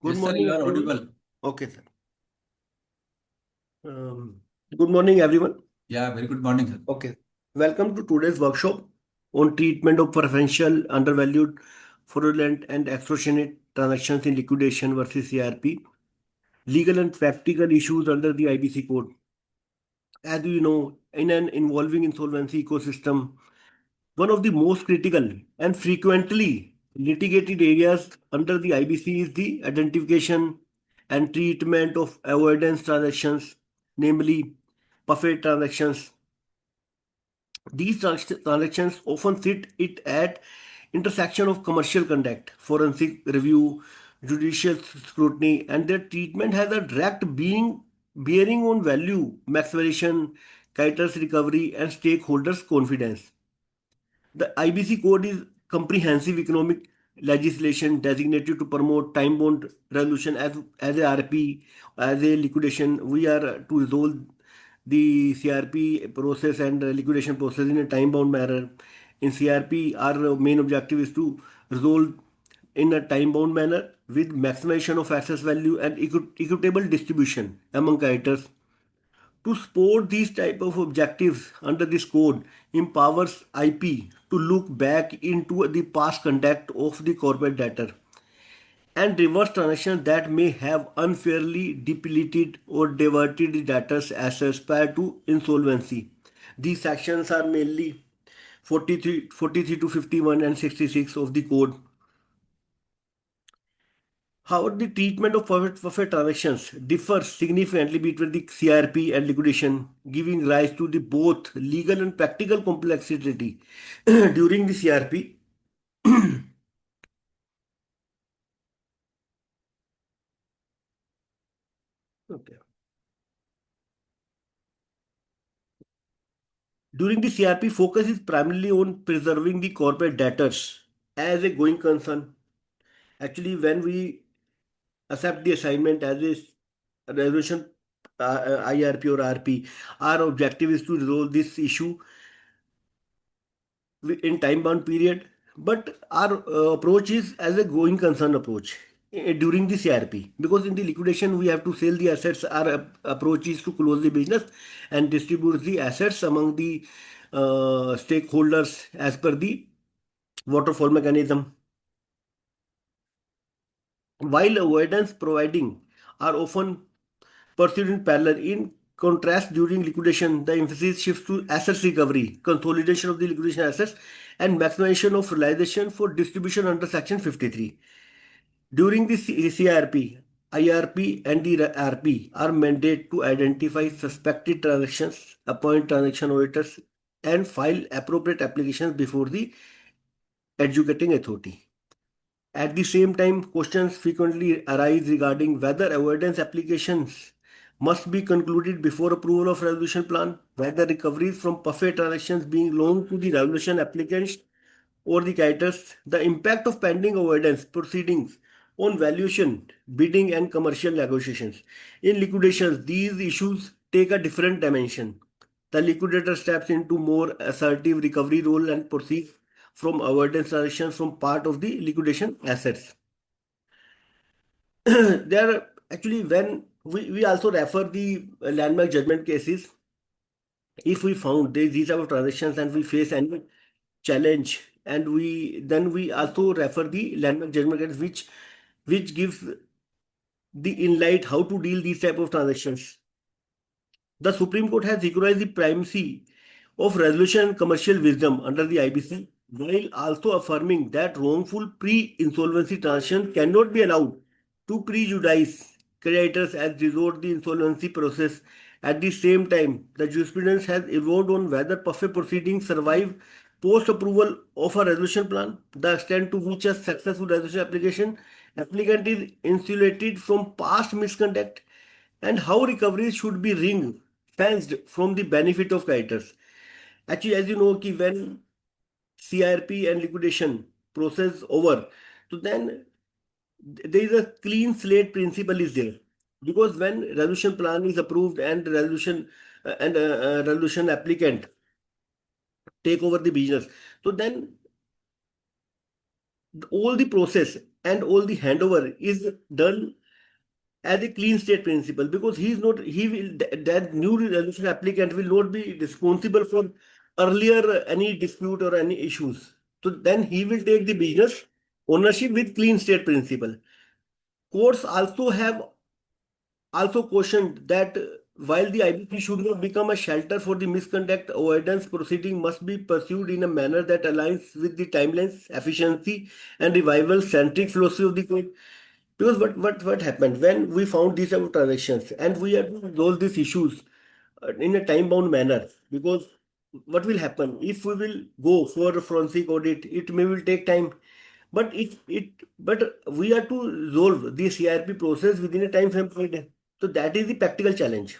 Good Yes, sir, morning, you are everyone. audible. Okay, sir. Um, Good morning, everyone. Yeah, very good morning, sir. Okay. Welcome to today's workshop on treatment of preferential, undervalued, fraudulent, and extortionate transactions in liquidation versus CRP, legal and practical issues under the IBC code. As you know, in an involving insolvency ecosystem, one of the most critical and frequently litigated areas under the IBC is the identification and treatment of avoidance transactions, namely PUFE transactions. These transactions often sit it at intersection of commercial conduct, forensic review, judicial scrutiny, and their treatment has a direct bearing on value, maximization, creditors' recovery, and stakeholders' confidence. The IBC code is comprehensive economic legislation designated to promote time-bound resolution as a RP, as a liquidation. We are to resolve the CRP process and liquidation process in a time-bound manner. In CRP, our main objective is to resolve in a time-bound manner with maximization of assets value and equitable distribution among creditors. To support these type of objectives under this code empowers IP to look back into the past conduct of the corporate debtor and reverse transactions that may have unfairly depleted or diverted the debtor's assets prior to insolvency. These sections are mainly 43 to 51 and 66 of the code. However, the treatment of perfect transactions differs significantly between the CRP and liquidation, giving rise to the both legal and practical complexity during the CRP. Okay. During the CRP, focus is primarily on preserving the corporate debtors as a going concern. Actually, when we accept the assignment as a resolution IRP or RP, our objective is to resolve this issue in time bound period, but our approach is as a going concern approach during the CRP, because in the liquidation we have to sell the assets. Our approach is to close the business and distribute the assets among the stakeholders as per the waterfall mechanism. While avoidance providing are often pursued in parallel. In contrast, during liquidation, the emphasis shifts to assets recovery, consolidation of the liquidation assets, and maximization of realization for distribution under Section 53. During the CRP, IRP, and the RP are mandated to identify suspected transactions, appoint transaction auditors, and file appropriate applications before the adjudicating authority. At the same time, questions frequently arise regarding whether avoidance applications must be concluded before approval of resolution plan, whether recoveries from perfect transactions being loaned to the resolution applicants or the creditors, the impact of pending avoidance proceedings on valuation, bidding, and commercial negotiations. In liquidations, these issues take a different dimension. The liquidator steps into more assertive recovery role and proceeds from avoidance transactions from part of the liquidation assets. There are actually when we also refer the landmark judgment cases. If we found these type of transactions and we face any challenge, and we also refer the landmark judgment case, which gives the insight how to deal these type of transactions. The Supreme Court has recognized the primacy of resolution and commercial wisdom under the IBC, while also affirming that wrongful pre-insolvency transactions cannot be allowed to prejudice creditors as resort the insolvency process. At the same time, the jurisprudence has evolved on whether perfect proceedings survive post-approval of a resolution plan, the extent to which a successful resolution applicant is insulated from past misconduct, and how recoveries should be ring fenced from the benefit of creditors. Actually, as you know, कि when CRP and liquidation process over, so then there is a clean slate principle is there, because when resolution plan is approved and resolution applicant take over the business, so then all the process and all the handover is done as a clean state principle, because he will, that new resolution applicant will not be responsible for earlier any dispute or any issues. So then he will take the business ownership with clean state principle. Courts also cautioned that while the IBC should not become a shelter for the misconduct, avoidance proceeding must be pursued in a manner that aligns with the timelines, efficiency, and revival-centric philosophy of the court. Because what happened when we found these type of transactions and we had to resolve these issues in a time-bound manner? Because what will happen if we will go for a forensic audit? It may will take time, but we have to resolve the CRP process within a time frame period. So that is the practical challenge.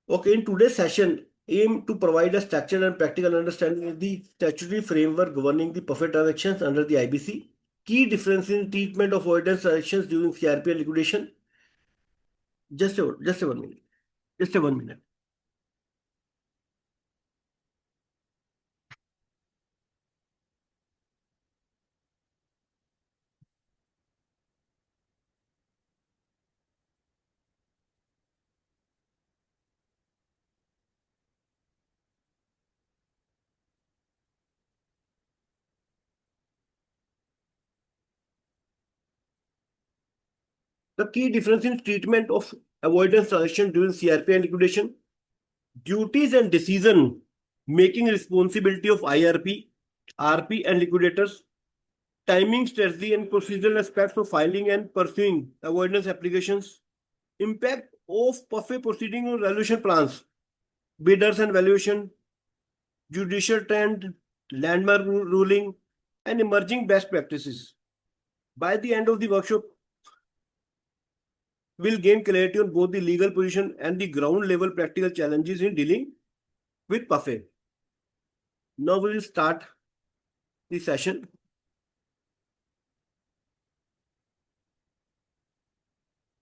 Okay, in today's session, aim to provide a structured and practical understanding of the statutory framework governing the perfect transactions under the IBC, key difference in treatment of avoidance transactions during CRP and liquidation. Just a 1 minute. Just a 1 minute. The key difference in treatment of avoidance transaction during CRP and liquidation, duties and decision making responsibility of IRP, RP, and liquidators, timing, strategy, and procedural aspects of filing and pursuing avoidance applications, impact of PUFE proceeding on resolution plans, bidders and valuation, judicial trend, landmark ruling, and emerging best practices. By the end of the workshop, we'll gain clarity on both the legal position and the ground level practical challenges in dealing with PUFE. Now we will start the session.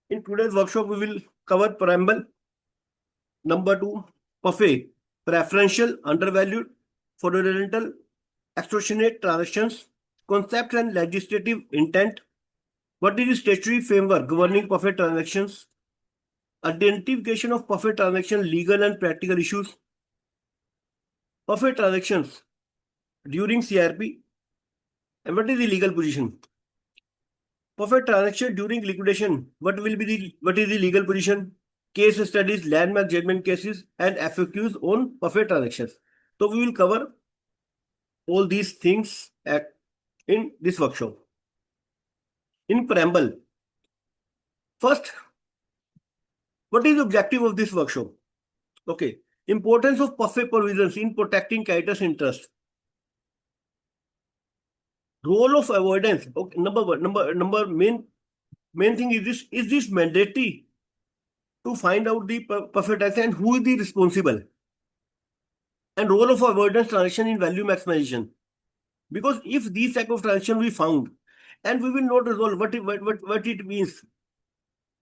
In today's workshop, we will cover preamble. Number 2, PUFE, preferential, undervalued, fraudulent, extortionate transactions, concept and legislative intent. What is the statutory framework governing PUFE transactions? Identification of PUFE transaction legal and practical issues. PUFE transactions during CRP. And what is the legal position? PUFE transaction during liquidation. What is the legal position? Case studies, landmark judgment cases, and FAQs on PUFE transactions. So we will cover all these things in this workshop. In preamble, first, what is the objective of this workshop? Okay, importance of PUFE provisions in protecting creditors' interest. Role of avoidance. Okay, main thing is this mandatory to find out the PUFE tax and who is the responsible? And role of avoidance transaction in value maximization. Because if these type of transaction we found and we will not resolve what it means,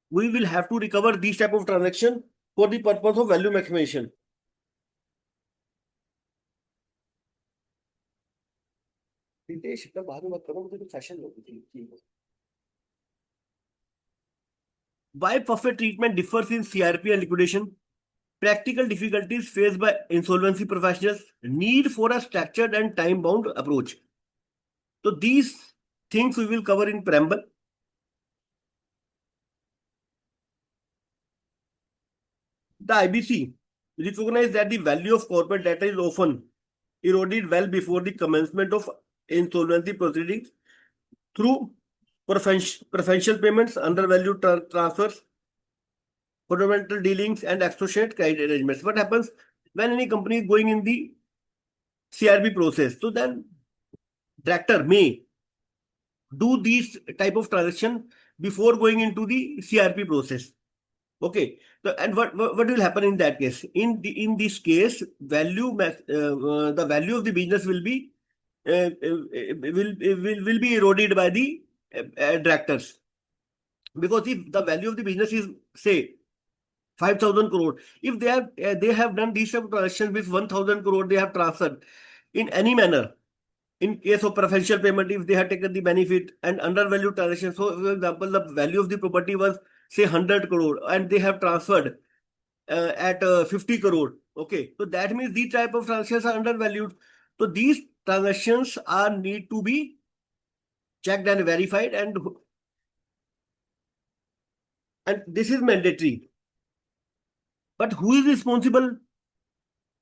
we will have to recover these type of transaction for the purpose of value maximization. Why PUFE treatment differs in CRP and liquidation? Practical difficulties faced by insolvency professionals, need for a structured and time-bound approach. So these things we will cover in preamble. The IBC recognized that the value of corporate data is often eroded well before the commencement of insolvency proceedings through preferential payments, undervalued transfers, fundamental dealings, and extortionate credit arrangements. What happens when any company is going in the CRB process? So then director may do these type of transaction before going into the CRP process. Okay, so, and what will happen in that case? In this case, the value of the business will be will be eroded by the directors, because if the value of the business is say 5,000 crore, if they have done these type of transactions with 1,000 crore, they have transferred in any manner, In case of preferential payment, if they had taken the benefit and undervalued transaction, so for example, the value of the property was say 100 crore and they have transferred at 50 crore. Okay, so that means these type of transactions are undervalued. So these transactions are need to be checked and verified, and this is mandatory. But who is responsible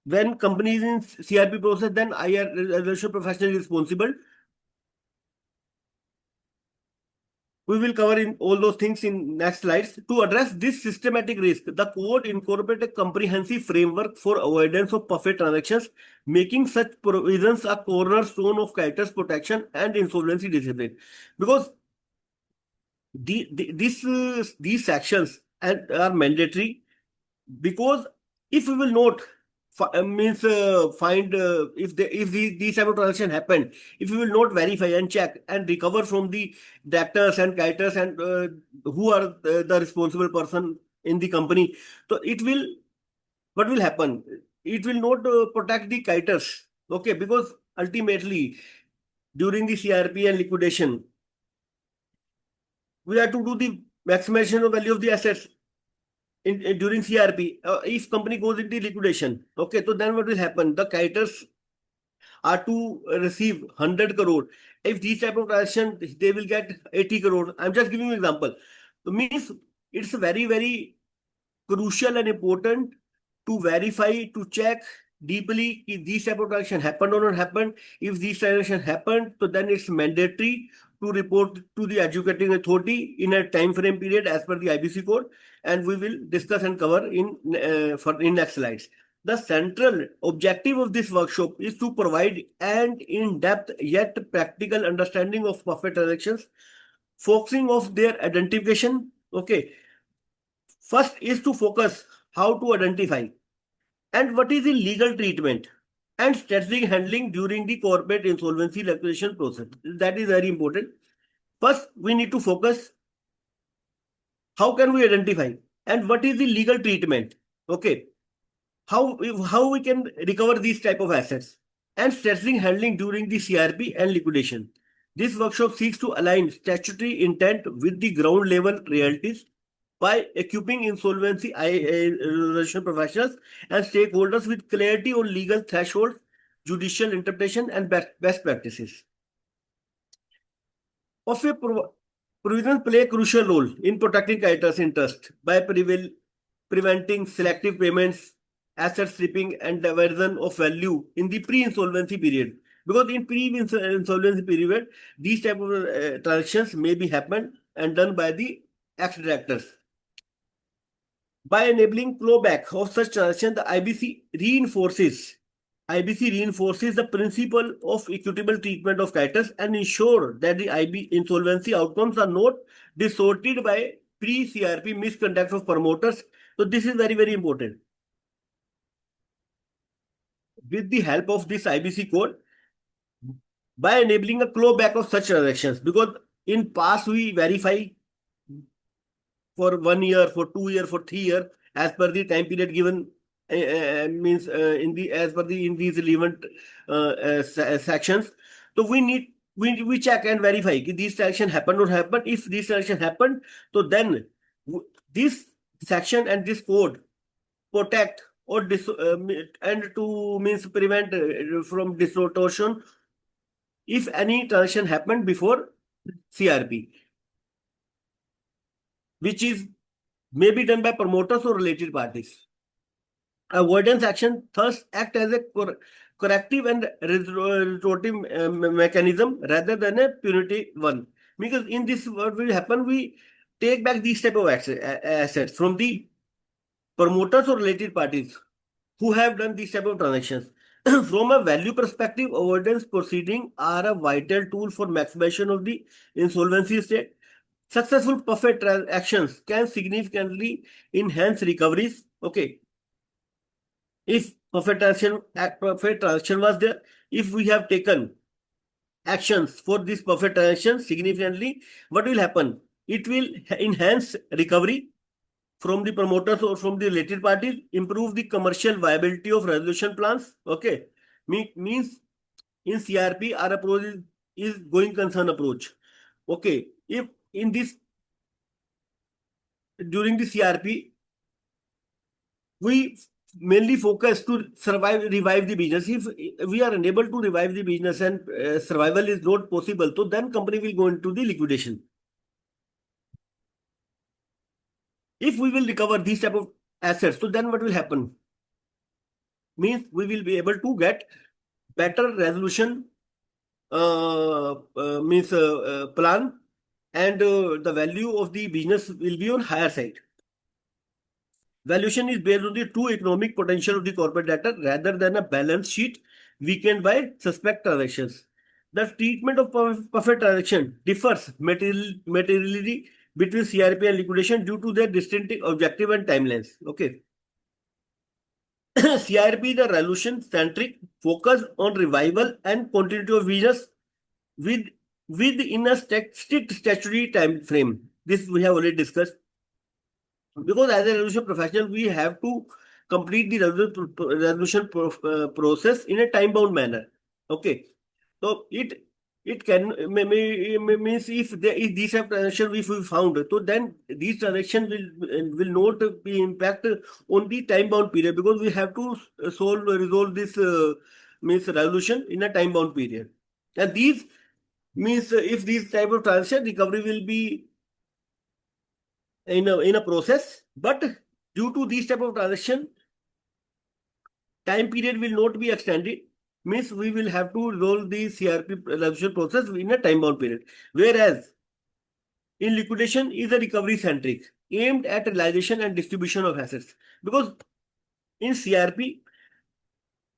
when companies in CRP process? Then IR resolution professional is responsible. We will cover in all those things in next slides. To address this systematic risk, the code incorporates a comprehensive framework for avoidance of perfect transactions, making such provisions a cornerstone of creditors protection and insolvency discipline. Because these sections are mandatory, because if we will not find if these type of transaction happened, if we will not verify and check and recover from the debtors and creditors and who are the responsible person in the company, so it will, what will happen, it will not protect the creditors. Okay, because ultimately during the CRP and liquidation we have to do the maximization of value of the assets during CRP. If company goes into liquidation, okay, so then what will happen? The creditors are to receive 100 crore. If these type of transaction, they will get 80 crore. I'm just giving you an example. So means it's very, very crucial and important to verify, to check deeply if these type of transaction happened or not happened. If these transaction happened, so then it's mandatory to report to the adjudicating authority in a time frame period as per the IBC code, and we will discuss and cover in next slides. The central objective of this workshop is to provide an in-depth yet practical understanding of perfect transactions, focusing of their identification. Okay, first is to focus how to identify and what is the legal treatment and strategic handling during the corporate insolvency liquidation process. That is very important. First, we need to focus how can we identify and what is the legal treatment. Okay, how we can recover these type of assets and strategic handling during the CRP and liquidation. This workshop seeks to align statutory intent with the ground level realities by equipping insolvency resolution professionals and stakeholders with clarity on legal thresholds, judicial interpretation, and best practices. PUFE provisions play a crucial role in protecting creditors' interest by preventing selective payments, asset stripping, and diversion of value in the pre-insolvency period. Because in pre-insolvency period, these type of transactions may be happened and done by the ex-directors. By enabling clawback of such transactions, the IBC reinforces the principle of equitable treatment of creditors and ensure that the IB insolvency outcomes are not distorted by pre-CRP misconduct of promoters. So this is very, very important. With the help of this IBC code, by enabling a clawback of such transactions, because in past we verify for 1 year, for 2 year, for 3 year, as per the time period given, means in the as per the in these relevant sections. So we check and verify if these transaction happened or happened. If this transaction happened, so then this section and this code protect or and to means prevent from distortion if any transaction happened before CRP, which is may be done by promoters or related parties. Avoidance action thus act as a corrective and restorative mechanism rather than a punitive one. Because in this, what will happen, we take back these type of assets from the promoters or related parties who have done these type of transactions. From a value perspective, avoidance proceeding are a vital tool for maximization of the insolvency state. Successful perfect transactions can significantly enhance recoveries. Okay, if perfect transaction was there, if we have taken actions for this perfect transaction significantly, what will happen? It will enhance recovery from the promoters or from the related parties, improve the commercial viability of resolution plans. Okay, means in CRP, our approach is going concern approach. Okay, if in this during the CRP, we mainly focus to revive the business. If we are unable to revive the business and survival is not possible, so then company will go into the liquidation. If we will recover these type of assets, so then what will happen? Means we will be able to get better resolution means plan, and the value of the business will be on higher side. Valuation is based on the true economic potential of the corporate debtor rather than a balance sheet weakened by suspect transactions. The treatment of perfect transaction differs materially between CRP and liquidation due to their distinct objective and timelines. Okay. CRP, the resolution centric, focus on revival and continuity of business with within a strict statutory time frame. This we have already discussed. Because as a resolution professional, we have to complete the resolution process in a time bound manner. Okay, so it can means if these have transaction if we found, so then these transactions will not be impact on the time bound period, because we have to resolve this means resolution in a time bound period, and these means if these type of transaction, recovery will be in a process, but due to these type of transaction, time period will not be extended. Means we will have to resolve the CRP resolution process in a time bound period. Whereas in liquidation is a recovery centric, aimed at realization and distribution of assets. Because in CRP,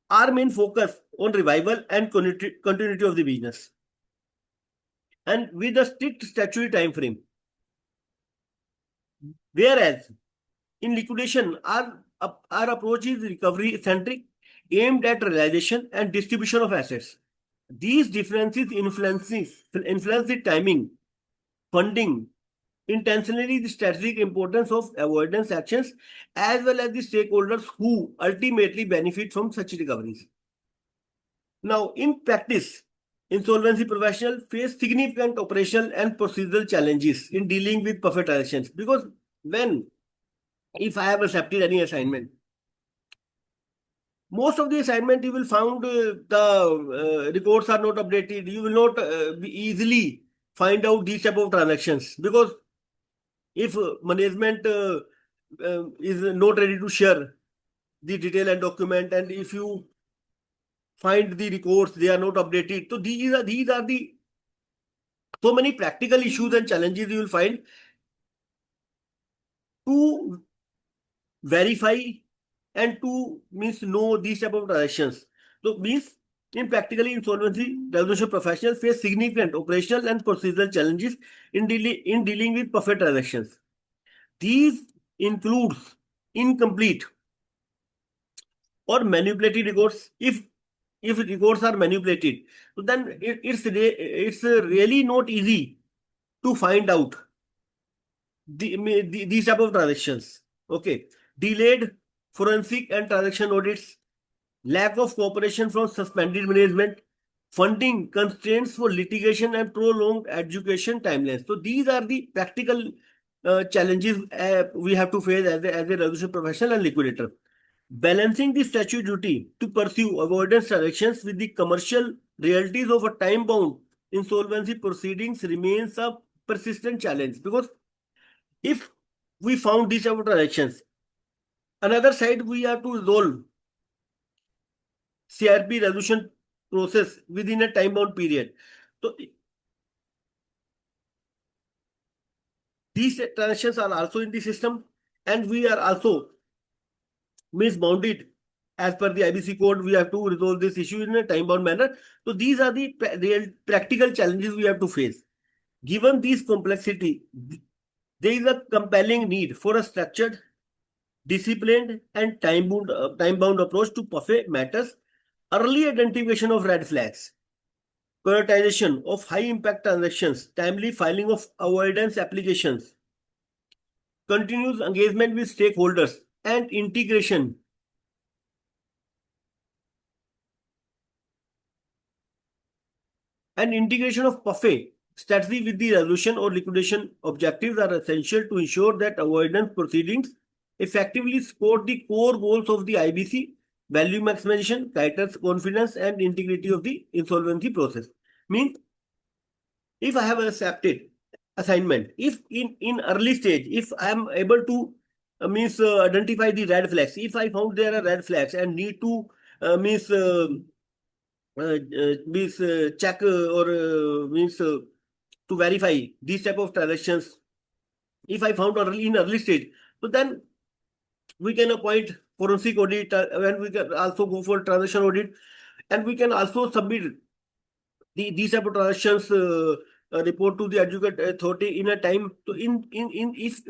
our main focus on revival and continuity of the business, and with a strict statutory time frame. Whereas in liquidation, our approach is recovery centric, aimed at realization and distribution of assets. These differences influence the timing, funding, intentionally the strategic importance of avoidance actions, as well as the stakeholders who ultimately benefit from such recoveries. Now, in practice, insolvency professionals face significant operational and procedural challenges in dealing with perfect transactions, because if I have accepted any assignment, most of the assignment you will found the records are not updated. You will not be easily find out these type of transactions, because if management is not ready to share the detail and document, and if you find the records they are not updated, so these are the so many practical issues and challenges you will find to verify and to means know these type of transactions. So means in practically insolvency resolution professionals face significant operational and procedural challenges in dealing with perfect transactions. These includes incomplete or manipulated records. If records are manipulated, so then it's really not easy to find out these type of transactions. Okay, delayed forensic and transaction audits, lack of cooperation from suspended management, funding constraints for litigation, and prolonged education timelines. So these are the practical challenges we have to face as a resolution professional and liquidator. Balancing the statutory duty to pursue avoidance transactions with the commercial realities of a time-bound insolvency proceedings remains a persistent challenge, because if we found these type of transactions, another side we have to resolve CRP resolution process within a time-bound period. So these transactions are also in the system, and we are also misbounded as per the IBC code. We have to resolve this issue in a time-bound manner. So these are the real practical challenges we have to face. Given this complexity, there is a compelling need for a structured, disciplined, and time-bound approach to perfect matters. Early identification of red flags, prioritization of high-impact transactions, timely filing of avoidance applications, continuous engagement with stakeholders, and integration. 。And integration of PUFE strategy with the resolution or liquidation objectives are essential to ensure that avoidance proceedings effectively support the core goals of the IBC, value maximization, creditors' confidence, and integrity of the insolvency process. Means, if I have accepted assignment, if in early stage, if I am able to identify the red flags, if I found there are red flags and need to means check or to verify these type of transactions, if I found in early stage, so then we can appoint forensic audit, and we can also go for transaction audit, and we can also submit these type of transactions report to the adjudicate authority in a time. So in if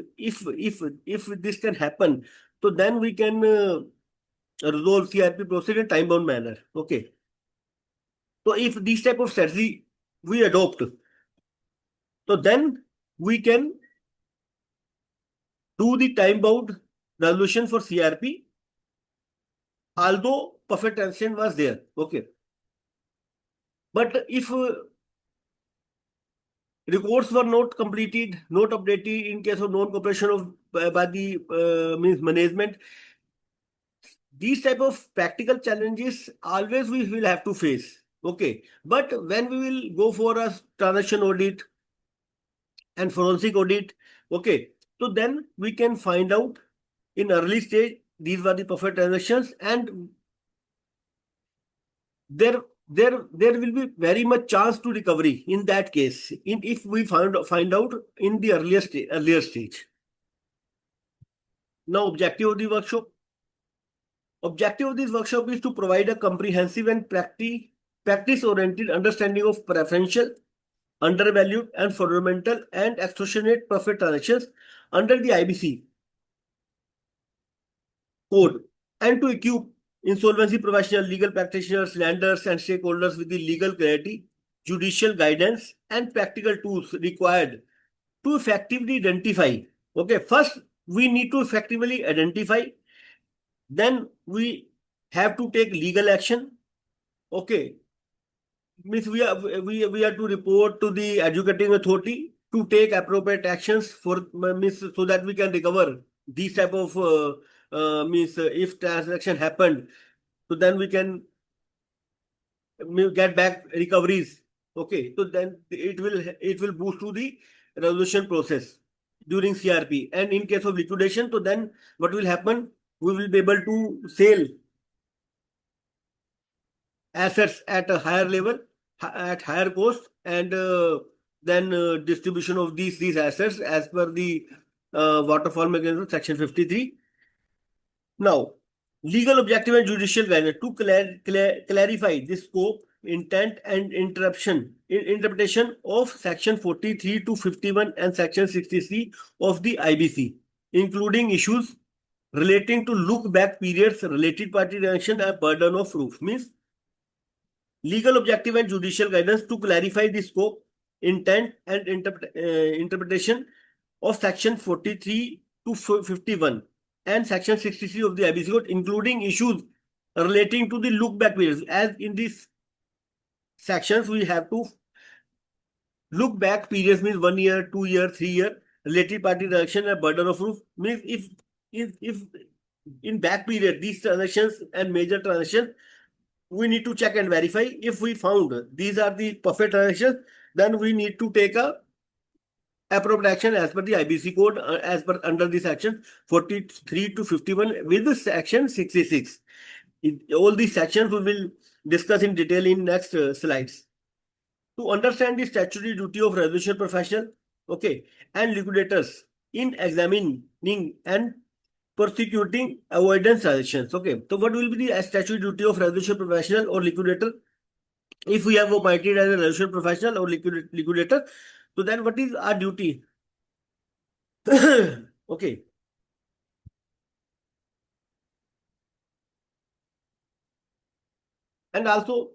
this can happen, so then we can resolve CRP process in time bound manner. Okay. So if this type of strategy we adopt, so then we can do the time bound resolution for CRP, although perfect tension was there. Okay. But if records were not completed, not updated in case of non-cooperation of by the means management, these type of practical challenges always we will have to face. Okay. But when we will go for a transaction audit and forensic audit, okay, so then we can find out in early stage these were the perfect transactions, and there will be very much chance to recovery in that case if we find out in the earlier stage. Now, objective of the workshop. Objective of this workshop is to provide a comprehensive and practice-oriented understanding of preferential, undervalued, and fundamental and extortionate profit transactions under the IBC code, and to equip insolvency professionals, legal practitioners, lenders, and stakeholders with the legal clarity, judicial guidance, and practical tools required to effectively identify. Okay, first we need to effectively identify, then we have to take legal action. Okay, means we are to report to the adjudicating authority to take appropriate actions for means so that we can recover these type of means if transaction happened, so then we can get back recoveries. Okay, so then it will boost to the resolution process during CRP. And in case of liquidation, so then what will happen? We will be able to sell assets at a higher level, at higher cost, and then distribution of these assets as per the waterfall mechanism, section 53. Now, legal objective and judicial guidance to clarify the scope, intent, and interpretation of section 43 to 51 and section 63 of the IBC, including issues relating to look back periods, related party reaction, and burden of proof. Means legal objective and judicial guidance to clarify the scope, intent, and interpretation of section 43 to 51 and section 63 of the IBC code, including issues relating to the look back periods. As in these sections, we have to look back periods, means 1 year, 2 year, 3 year, related party reaction, and burden of proof. Means if in back period these transactions and major transactions, we need to check and verify. If we found these are the perfect transactions, then we need to take a appropriate action as per the IBC code, as per under the section 43 to 51 with the section 66. All these sections we will discuss in detail in next slides. To understand the statutory duty of resolution professional, okay, and liquidators in examining and prosecuting avoidance transactions. Okay, so what will be the statutory duty of resolution professional or liquidator? If we have appointed as a resolution professional or liquidator, so then what is our duty? Okay. And also,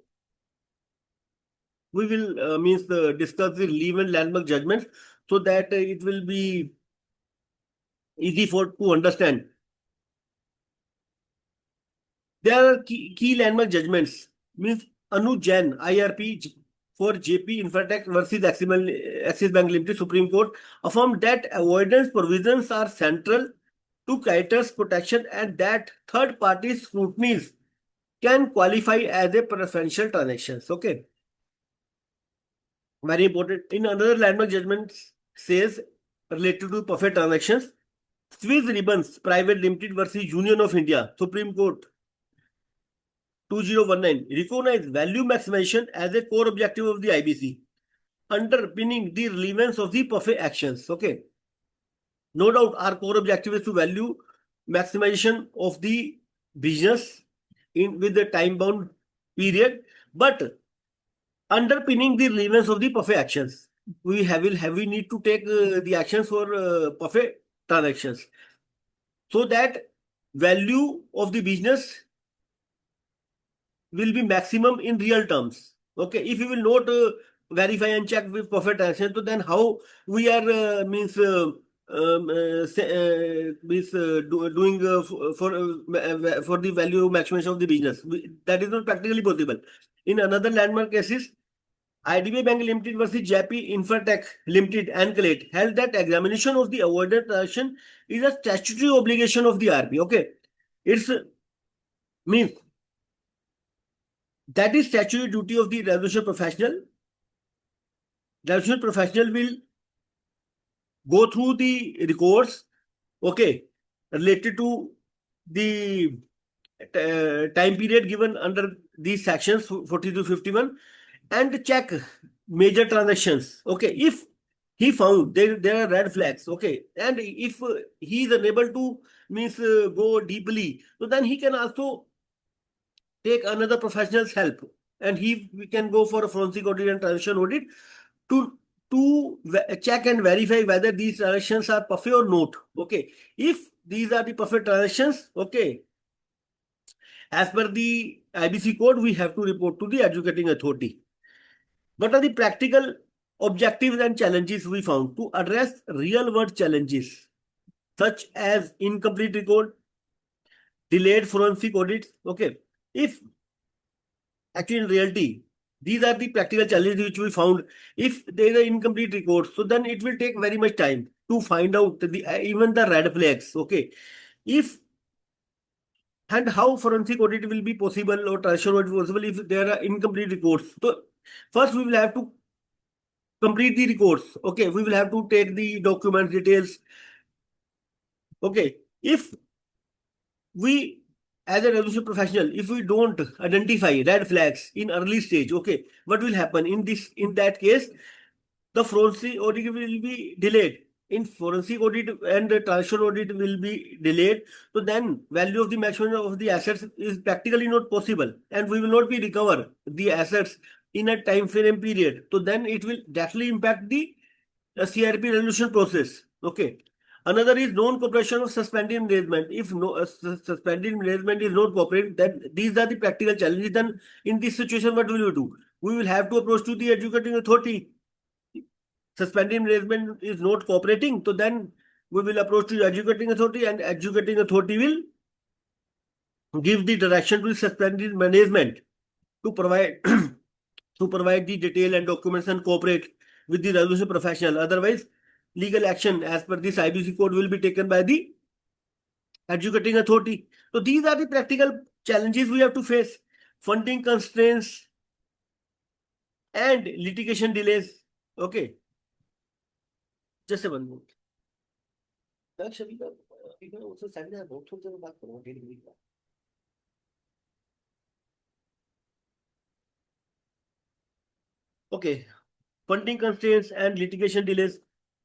we will discuss the leave and landmark judgments so that it will be easy to understand. There are key landmark judgments. Means Anuj Jain, IRP for JP Infratech versus Axis Bank Limited, Supreme Court affirmed that avoidance provisions are central to creditors' protection and that third party scrutinies can qualify as a preferential transactions. Okay, very important. In another landmark judgment says related to perfect transactions, Swiss Ribbons Private Limited versus Union of India, Supreme Court 2019 recognize value maximization as a core objective of the IBC, underpinning the relevance of the perfect actions. Okay, no doubt our core objective is to value maximization of the business in with the time bound period, but underpinning the relevance of the perfect actions. We need to take the actions for perfect transactions so that value of the business will be maximum in real terms. Okay, if you will not verify and check with perfect transaction, so then how we are doing for the value maximization of the business? That is not practically possible. In another landmark cases, IDBI Bank Limited versus JP Infratech Limited and Collate held that examination of the avoided transaction is a statutory obligation of the RB. Okay, it's means that is statutory duty of the resolution professional. Resolution professional will go through the records, okay, related to the time period given under these sections 40 to 51 and check major transactions. Okay, if he found there are red flags, okay, and if he is unable to go deeply, so then he can also take another professional's help, and we can go for a forensic audit and transaction audit to check and verify whether these transactions are perfect or not. Okay, if these are the perfect transactions, okay, as per the IBC code, we have to report to the adjudicating authority. What are the practical objectives and challenges we found to address real world challenges such as incomplete record, delayed forensic audits? Okay, if actually in reality, these are the practical challenges which we found. If there are incomplete records, so then it will take very much time to find out even the red flags. Okay, if and how forensic audit will be possible or transaction audit possible if there are incomplete records. So first we will have to complete the records. Okay, we will have to take the document details. Okay, if we as a resolution professional, if we don't identify red flags in early stage, okay, what will happen in that case? The forensic audit will be delayed. In forensic audit and the transaction audit will be delayed. So then value of the maximum of the assets is practically not possible, and we will not be recover the assets in a time frame period. So then it will definitely impact the CRP resolution process. Okay. Another is non-cooperation of suspended management. If no suspended management is not cooperating, then these are the practical challenges. Then in this situation, what will we do? We will have to approach to the adjudicating authority. Suspended management is not cooperating, so then we will approach to the adjudicating authority, and adjudicating authority will give the direction to the suspended management to provide to provide the detail and documents and cooperate with the resolution professional. Otherwise, legal action as per this IBC code will be taken by the adjudicating authority. So these are the practical challenges we have to face: funding constraints and litigation delays. Okay, just a one moment. Okay, funding constraints and litigation delays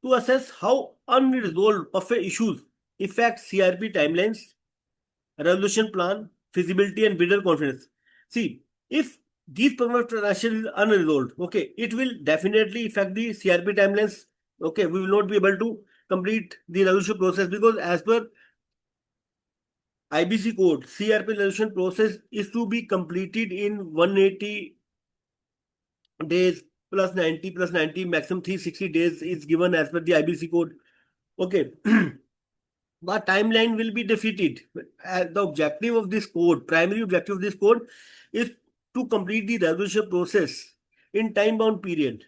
to assess how unresolved PUFE issues affect CRP timelines, resolution plan, feasibility, and bidder confidence. See, if these permanent transaction is unresolved, okay, it will definitely affect the CRP timelines. Okay, we will not be able to complete the resolution process because as per IBC code, CRP resolution process is to be completed in 180 days plus 90 maximum 360 days is given as per the IBC code. Okay. But timeline will be defeated. The objective of this code, primary objective of this code is to complete the resolution process in time-bound period,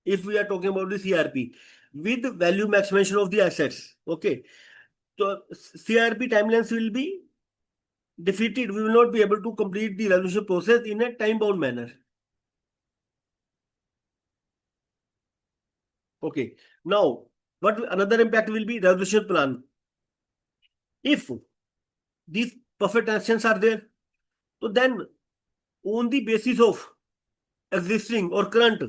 if we are talking about the CRP, with value maximization of the assets. Okay. So CRP timelines will be defeated. We will not be able to complete the resolution process in a time-bound manner. Okay. Now, what another impact will be resolution plan. If these perfect actions are there, so then on the basis of existing or current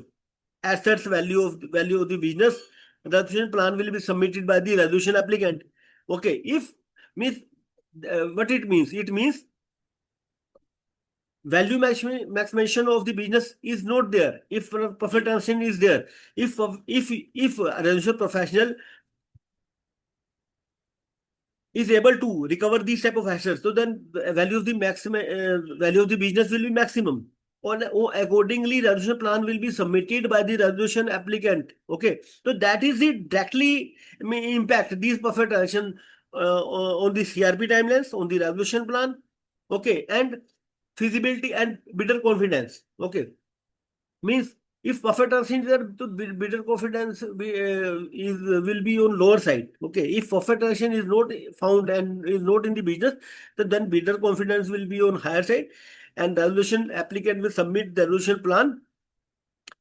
assets value of the business, resolution plan will be submitted by the resolution applicant. Okay. If means what it means? It means value maximization of the business is not there. If perfect transaction is there, if a resolution professional is able to recover these type of assets, so then the value of the value of the business will be maximum. Accordingly, resolution plan will be submitted by the resolution applicant. Okay, so that is it directly may impact these perfect transaction on the CRP timelines, on the resolution plan. Okay, and feasibility and bidder confidence. Okay, means if perfect transaction is there, the bidder confidence is will be on lower side. Okay, if perfect transaction is not found and is not in the business, then bidder confidence will be on higher side, and resolution applicant will submit the resolution plan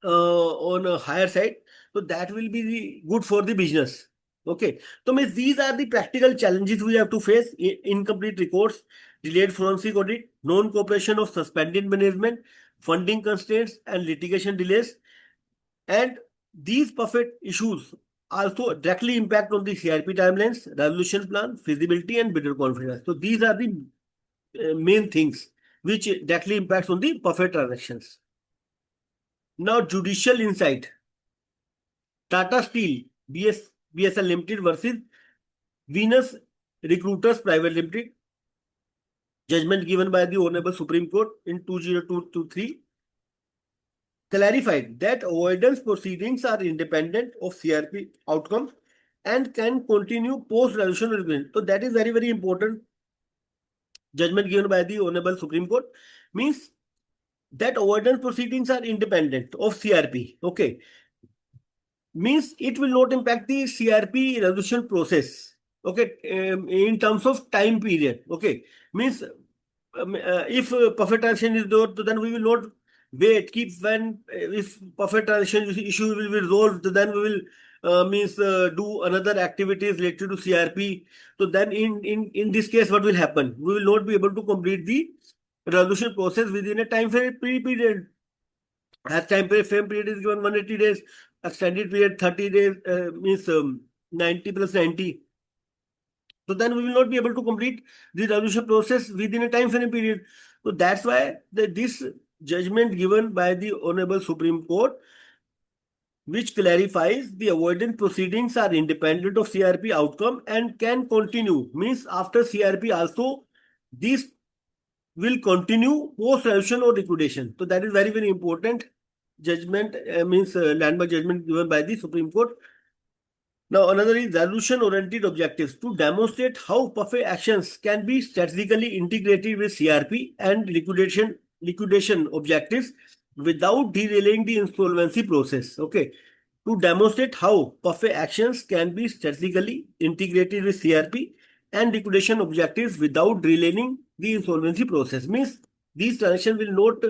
on a higher side. So that will be good for the business. Okay, so means these are the practical challenges we have to face: incomplete records, delayed forensic audit, non-cooperation of suspended management, funding constraints, and litigation delays. And these perfect issues also directly impact on the CRP timelines, resolution plan, feasibility, and bidder confidence. So these are the main things which directly impacts on the perfect transactions. Now, judicial insight. Tata Steel BSL Limited versus Venus Recruiters Private Limited. Judgment given by the Honorable Supreme Court in 2023 clarified that avoidance proceedings are independent of CRP outcome and can continue post-resolution agreement. So that is very, very important. Judgment given by the Honorable Supreme Court means that avoidance proceedings are independent of CRP. Okay. Means it will not impact the CRP resolution process. Okay. In terms of time period. Okay. Means if perfect transaction is there, then we will not wait. Keep when if perfect transaction issue will be resolved, then we will do another activities related to CRP. So then in this case, what will happen? We will not be able to complete the resolution process within a time frame period. As time frame period is given 180 days, extended period 30 days means 90 plus 90. So then we will not be able to complete the resolution process within a time frame period. So that's why this judgment given by the Honorable Supreme Court, which clarifies the avoidance proceedings are independent of CRP outcome and can continue. Means after CRP also, this will continue post resolution or liquidation. So that is very, very important judgment, means landmark judgment given by the Supreme Court. Now, another is resolution-oriented objectives to demonstrate how PUFE actions can be strategically integrated with CRP and liquidation objectives without derailing the insolvency process. Okay, to demonstrate how PUFE actions can be strategically integrated with CRP and liquidation objectives without derailing the insolvency process. Means these transactions will not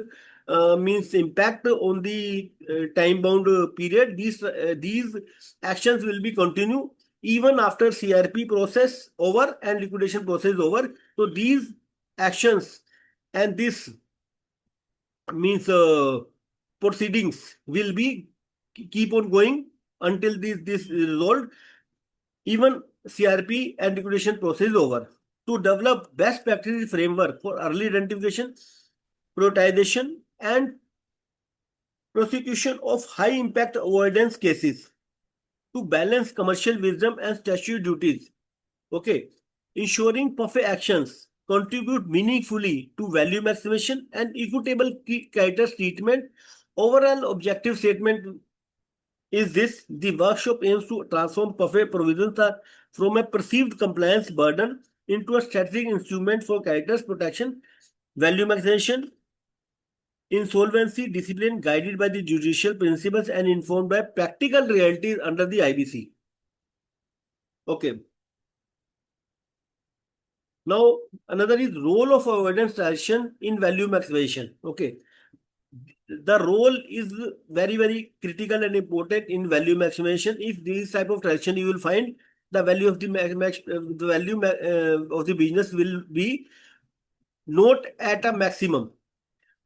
means impact on the time-bound period. These actions will be continue even after CRP process over and liquidation process over. So these actions and this means proceedings will be keep on going until this is resolved, even CRP and liquidation process is over. To develop best practice framework for early identification, prioritization, and prosecution of high impact avoidance cases to balance commercial wisdom and statutory duties. Okay, ensuring PUFE actions contribute meaningfully to value maximization and equitable creditors treatment. Overall objective statement is this: the workshop aims to transform PUFE provisions from a perceived compliance burden into a strategic instrument for creditors protection, value maximization, insolvency discipline guided by the judicial principles and informed by practical realities under the IBC. Okay. Now, another is role of avoidance transaction in value maximization. Okay. The role is very, very critical and important in value maximization. If this type of transaction you will find, the value of the of the business will be not at a maximum.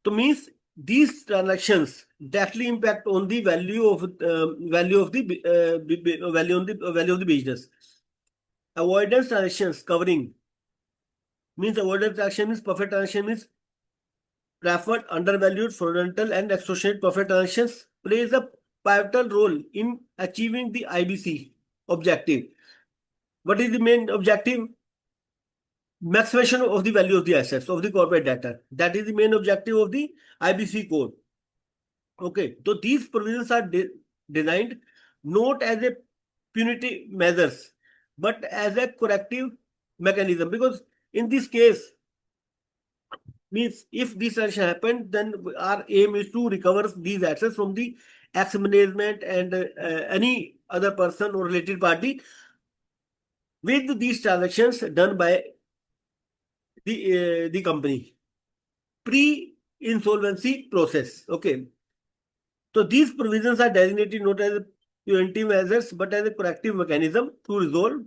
So means these transactions directly impact on the value of value of the value of the business. Avoidance transactions covering means avoidance transaction means perfect transaction means preferred, undervalued, fraudulent, and extortionate perfect transactions plays a pivotal role in achieving the IBC objective. What is the main objective? Maximization of the value of the assets of the corporate debtor. That is the main objective of the IBC code. Okay, so these provisions are designed not as a punitive measures, but as a corrective mechanism. Because in this case, means if this action happened, then our aim is to recover these assets from the ex-management and any other person or related party with these transactions done by the company pre-insolvency process. Okay, so these provisions are designated not as punitive measures but as a corrective mechanism to resolve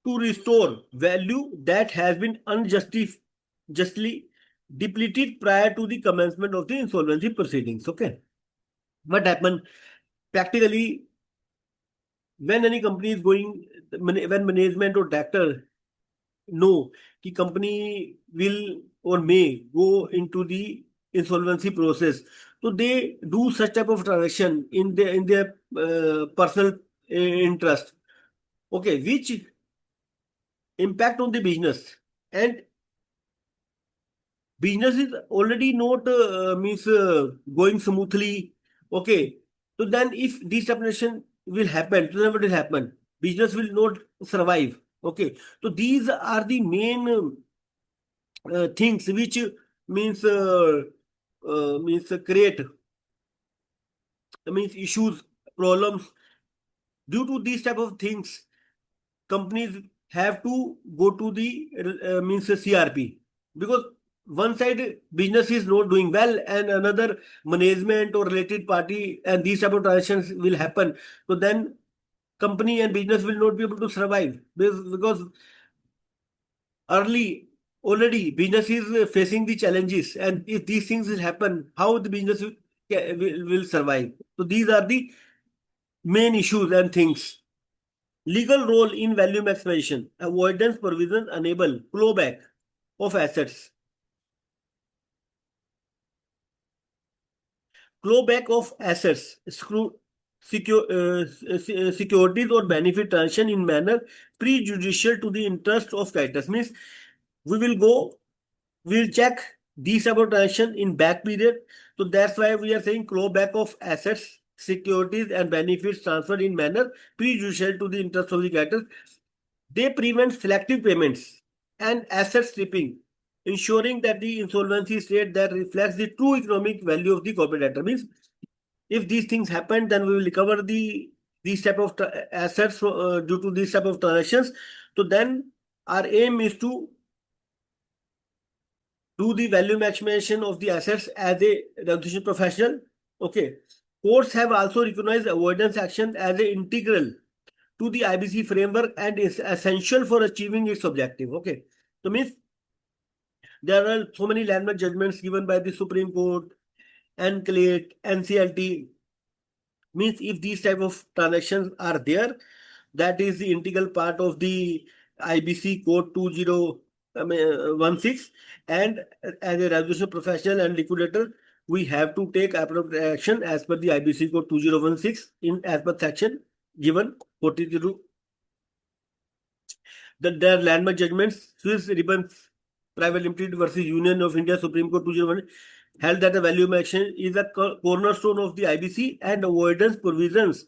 to restore value that has been justly depleted prior to the commencement of the insolvency proceedings. Okay, what happened practically when any company is going, when management or director know कि company will or may go into the insolvency process, so they do such type of transaction in their personal interest, okay, which impact on the business, and business is already not means going smoothly. Okay, so then if this separation will happen, so then what will happen? Business will not survive. Okay, so these are the main things which means create means issues, problems. Due to these type of things, companies have to go to the means CRP, because one side business is not doing well and another management or related party and these type of transactions will happen. So then company and business will not be able to survive because early already business is facing the challenges, and if these things will happen, how the business will survive? So these are the main issues and things. Legal role in value maximization. Avoidance provisions enable clawback of assets. Clawback of assets, securities or benefit transaction in manner prejudicial to the interest of creditors. Means we will go, we'll check these about transaction in back period. So that's why we are saying clawback of assets, securities and benefits transferred in manner prejudicial to the interest of the creditors. They prevent selective payments and asset stripping, ensuring that the insolvency state that reflects the true economic value of the corporate debtor. Means if these things happen, then we will recover these type of assets due to these type of transactions. So then our aim is to do the value maximization of the assets as a resolution professional. Okay. Courts have also recognized avoidance action as an integral to the IBC framework and is essential for achieving its objective. Okay. So means there are so many landmark judgments given by the Supreme Court, NCLAT, NCLT. Means if these type of transactions are there, that is the integral part of the IBC code 2016, and as a resolution professional and liquidator, we have to take appropriate action as per the IBC code 2016 in as per section given 42. There are landmark judgments. Swiss Ribbons Private Limited versus Union of India Supreme Court 201 held that the value action is a cornerstone of the IBC and avoidance provisions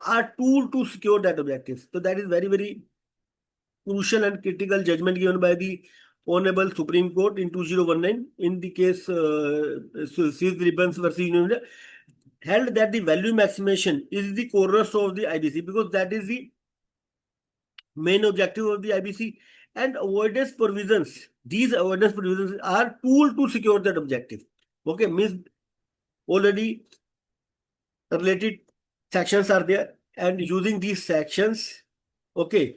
are tool to secure that objective. So that is very, very crucial and critical judgment given by the Honorable Supreme Court in 2019 in the case Swiss Ribbons versus Union, held that the value maximization is the cornerstone of the IBC because that is the main objective of the IBC, and avoidance provisions. These avoidance provisions are tool to secure that objective. Okay, means already related sections are there, and using these sections, okay,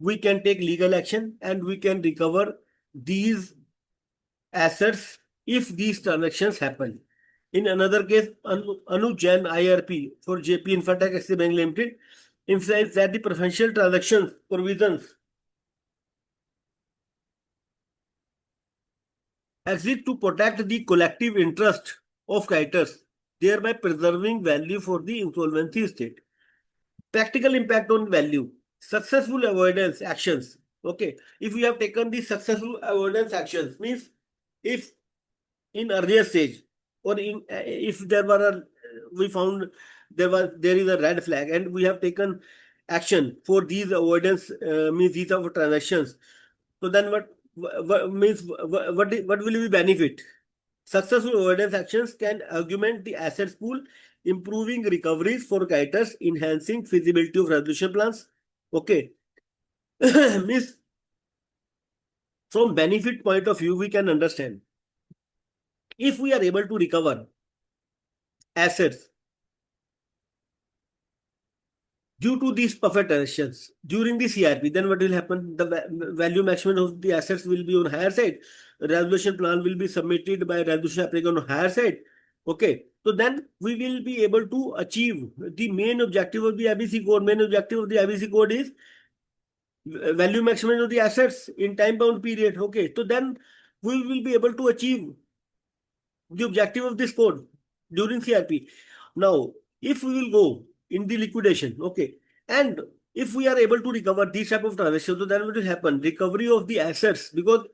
we can take legal action and we can recover these assets if these transactions happen. In another case, Anuj Jain IRP for JP Infratech Axis Bank Limited emphasized that the preferential transactions provisions exist to protect the collective interest of creditors, thereby preserving value for the insolvency state. Practical impact on value. Successful avoidance actions. Okay, if we have taken the successful avoidance actions, means if in earlier stage or in if there were a, we found there is a red flag and we have taken action for these avoidance means these are transactions, so then what means what will be benefit? Successful avoidance actions can augment the assets pool, improving recoveries for creditors, enhancing feasibility of resolution plans. Okay, means from benefit point of view we can understand if we are able to recover assets due to these perfect transactions during the CRP, then what will happen? The value maximum of the assets will be on higher side. Resolution plan will be submitted by resolution applicant on higher side. Okay, so then we will be able to achieve the main objective of the IBC code. Main objective of the IBC code is value maximum of the assets in time bound period. Okay, so then we will be able to achieve the objective of this code during CRP. Now, if we will go in the liquidation, okay, and if we are able to recover these type of transactions, so then what will happen? Recovery of the assets, because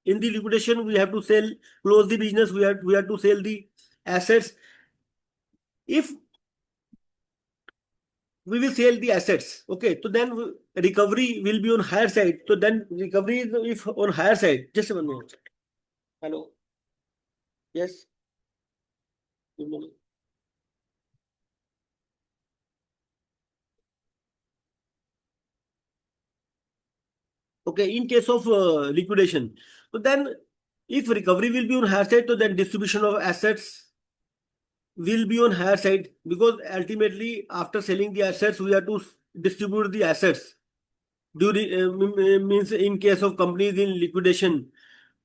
in the liquidation we have to sell, close the business, we have to sell the assets. If we will sell the assets, okay, so then recovery will be on higher side. So then recovery is if on higher side. Just 1 minute. Hello. Yes. Good morning. Okay, in case of liquidation, so then if recovery will be on higher side, so then distribution of assets will be on higher side because ultimately after selling the assets, we have to distribute the assets during means in case of companies in liquidation.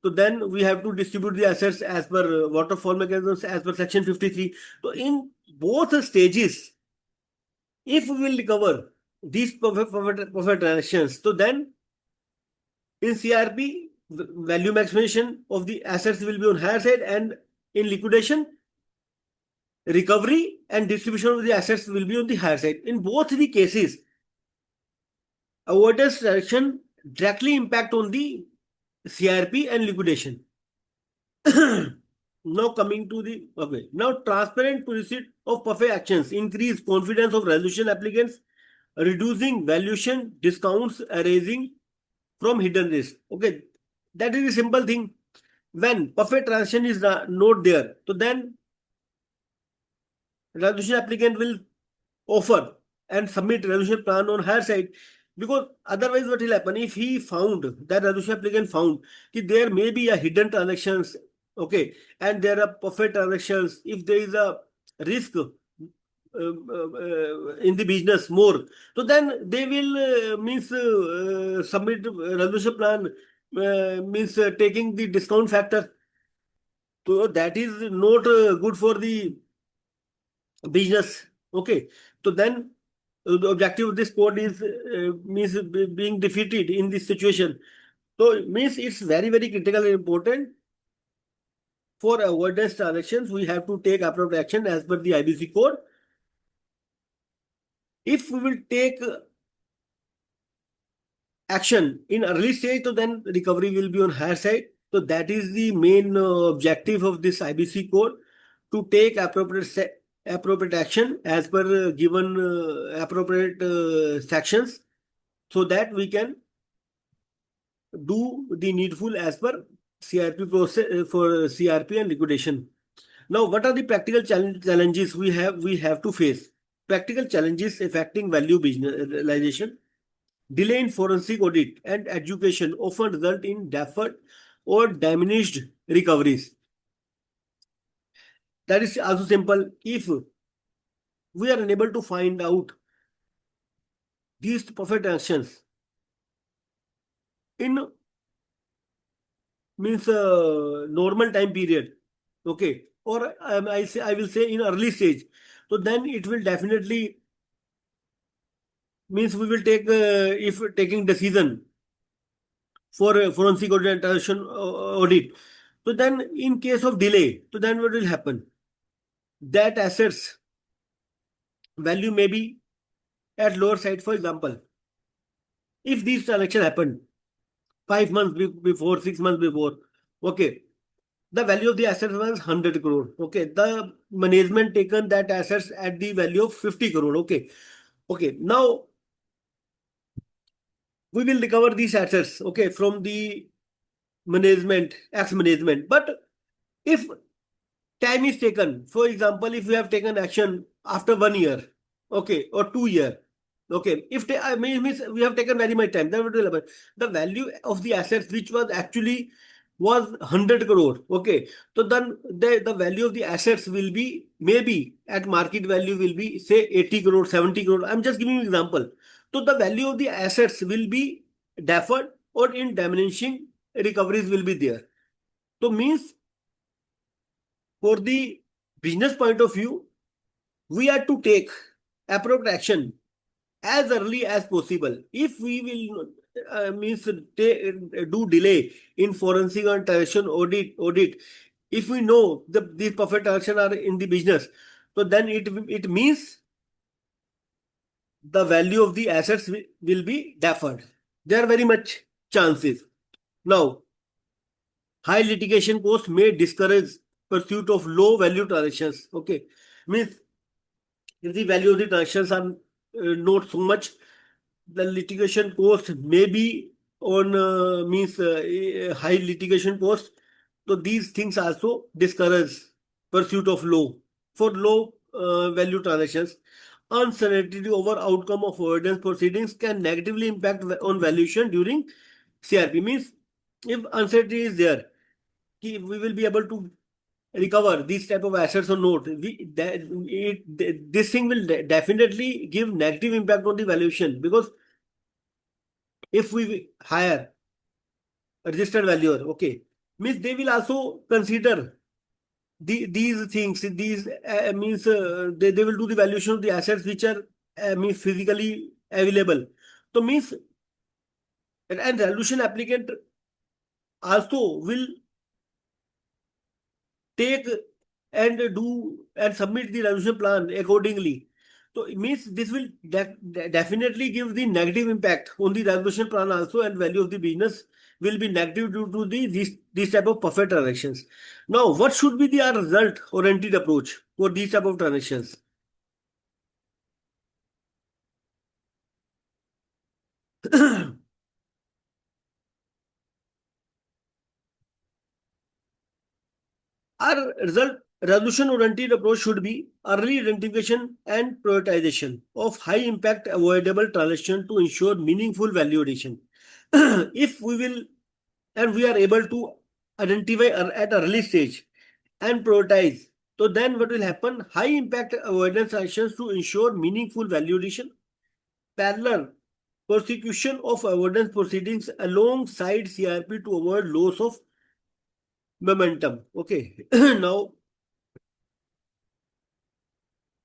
So then we have to distribute the assets as per waterfall mechanisms as per section 53. So in both stages, if we will recover these perfect transactions, so then in CRP, value maximization of the assets will be on higher side, and in liquidation, recovery and distribution of the assets will be on the higher side. In both the cases, avoidance direction directly impact on the CRP and liquidation. Now coming to the okay. Now transparent pursuit of perfect actions increase confidence of resolution applicants, reducing valuation discounts arising from hidden risk. Okay, that is a simple thing. When perfect transaction is not there, so then resolution applicant will offer and submit resolution plan on her side, because otherwise what will happen if he found that resolution applicant found that there may be a hidden transactions, okay, and there are perfect transactions, if there is a risk in the business more, so then they will means submit resolution plan means taking the discount factor. So that is not good for the business. Okay, so then the objective of this code is means being defeated in this situation. So it means it's very critical and important for avoidance transactions. We have to take appropriate action as per the IBC code. If we will take action in early stage, so then recovery will be on higher side. So that is the main objective of this IBC code, to take appropriate action as per given appropriate sections, so that we can do the needful as per CRP process for CRP and liquidation. Now, what are the practical challenges we have to face? Practical challenges affecting value business realization. Delay in forensic audit and education often result in deferred or diminished recoveries. That is also simple. If we are unable to find out these perfect actions in means normal time period, okay, or I will say in early stage, so then it will definitely means we will take if taking decision for forensic audit. So then, in case of delay, so then what will happen? That assets value may be at lower side. For example, if these transaction happened 5 months before, 6 months before, okay, the value of the assets was 100 crore. Okay, the management taken that assets at the value of 50 crore. Okay, okay. Now we will recover these assets. Okay, from the management, ex management. But if time is taken, for example, if we have taken action after 1 year, okay, or 2 year, okay, if I mean means we have taken very much time, then what will happen? The value of the assets which was actually was 100 crore, okay, so then the value of the assets will be maybe at market value will be say 80 crore, 70 crore. I'm just giving you example. So the value of the assets will be deferred or in diminishing recoveries will be there. So means for the business point of view, we are to take appropriate action as early as possible. If we will means do delay in forensic and transaction audit, if we know these perfect transaction are in the business, so then it means the value of the assets will be deferred. There are very much chances. Now, high litigation costs may discourage pursuit of low value transactions. Okay, means if the value of the transactions are not so much, the litigation cost may be on means high litigation cost. So these things also discourage pursuit of low value transactions. Uncertainty over outcome of avoidance proceedings can negatively impact on valuation during CRP. Means if uncertainty is there, we will be able to recover these type of assets or not. This thing will definitely give negative impact on the valuation, because if we hire a registered valuer, okay, means they will also consider these things. These means they will do the valuation of the assets which are means physically available. So means and valuation applicant also will take and do and submit the resolution plan accordingly. So it means this will definitely give the negative impact on the resolution plan also, and value of the business will be negative due to these type of perfect transactions. Now, what should be the result oriented approach for these type of transactions? Our result resolution oriented approach should be early identification and prioritization of high impact avoidable transaction to ensure meaningful value addition. If we will and we are able to identify at early stage and prioritize, so then what will happen? High impact avoidance actions to ensure meaningful value addition. Parallel prosecution of avoidance proceedings alongside CRP to avoid loss of momentum. Okay. Now,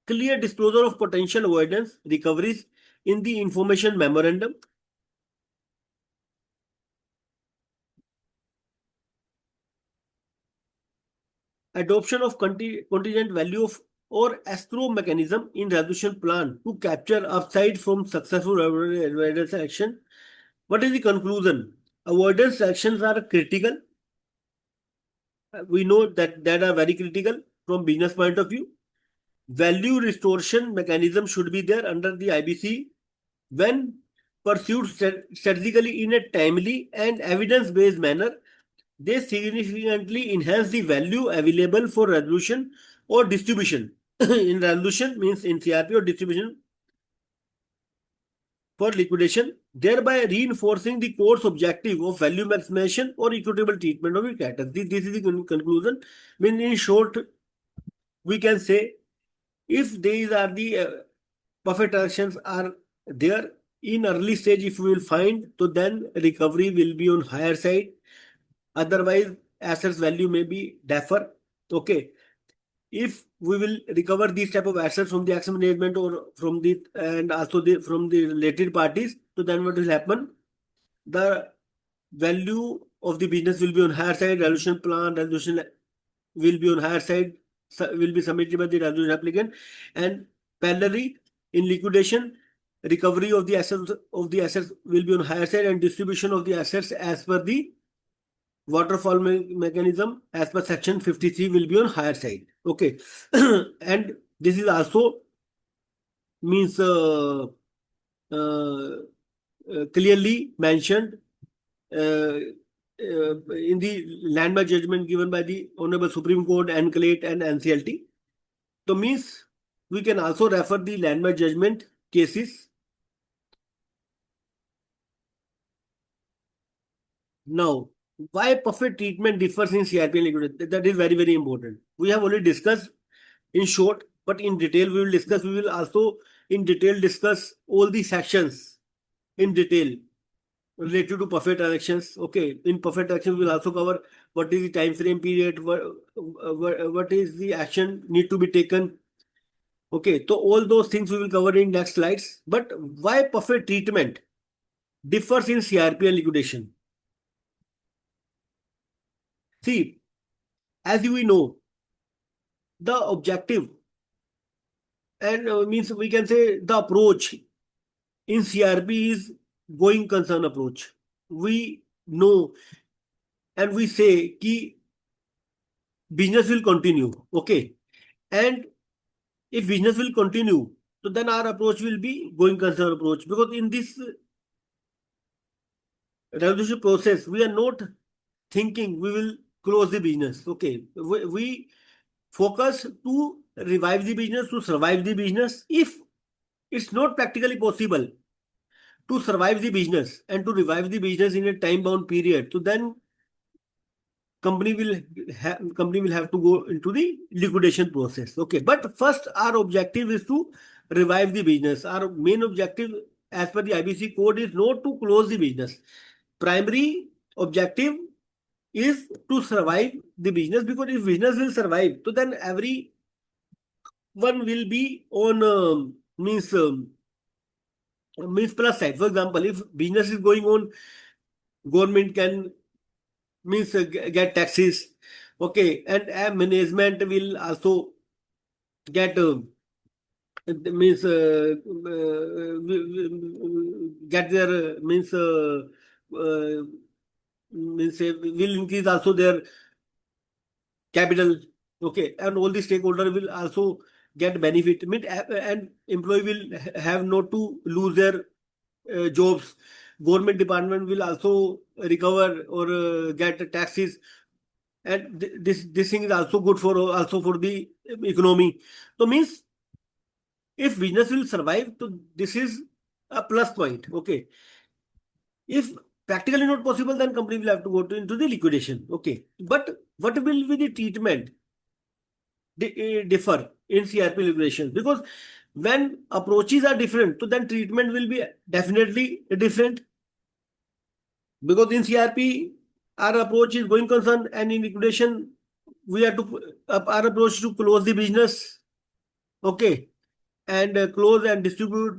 clear disclosure of potential avoidance recoveries in the information memorandum. Adoption of contingent value of or escrow mechanism in resolution plan to capture upside from successful avoidance action. What is the conclusion? Avoidance actions are critical. We know that are very critical from business point of view. Value restoration mechanism should be there under the IBC when pursued strategically in a timely and evidence-based manner, they significantly enhance the value available for resolution or distribution. In resolution means in CRP, or distribution for liquidation, thereby reinforcing the court's objective of value maximization or equitable treatment of the creditors. This is the conclusion. I mean, in short, we can say if these are the perfect transactions are there in early stage, if we will find, so then recovery will be on higher side. Otherwise, assets value may be differ. Okay. If we will recover these type of assets from the asset management or from the and also from the related parties, so then what will happen? The value of the business will be on higher side. Resolution will be on higher side. Will be submitted by the resolution applicant, and parallelly in liquidation, recovery of the assets will be on higher side, and distribution of the assets as per the waterfall mechanism as per section 53 will be on higher side. Okay. And this is also means clearly mentioned in the landmark judgment given by the Honorable Supreme Court, NCLAT and NCLT. So means we can also refer the landmark judgment cases. Now, why perfect treatment differs in CRP and liquidation? That is very, very important. We have already discussed in short, but in detail we will discuss. We will also in detail discuss all the sections in detail related to perfect transactions. Okay, in perfect transactions we will also cover what is the time frame period, what is the action need to be taken. Okay, so all those things we will cover in next slides. But why perfect treatment differs in CRP and liquidation? See, as we know, the objective and means we can say the approach in CRP is going concern approach. We know and we say ki business will continue. Okay. And if business will continue, so then our approach will be going concern approach, because in this resolution process, we are not thinking we will close the business. Okay. We focus to revive the business, to survive the business. If it's not practically possible to survive the business and to revive the business in a time bound period, so then company will have to go into the liquidation process. Okay, but first our objective is to revive the business. Our main objective as per the IBC code is not to close the business. Primary objective is to survive the business, because if business will survive, so then every one will be on means plus side. For example, if business is going on, government can means get taxes. Okay, and management will also get means get their means will increase also their capital. Okay, and all the stakeholder will also get benefit. And employee will have not to lose their jobs. Government department will also recover or get taxes, and this thing is also good for the economy. So means if business will survive, so this is a plus point. Okay, if practically not possible, then company will have to go into the liquidation. Okay, but what will be the treatment differ in CRP liquidation? Because when approaches are different, so then treatment will be definitely different. Because in CRP, our approach is going concern, and in liquidation, we have to our approach to close the business. Okay, and close and distribute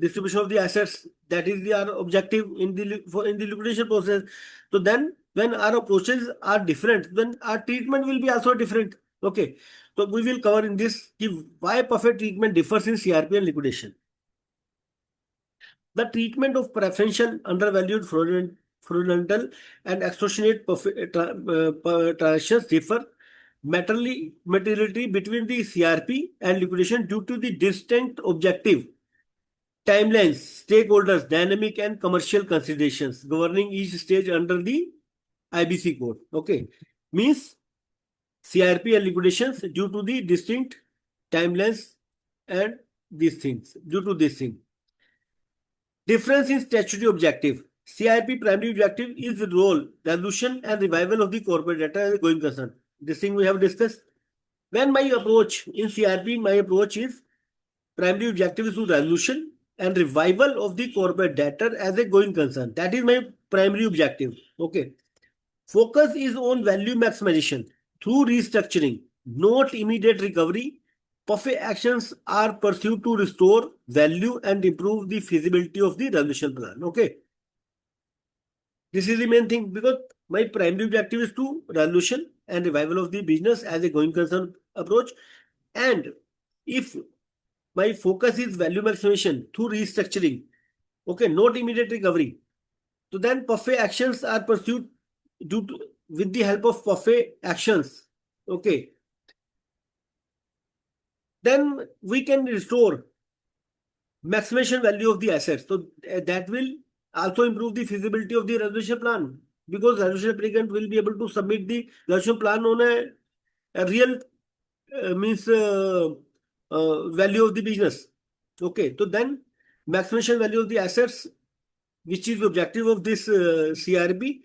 distribution of the assets. That is our objective in the liquidation process. So then, when our approaches are different, then our treatment will be also different. Okay, so we will cover in this why perfect treatment differs in CRP and liquidation. The treatment of preferential, undervalued, fraudulent, and extortionate transactions differ materially between the CRP and liquidation due to the distinct objective timelines, stakeholders, dynamic and commercial considerations governing each stage under the IBC code. Okay, means CRP and liquidations due to the distinct timelines and these things. Due to this thing, difference in statutory objective. CRP primary objective is the role, resolution, and revival of the corporate data as a going concern. This thing we have discussed. When my approach in CRP, my approach is primary objective is to resolution and revival of the corporate debtor as a going concern. That is my primary objective. Okay. Focus is on value maximization through restructuring, not immediate recovery. Perfect actions are pursued to restore value and improve the feasibility of the resolution plan. Okay. This is the main thing because my primary objective is to resolution and revival of the business as a going concern approach. And if my focus is value maximization through restructuring, okay, not immediate recovery, so then perfect actions are pursued with the help of perfect actions. Okay. Then we can restore maximization value of the assets. So that will also improve the feasibility of the resolution plan because resolution applicant will be able to submit the resolution plan on a real means value of the business. Okay, so then maximization value of the assets, which is the objective of this CRP,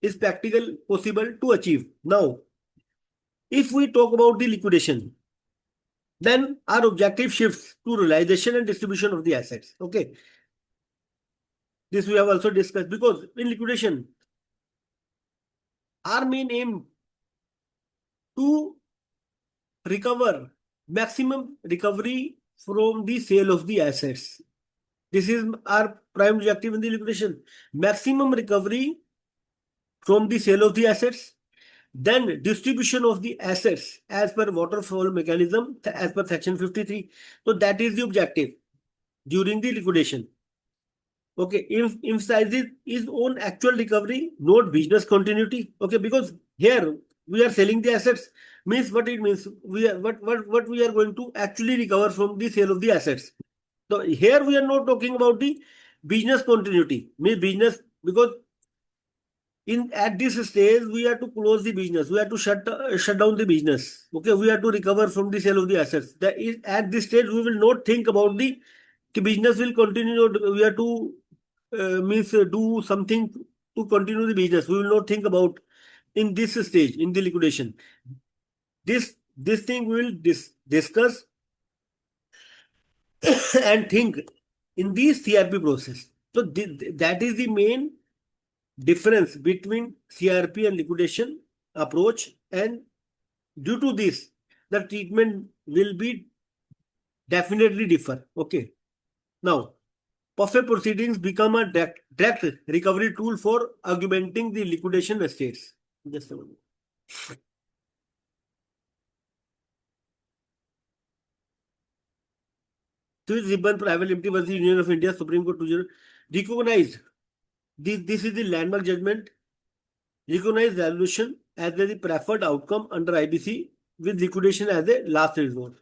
is practical possible to achieve. Now, if we talk about the liquidation, then our objective shifts to realization and distribution of the assets. Okay. This we have also discussed because in liquidation, our main aim to recover maximum recovery from the sale of the assets. This is our prime objective in the liquidation. Maximum recovery from the sale of the assets, then distribution of the assets as per waterfall mechanism as per section 53. So that is the objective during the liquidation. Okay, emphasizes is on actual recovery, not business continuity. Okay, because here we are selling the assets, means what it means we are what we are going to actually recover from the sale of the assets. So here we are not talking about the business continuity, means business because at this stage we have to close the business, we have to shut down the business. Okay, we have to recover from the sale of the assets. That is at this stage we will not think about the business will continue. We have to means do something to continue the business. We will not think about in this stage in the liquidation. This thing we will discuss and think in the CRP process. So that is the main difference between CRP and liquidation approach, and due to this the treatment will be definitely differ. Okay. Now PUFE proceedings become a direct recovery tool for augmenting the liquidation estates. Just a moment. Swiss Ribbon Private Limited versus Union of India, Supreme Court 20 recognized this is the landmark judgment. Recognized resolution as the preferred outcome under IBC with liquidation as a last resort.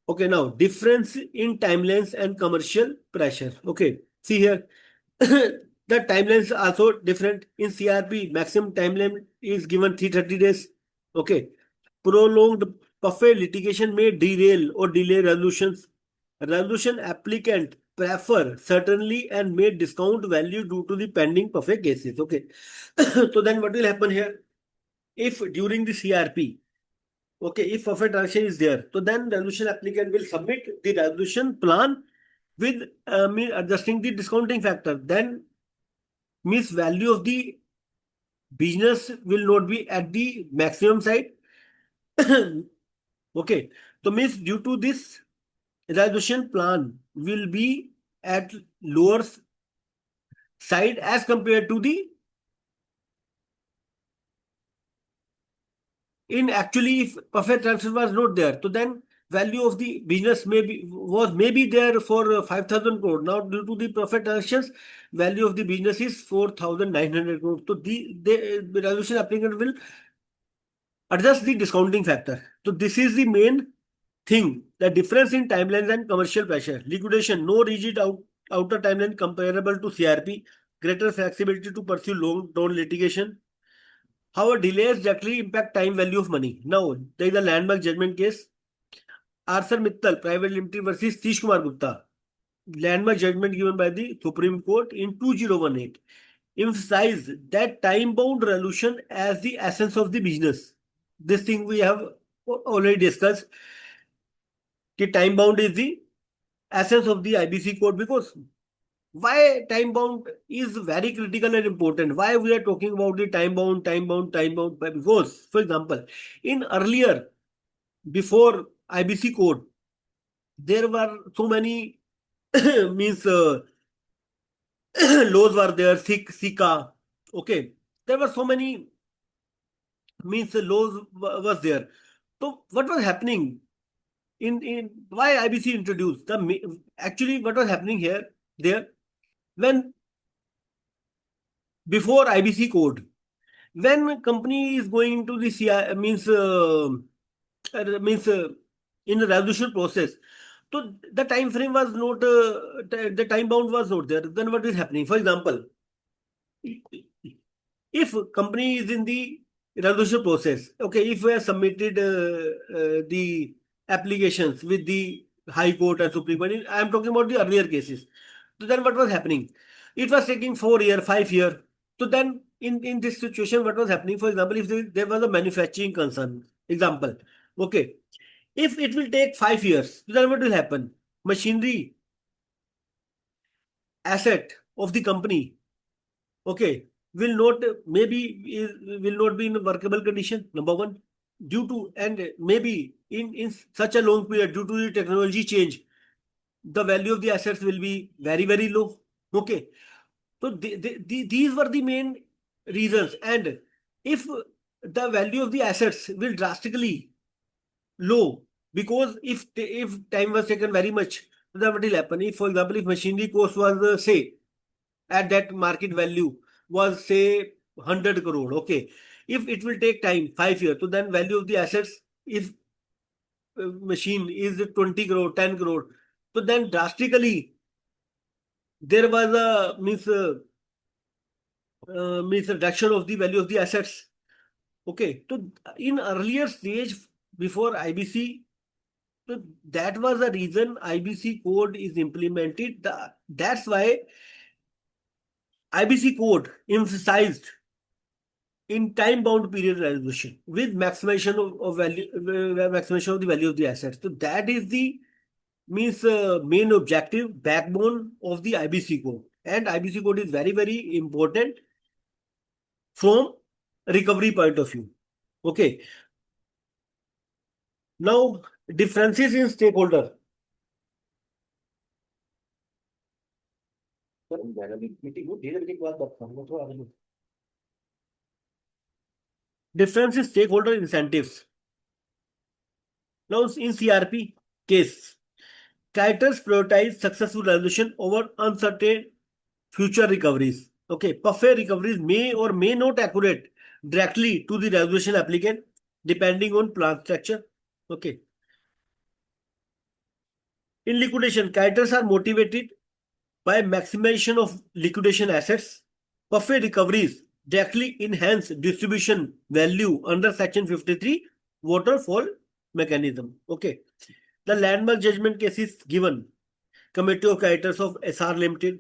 Okay, now difference in timelines and commercial pressure. Okay, see here the timelines are also different. In CRP, maximum timeline is given 330 days. Okay, prolonged PUFE litigation may derail or delay resolutions. Resolution applicant prefer certainly and may discount value due to the pending PUFE cases. Okay, so then what will happen here? If during the CRP, okay, if PUFE transaction is there, so then resolution applicant will submit the resolution plan with adjusting the discounting factor. Then means value of the business will not be at the maximum side. Okay, so means due to this resolution plan will be at lower side as compared to the actually if perfect transfer was not there, so then value of the business maybe there for 5,000 crore. Now due to the perfect transactions, value of the business is 4,900 crore. So the resolution applicant will adjust the discounting factor. So this is the main thing. The difference in timelines and commercial pressure. Liquidation, no rigid outer timeline comparable to CRP. Greater flexibility to pursue long-term litigation. However, delays directly impact time value of money. Now, there is a landmark judgment case. Arthur Mittal, Private Limited versus Tish Kumar Gupta. Landmark judgment given by the Supreme Court in 2018 emphasized that time-bound resolution as the essence of the business. This thing we have already discussed. The time-bound is the essence of the IBC code, because why time-bound is very critical and important. Why we are talking about the time-bound, time-bound, time-bound? Because, for example, in earlier, before IBC code, there were so many means laws were there, Sika, okay. There were so many means laws was there. So what was happening in why IBC introduced actually what was happening here there when before IBC code, when company is going to the CI means in the resolution process, so the time frame was not the time bound was not there. Then what is happening? For example, if company is in the resolution process, okay, if we have submitted the applications with the High Court and Supreme Court, I am talking about the earlier cases. So then what was happening? It was taking 4 year, 5 year. So then in this situation, what was happening? For example, if there was a manufacturing concern, example, okay, if it will take 5 years, then what will happen? Machinery asset of the company, okay, will not will not be in workable condition, number one, due to, and maybe in such a long period, due to the technology change, the value of the assets will be very, very low. Okay. So these were the main reasons. And if the value of the assets will drastically low, because if time was taken very much, then what will happen? If, for example, if machinery cost was say at that market value was say 100 crore, okay, if it will take time 5 years, so then value of the assets, if machine is 20 crore, 10 crore, so then drastically there was a means reduction of the value of the assets. Okay, so in earlier stage before IBC, so that was the reason IBC code is implemented. That's why IBC code emphasized in time bound period resolution with maximization of value, maximization of the value of the assets. So that is the means main objective, backbone of the IBC code. And IBC code is very, very important from recovery point of view. Okay. Now, differences in stakeholder. Difference in stakeholder incentives. Now, in CRP case, creditors prioritize successful resolution over uncertain future recoveries. Okay, PUFE recoveries may or may not accurate directly to the resolution applicant depending on plan structure. Okay. In liquidation, creditors are motivated by maximization of liquidation assets. PUFE recoveries directly enhance distribution value under Section 53 waterfall mechanism. Okay. The landmark judgment case is given. Committee of Creditors of SR Limited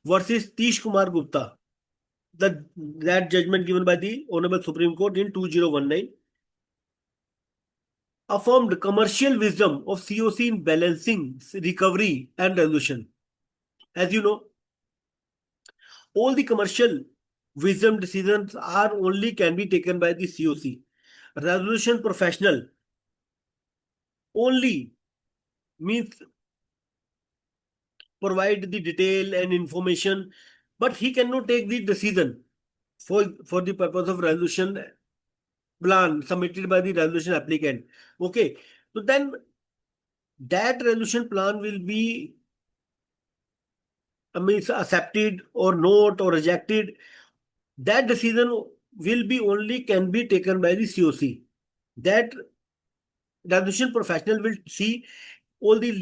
versus Tish Kumar Gupta. That judgment given by the Honorable Supreme Court in 2019 affirmed commercial wisdom of COC in balancing recovery and resolution. As you know, all the commercial wisdom decisions are only can be taken by the COC. Resolution professional only means provide the detail and information, but he cannot take the decision for the purpose of resolution plan submitted by the resolution applicant. Okay, so then that resolution plan will be means accepted or not or rejected. That decision will be only can be taken by the COC. That resolution professional will see all the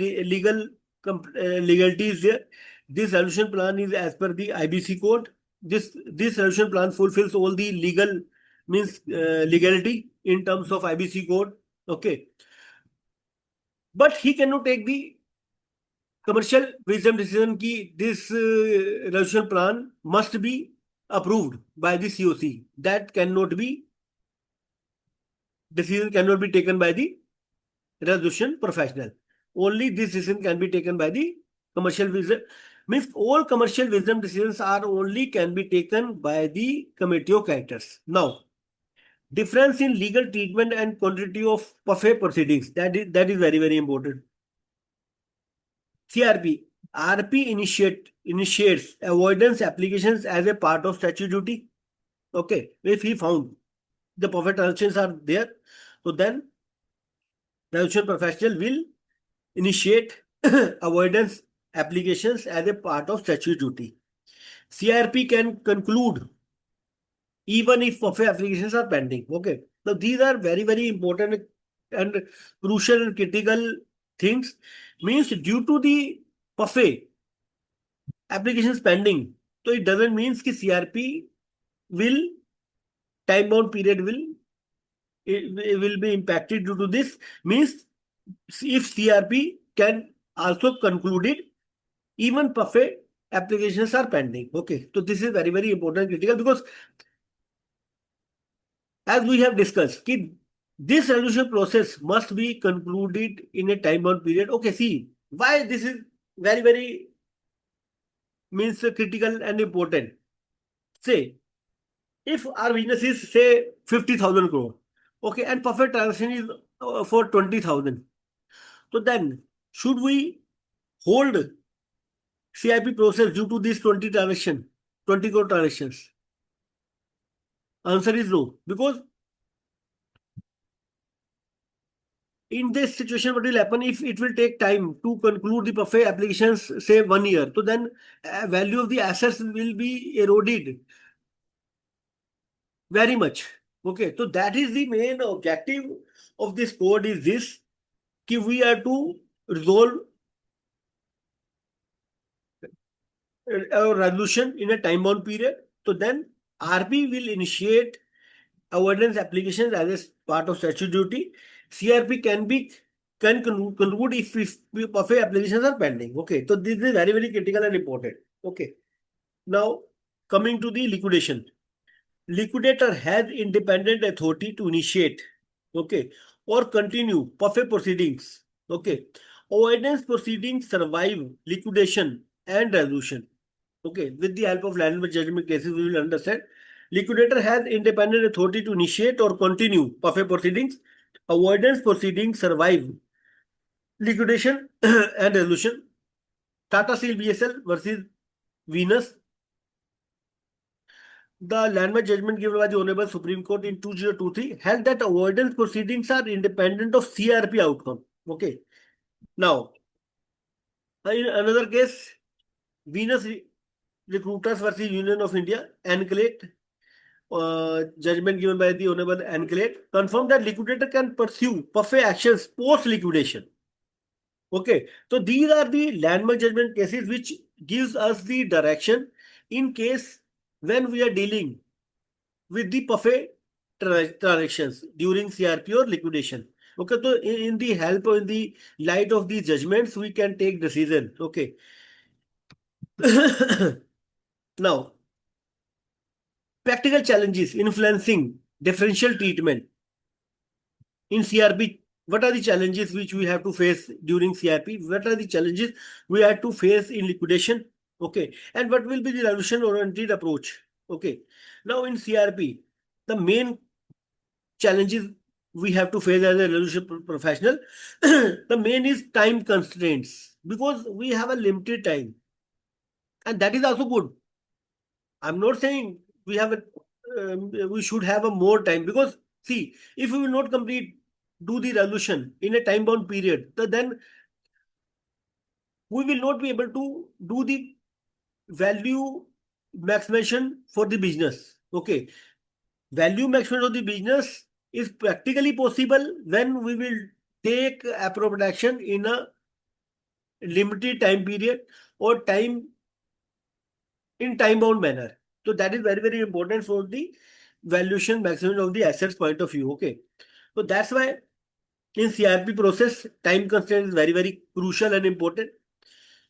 legalities there. This resolution plan is as per the IBC code. This resolution plan fulfills all the legality in terms of IBC code. Okay, but he cannot take the commercial wisdom decision ki this resolution plan must be approved by the COC. That cannot be decision cannot be taken by the resolution professional. Only this decision can be taken by the commercial wisdom. Means all commercial wisdom decisions are only can be taken by the committee of characters. Now, difference in legal treatment and quantity of PUFE proceedings. That is very, very important. CRP. RP initiates avoidance applications as a part of statute duty. Okay. If he found the PUFE transactions are there, so then resolution professional will initiate avoidance applications as a part of statutory duty. CRP can conclude even if PUFE applications are pending. Okay. Now these are very, very important and crucial and critical things. Means due to the PUFE applications pending, so it doesn't mean that CRP will time bound period will be impacted due to this. Means if CRP can also concluded, even PUFE applications are pending. Okay, so this is very, very important and critical because as we have discussed, this resolution process must be concluded in a time bound period. Okay, see why this is very, very means critical and important. Say, if our business is say 50,000 crore, okay, and PUFE transaction is for 20,000. So then, should we hold CIP process due to this 20 crore transactions? Answer is no, because in this situation, what will happen if it will take time to conclude the PUFE applications, say 1 year, so then value of the assets will be eroded very much. Okay, so that is the main objective of this code is this, कि we are to resolve a resolution in a time bound period. So then RP will initiate avoidance applications as a part of statutory duty. CRP can conclude if PUFE applications are pending. Okay, so this is very, very critical and important. Okay, now coming to the liquidation. Liquidator has independent authority to initiate, okay, or continue PUFE proceedings. Okay, avoidance proceedings survive liquidation and resolution. Okay, with the help of landmark judgment cases, we will understand. Liquidator has independent authority to initiate or continue PUFE proceedings. Avoidance proceedings survive liquidation and resolution. Tata Steel BSL versus Venus. The landmark judgment given by the Honorable Supreme Court in 2023 held that avoidance proceedings are independent of CRP outcome. Okay. Now, in another case, Venus Recruiters versus Union of India, Anclate, judgment given by the Honorable Anclate, confirmed that liquidator can pursue PUFE actions post-liquidation. Okay, so these are the landmark judgment cases which gives us the direction in case when we are dealing with the PUFE transactions during CRP or liquidation. Okay, so in the help or in the light of these judgments, we can take decision. Okay. Now, practical challenges influencing differential treatment in CRP. What are the challenges which we have to face during CRP? What are the challenges we have to face in liquidation? Okay, and what will be the resolution-oriented approach? Okay, now in CRP, the main challenges we have to face as a resolution professional, the main is time constraints because we have a limited time, and that is also good. I'm not saying we have we should have a more time because see, if we will not do the resolution in a time bound period, then we will not be able to do the value maximization for the business. Okay, value maximization of the business is practically possible when we will take appropriate action in a limited time period or time in time bound manner. So that is very, very important for the valuation maximum of the assets point of view. Okay. So that's why in CRP process, time constraint is very, very crucial and important.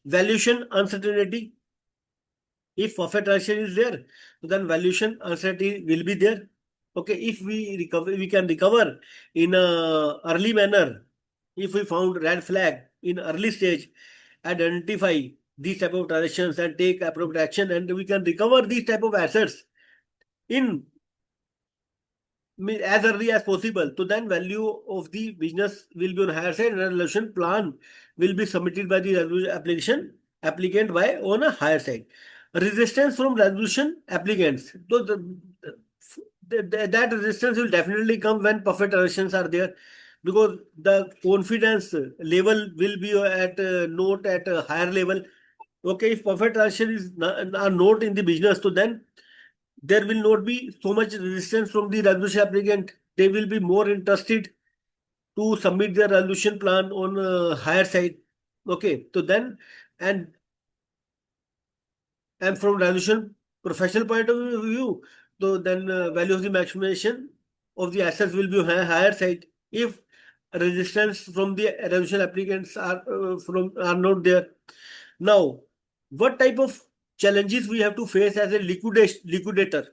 Valuation uncertainty. If perfect transaction is there, then valuation uncertainty will be there. Okay, if we can recover in a early manner. If we found red flag in early stage, identify these type of transactions and take appropriate action, and we can recover these type of assets in as early as possible. So then value of the business will be on higher side and resolution plan will be submitted by the resolution application applicant by on a higher side. Resistance from resolution applicants. So that resistance will definitely come when perfect transactions are there, because the confidence level will be at note at a higher level. Okay, if perfect transaction is are not in the business, so then there will not be so much resistance from the resolution applicant. They will be more interested to submit their resolution plan on a higher side. Okay, so then and and from resolution professional point of view, so then value of the maximization of the assets will be on higher side if resistance from the resolution applicants are not there. Now, what type of challenges we have to face as a liquidator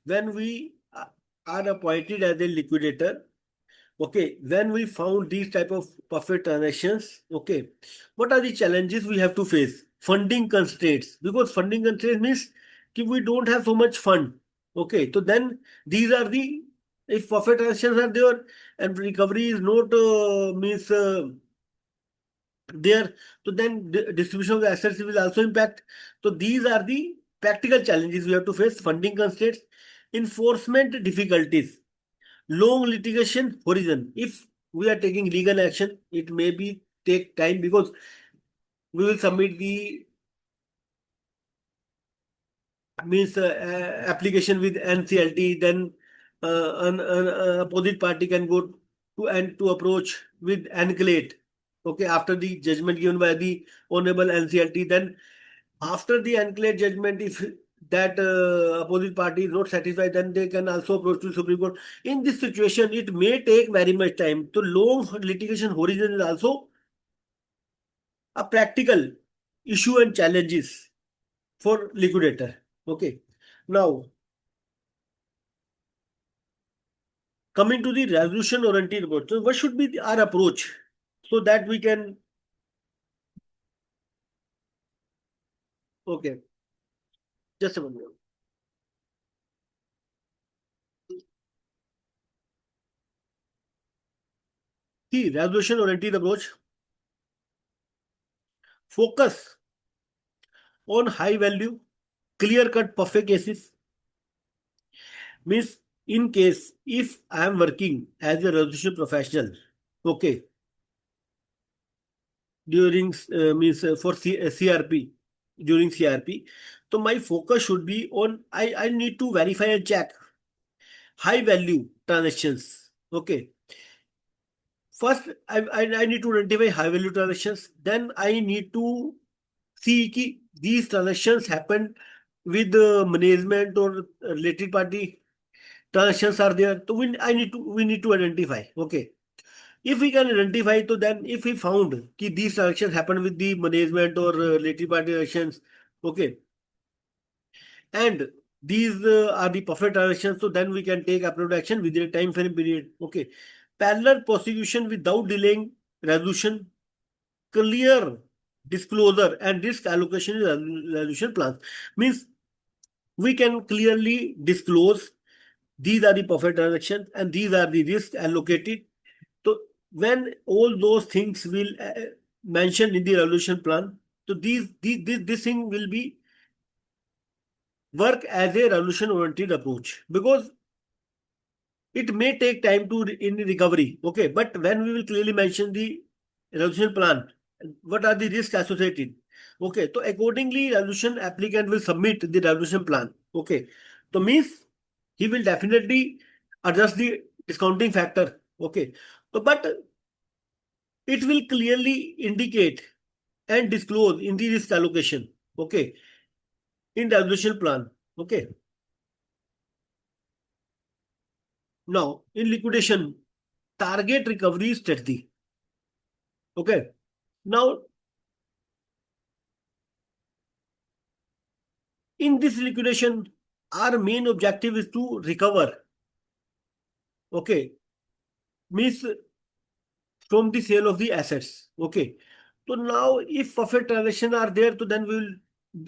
when we are appointed as a liquidator? Okay, when we found these type of perfect transactions, okay, what are the challenges we have to face? Funding constraints, because funding constraints means if we don't have so much fund. Okay, so then these are the, if perfect transactions are there and recovery is not means there, so then distribution of the assets will also impact. So these are the practical challenges we have to face: funding constraints, enforcement difficulties, long litigation horizon. If we are taking legal action, it may be take time because we will submit the means application with NCLT, then an opposite party can go to and to approach with ancillate. Okay, after the judgment given by the honorable NCLT, then after the ancillate judgment, if that opposite party is not satisfied, then they can also approach to Supreme Court. In this situation, it may take very much time. So long litigation horizon is also a practical issue and challenges for liquidator. Okay. Now, coming to the resolution oriented approach. So what should be our approach so that we can, okay, just a minute. The resolution oriented approach focus on high value, clear cut, perfect cases. Means in case if I am working as a resolution professional, okay, during means for CRP, during CRP, so my focus should be on I need to verify and check high value transactions. Okay, first I need to identify high value transactions. Then I need to see ki these transactions happen with the management or related party transactions are there. So we need to identify. Okay. If we can identify, so then if we found that these transactions happen with the management or related party transactions, okay, and these are the perfect transactions, so then we can take appropriate action within a time frame period. Okay, parallel prosecution without delaying resolution, clear disclosure and risk allocation in resolution plans means we can clearly disclose these are the perfect transactions and these are the risks allocated. So when all those things will mentioned in the resolution plan, so this thing will be work as a resolution oriented approach, because it may take time to in recovery. Okay, but when we will clearly mention the resolution plan, what are the risks associated? Okay, so accordingly, resolution applicant will submit the resolution plan. Okay, so means he will definitely adjust the discounting factor. Okay, so but it will clearly indicate and disclose in the risk allocation, okay, in the resolution plan, okay. Now, in liquidation, target recovery strategy, okay. Now, in this liquidation, our main objective is to recover, okay, means from the sale of the assets, okay. So now, if perfect transactions are there, so then we will,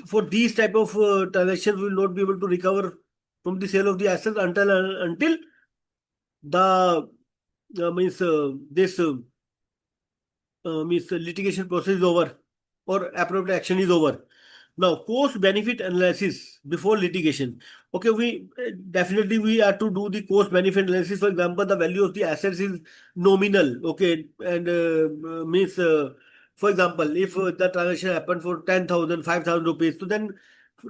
for these type of transactions, we will not be able to recover from the sale of the assets until the means this means litigation process is over or appropriate action is over. Now, cost benefit analysis before litigation. Okay, we definitely we have to do the cost benefit analysis. For example, the value of the assets is nominal. Okay, and means for example, if the transaction happened for 10,000, 5,000 rupees, so then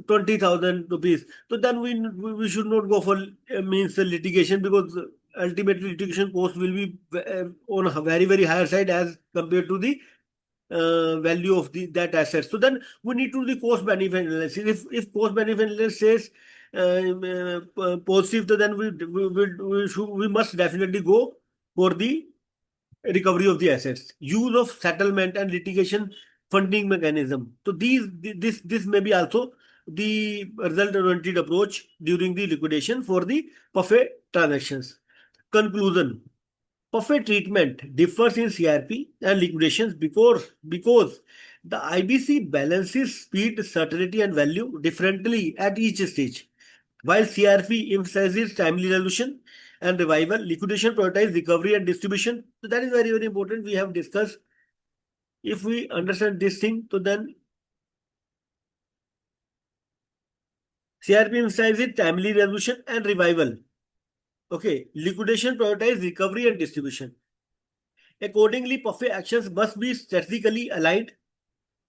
20,000 rupees. So then we should not go for means litigation, because ultimately litigation cost will be on a very higher side as compared to the value of the that asset. So then we need to do the cost benefit analysis. If cost benefit analysis says positive, so then we must definitely go for the recovery of the assets. Use of settlement and litigation funding mechanism. So this may be also the result-oriented approach during the liquidation for the perfect transactions. Conclusion. Perfect treatment differs in CRP and liquidations because the IBC balances speed, certainty, and value differently at each stage. While CRP emphasizes timely resolution and revival, liquidation prioritizes recovery and distribution. So that is very important. We have discussed. If we understand this thing, so then CRP emphasizes timely resolution and revival. Okay, liquidation prioritizes recovery and distribution. Accordingly, perfect actions must be strategically aligned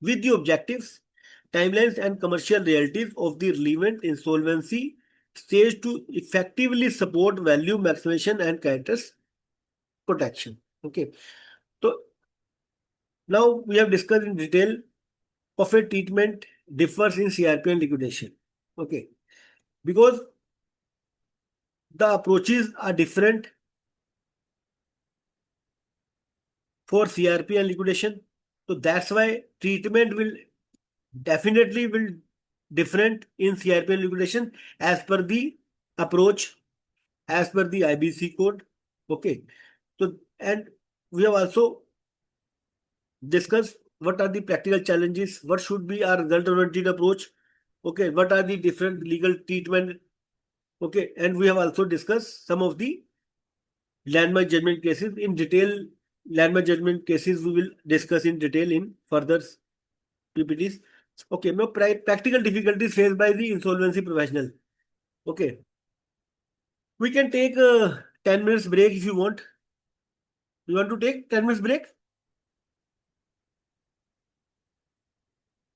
with the objectives, timelines, and commercial realities of the relevant insolvency stage to effectively support value maximization and creditors protection. Okay. So now we have discussed in detail perfect treatment differs in CRP and liquidation. Okay. Because the approaches are different for CRP and liquidation. So that's why treatment will definitely will different in CRP and liquidation as per the approach, as per the IBC code. Okay. So, and we have also discussed what are the practical challenges, what should be our result-oriented approach. Okay. What are the different legal treatment. Okay. And we have also discussed some of the landmark judgment cases in detail. Landmark judgment cases we will discuss in detail in further PPTs. Okay. Now, practical difficulties faced by the insolvency professional. Okay. We can take a 10 minutes break if you want. You want to take 10 minutes break?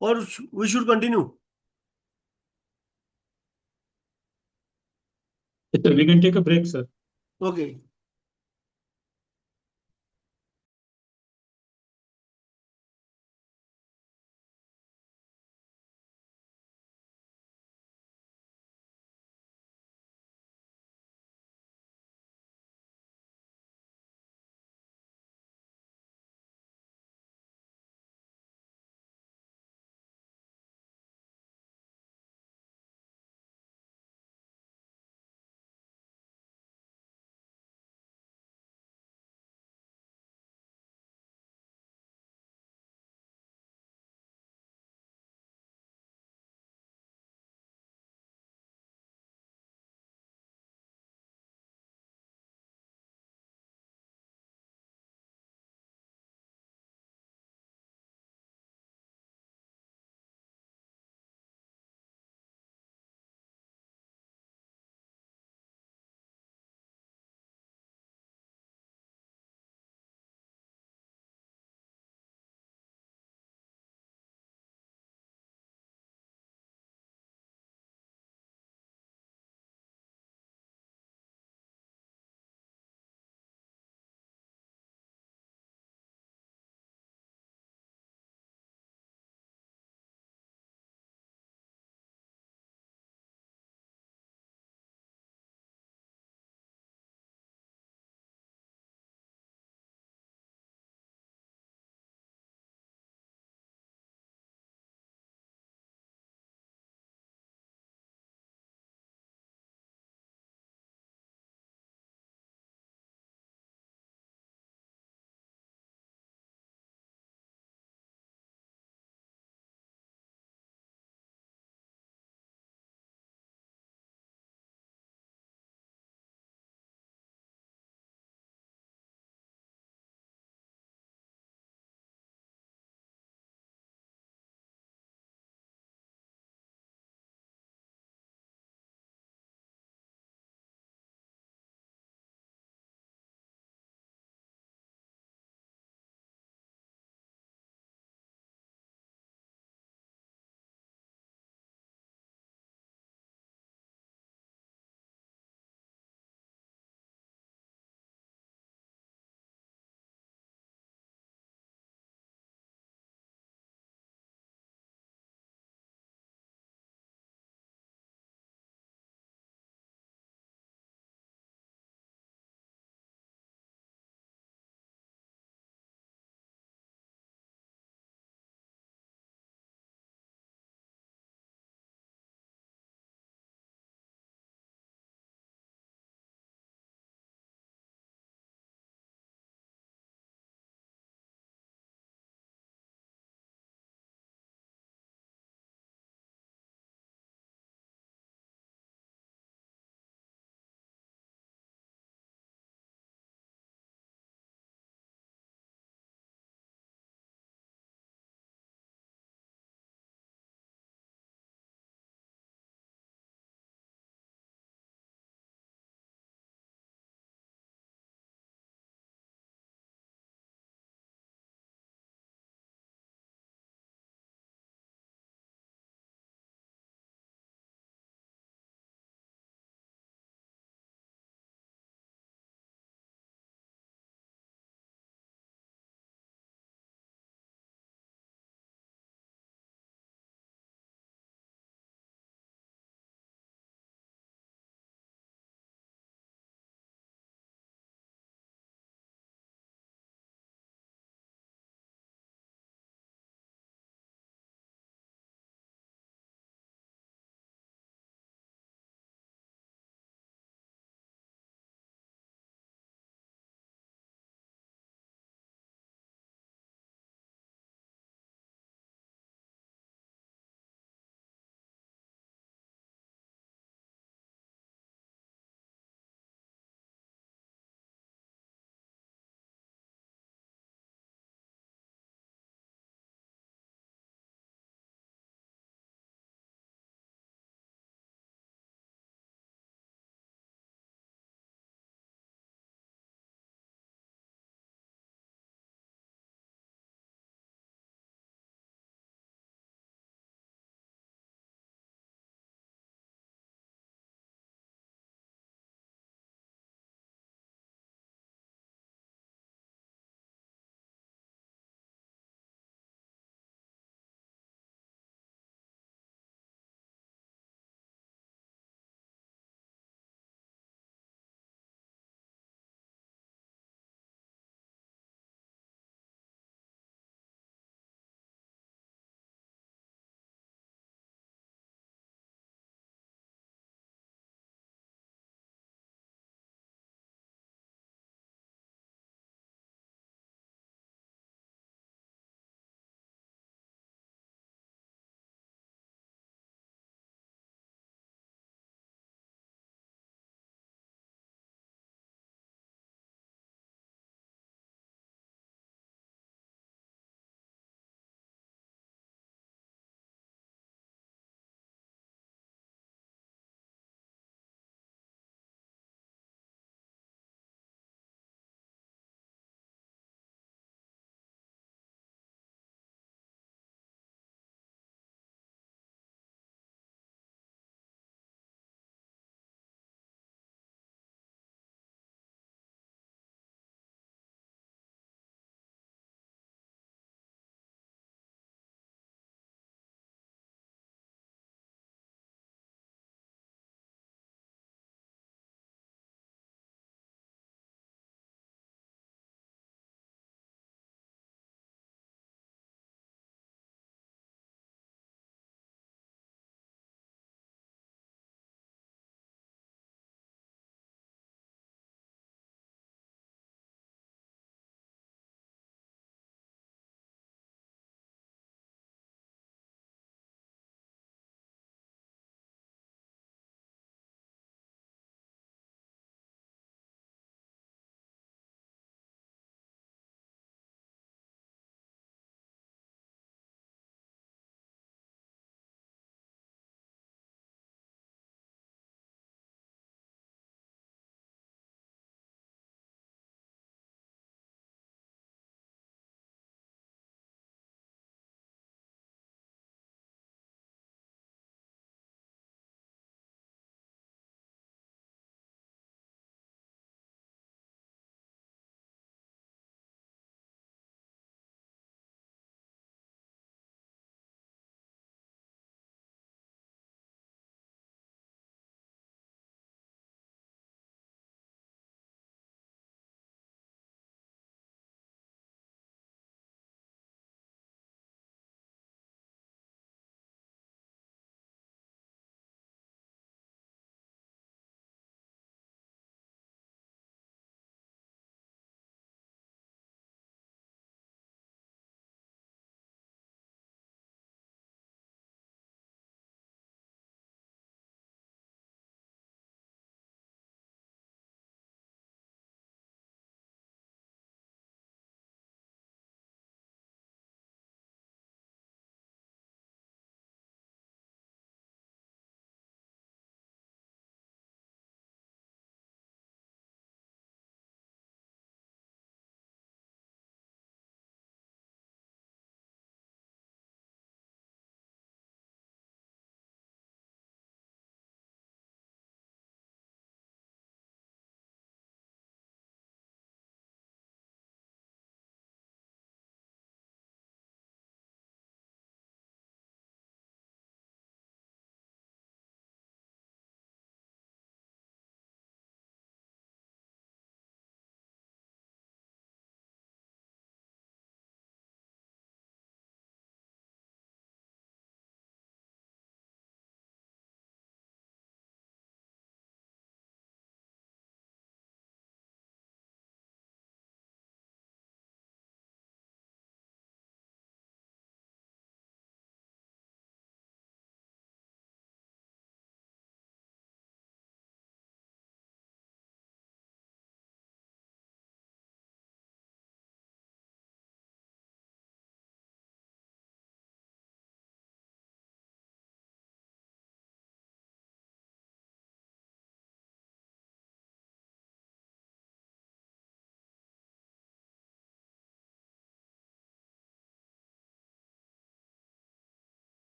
Or we should continue? Yes, sir, we can take a break, sir. Okay.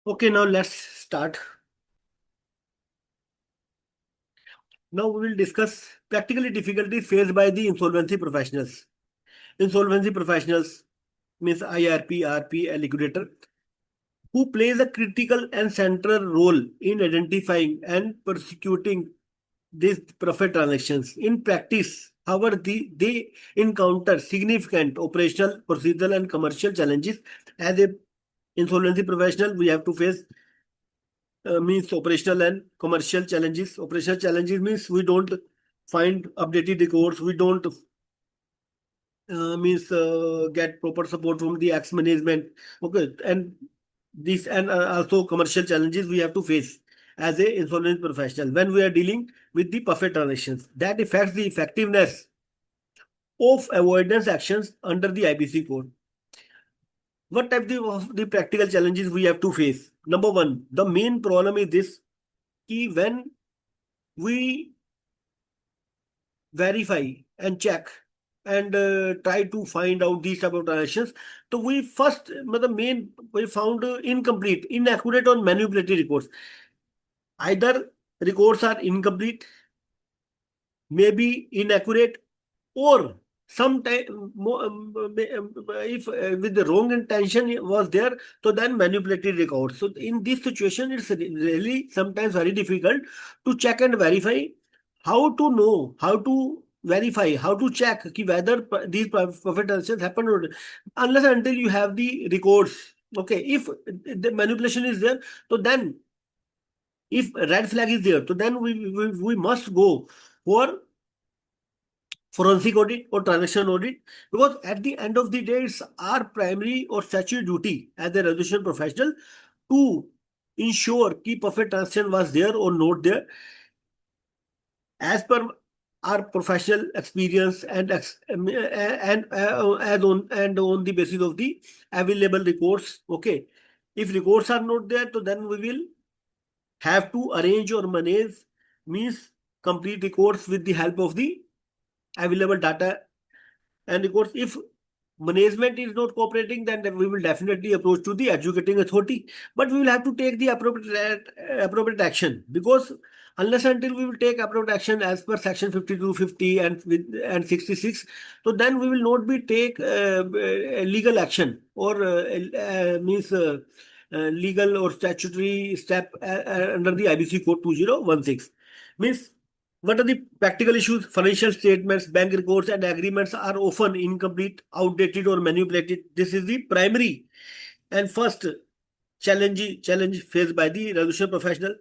Okay, now let's start. Now we will discuss practically difficulties faced by the insolvency professionals. Insolvency professionals means IRP, RP, a liquidator, who plays a critical and central role in identifying and prosecuting these profit transactions. In practice, however, they encounter significant operational, procedural, and commercial challenges. As a insolvency professional, we have to face means operational and commercial challenges. Operational challenges means we don't find updated records, we don't means get proper support from the ex management. Okay, and this and also commercial challenges we have to face as a insolvency professional when we are dealing with the perfect transactions that affects the effectiveness of avoidance actions under the IBC code. What type of the practical challenges we have to face? Number one, the main problem is this: key when we verify and check and try to find out these type of transactions. So we first, the main, we found incomplete, inaccurate or manipulated records. Either records are incomplete, maybe inaccurate, or sometimes if with the wrong intention was there, so then manipulated records. So in this situation, it's really sometimes very difficult to check and verify. How to know, how to verify, how to check whether these profit transactions happen or not, unless and until you have the records. Okay, if the manipulation is there, so then if red flag is there, so then we must go for forensic audit or transaction audit, because at the end of the day it's our primary or statutory duty as a resolution professional to ensure key perfect transaction was there or not there as per our professional experience and on the basis of the available records. Okay, if records are not there, so then we will have to arrange or manage means complete records with the help of the available data and records. If management is not cooperating, then we will definitely approach to the adjudicating authority, but we will have to take the appropriate action, because unless until we will take appropriate action as per section 52, 50 and 66, so then we will not be take legal action or means legal or statutory step under the IBC code 2016. Means what are the practical issues? Financial statements, bank records, and agreements are often incomplete, outdated, or manipulated. This is the primary and first challenge faced by the resolution professional.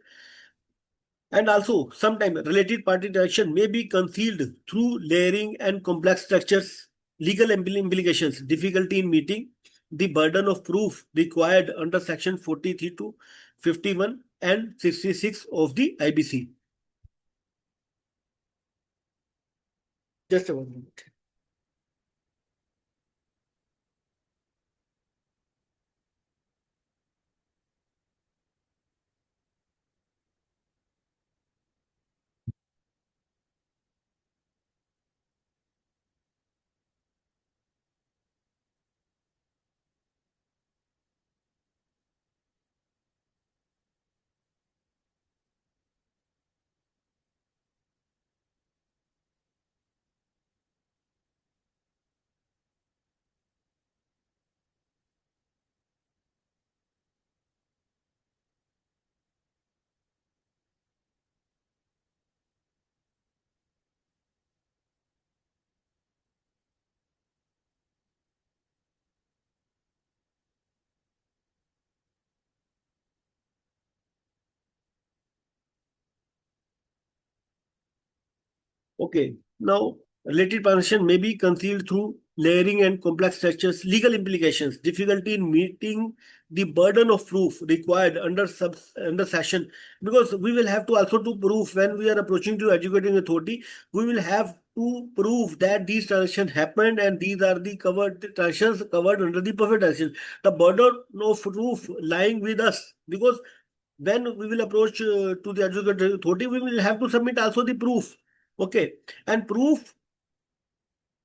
And also, sometimes related party interaction may be concealed through layering and complex structures. Legal implications, difficulty in meeting the burden of proof required under section 43 to 51 and 66 of the IBC. Just a moment. Okay, now related transaction may be concealed through layering and complex structures. Legal implications, difficulty in meeting the burden of proof required under section, because we will have to also to prove when we are approaching to educating authority, we will have to prove that these transactions happened and these are the covered transactions covered under the perfect transaction. The burden of proof lying with us, because when we will approach to the educating authority, we will have to submit also the proof. Okay, and proof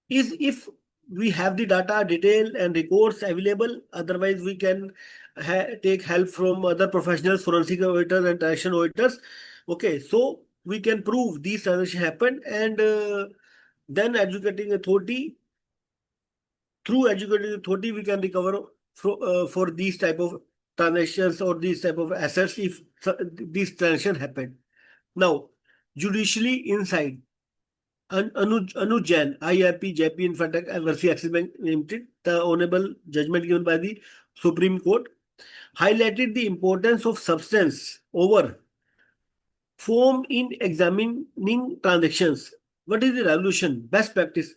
is if we have the data, detail, and records available. Otherwise, we can take help from other professionals, forensic auditors, and transaction auditors. Okay, so we can prove these transactions happened, and then educating authority through educating authority we can recover for these type of transactions or these type of assets if these transactions happen. Now, judicially inside. Anuj Jain, IRP, JP Infratech versus Axis Bank Limited, the honorable judgment given by the Supreme Court, highlighted the importance of substance over form in examining transactions. What is the resolution? Best practice.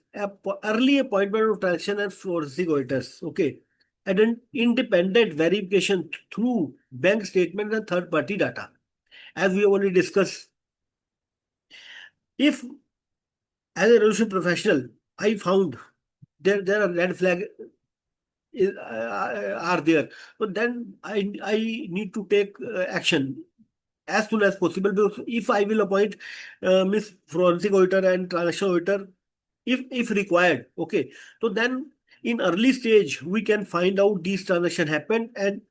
Early appointment of transaction and forensic auditors. Okay. And an independent verification through bank statements and third party data. As we already discussed, if as a resolution professional, I found there are red flag are there. So then I need to take action as soon as possible. Because if I will appoint Miss Forensic Auditor and Transaction Auditor, if required, okay. So then in early stage we can find out these transactions happened, and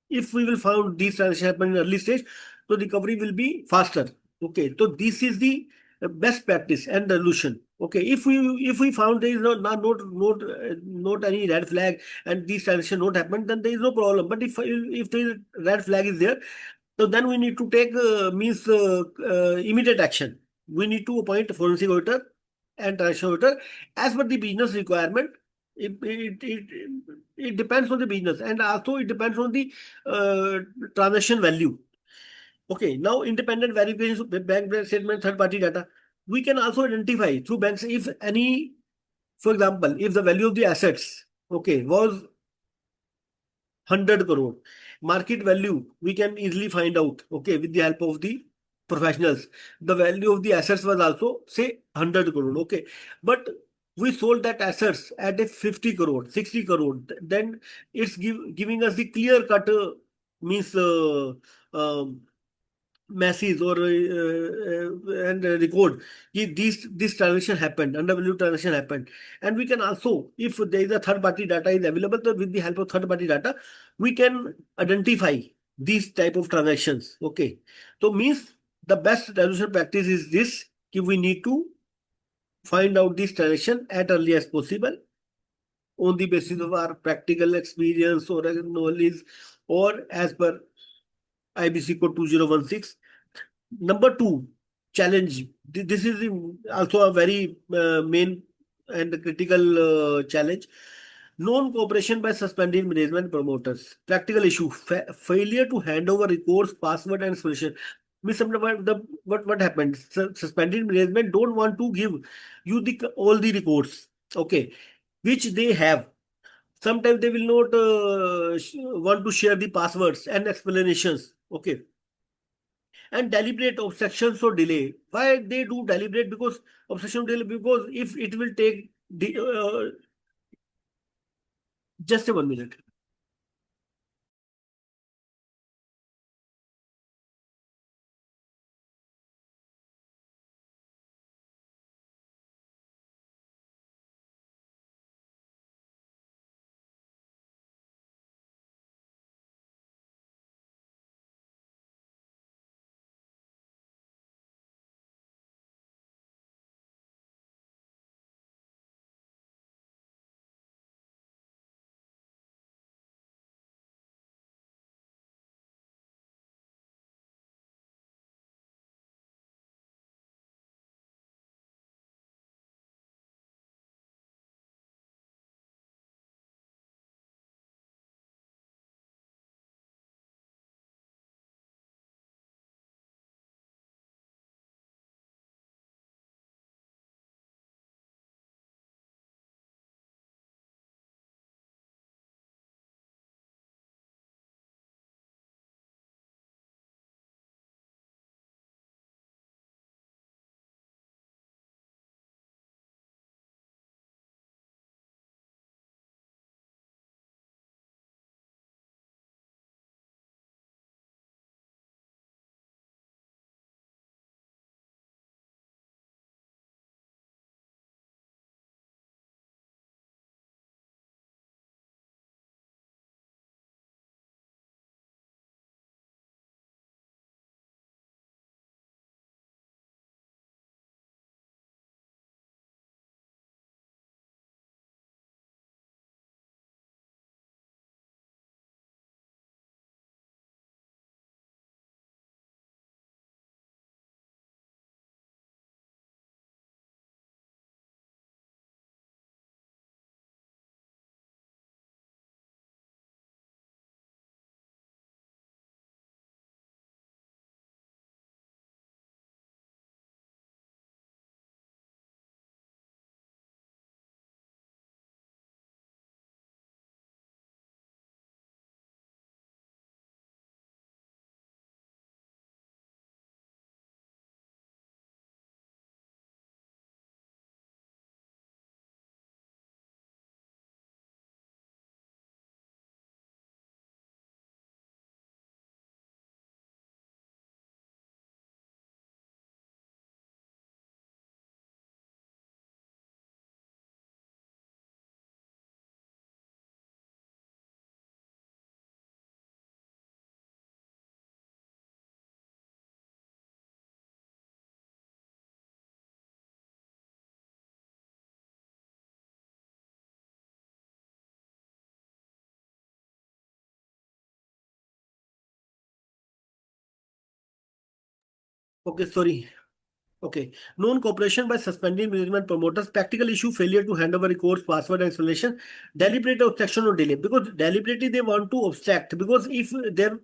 if we will find these transactions happen in early stage, so recovery will be faster. Okay, so this is the best practice and resolution. Okay, if we found there is not any red flag and these transactions not happen, then there is no problem. But if there is red flag is there, so then we need to take means immediate action. We need to appoint a forensic auditor and transaction auditor as per the business requirement. It depends on the business, and also it depends on the uh, transaction value. Okay, now independent verification of bank statement, third party data. We can also identify through banks if any, for example, if the value of the assets, okay, was 100 crore. Market value, we can easily find out, okay, with the help of the professionals. The value of the assets was also, say, 100 crore, okay. But we sold that assets at a 50 crore, 60 crore. Then it's giving us the clear cut means message or and record this transaction happened, undervalue transaction happened. And we can also, if there is a third party data is available, so with the help of third party data we can identify these type of transactions. Okay, so means the best resolution practice is this: if we need to find out this transaction at early as possible on the basis of our practical experience or knowledge, or as per IBC code 2016. Number two, challenge. This is also a very main and critical challenge. Non-cooperation by suspended management promoters. Practical issue: failure to hand over records, password, and solution. Means what happened? Suspended management don't want to give you the all the records. Okay, which they have. Sometimes they will not want to share the passwords and explanations. Okay, and deliberate obstructions or delay. Why they do deliberate? Because obstruction delay, because if it will take the just a 1 minute. Okay, sorry. Okay. Non-cooperation by suspending management promoters, practical issue, failure to hand over recourse, password explanation, deliberate obstruction or delay. Because deliberately they want to obstruct. Because if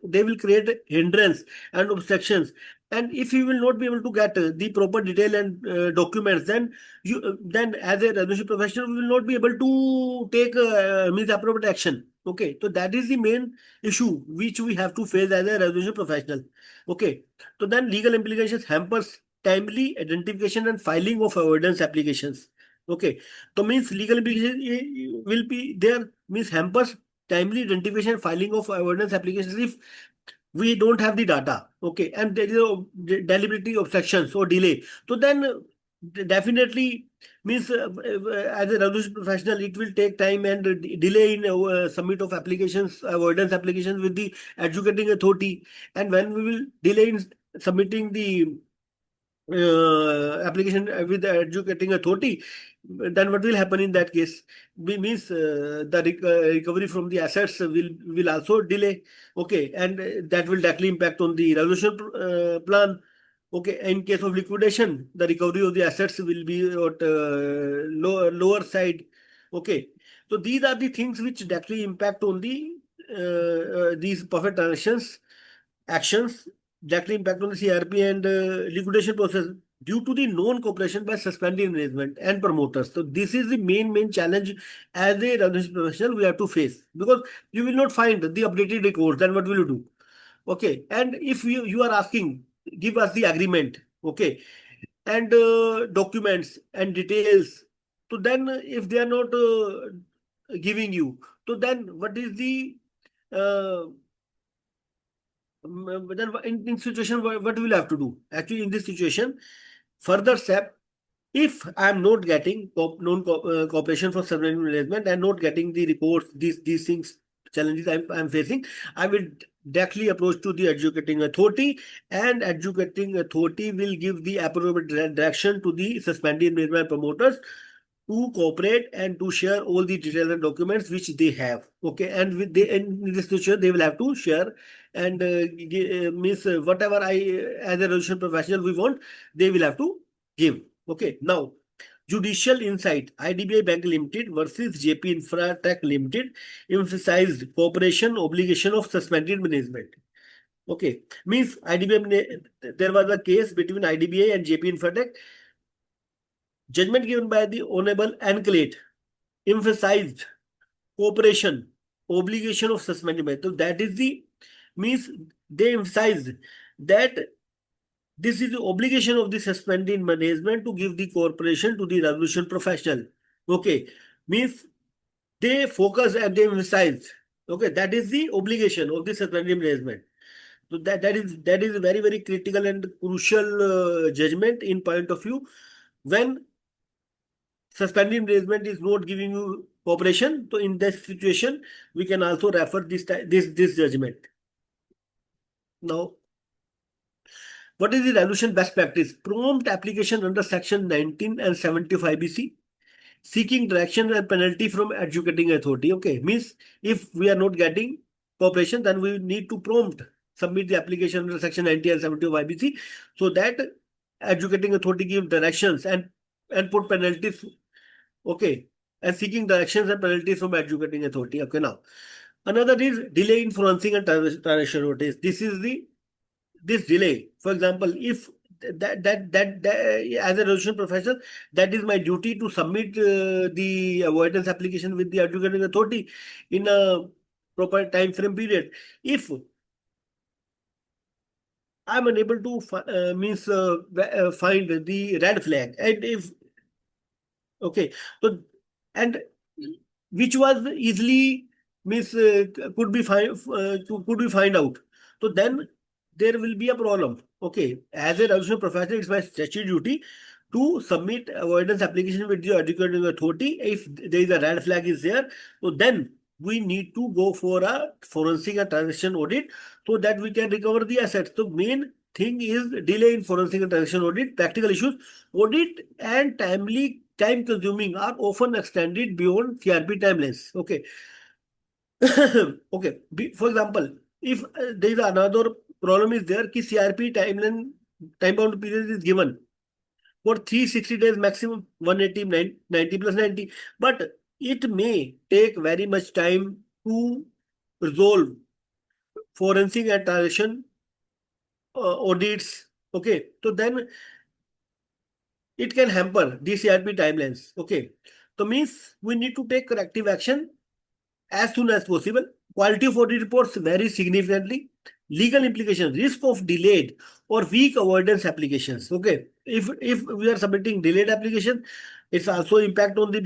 they will create hindrance and obstructions, and if you will not be able to get the proper detail and documents, then then as a resolution professional, we will not be able to take means appropriate action. Okay, so that is the main issue which we have to face as a resolution professional. Okay, so then legal implications hampers timely identification and filing of avoidance applications. Okay, so means legal implication will be there, means hampers timely identification and filing of avoidance applications if we don't have the data. Okay, and there is a deliberately obstructions or delay. So then definitely means as a resolution professional, it will take time and delay in submit of applications, avoidance applications with the adjudicating authority. And when we will delay in submitting the application with the adjudicating authority, then what will happen in that case? We means the recovery from the assets will also delay. Okay, and that will directly impact on the resolution plan. Okay, in case of liquidation, the recovery of the assets will be at lower side. Okay, so these are the things which directly impact on the these perfect transactions actions directly impact on the CRP and liquidation process due to the non-cooperation by suspending management and promoters. So this is the main challenge as a resolution professional we have to face, because you will not find the updated records. Then what will you do? Okay, and if you are asking, give us the agreement. Okay, and documents and details. So then if they are not giving you, so then what is the uh, but then in situation, what will have to do? Actually, in this situation, further step, if I am not getting cooperation for submarine management and not getting the reports, these things, challenges I'm facing, I will directly approach to the adjudicating authority, and adjudicating authority will give the appropriate direction to the suspended management promoters to cooperate and to share all the details and documents which they have. Okay, and with they in this situation they will have to share and means whatever I as a resolution professional we want, they will have to give. Okay, now judicial insight IDBI Bank Limited versus JP Infratech Limited emphasized cooperation obligation of suspended management. Okay, means IDBI, there was a case between IDBI and JP Infratech. Judgment given by the Honorable Anclate emphasized cooperation, obligation of suspended. So that is the means they emphasized that this is the obligation of the suspended management to give the corporation to the resolution professional. Okay, means they focus and they emphasize. Okay, that is the obligation of the suspended management. So that is a very critical and crucial judgment in point of view when suspending management is not giving you cooperation. So in that situation, we can also refer this judgment. Now, what is the resolution best practice? Prompt application under section 19 and 75 BC. Seeking direction and penalty from adjudicating authority. Okay, means if we are not getting cooperation, then we need to prompt submit the application under section 90 and 75 BC, so that adjudicating authority give directions and put penalties. Okay. And seeking directions and penalties from adjudicating authority. Okay. Now, another is delay in financing and transaction notice. This delay. For example, if that as a resolution professional, that is my duty to submit the avoidance application with the adjudicating authority in a proper time frame period. If I'm unable to means find the red flag, and if okay, so and which was easily means could be find out. So then there will be a problem. Okay, as a resolution professional, it's my statutory duty to submit avoidance application with the adjudicating authority. If there is a red flag is there, so then we need to go for a forensic and transaction audit so that we can recover the assets. So main thing is delay in forensic and transaction audit, practical issues. Audit and time consuming are often extended beyond CRP timelines. Okay. Okay. For example, if there is another problem is there कि CRP timeline time bound period is given for 360 days maximum, 180, 90 plus 90. But it may take very much time to resolve forensic and transaction audits. Okay, so then it can hamper the CRP timelines. Okay, so means we need to take corrective action as soon as possible. Quality of audit reports vary significantly. Legal implication, risk of delayed or weak avoidance applications. Okay, if we are submitting delayed application, it's also impact on the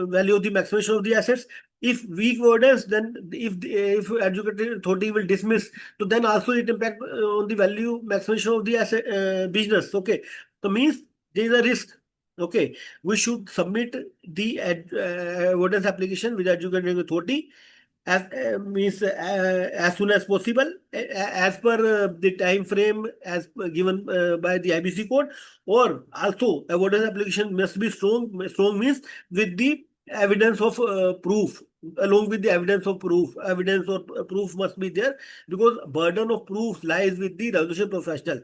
value of the maximization of the assets. If weak avoidance, then if adjudicating authority will dismiss, so then also it impact on the value maximization of the asset business. Okay, so means there is a risk. Okay, we should submit the avoidance application with adjudicating authority as means as soon as possible, as per the time frame as given by the IBC code, or also avoidance application must be strong. Strong means with the evidence of proof. Along with the evidence of proof, evidence or proof must be there, because burden of proof lies with the resolution professional.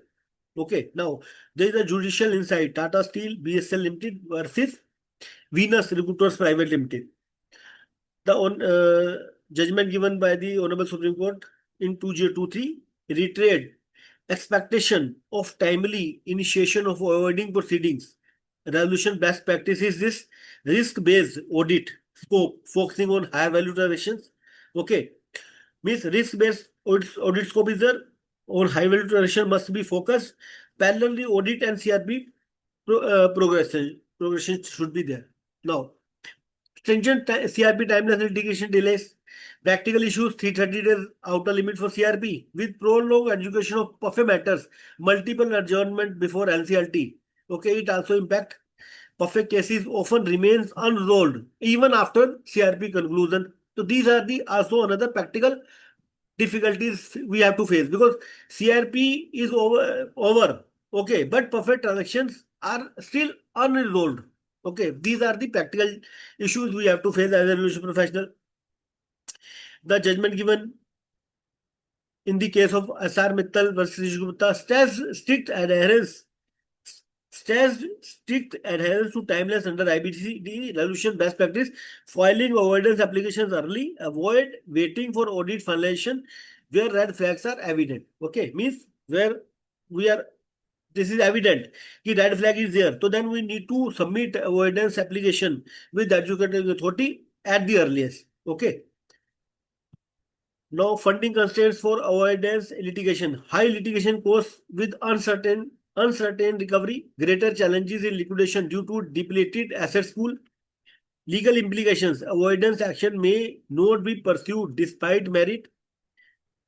Okay, now there is a judicial insight. Tata Steel BSL Limited versus Venus Recruiters Private Limited. The judgment given by the Honorable Supreme Court in 2023 reiterate expectation of timely initiation of avoiding proceedings. Resolution best practice is this risk-based audit scope focusing on higher value transactions. Okay, means risk-based audit scope is there on high value transaction must be focused. Parallelly, audit and CRP progression should be there. Now, stringent CRP timeless litigation delays. Practical issues 330 days outer limit for CRP with prolonged adjudication of PUFE matters, multiple adjournment before NCLT. Okay, it also impact PUFE cases often remains unresolved even after CRP conclusion. So these are the also another practical difficulties we have to face, because CRP is over. Okay, but PUFE transactions are still unresolved. Okay, these are the practical issues we have to face as a resolution professional. The judgment given in the case of SR Mittal versus Gupta stressed strict adherence to timeless under IBC resolution best practice, filing avoidance applications early, avoid waiting for audit finalization where red flags are evident. Okay, means where we are, this is evident that red flag is there, so then we need to submit avoidance application with the adjudicating authority at the earliest. Okay. Now, funding constraints for avoidance litigation. High litigation costs with uncertain recovery, greater challenges in liquidation due to depleted assets pool. Legal implications. Avoidance action may not be pursued despite merit.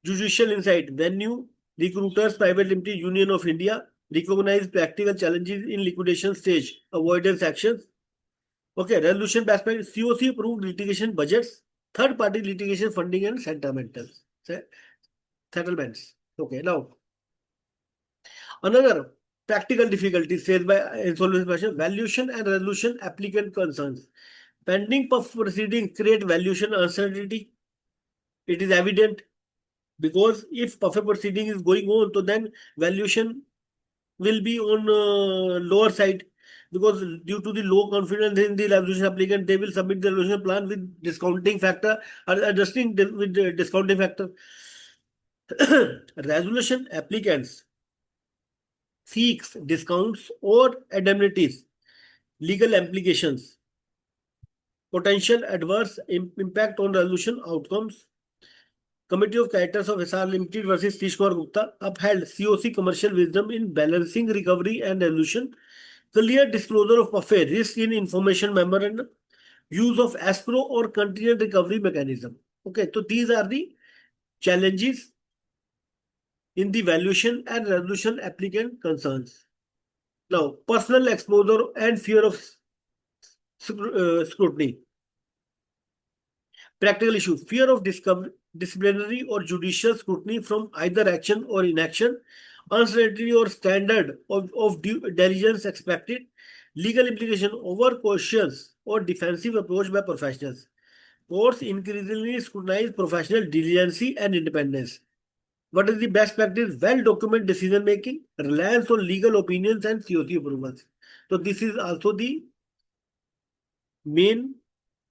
Judicial insight. Venue. Recruiters Private Limited Union of India recognize practical challenges in liquidation stage. Avoidance actions. Okay, resolution aspect. COC approved litigation budgets. Third party litigation funding and settlements. Okay, now another practical difficulty faced by insolvency valuation and resolution applicant concerns. Pending proceedings create valuation uncertainty. It is evident, because if PUFE proceeding is going on, so then valuation will be on lower side, because due to the low confidence in the resolution applicant, they will submit the resolution plan with discounting factor or adjusting with the discounting factor. Resolution applicants seeks discounts or indemnities. Legal implications. Potential adverse impact on resolution outcomes. Committee of Characters of SR Limited versus Kumar Gupta upheld COC commercial wisdom in balancing recovery and resolution. Clear disclosure of PUFE, risk in information memorandum, use of escrow or contingent recovery mechanism. Okay, so these are the challenges in the valuation and resolution applicant concerns. Now, personal exposure and fear of scrutiny. Practical issues. Fear of disciplinary or judicial scrutiny from either action or inaction. Uncertainty or standard of due diligence expected. Legal implication, over cautious or defensive approach by professionals. Courts increasingly scrutinize professional diligence and independence. What is the best practice? Well-documented decision making, reliance on legal opinions and COC approvals. So this is also the main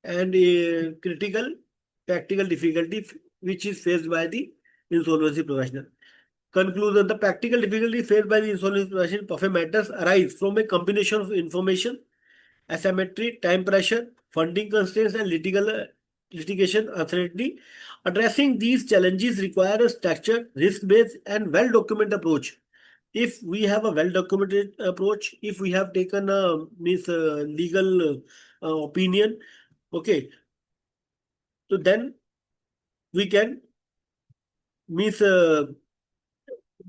and critical practical difficulty which is faced by the insolvency professional. Conclusion: the practical difficulty faced by the insolvency professional in PUFE matters arise from a combination of information asymmetry, time pressure, funding constraints, and litigation uncertainty. Addressing these challenges require a structured, risk-based, and well-documented approach. If we have a well-documented approach, if we have taken a legal opinion, okay, so then we can means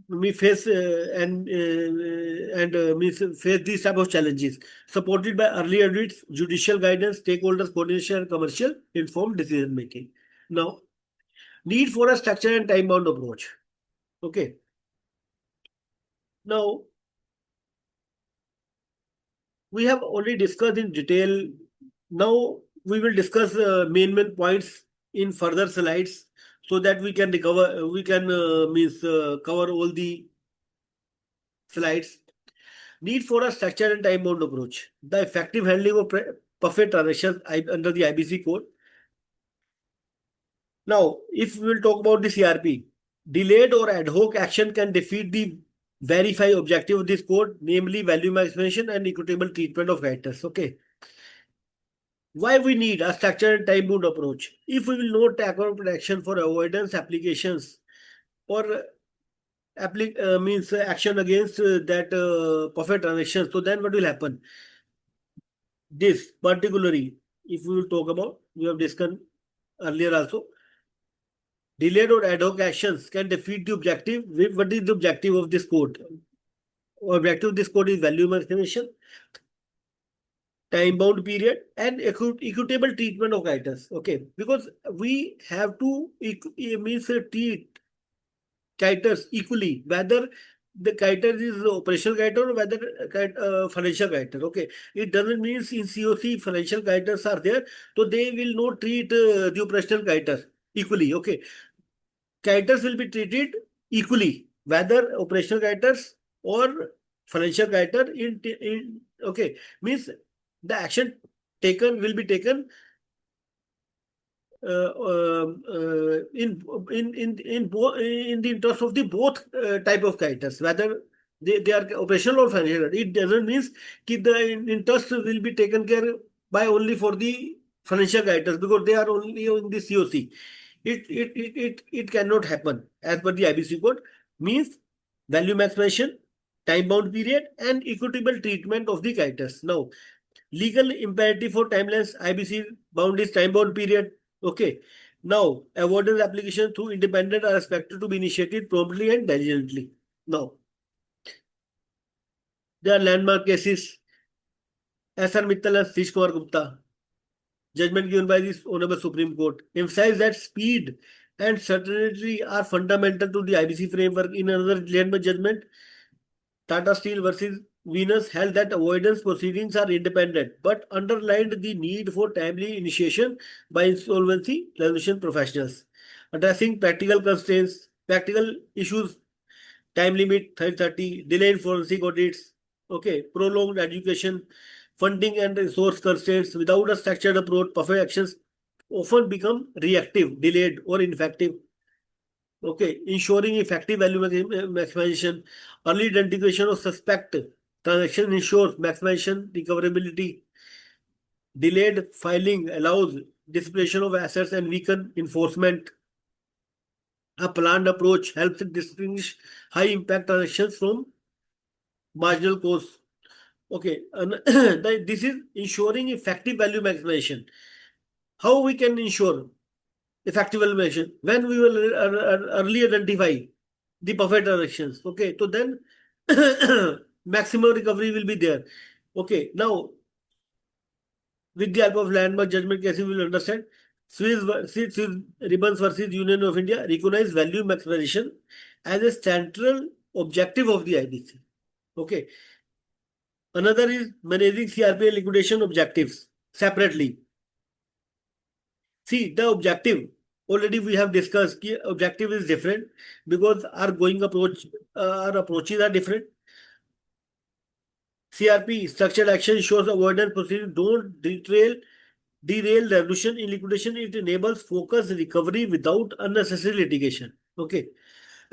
we face face these type of challenges, supported by early audits, judicial guidance, stakeholders coordination, and commercial informed decision making. Now, need for a structured and time bound approach. Okay. Now, we have already discussed in detail. Now we will discuss main points in further slides so that we can recover. We can cover all the slides. Need for a structured and time-bound approach. The effective handling of perfect transactions under the IBC code. Now, if we will talk about the CRP, delayed or ad hoc action can defeat the verify objective of this code, namely value maximization and equitable treatment of creditors. Okay. Why we need a structured and time-bound approach? If we will not tackle protection for avoidance applications or means action against that perfect transaction, so then what will happen? This particularly, if we will talk about, we have discussed earlier also, delayed or ad hoc actions can defeat the objective. What is the objective of this code? Objective of this code is value maximization, time bound period, and equitable treatment of creditors. Okay, because we have to treat creditors equally, whether the creditor is operational creditor or whether financial creditor. Okay, it doesn't mean in COC financial creditors are there, so they will not treat the operational creditor equally. Okay, creditors will be treated equally, whether operational creditors or financial creditor. In okay, means the action taken will be taken in the interest of the both type of characters, whether they are operational or financial. It doesn't mean that the interest will be taken care by only for the financial characters because they are only in the COC. It cannot happen as per the IBC code. Means value maximization, time bound period, and equitable treatment of the characters. Now, legal imperative for timeless IBC bound is time bound period. Okay. Now, avoidance application through independent are expected to be initiated promptly and diligently. Now, there are landmark cases. S.R. Mittal and Srish Kumar Gupta. Judgment given by the Honorable Supreme Court emphasize that speed and certainty are fundamental to the IBC framework. In another landmark judgment, Tata Steel versus Venus held that avoidance proceedings are independent, but underlined the need for timely initiation by insolvency resolution professionals. Addressing practical constraints, practical issues, time limit 30, delay in forensic audits, okay, prolonged education, funding and resource constraints without a structured approach, perfect actions often become reactive, delayed, or ineffective. Okay, ensuring effective value maximization, early identification of suspect transaction ensures maximization recoverability. Delayed filing allows dissipation of assets and weaken enforcement. A planned approach helps distinguish high impact transactions from marginal costs. Okay, and this is ensuring effective value maximization. How we can ensure effective valuation when we will early identify the perfect transactions. Okay, so then maximum recovery will be there. Okay, now with the help of landmark judgment cases, we will understand. Swiss Ribbons versus Union of India recognize value maximization as a central objective of the IBC. Okay, another is managing CRP and liquidation objectives separately. See the objective. already we have discussed कि objective is different because our going approach, our approaches are different. CRP, structured action shows avoidance proceedings don't derail resolution. In liquidation, it enables focused recovery without unnecessary litigation. Okay.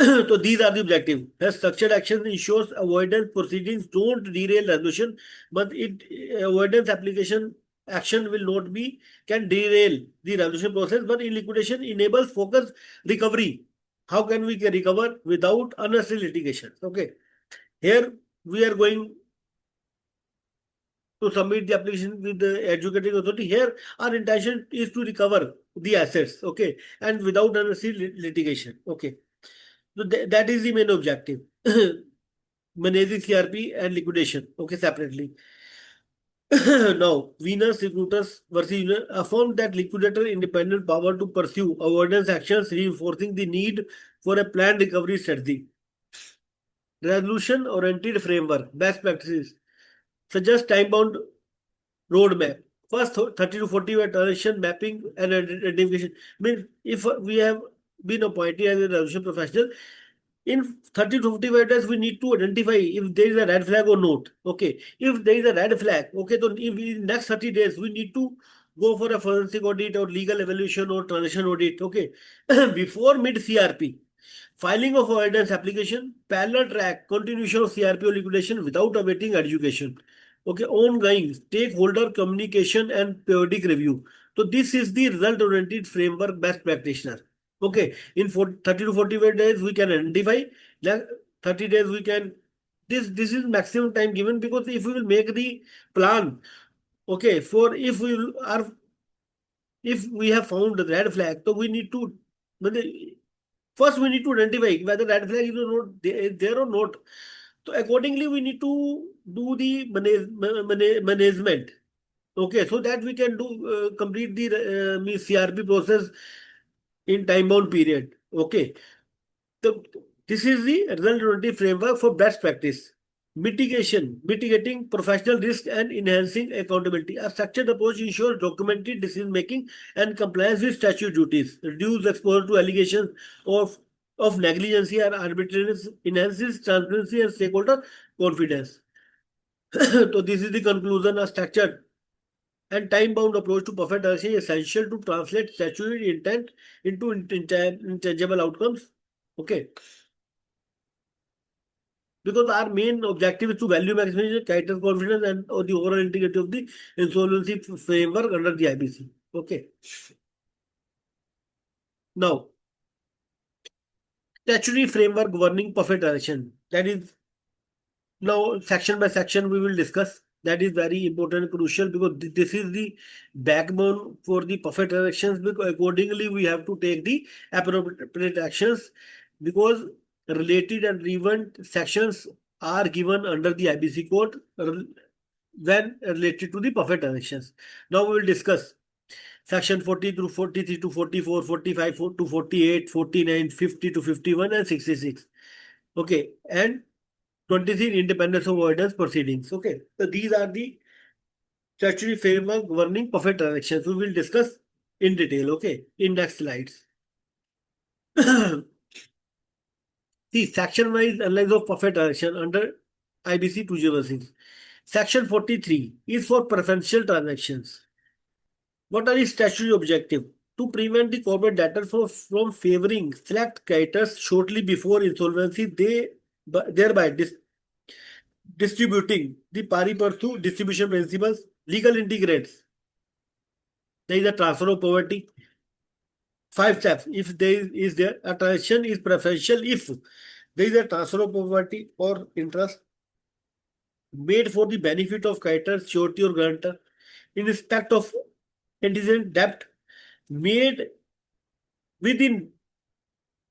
So these are the objectives. As structured action ensures avoidance proceedings don't derail resolution, but it avoidance application action will not be can derail the resolution process. But in liquidation, enables focused recovery. How can we recover without unnecessary litigation? Okay. Here we are going to submit the application with the educating authority. Here, our intention is to recover the assets, okay, and without unnecessary litigation, okay. So that is the main objective. Managing CRP and liquidation, okay, separately. Now, Venus recruiters versus Venus affirmed that liquidator independent power to pursue avoidance actions, reinforcing the need for a planned recovery strategy. Resolution oriented framework, best practices, suggest time bound roadmap. First, 30 to 40 were transaction mapping and identification. Means if we have been appointed as a resolution professional, in 30 to 50 days, we need to identify if there is a red flag or not. Okay. If there is a red flag, okay, so if in next 30 days, we need to go for a forensic audit or legal evaluation or transaction audit. Okay. Before mid CRP. Filing of avoidance application, parallel track, continuation of CRP or liquidation without awaiting education. Okay, ongoing stakeholder communication and periodic review. So this is the result-oriented framework best practitioner. Okay, in 30 to 45 days we can identify. 30 days we can. This is maximum time given because if we will make the plan, okay, for if we have found the red flag, so we need to. First, we need to identify whether red flag is or not there or not. So accordingly, we need to do the management. Okay, so that we can do complete the CRP process in time bound period. Okay, so this is the result-oriented framework for best practice. Mitigating professional risk and enhancing accountability. A structured approach ensures documented decision making and compliance with statute duties, reduce exposure to allegations of negligence or arbitrariness, enhances transparency and stakeholder confidence. So this is the conclusion. A structured and time-bound approach to perfect action is essential to translate statutory intent into intangible outcomes. Okay. Because our main objective is to value maximization, creditor confidence, and or the overall integrity of the insolvency framework under the IBC. Okay. Now, statutory framework governing perfect action. That is now section by section we will discuss. That is very important and crucial because this is the backbone for the perfect actions. Because accordingly, we have to take the appropriate actions because related and relevant sections are given under the IBC code when related to the perfect actions. Now we will discuss section 40 through 43 to 44, 45 to 48, 49, 50 to 51, and 66. Okay, and 23 independence of avoidance proceedings. Okay, so these are the statutory framework governing perfect transactions. We will discuss in detail. Okay, in next slides. See, section wise analysis of perfect transaction under IBC 206. Section 43 is for preferential transactions. What are the statutory objectives? To prevent the corporate debtor from favoring select creditors shortly before insolvency, thereby distributing the pari pursue distribution principles, legal integrates. There is a transfer of poverty. 5 steps. If there is there a transaction is preferential if there is a transfer of property or interest made for the benefit of creditor, surety or guarantor in respect of antecedent debt made within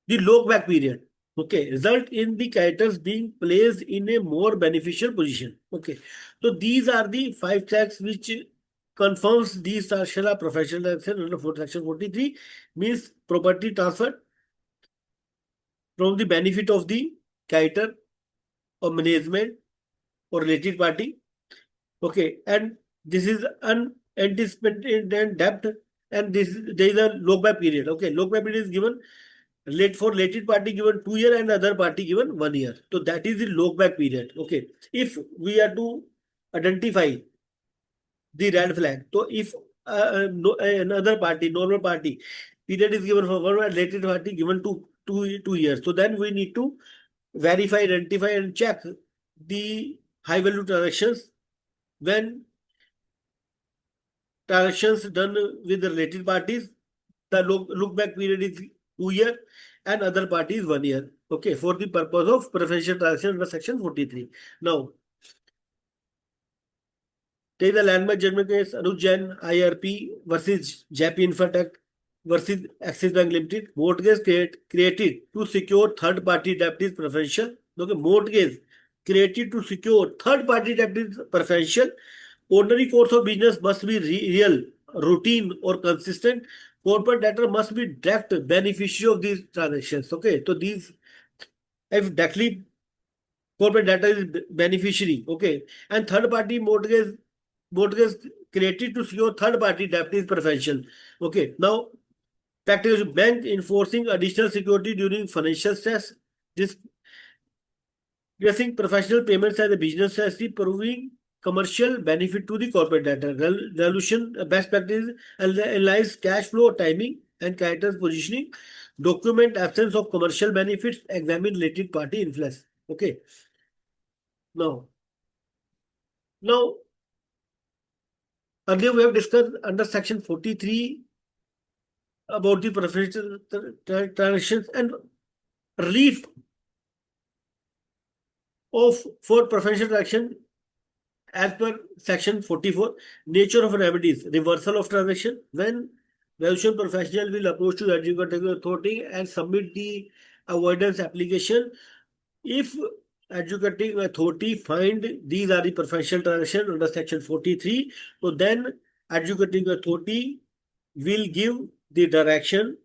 the look back period. Okay, result in the creditors being placed in a more beneficial position. Okay, so these are the 5 checks which confirms these are shall professional action under section 43 means property transfer from the benefit of the creditor or management or related party. Okay, and this is unanticipated debt and there is a look back period. Okay, look back period is given late for related party given 2 year and other party given 1 year. So that is the look back period. Okay, if we are to identify the red flag, so if another party, normal party, period is given for one, related party given two years, so then we need to verify, identify, and check the high value transactions when transactions done with the related parties. The look back period is 2 year and other party is 1 year. Okay, for the purpose of preferential transaction under section 43. Now, take the landmark judgment case Anuj Jain IRP versus JP Infotech versus Axis Bank Limited. Mortgage created to secure third party debt is preferential. Okay, mortgage created to secure third party debt is preferential. Ordinary course of business must be real, routine, or consistent. Corporate debtor must be direct beneficiary of these transactions. Okay, so these, if directly corporate debtor is beneficiary, okay, and third party mortgage created to secure third party debt is preferential. Okay, now practical bank enforcing additional security during financial stress. This Discussing professional payments as a business strategy, proving commercial benefit to the corporate debtor. Resolution best practice analyze cash flow timing and character positioning. Document absence of commercial benefits. Examine related party influence. Okay. Now, earlier we have discussed under section 43 about the preferential transactions and relief of for preferential transaction as per section 44. Nature of remedies: reversal of transaction when valuation professional will approach to the adjudicating authority and submit the avoidance application. If adjudicating authority find these are the preferential transaction under section 43, so then adjudicating authority will give the direction,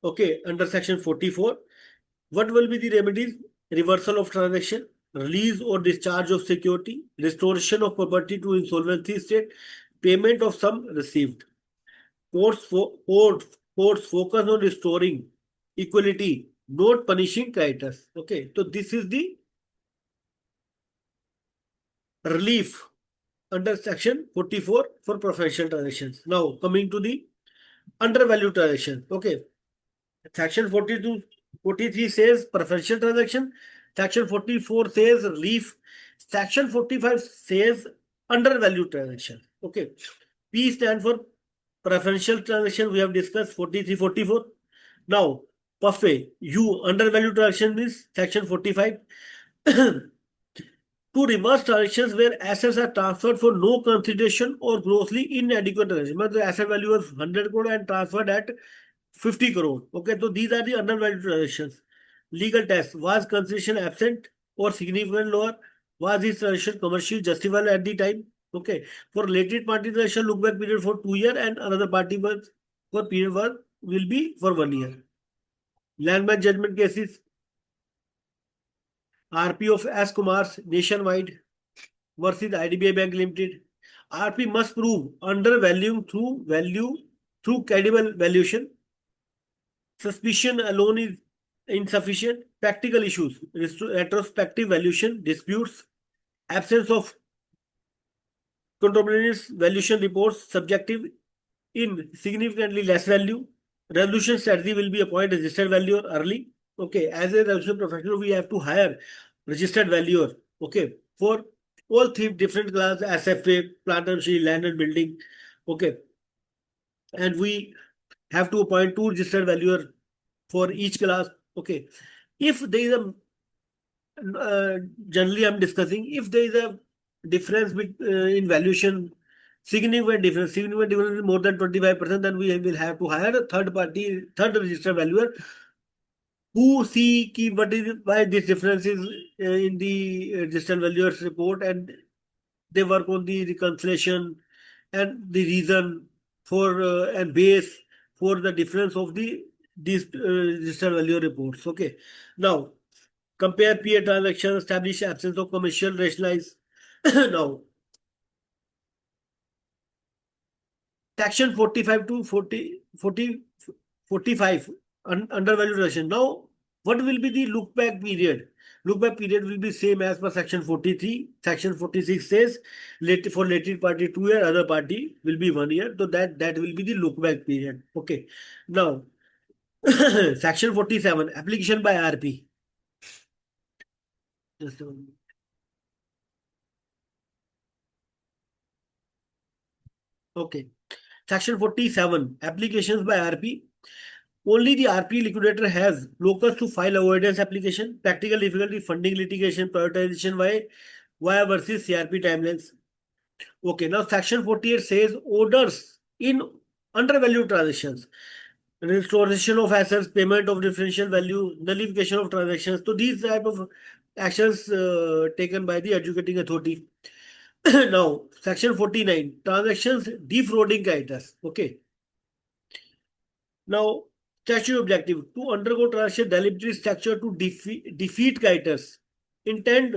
okay, under section 44. What will be the remedies? Reversal of transaction, release or discharge of security, restoration of property to insolvency state, payment of sum received. Courts focus on restoring equality, not punishing creditors. Okay, so this is the relief under section 44 for professional transactions. Now coming to the undervalued transaction. Okay, section 43 says preferential transaction. Section 44 says relief. Section 45 says undervalued transaction. Okay. P stand for preferential transaction. We have discussed 43, 44. Now, PUFE, U, undervalued transaction means section 45. To reverse transactions where assets are transferred for no consideration or grossly inadequate transaction. The asset value was 100 crore and transferred at 50 crore. Okay, so these are the undervalued transactions. Legal test: was consideration absent or significant lower? Was this transaction commercially justifiable at the time? Okay, for related party transaction, look back period for 2 years and another party was for period will be for 1 year. Landmark judgment cases: RP of S. Kumar's nationwide versus IDBI Bank Limited. RP must prove undervaluing through credible valuation. Suspicion alone is insufficient. Practical issues: retrospective valuation disputes, absence of contemporaneous valuation reports, subjective in significantly less value. Resolution strategy will be appoint registered valuer early. Okay, as a resolution professional, we have to hire registered valuer. Okay, for all three different class: SFA, plant and machinery, land and building. Okay, and we have to appoint two registered valuer for each class. Okay, if there is a generally I'm discussing if there is a difference in valuation, significant difference is more than 25%, then we will have to hire a third registered valuer who see what is why this difference is in the registered valuer's report, and they work on the reconciliation and the reason for and base for the difference of these registered value reports. Okay, now compare peer transactions, establish absence of commercial rationalize. Now, Section 45 to 45 undervalued transaction. Now, what will be the look back period? Look back period will be same as per section 43. Section 46 says for related party 2 year, other party will be 1 year. So that will be the look back period. Okay. Now, section 47 application by RP. Just a moment. Okay. Section 47 applications by RP. Only the RP liquidator has locus to file avoidance application, practical difficulty, funding litigation, prioritization via versus CRP timelines. Okay, now section 48 says orders in undervalued transactions, restoration of assets, payment of differential value, nullification of transactions. So these type of actions taken by the adjudicating authority. Now, section 49, transactions defrauding creditors. Okay. Now, statute objective to undergo transaction deliberately structure to defeat creditors. Intent.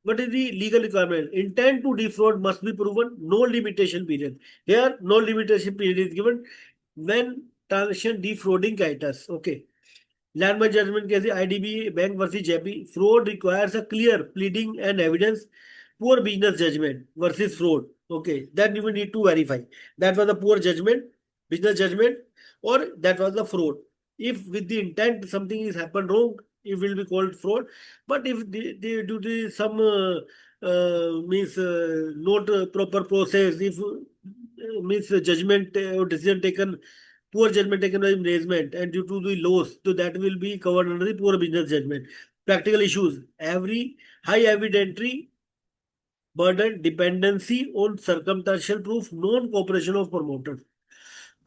What is the legal requirement? Intent to defraud must be proven. No limitation period. Here, no limitation period is given when transaction defrauding creditors. Okay. Landmark judgment case IDB Bank versus JP. Fraud requires a clear pleading and evidence. Poor business judgment versus fraud. Okay, that you will need to verify. That was a poor judgment, business judgment, or that was the fraud. If with the intent something is happened wrong, it will be called fraud. But if they do some means not proper process, if means judgment or decision taken, poor judgment taken by management and due to the loss, so that will be covered under the poor business judgment. Practical issues, every high evidentiary burden, dependency on circumstantial proof, non-cooperation of promoters.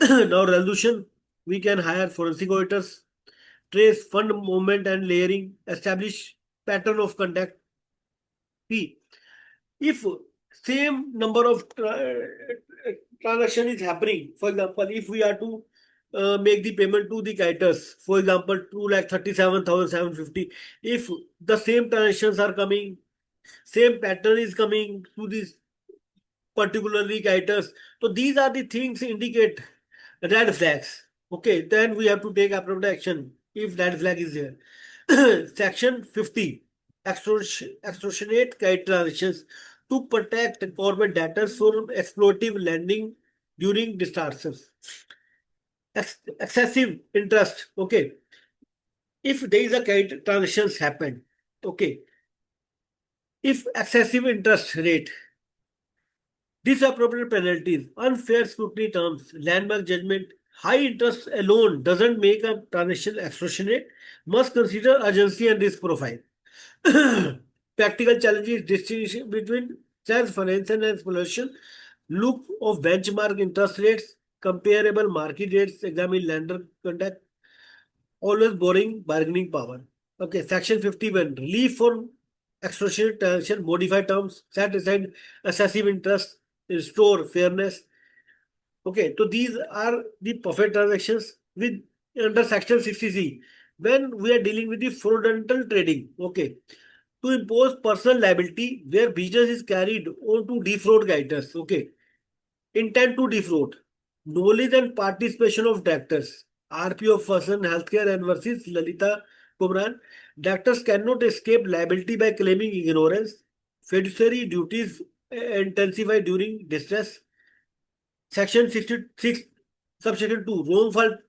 Now resolution, we can hire forensic auditors, trace fund movement and layering, establish pattern of conduct. P. If same number of transaction is happening, for example, if we are to make the payment to the creditors, for example, 2,37,750, if the same transactions are coming, same pattern is coming to this particularly creditors, so these are the things indicate red flags. Okay, then we have to take appropriate action if red flag is there. Section 50, extortionate credit transactions to protect corporate debtors from exploitative lending during disasters. Excessive interest. Okay, if there is a credit transactions happen, okay, if excessive interest rate, disappropriate penalties, unfair scrutiny terms, landmark judgment, high interest alone doesn't make a transaction extortionate, must consider urgency and risk profile. Practical challenges, distinction between self-finance and exploration, look of benchmark interest rates, comparable market rates, examine lender conduct, always borrowing bargaining power. Okay, section 51, relief for extortionate transaction, modify terms, set aside excessive interest, restore fairness. Okay, so these are the perfect transactions with under section 60C. When we are dealing with the fraudulent trading, okay, to impose personal liability where business is carried on to defraud guiders, okay, intent to defraud, knowledge and participation of directors, RP of Person Healthcare and versus Lalita Kumran. Directors cannot escape liability by claiming ignorance. Fiduciary duties intensify during distress. Section 66, subsection 2,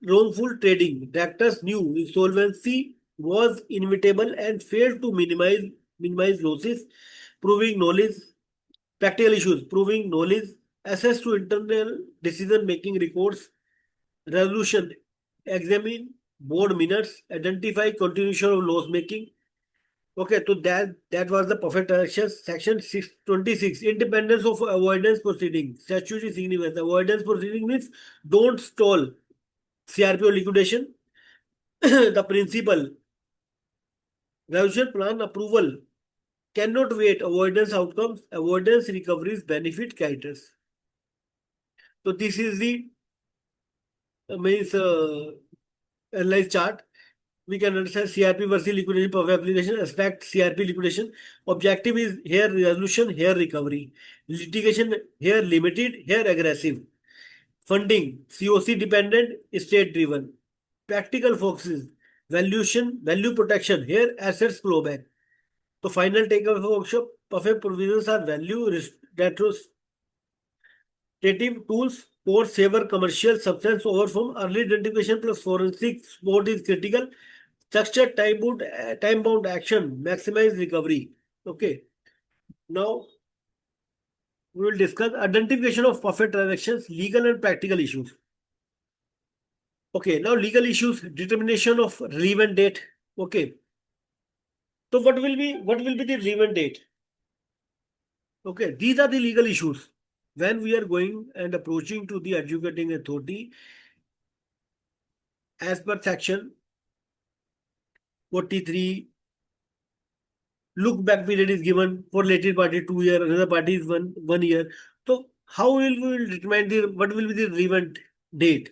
wrongful trading. Directors knew insolvency was inevitable and failed to minimize losses, proving knowledge. Practical issues, proving knowledge, access to internal decision-making records, resolution, examine board minutes, identify continuation of loss making. Okay, so that was the perfect action. Section 626, independence of avoidance proceeding. Statutory significance. Avoidance proceeding means don't stall CRP or liquidation. The principle, resolution plan approval cannot wait. Avoidance outcomes, avoidance recoveries benefit creditors. So this is the means analyze chart. We can understand CRP versus liquidation per application, aspect CRP liquidation. Objective is here resolution, here recovery. Litigation here limited, here aggressive. Funding, COC dependent, state driven. Practical focuses, valuation, value protection. Here, assets flow back. So, final takeaway of workshop, perfect provisions are value retrospective tools. Courts favor commercial substance over from early identification plus forensic support is critical. Structured time-bound action maximize recovery. Okay. Now we will discuss identification of perfect transactions, legal and practical issues. Okay, now legal issues, determination of relevant date. Okay. So what will be the relevant date? Okay, these are the legal issues. When we are going and approaching to the adjudicating authority, as per section 43, look back period is given for related party 2 year, another party is 1 year. So how will we will determine the what will be the relevant date?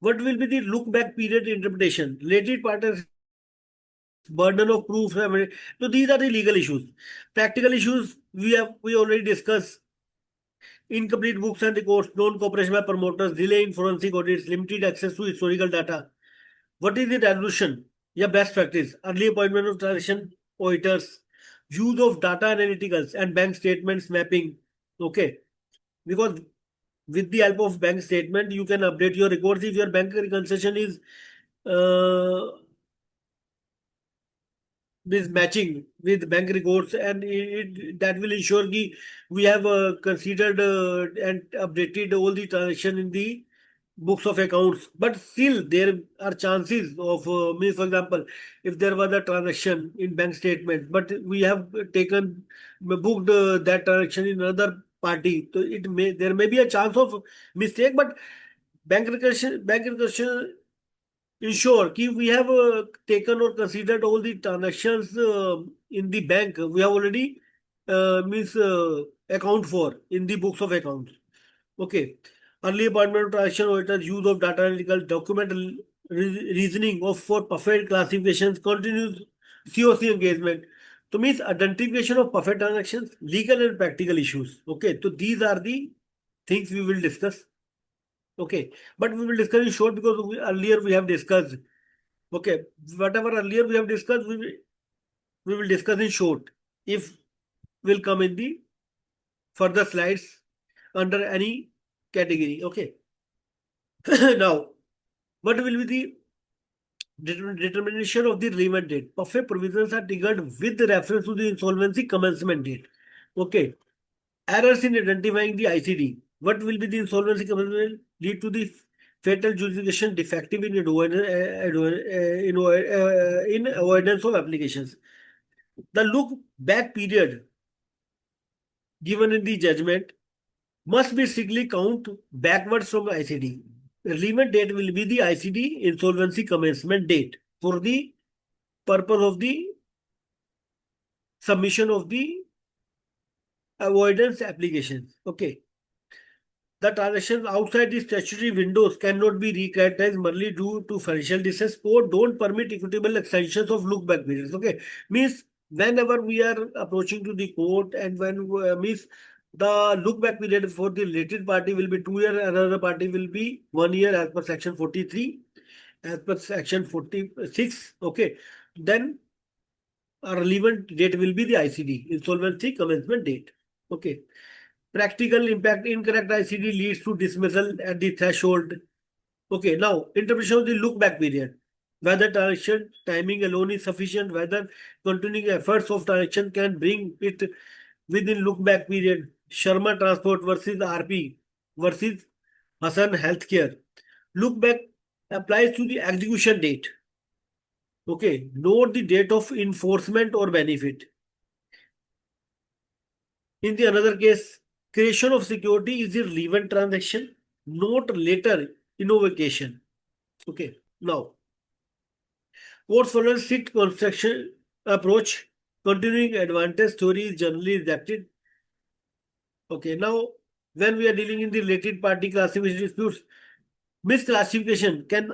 What will be the look back period interpretation? Related parties burden of proof. So these are the legal issues. Practical issues we already discussed. Incomplete books and records, non-cooperation by promoters, delay in forensic audits, limited access to historical data. What is the resolution? Yeah, best practice. Early appointment of transaction auditors, use of data analyticals and bank statements mapping. Okay, because with the help of bank statement, you can update your records if your bank reconciliation uh, is matching with bank records, and that will ensure that we have considered and updated all the transaction in the books of accounts. But still there are chances of means, for example, if there was a transaction in bank statement but we have taken booked that transaction in another party, so there may be a chance of mistake. But bank reconciliation ensure कि we have taken or considered all the transactions in the bank. We have already means account for in the books of accounts. Okay. Early appointment of transaction auditors, use of data analytical document reasoning of for perfect classifications, continuous COC engagement. So means identification of perfect transactions, legal and practical issues. Okay. So these are the things we will discuss. Okay. But we will discuss in short because earlier we have discussed. Okay, whatever earlier we have discussed, we will discuss in short. If will come in the further slides under any category. Okay. Now, what will be the determination of the relevant date? Perfect provisions are triggered with the reference to the insolvency commencement date. Okay. Errors in identifying the ICD. What will be the insolvency commencement lead to the fatal jurisdiction defective in in avoidance of applications. The look back period given in the judgment must be strictly count backwards from ICD. The relevant date will be the ICD insolvency commencement date for the purpose of the submission of the avoidance applications. Okay. The transactions outside the statutory windows cannot be recharacterized merely due to financial distress. Court don't permit equitable extensions of look back periods. Okay, means whenever we are approaching to the court and when means the look back period for the related party will be 2 year, another party will be 1 year as per section 43, as per section 46. Okay, then a relevant date will be the ICD, insolvency commencement date. Okay. Practical impact, incorrect ICD leads to dismissal at the threshold. Okay, now interpretation of the look back period. Whether transaction timing alone is sufficient, whether continuing efforts of transaction can bring it within look back period. Sharma Transport versus RP versus Hassan Healthcare. Look back applies to the execution date. Okay, note the date of enforcement or benefit. In the another case, creation of security is a relevant transaction, not later invocation. Okay, now courts follow strict construction approach. Continuing advantage theory is generally rejected. Okay, now when we are dealing in the related party classification disputes, misclassification can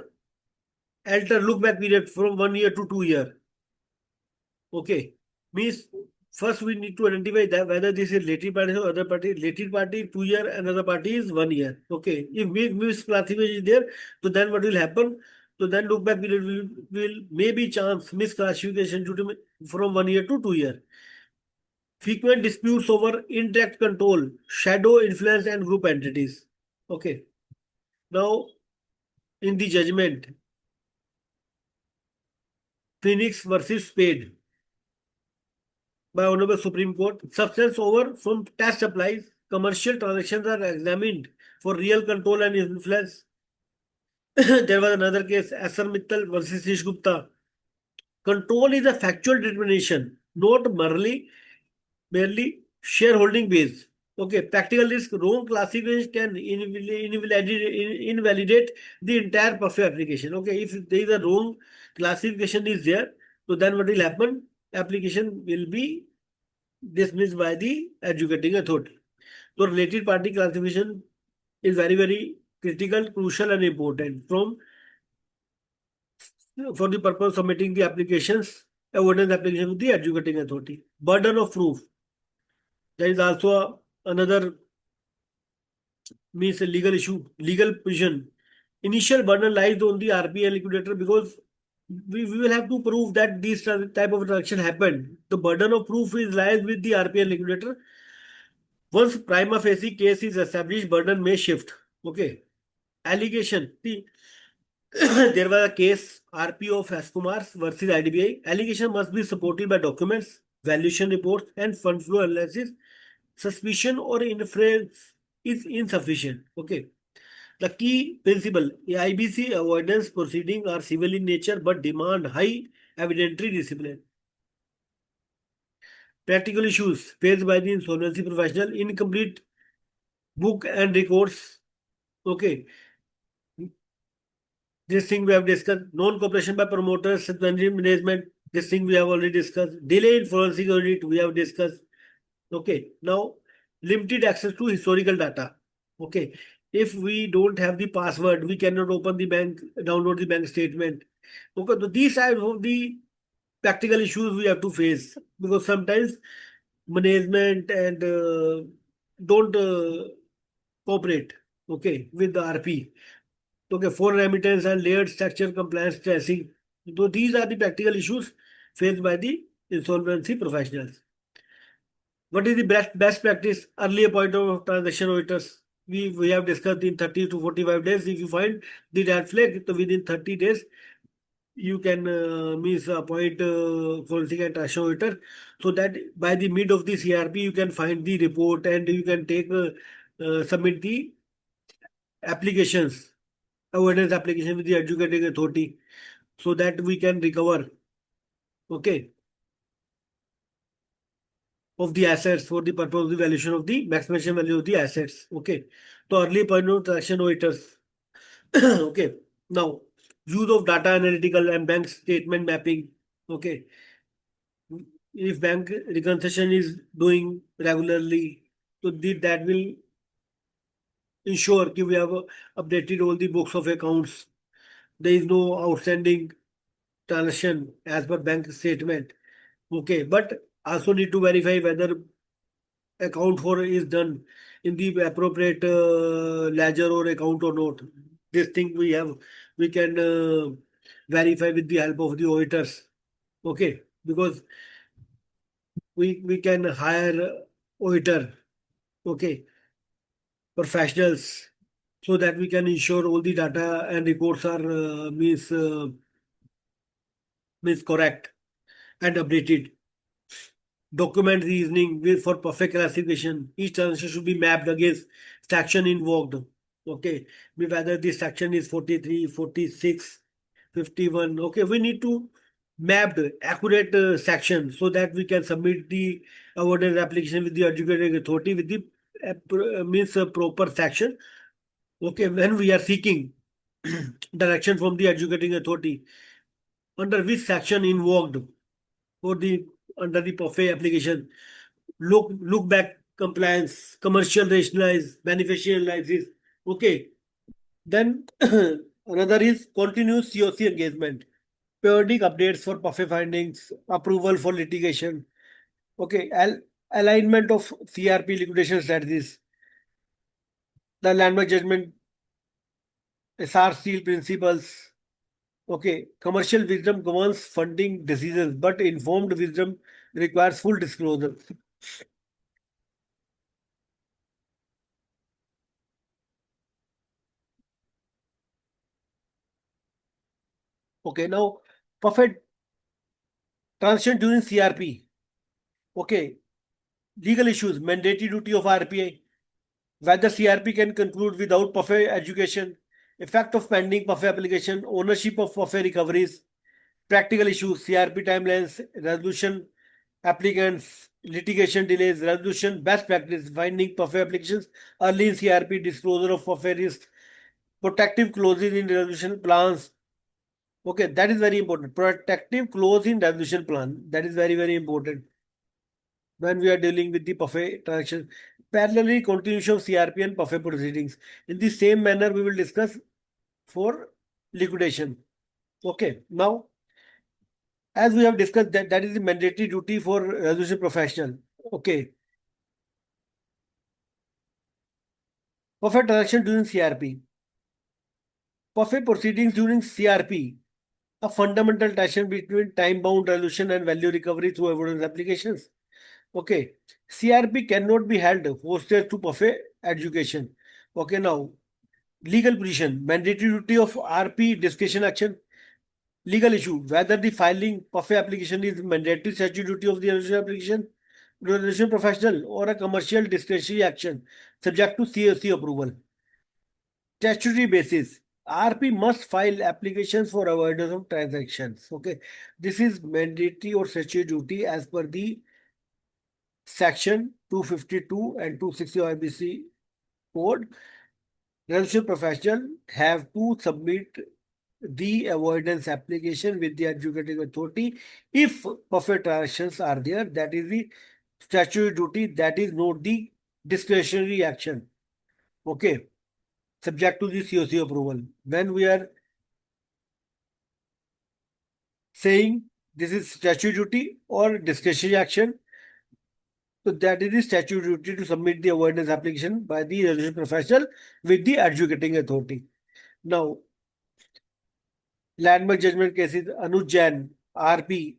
alter look back period from 1 year to 2 year. Okay, means first we need to identify that whether this is related party or other party. Related party 2 year, another party is 1 year. Okay, if misclassification is there, so then what will happen? So then look back period will maybe chance misclassification from 1 year to 2 year. Frequent disputes over indirect control, shadow influence, and group entities. Okay. Now, in the judgment, Phoenix versus Spade by Honorable Supreme Court, substance over from test applies. Commercial transactions are examined for real control and influence. There was another case, Asar Mittal versus Ish Gupta. Control is a factual determination, not merely shareholding based. Okay, practical risk, wrong classification can invalidate the entire PUFE application. Okay, if there is a wrong classification is there, so then what will happen? Application will be dismissed by the adjudicating authority. So related party classification is very, very critical, crucial, and important for the purpose of submitting the applications, avoidance application with the adjudicating authority. Burden of proof. There is also another means a legal issue, legal position. Initial burden lies on the RPA liquidator because we will have to prove that this type of transaction happened. The burden of proof is lies with the RPA liquidator. Once prima facie case is established, burden may shift. Okay. Allegation. See, there was a case RPO of Kumar versus IDBI. Allegation must be supported by documents, valuation reports, and fund flow analysis. Suspicion or inference is insufficient. Okay. The key principle IBC avoidance proceedings are civil in nature but demand high evidentiary discipline. Practical issues faced by the insolvency professional, incomplete book and records. Okay, this thing we have discussed. Non-cooperation by promoters, secondary management. This thing we have already discussed. Delay in forensic audit we have discussed. Okay, now limited access to historical data. Okay, if we don't have the password, we cannot open the bank, download the bank statement. Okay, so these are of the practical issues we have to face because sometimes management and don't cooperate. Okay, with the RP. Okay, foreign remittance and layered structure compliance tracing. So these are the practical issues faced by the insolvency professionals. What is the best practice? Early appointment of transaction auditors. We have discussed in 30 to 45 days. If you find the red flag, so within 30 days, you can means appoint forensic and transaction auditor so that by the mid of the CRP, you can find the report and you can take submit the applications, avoidance application with the adjudicating authority so that we can recover. Okay. Of the assets for the purpose of the valuation of the maximization value of the assets. Okay. So early point of transaction auditors. Okay. Now, use of data analytical and bank statement mapping. Okay. If bank reconciliation is doing regularly, so that will ensure that we have updated all the books of accounts. There is no outstanding transaction as per bank statement. Okay. But also need to verify whether account for is done in the appropriate ledger or account or not. This thing we can verify with the help of the auditors. Okay, because we can hire auditor. Okay, professionals so that we can ensure all the data and reports are means correct and updated. Document reasoning for perfect classification. Each transaction should be mapped against section invoked. Okay. Whether this section is 43, 46, 51. Okay. We need to map the accurate section so that we can submit the awarded application with the adjudicating authority with the means proper section. Okay. When we are seeking direction from the adjudicating authority, under which section invoked for the under the PUFE application, look back compliance, commercial rationalize, beneficial analysis. Okay. Then another is continuous COC engagement, periodic updates for PUFE findings, approval for litigation. Okay, alignment of CRP liquidation strategies. The landmark judgment, SR seal principles. Okay, commercial wisdom governs funding decisions, but informed wisdom requires full disclosure. Okay, now perfect transaction during CRP. Okay, legal issues, mandatory duty of RPI, whether CRP can conclude without PUFE education, effect of pending PUFE application, ownership of PUFE recoveries, practical issues, CRP timelines, resolution, applicants, litigation delays, resolution, best practice, finding PUFE applications, early in CRP, disclosure of PUFE risk, protective clauses in resolution plans. Okay, that is very important. Protective clause in resolution plan. That is very, very important when we are dealing with the PUFE transaction. Parallelly, continuation of CRP and PUFE proceedings. In the same manner, we will discuss for liquidation. Okay, now, as we have discussed, that is the mandatory duty for resolution professional. Okay, PUFE transaction during CRP. PUFE proceedings during CRP. A fundamental tension between time-bound resolution and value recovery through evidence applications. Okay, CRP cannot be held hostage to PUFE education. Okay, now legal position, mandatory duty of RP discretion action, legal issue, whether the filing PUFE application is mandatory statutory duty of the resolution application, resolution professional, or a commercial discretionary action subject to COC approval. Statutory basis, RP must file applications for avoidance of transactions. Okay, this is mandatory or statutory duty as per the section 252 and 260 IBC code. Resolution professional have to submit the avoidance application with the adjudicating authority if perfect transactions are there. That is the statutory duty. That is not the discretionary action. Okay, subject to the COC approval. When we are saying this is statutory duty or discretionary action, so that is the statutory duty to submit the avoidance application by the resolution professional with the adjudicating authority. Now, landmark judgment cases Anuj Jain, RP,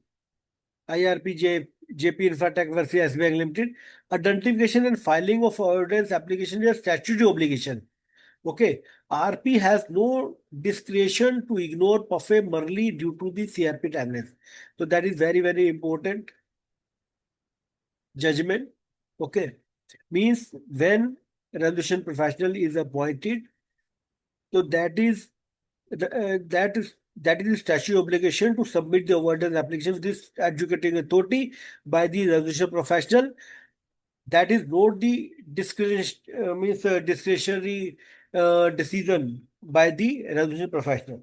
IRP JP Infratech versus S Bank Limited. Identification and filing of avoidance application is a statutory obligation. Okay, RP has no discretion to ignore PUFE merely due to the CRP timelines. So that is very, very important judgment. Okay, means when resolution professional is appointed, so that is the statutory obligation to submit the avoidance application with this adjudicating authority by the resolution professional. That is not the discretionary decision by the resolution professional.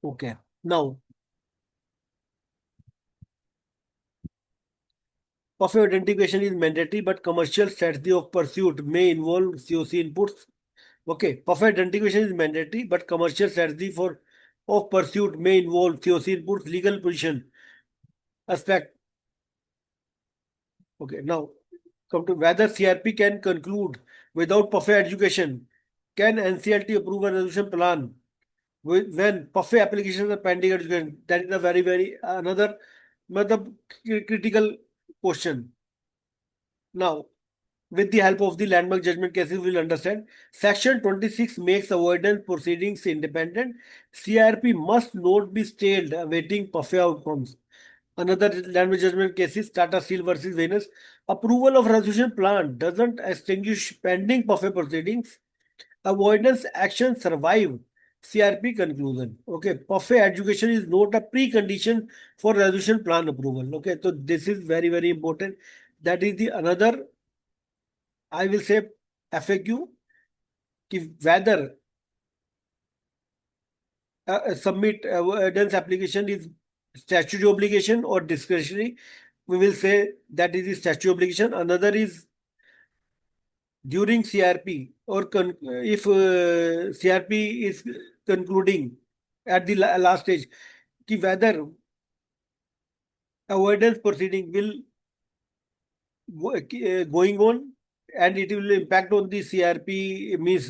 Okay. Now, PUFE identification is mandatory, but commercial strategy of pursuit may involve COC inputs. Okay, PUFE identification is mandatory, but commercial strategy of pursuit may involve COC inputs, legal position aspect. Okay, now come to whether CRP can conclude without PUFE education. Can NCLT approve a resolution plan when PUFE applications are pending education? That is a very, very another critical question. Now, with the help of the landmark judgment cases, we will understand. Section 26 makes avoidance proceedings independent. CRP must not be stayed awaiting PUFE outcomes. Another landmark judgment case is Tata Steel versus Venus. Approval of resolution plan doesn't extinguish pending PUFE proceedings. Avoidance action survive CRP conclusion. Okay, PUFE education is not a precondition for resolution plan approval. Okay, so this is very, very important. That is the another, I will say, FAQ, whether submit evidence application is statutory obligation or discretionary. We will say that is the statutory obligation. Another is during CRP or if CRP is concluding at the last stage, whether avoidance proceeding will going on and it will impact on the CRP means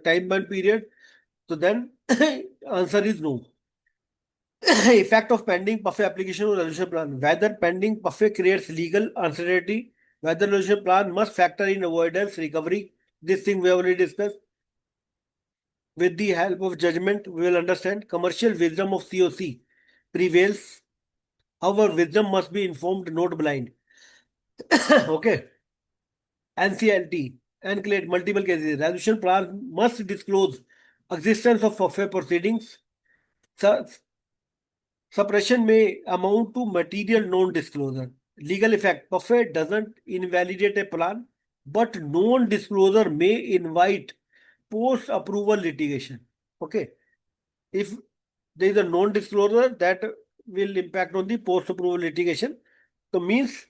time bound period. So then answer is no. Effect of pending PUFE application or resolution plan. Whether pending PUFE creates legal uncertainty, whether resolution plan must factor in avoidance, recovery. This thing we already discussed. With the help of judgment, we will understand commercial wisdom of COC prevails. However, wisdom must be informed, not blind. Okay. NCLT, enclave multiple cases. Resolution plan must disclose existence of PUFE proceedings. Suppression may amount to material non-disclosure. Legal effect. PUFE doesn't invalidate a plan, but non-disclosure may invite post-approval litigation. Okay. If there is a non-disclosure, that will impact on the post-approval litigation. So means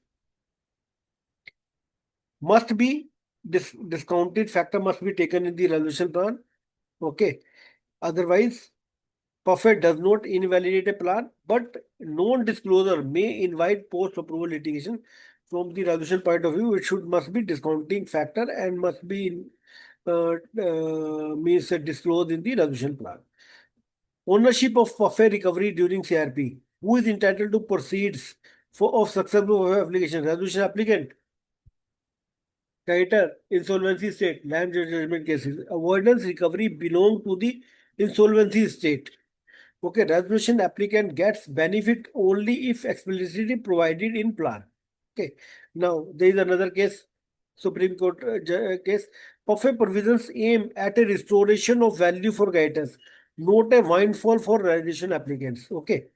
must be discounted factor must be taken in the resolution plan. Okay. Otherwise, PUFE does not invalidate a plan, but non-disclosure may invite post-approval litigation. From the resolution point of view, it must be discounting factor and must be means disclosed in the resolution plan. Ownership of PUFE recovery during CRP. Who is entitled to proceeds of successful PUFE application? Resolution applicant, creditor, insolvency state, land judgment cases. Avoidance recovery belong to the insolvency state. Okay, resolution applicant gets benefit only if explicitly provided in plan. Okay, now there is another case, Supreme Court case. PUFE provisions aim at a restoration of value for creditors, not a windfall for resolution applicants. Okay.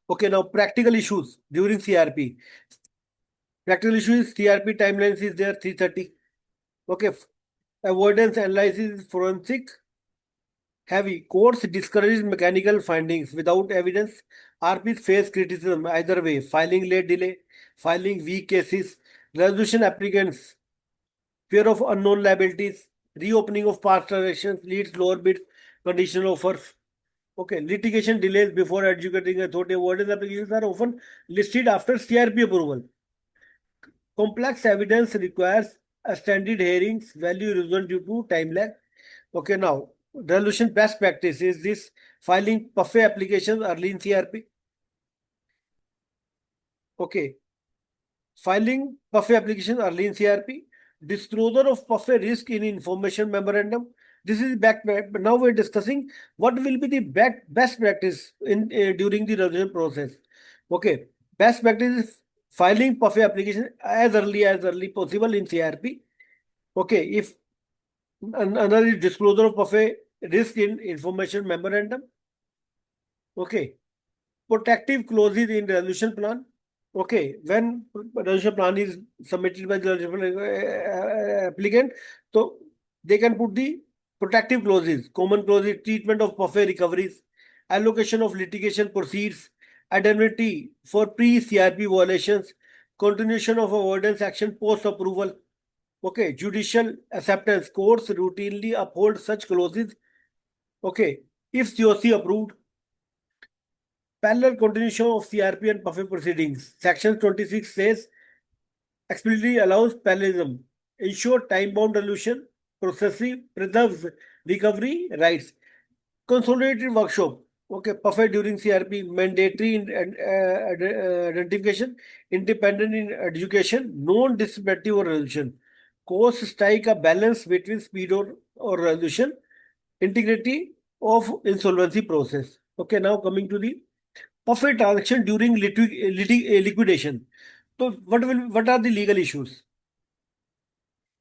Okay, now practical issues during CRP. Practical issues, CRP timelines is there 330. Okay, avoidance analysis forensic heavy. Courts discourage mechanical findings without evidence. RPs face criticism either way. Filing late delay, filing weak cases, resolution applicants, fear of unknown liabilities, reopening of past transactions leads lower bids, conditional offers. Okay, litigation delays before adjudicating authority. Avoidance applications are often listed after CRP approval. Complex evidence requires extended hearings, value erosion due to time lag. Okay, now resolution best practice is this: filing PUFE applications early in CRP. Okay, filing PUFE application early in CRP, disclosure of PUFE risk in information memorandum. This is back. Now we're discussing what will be the best practice in during the resolution process. Okay, best practice is filing PUFE application as early possible in CRP. Okay, if another is disclosure of PUFE risk in information memorandum. Okay, protective clauses in resolution plan. Okay, when resolution plan is submitted by the applicant, so they can put the protective clauses, common clauses, treatment of PUFE recoveries, allocation of litigation proceeds, indemnity for pre-CRP violations, continuation of avoidance action post-approval. Okay, judicial acceptance. Courts routinely uphold such clauses. Okay, if COC approved, parallel continuation of CRP and PUFE proceedings. Section 26 says explicitly allows parallelism, ensure time-bound resolution, processing, preserves recovery rights. Consolidated workshop. Okay, PUFE during CRP, mandatory in identification, independent in education, non-disruptive or resolution. Courts strike a balance between speed or resolution, integrity of insolvency process. Okay, now coming to the PUFE transaction during liquidation. So what are the legal issues?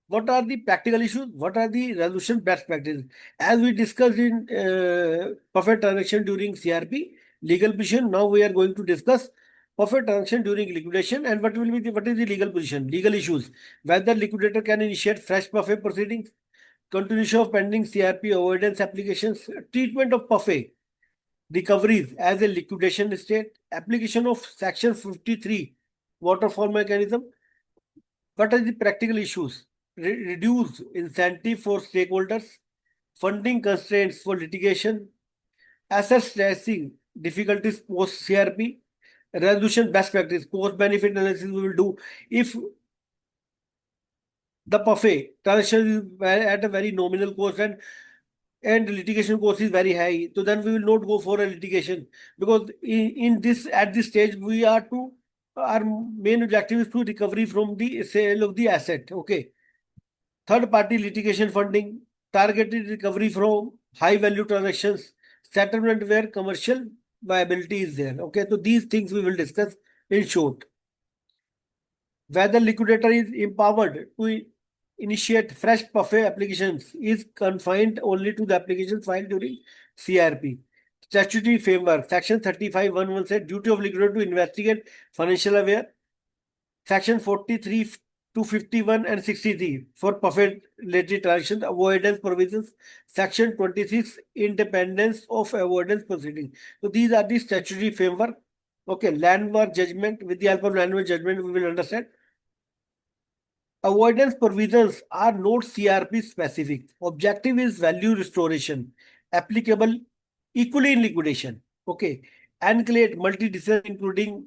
What are the practical issues? What are the resolution best practices? As we discussed in PUFE transaction during CRP, legal position, now we are going to discuss PUFE transaction during liquidation and what is the legal position? Legal issues. Whether liquidator can initiate fresh PUFE proceedings, continuation of pending CRP avoidance applications, treatment of PUFE recoveries as a liquidation state, application of Section 53 waterfall mechanism. What are the practical issues? Reduce incentive for stakeholders, funding constraints for litigation, asset stressing difficulties post CRP, resolution best practice, cost benefit analysis we will do. If the PUFE transaction is at a very nominal cost and litigation cost is very high, so then we will not go for a litigation, because in this at this stage we are to our main objective is to recovery from the sale of the asset. Okay. Third party litigation funding, targeted recovery from high value transactions, settlement where commercial viability is there. Okay, so these things we will discuss in short. Whether liquidator is empowered to initiate fresh PUFE applications is confined only to the applications filed during CRP. Statutory framework, Section 35(1) said duty of liquidator to investigate financial aware. Section 43 to 51 and 63 for PUFE related transactions avoidance provisions. Section 26 independence of avoidance proceeding. So these are the statutory framework. Okay, landmark judgment. With the help of landmark judgment, we will understand. Avoidance provisions are not CRP specific. Objective is value restoration, applicable equally in liquidation. Okay, ancillate multi-decision including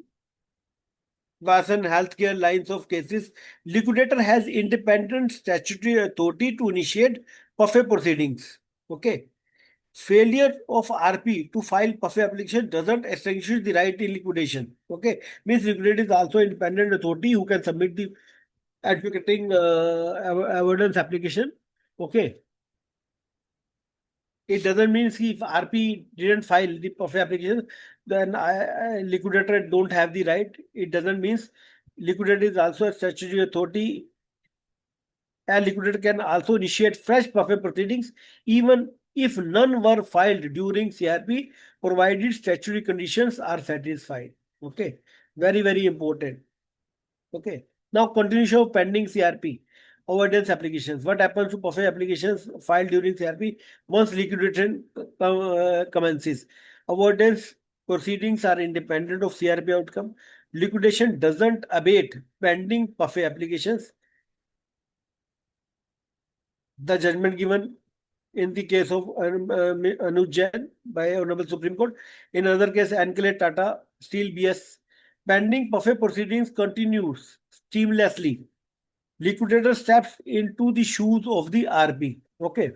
VAS and healthcare lines of cases. Liquidator has independent statutory authority to initiate PUFE proceedings. Okay. Failure of RP to file PUFE application doesn't extinguish the right in liquidation. Okay. Means liquidator is also independent authority who can submit the advocating evidence application. Okay. It doesn't mean if RP didn't file the PUFE application, then liquidator don't have the right. It doesn't mean liquidator is also a statutory authority, and liquidator can also initiate fresh PUFE proceedings even if none were filed during CRP, provided statutory conditions are satisfied. Okay, very, very important. Okay. Now, continuation of pending CRP. Avoidance applications. What happens to PUFE applications filed during CRP once liquidation commences? Avoidance proceedings are independent of CRP outcome. Liquidation doesn't abate pending PUFE applications. The judgment given in the case of Anuj Jain by Honorable Supreme Court. In another case, Ankle Tata Steel BS. Pending PUFE proceedings continues seamlessly. Liquidator steps into the shoes of the RP. Okay.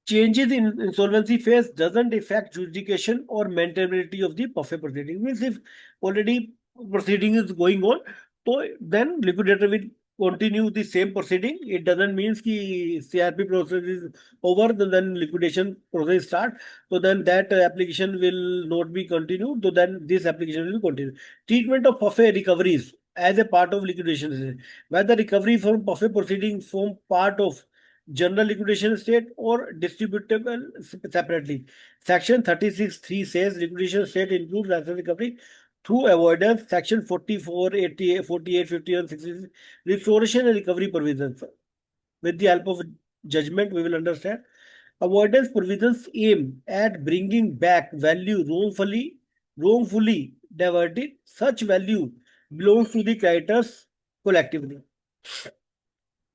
Changes in insolvency phase doesn't affect jurisdiction or maintainability of the PUFE proceeding. Means if already proceeding is going on, so then liquidator will continue the same proceeding. It doesn't mean कि CRP process is over, then liquidation process start. So then that application will not be continued. So then this application will continue. Treatment of PUFE recoveries as a part of liquidation. Whether recovery from PUFE proceedings form part of general liquidation state or distributable separately. Section 36(3) says liquidation state includes asset recovery through avoidance. Section 44, 88, 48, 51, 66, restoration and recovery provisions. With the help of judgment, we will understand. Avoidance provisions aim at bringing back value wrongfully diverted. Such value belongs to the creditors collectively.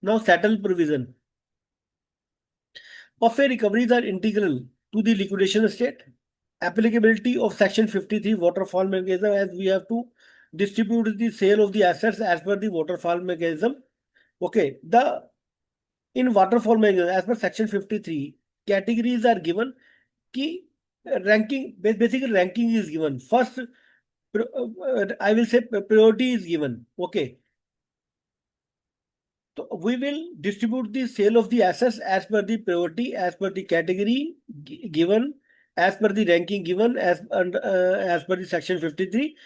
Now, settle provision. PUFE recoveries are integral to the liquidation state. Applicability of Section 53 waterfall mechanism, as we have to distribute the sale of the assets as per the waterfall mechanism. Okay, in waterfall mechanism as per Section 53, categories are given. Key ranking, basically ranking is given. First, I will say priority is given. Okay. So we will distribute the sale of the assets as per the priority, as per the category given, as per the ranking given, as per the Section 53,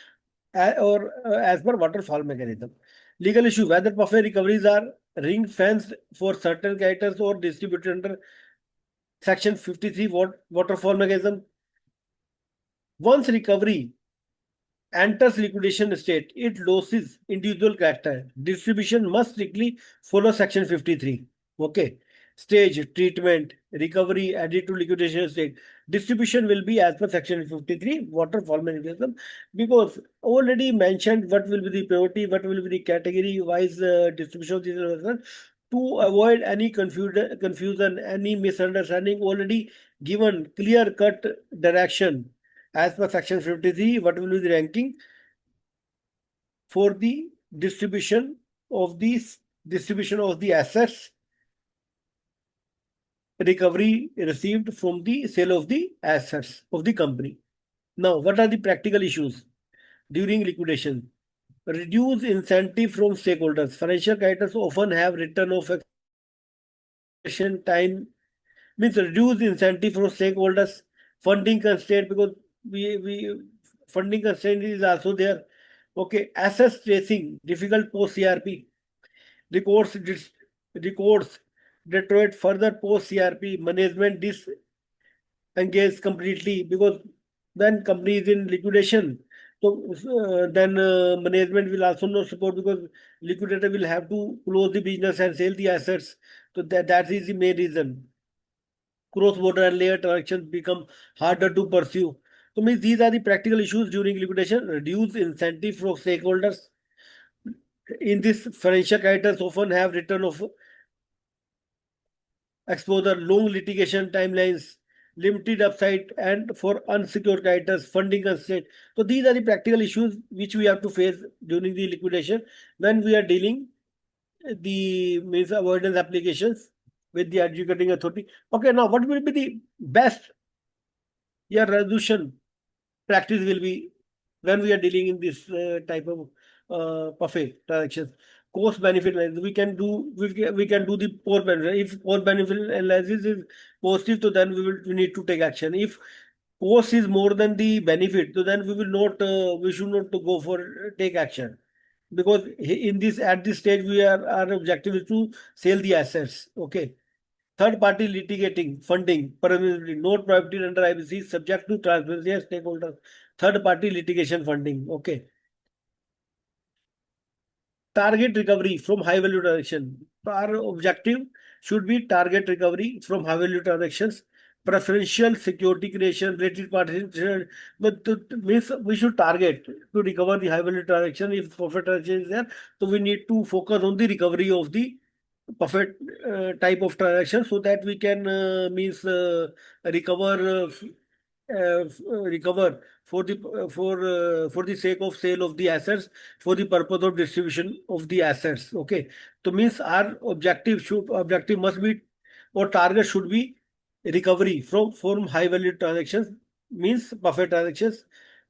or as per waterfall mechanism. Legal issue: whether PUFE recoveries are ring fenced for certain creditors or distributed under Section 53 waterfall mechanism. Once recovery enters liquidation state, it loses individual character. Distribution must strictly follow Section 53. Okay. stage, treatment, recovery, added to liquidation stage. Distribution will be as per section 53, waterfall mechanism, because already mentioned what will be the priority, what will be the category wise distribution of these investments. To avoid any confusion, any misunderstanding, already given clear cut direction as per section 53, what will be the ranking for the distribution of the assets recovery received from the sale of the assets of the company. Now, what are the practical issues during liquidation? Reduce incentive from stakeholders. Financial creditors often have return of expectation time, means reduce incentive from stakeholders. Funding constraint, because we funding constraint is also there. Okay, assets tracing difficult post CRP. Records records deteriorate further post CRP. Management disengage completely, because when company is in liquidation, so then management will also not support, because liquidator will have to close the business and sell the assets. So that is the main reason. Cross-border and layer transactions become harder to pursue. So means these are the practical issues during liquidation. Reduce incentive for stakeholders. In this, financial creditors often have return of exposure, long litigation timelines, limited upside, and for unsecured creditors, funding constraint. So these are the practical issues which we have to face during the liquidation when we are dealing the means avoidance applications with the adjudicating authority. Okay, now what will be the best resolution practice will be when we are dealing in this type of PUFE transactions? Cost benefit analysis. We can do the post benefit. If post benefit analysis is positive, so then we need to take action. If cost is more than the benefit, so then we should not to go for take action, because in this at this stage our objective is to sell the assets. Okay. Third party litigating funding permissibility, not prohibited under IBC, subject to transparency and stakeholders. Third party litigation funding. Okay. Target recovery from high value transaction. Our objective should be target recovery from high value transactions. Preferential security creation, related parties, but means we should target to recover the high value transaction. If profit transaction is there, so we need to focus on the recovery of the perfect type of transaction, so that we can means recover recover for the sake of sale of the assets, for the purpose of distribution of the assets. Okay, so means our objective must be, or target should be, recovery from high value transactions, means perfect transactions.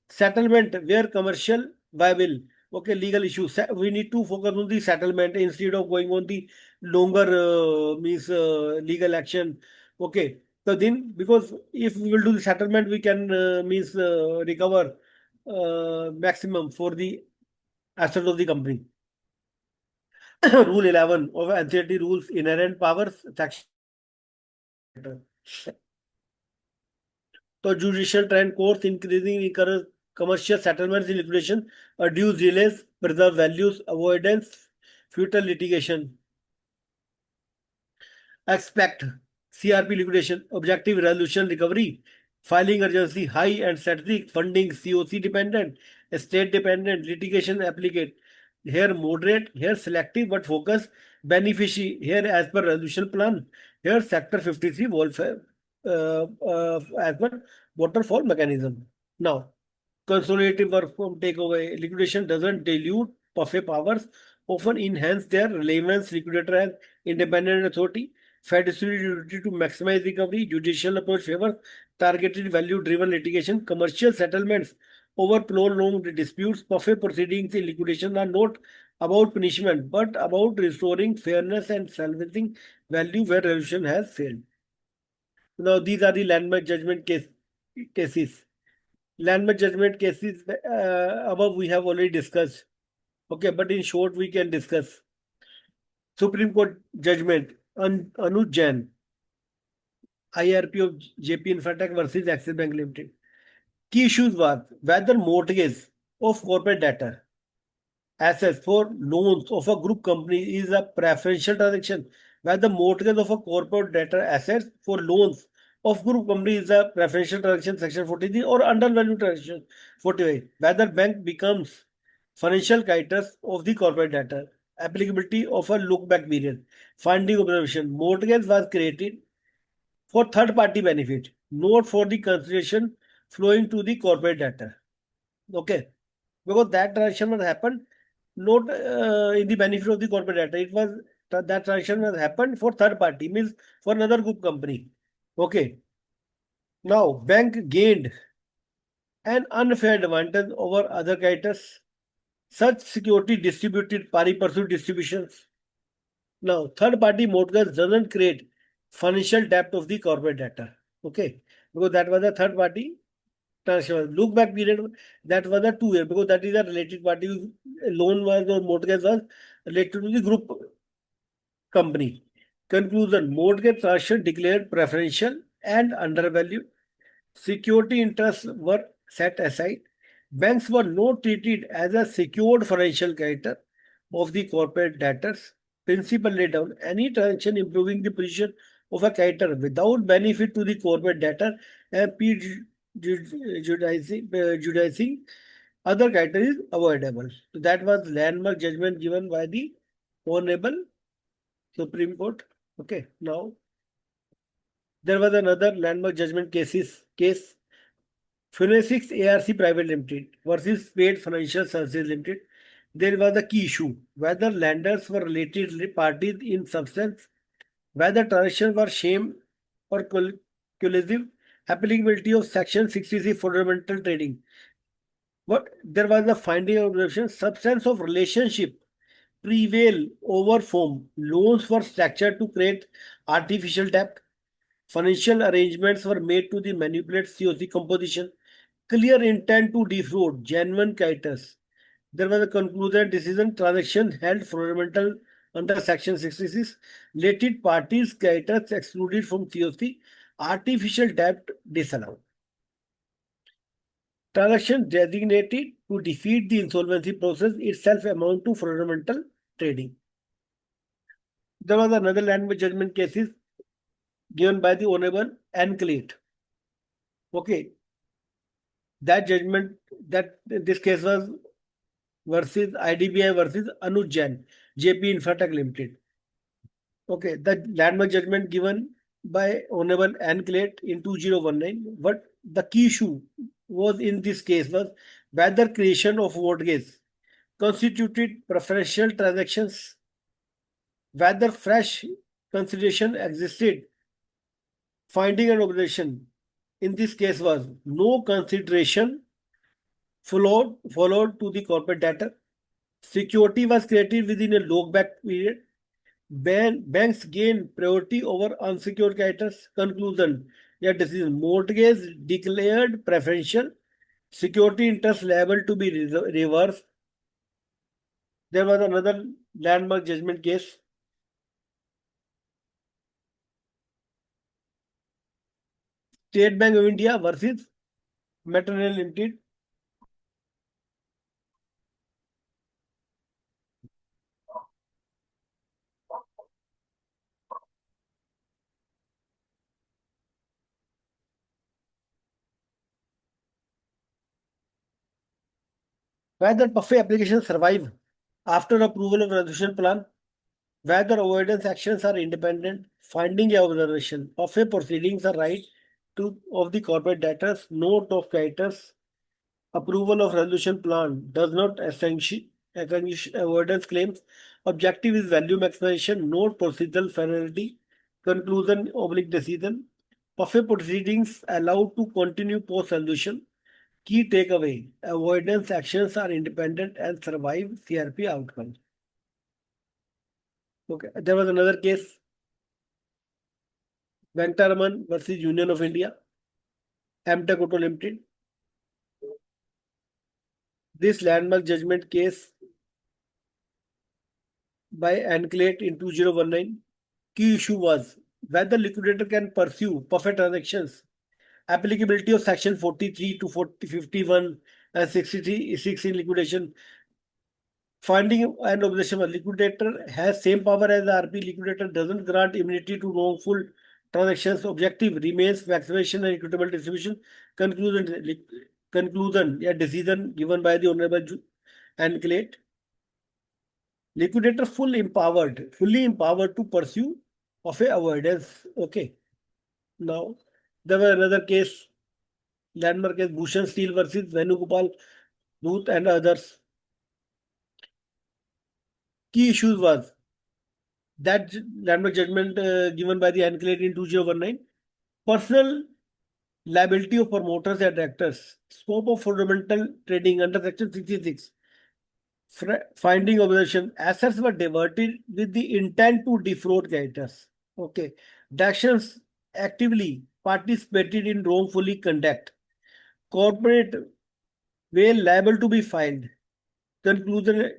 Settlement where commercial viable. Okay, legal issues. We need to focus on the settlement instead of going on the longer means legal action. Okay, so then, because if we will do the settlement, we can means recover maximum for the assets of the company. Rule 11 of ancillary rules, inherent powers, section. So judicial trend courts increasing encourage commercial settlements in liquidation, reduce delays, preserve values, avoidance, futile litigation. Expect CRP liquidation, objective resolution recovery, filing urgency, high and strategic funding, COC dependent, state dependent, litigation applicate. Here moderate, here selective but focus, beneficiary, here as per resolution plan, here sector 53 welfare as per waterfall mechanism. Now, consolidative work from takeaway. Liquidation doesn't dilute PUFE powers, often enhance their relevance. Liquidator as independent authority, fiduciary duty to maximize recovery, judicial approach favors targeted value-driven litigation, commercial settlements over prolonged disputes. PUFE proceedings in liquidation are not about punishment, but about restoring fairness and salvaging value where resolution has failed. Now, these are the landmark judgment cases. Landmark judgment cases above we have already discussed. Okay, but in short, we can discuss. Supreme Court judgment on Anuj Jain, IRP of JP Infratech versus Axis Bank Limited. Key issues was whether mortgage of corporate debtor assets for loans of a group company is a preferential transaction where the mortgage of a corporate debtor assets for loans of group company is a preferential transaction section 43 or undervalued transaction 48, whether bank becomes financial creditors of the corporate debtor, applicability of a look back period, finding observation, mortgage was created for third party benefit, not for the consideration flowing to the corporate debtor. Okay, because that transaction was happened not in the benefit of the corporate debtor. It was that transaction was happened for third party, means for another group company. Okay, now bank gained an unfair advantage over other creditors. Such security distributed pari passu distributions. Now, third party mortgage doesn't create financial debt of the corporate debtor. Okay, because that was a third party transaction. Look back period, that was a 2 year, because that is a related party. Loan was or mortgage was related to the group company. Conclusion: mortgage transaction declared preferential and undervalued. Security interests were set aside. Banks were not treated as a secured financial creditor of the corporate debtors. Principal laid down any transaction improving the position of a creditor without benefit to the corporate debtor and prejudicing other creditor is avoidable. So that was landmark judgment given by the Honorable Supreme Court. Okay, now there was another landmark judgment case Phoenix ARC Private Limited versus Spade Financial Services Limited. There was a key issue whether lenders were related parties in substance, whether transactions were sham or collusive, applicability of Section 63 Fundamental Trading. But there was a finding of observation substance of relationship prevail over form. Loans were structured to create artificial debt. Financial arrangements were made to the manipulate COC composition. Clear intent to defraud genuine creditors. There was a conclusion decision transaction held fundamental under Section 66. Related parties creditors excluded from COC. Artificial debt disallowed. Transaction designated to defeat the insolvency process itself amount to fundamental trading. There was another landmark judgment cases given by the Honorable Anclate. Okay, that judgment that this case was versus IDBI versus Anuj Jain, JP Infratech Limited. Okay, the landmark judgment given by Honorable Anclate in 2019. But the key issue was in this case was whether creation of mortgage constituted preferential transactions, whether fresh consideration existed. Finding and observation in this case was no consideration followed to the corporate debtor. Security was created within a look-back period. Banks gain priority over unsecured creditors. Conclusion: yeah, decision. Mortgage declared preferential. Security interest liable to be reversed. There was another landmark judgment case. State Bank of India versus Maternal Limited. Whether PUFE applications survive after approval of resolution plan, whether avoidance actions are independent, finding a observation of a proceedings are right to of the corporate debtors, note of creditors, approval of resolution plan does not extinguish avoidance claims. Objective is value maximization, not procedural finality. Conclusion oblique decision. PUFE proceedings allowed to continue post resolution. Key takeaway: avoidance actions are independent and survive CRP outcomes. Okay, there was another case, Venkataraman versus Union of India, Amtech Auto Limited. This landmark judgment case by Anclate in 2019. Key issue was whether liquidator can pursue perfect transactions. Applicability of Section 43 to 51 and 63 in liquidation Finding and observation. Liquidator has same power as the RP. Liquidator doesn't grant immunity to wrongful transactions. Objective remains vaccination and equitable distribution. Conclusion, a decision given by the Honorable and Clate. Liquidator fully empowered to pursue of a avoidance. Okay. Now, there was another case, landmark case, Bhushan Steel versus Venugopal Booth and others. Key issues was that landmark judgment given by the Enclave in 2019, personal liability of promoters and directors, scope of fundamental trading under Section 66, finding observation, assets were diverted with the intent to defraud creditors. Okay. The actions actively participated in wrongfully conduct. Corporate were liable to be fined. Conclusion,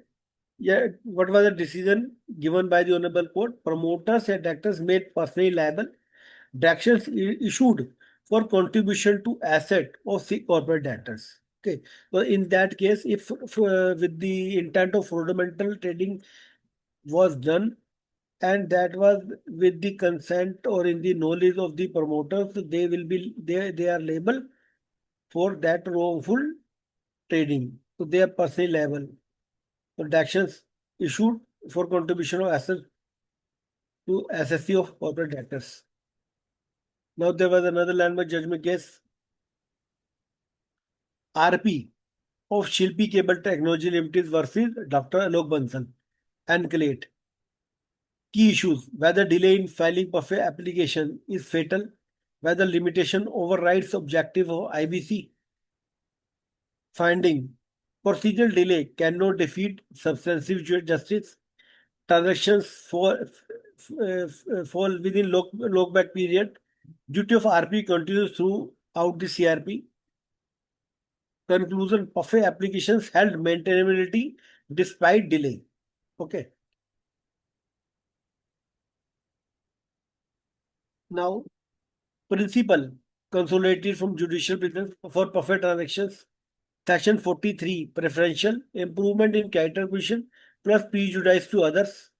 yeah, what was the decision given by the Honorable Court? Promoters and directors made personally liable. Directions issued for contribution to asset of the corporate debtors. Okay, so in that case, if with the intent of fundamental trading was done, and that was with the consent or in the knowledge of the promoters, they are liable for that wrongful trading. So they are personally liable. So the actions issued for contribution of assets to SSC of corporate debtors. Now there was another landmark judgment case, RP of Shilpi Cable Technology Limited versus Dr. Alok Bansal and Clate. Key issues: whether delay in filing PUFE application is fatal, whether limitation overrides objective of IBC. Finding: procedural delay cannot defeat substantive justice. Transactions fall within look-back period. Duty of RP continues throughout the CRP. Conclusion: PUFE applications held maintainability despite delay. Okay. Now, principle consolidated from judicial business for PUFE transactions. Section 43, preferential improvement in character position plus prejudice to others.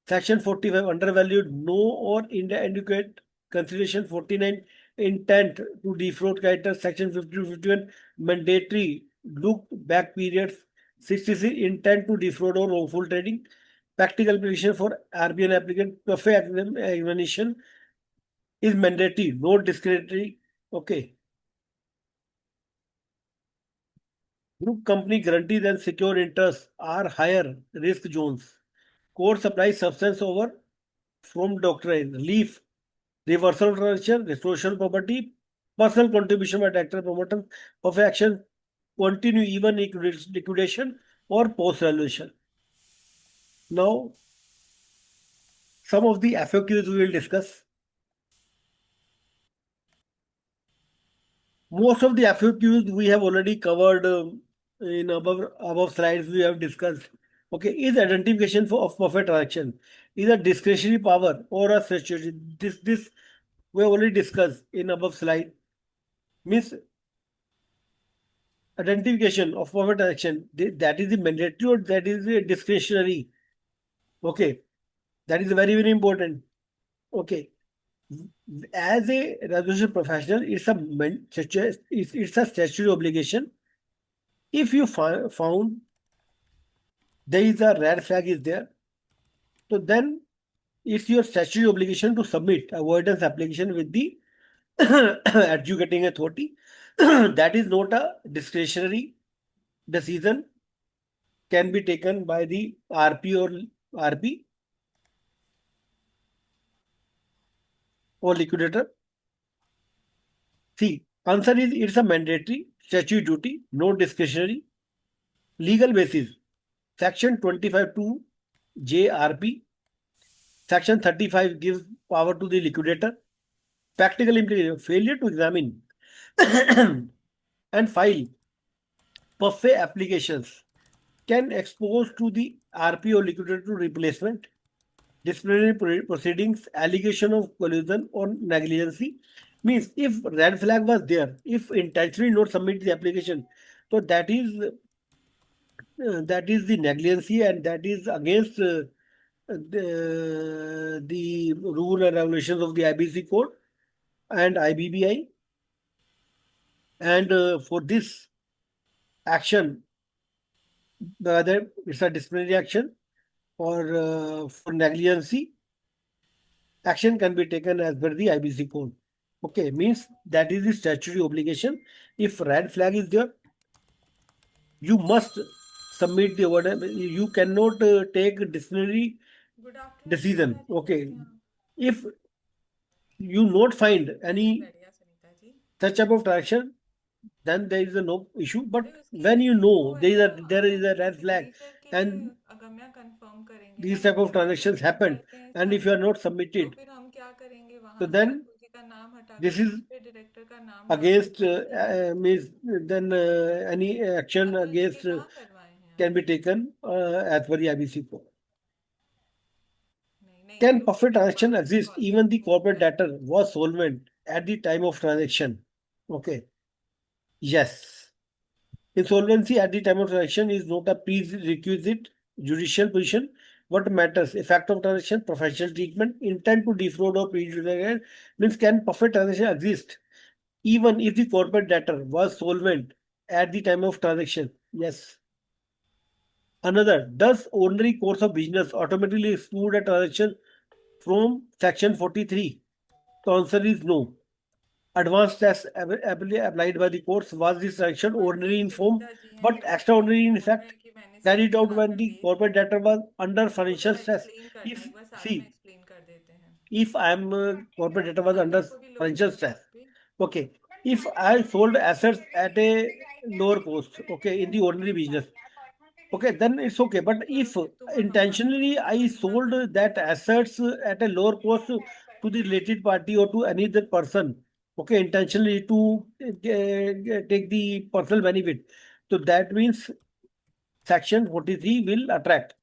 Section 45, undervalued, no or inadequate consideration. 49, intent to defraud character. Section 50-51, mandatory look back periods. 66, intent to defraud or wrongful trading. Practical application for RBN applicant. PUFE examination is mandatory, no discretionary. Okay. Group company guarantees and secure interests are higher risk zones. Court supplies substance over from doctrine, relief, reversal transaction, restoration of property, personal contribution by director promoter of action, continue even liquidation or post valuation. Now, some of the FAQs we will discuss. Most of the FAQs we have already covered in above slides we have discussed. Okay, is identification of perfect transaction is a discretionary power or a statutory? This we have already discussed in above slide. Means identification of perfect transaction, that is the mandatory or that is the discretionary. Okay, that is very very important. Okay, as a resolution professional, it's a statutory obligation. If you found there is a red flag is there, so then it's your statutory obligation to submit avoidance application with the adjudicating authority. That is not a discretionary decision, can be taken by the RP or liquidator. See, answer is it's a mandatory statutory duty, no discretionary. Legal basis, section 25(2) JRP. Section 35 gives power to the liquidator. Practical implication, failure to examine and file PUFE applications can expose to the RP or liquidator to replacement, disciplinary proceedings, allegation of collusion or negligence. Means if red flag was there, if intentionally not submit the application, so that is that is the negligency, and that is against the rule and regulations of the IBC code and IBBI. And for this action, whether it's a disciplinary action or for negligency, action can be taken as per the IBC code. Okay, means that is the statutory obligation. If red flag is there, you must submit the order. You cannot take disciplinary good afternoon decision. Sunita ji, Okay, कैसे हैं आप? if you not find मैं भी any बढ़िया Sunita ji. such type of transaction, then there is a no issue. But अरे उसकी when you वो know है ना, there is तो a वो red flag सिग्नेचर के लिए and अगम्या कंफर्म करेंगे ना, these type वो of सिग्नेचर transactions नहीं happen, करते हैं and if sign. you are not तो submitted, फिर हम क्या करेंगे, so वहां से then अतुल जी का नाम हटा this के is दूसरे डायरेक्टर का नाम डाल के against कर देंगे। means then any action Atul ji के against कहाँ करवाए हैं can आप? be taken as per the IBC code. नहीं नहीं, Can UK perfect transaction confirm exist call even the वो corporate कर। debtor was solvent at the time of transaction? Okay. Yes. Insolvency at the time of transaction is not a prerequisite judicial position. What matters? Effect of transaction, professional treatment, intent to defraud or prejudice means can perfect transaction exist even if the corporate debtor was solvent at the time of transaction? Yes. Another, does ordinary course of business automatically exclude a transaction from section 43? The answer is no. Advanced tests applied by the courts was this transaction हाँ जी, ordinary in form Sunita ji हैं, but वो extraordinary in बोल रहे fact हैं कि मैंने carried CV out यहाँ when पर the भेज corporate दिया debtor है। was under वो तो financial stress. एक्सप्लेन करना, If एक बार साथ में see, एक्सप्लेन कर देते हैं। if I am corporate debtor was Alia under को भी लो financial लीजिए stress, साथ पे। okay. If I sold assets at a lower cost, okay, in the ordinary business, okay, then it's okay. But चलो if फिर तुम अब अपना intentionally I पूरा sold करो। that assets at a lower cost to the related party or to any other person, okay, intentionally to take the personal benefit, so that means section 43 will attract.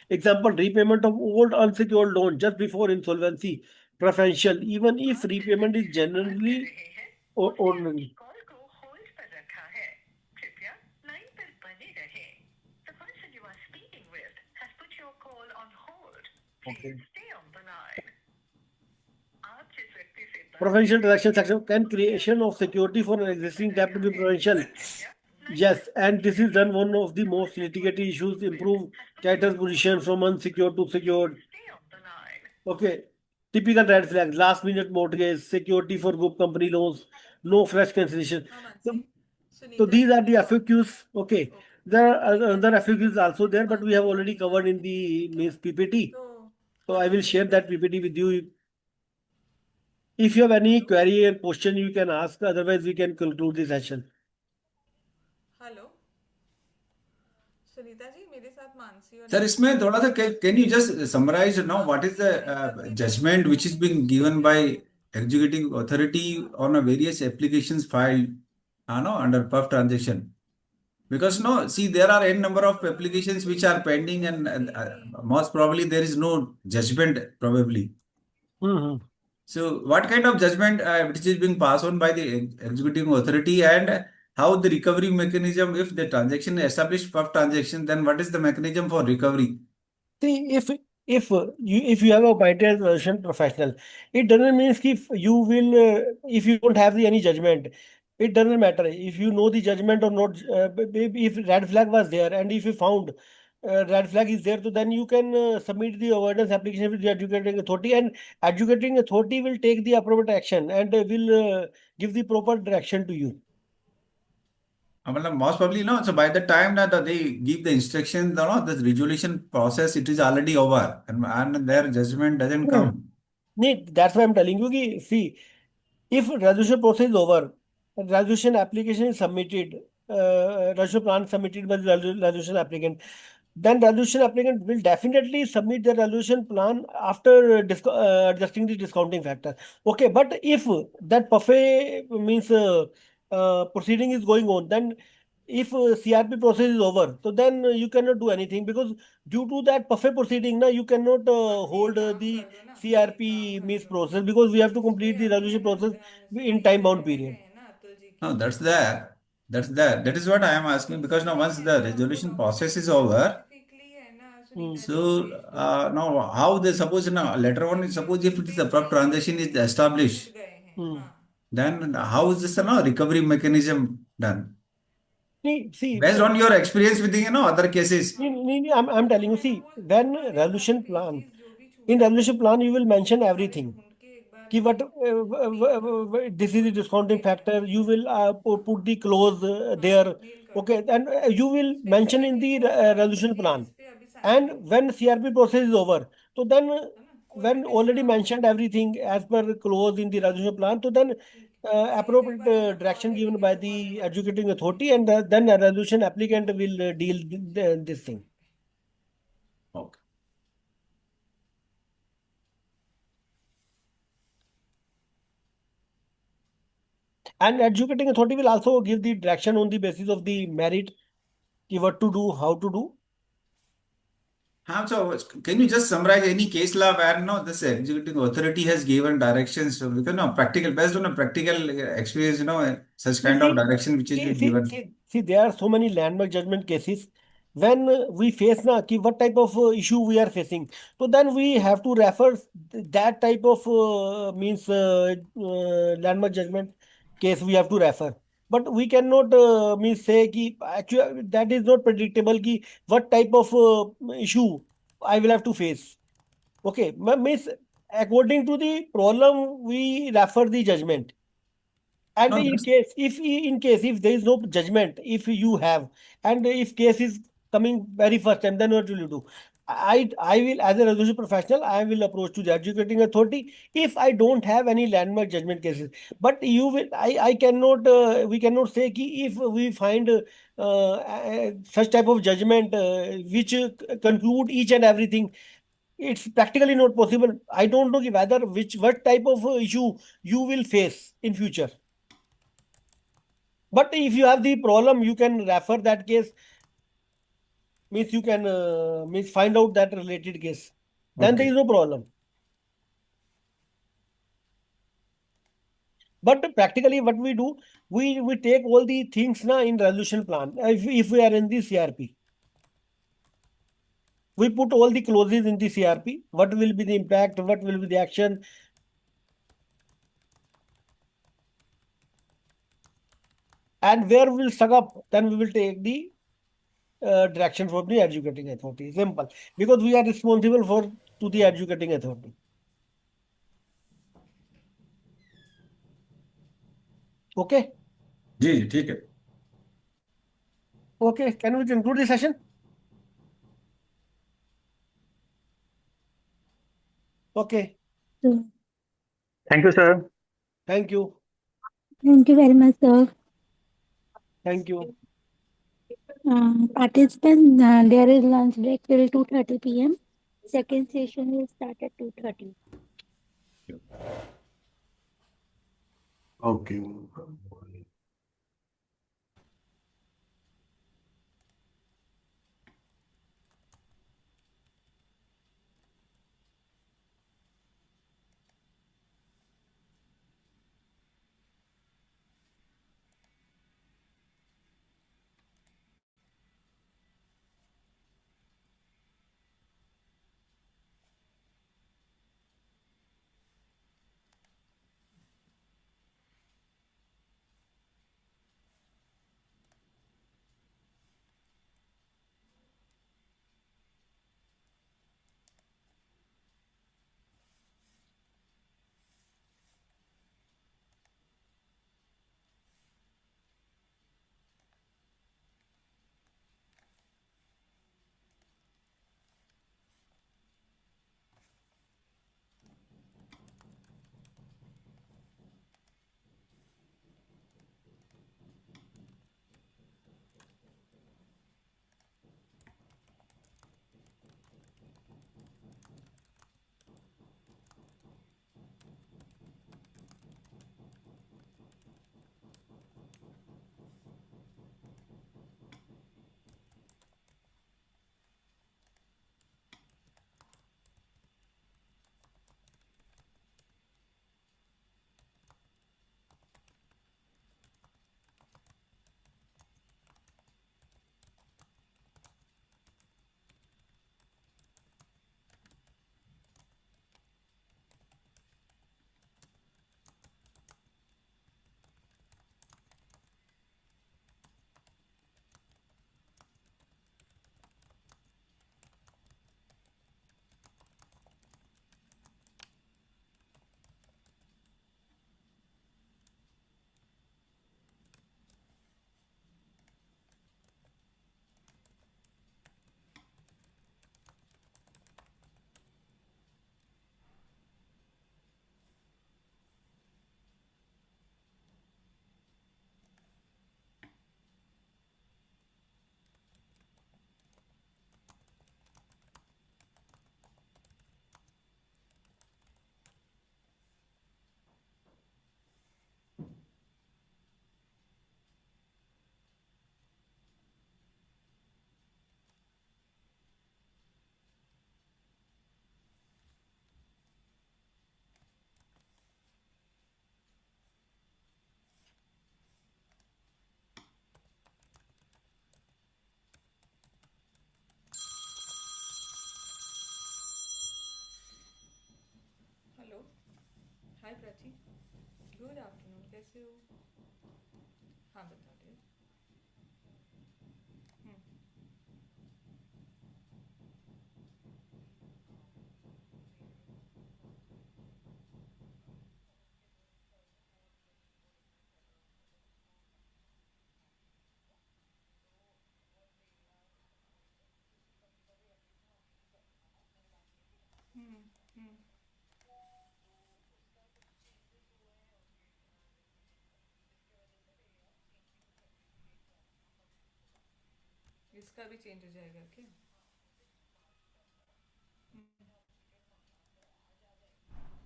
Example, repayment of old unsecured loan just before insolvency, preferential, even if repayment is generally ordinary. Okay. Preferential transaction section, can creation of security for an existing debt be preferential? Yes, and this is done one of the most litigated issues, improve creditor's position from unsecured to secured. Okay. Typical red flags, last minute mortgage, security for group company loans, no fresh cancellation. हाँ Mansi, So, so Sunita these ji are ने the call. FAQs. Okay. Okay, There are Sunita other ji ने FAQs receive also की there, but we have Mansi को already भेजना covered in है, the ठीक है? means PPT. तो So I hello will share Sunita that ji. PPT with you. If you have any hello query or question, you can ask. Otherwise, we can conclude the session. Hello Sunita ji, मेरे साथ मानसी और sir Nandini इसमें हैं। थोड़ा सा can you just summarise now आप what is उसकी network the की वजह से जजमेंट ना व्हिच इज मुझे बीइंग कुछ गिवन क्लियर बाय नहीं हो रहा है। Executive authority on a various applications filed no under पफ transaction because no see there are n number of applications which are pending and CV most probably there is no judgment probably. Mm-hmm. So what kind of judgment which is being passed on by the executive authority, and how the recovery mechanism if the transaction established puff transaction, then what is the mechanism for recovery? See, if you have appointed resolution professional, it doesn't mean if you will if you don't have any judgment, it doesn't matter if you know the judgment or not. If red flag was there and if you found red flag is there, so then you can submit the avoidance application with the adjudicating authority, and adjudicating authority will take the appropriate action and will give the proper direction to you. Well, most probably no. So by the time that they give the instruction, the resolution process it is already over, and their judgment doesn't Hmm. come. Nee, that's why I'm telling you. See, if resolution process is over, resolution application is submitted, resolution plan submitted by the resolution applicant, then resolution applicant will definitely submit the resolution plan after adjusting the discounting factor. Okay, but if that buffet means proceeding is going on, then if CRP process is over, so then you cannot do anything because due to that buffet proceeding, now you cannot Mansi एक hold काम the कर दो ना, एक काम CRP कर means दो। process because we have to जिस पे complete the अभी है resolution ना process in time signature bound रह period. गए हैं ना अतुल जी No, के, that's there. That is what I am asking, because now once the resolution process is over, Specifically है ना so now how they suppose now later on, suppose if it is the prop transaction is established, गए हैं Hmm. हाँ then how is this recovery mechanism done? See, Based on your experience with the other cases. I'm telling you, see, when resolution plan, in resolution plan, you will mention everything. Ki what this is the discounting factor. You will put the clause there. Okay, and you will mention in the resolution plan. And when CRP process is over, so then when already mentioned everything as per clause in the resolution plan, so then appropriate direction given by the adjudicating authority, and then a resolution applicant will deal this thing. Okay. And adjudicating authority will also give the direction on the basis of the merit, ki what to do, how to do. So can you just summarize any case law where this executive authority has given directions, so because practical, based on a practical experience, such kind of direction which is being given. See, there are so many landmark judgment cases. When we face na ki what type of issue we are facing, so then we have to refer that type of means landmark judgment case we have to refer. But we cannot means say ki actually that is not predictable ki what type of issue I will have to face. Okay, means according to the problem we refer the judgment. And No, in that's case, if there is no judgment, if you have, and if case is coming very first time, then what will you do? I will, as a resolution professional, I will approach to the adjudicating authority if I don't have any landmark judgment cases. But you will, I cannot, we cannot say ki if we find such type of judgment which conclude each and everything. It's practically not possible. I don't know ki whether what type of issue you will face in future. But if you have the problem, you can refer that case. Means you can means find out that related case. Then there okay. is no problem. But practically, what we do, we take all the things na in resolution plan. If we are in the CRP, we put all the clauses in the CRP. What will be the impact? What will be the action? And where we will suck up, then we will take the direction from the adjudicating authority. Simple, because we are responsible for to the adjudicating authority. Okay. जी जी ठीक है. Okay. Can we conclude the session? Okay. So, Thank you, sir. Thank you. thank you very much, sir. Thank you. Participants, there is lunch break till 2:30 p.m. Second session will start at 2:30. Okay. Hi Prachi, good afternoon, कैसे हो? हाँ बता दे। हम्म हम्म हम्म इसका भी change हो जाएगा क्या?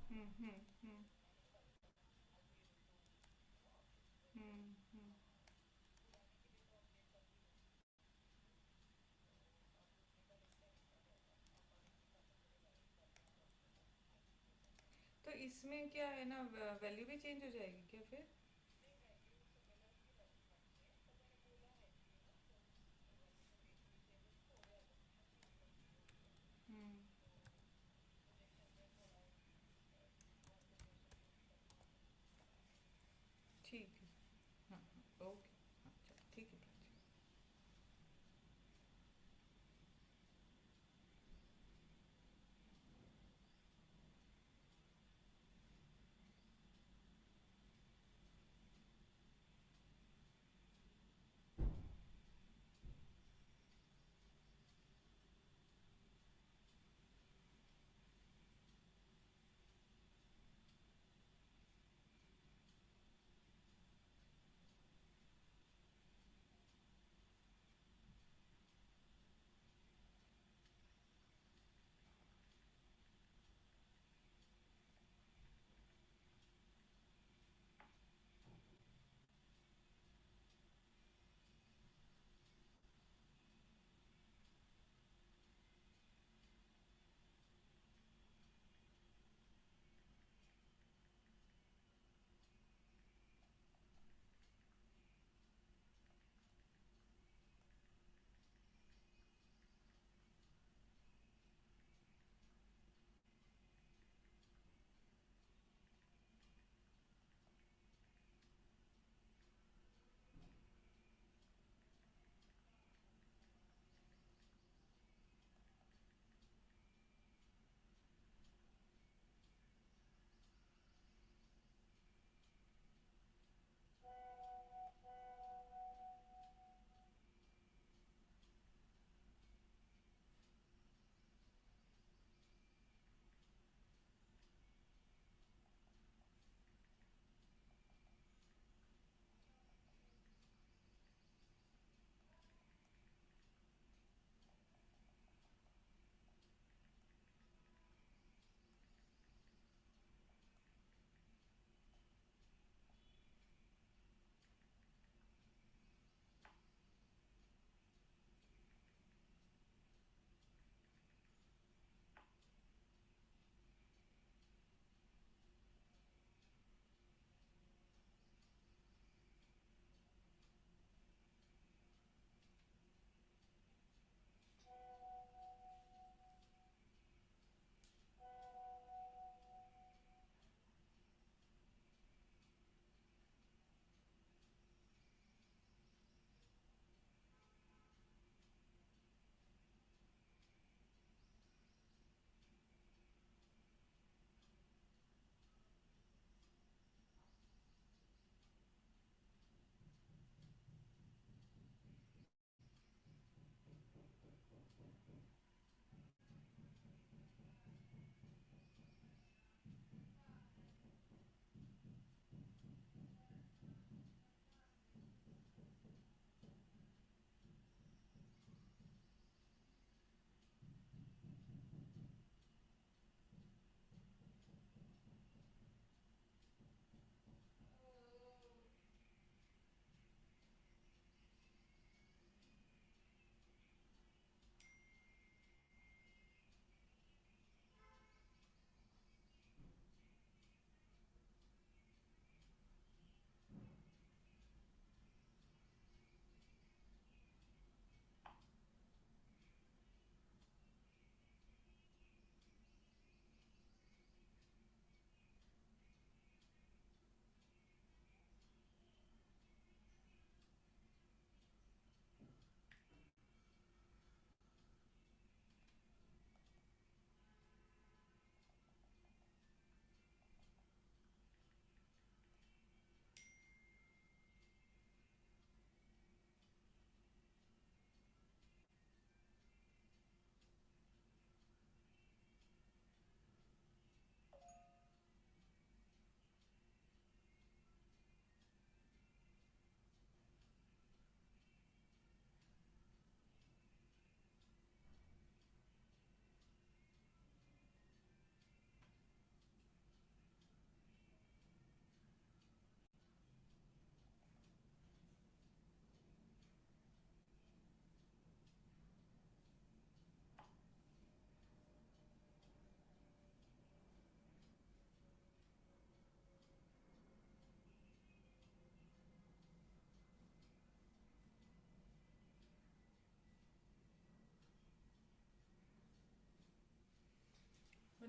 हम्म हम्म हम्म हम्म हम्म। तो इसमें क्या है ना, वैल्यू भी चेंज हो जाएगी क्या फिर? हम्म ठीक है। हाँ हाँ ओके। हाँ चलो ठीक है Prachi.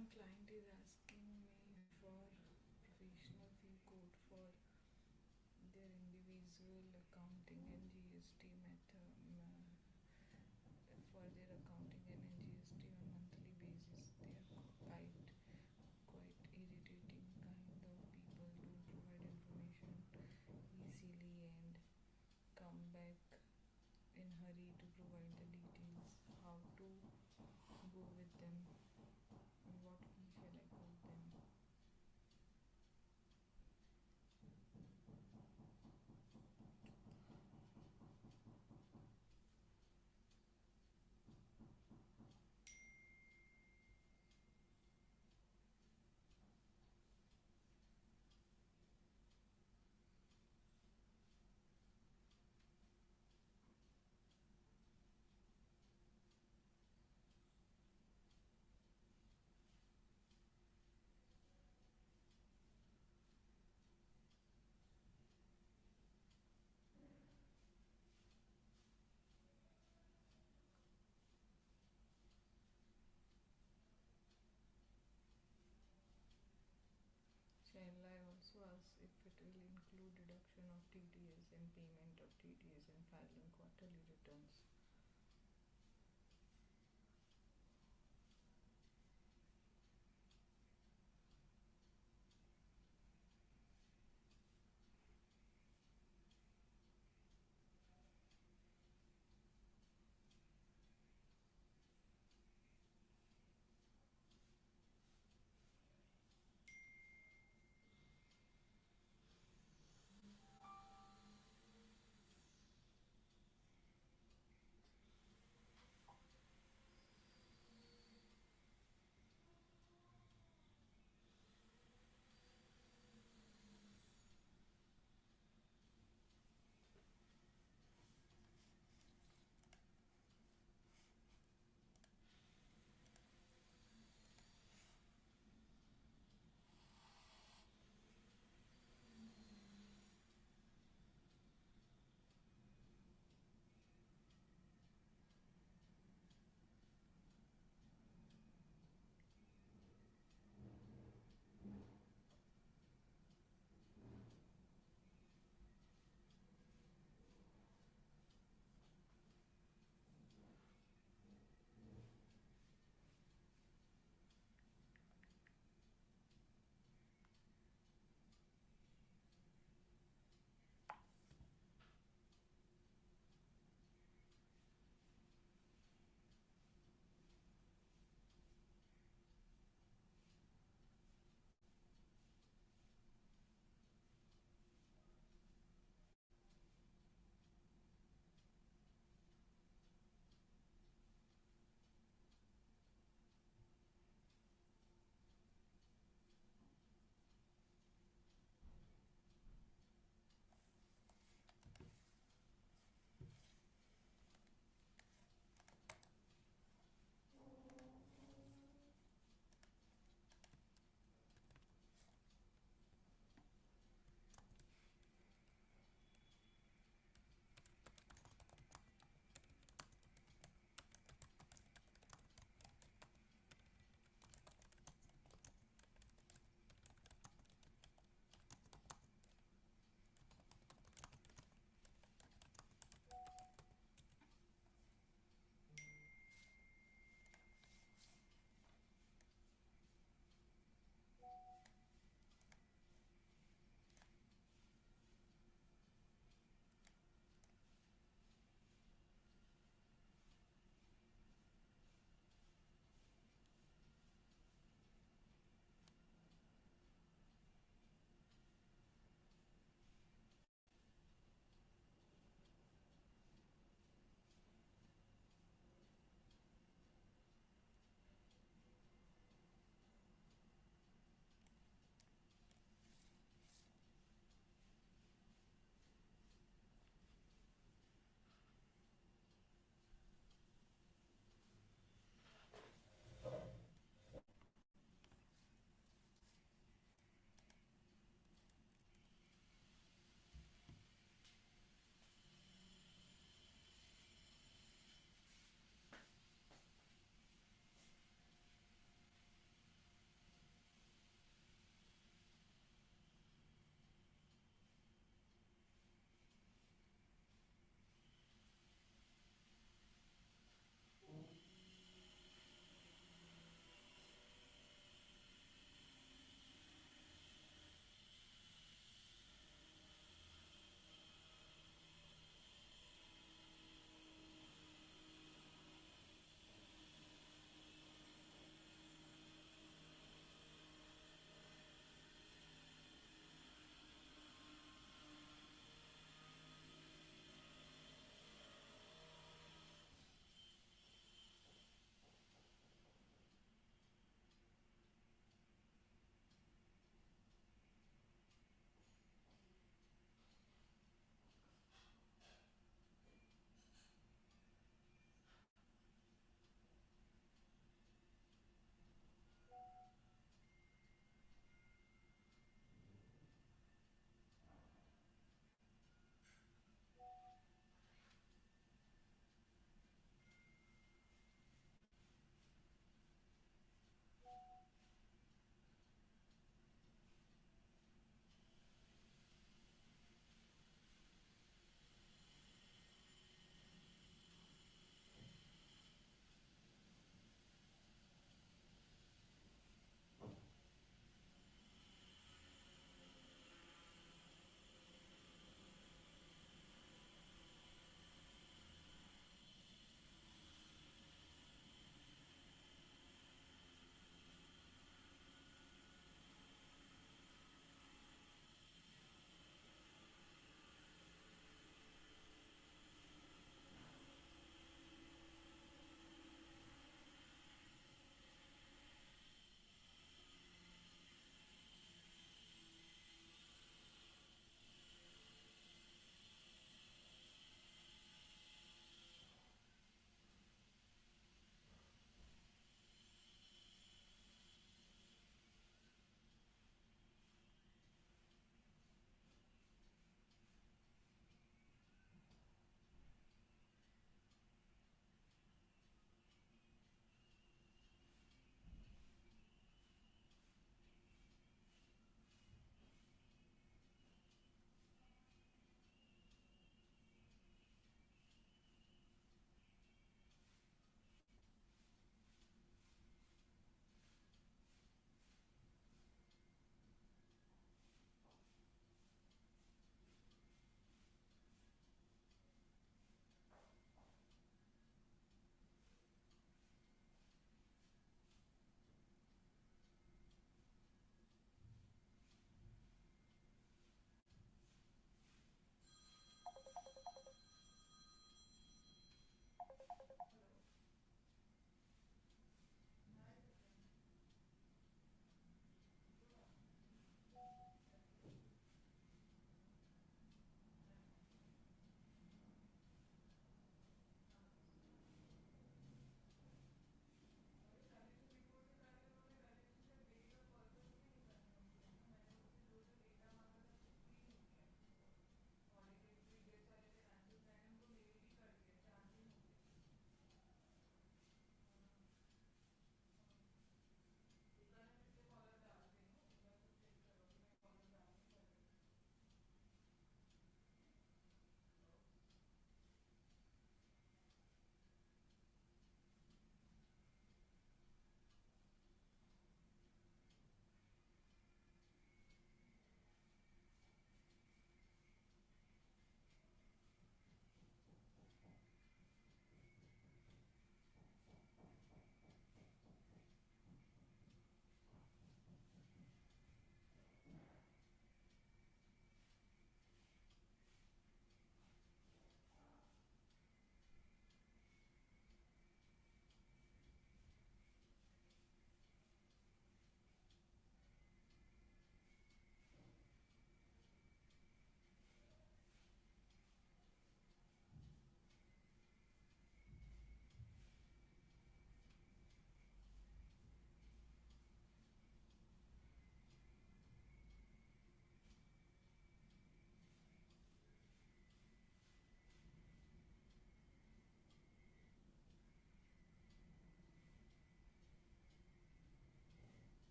one client is asking me for professional fee code for their individual accounting and GST method for their accounting and GST on monthly basis. They are quite irritating kind of people, don't provide information easily and come back in hurry to provide the details. How to go with them and what fee shall I quote them? Shall I also ask if it will include deduction of TDS and payment of TDS and filing quarterly returns?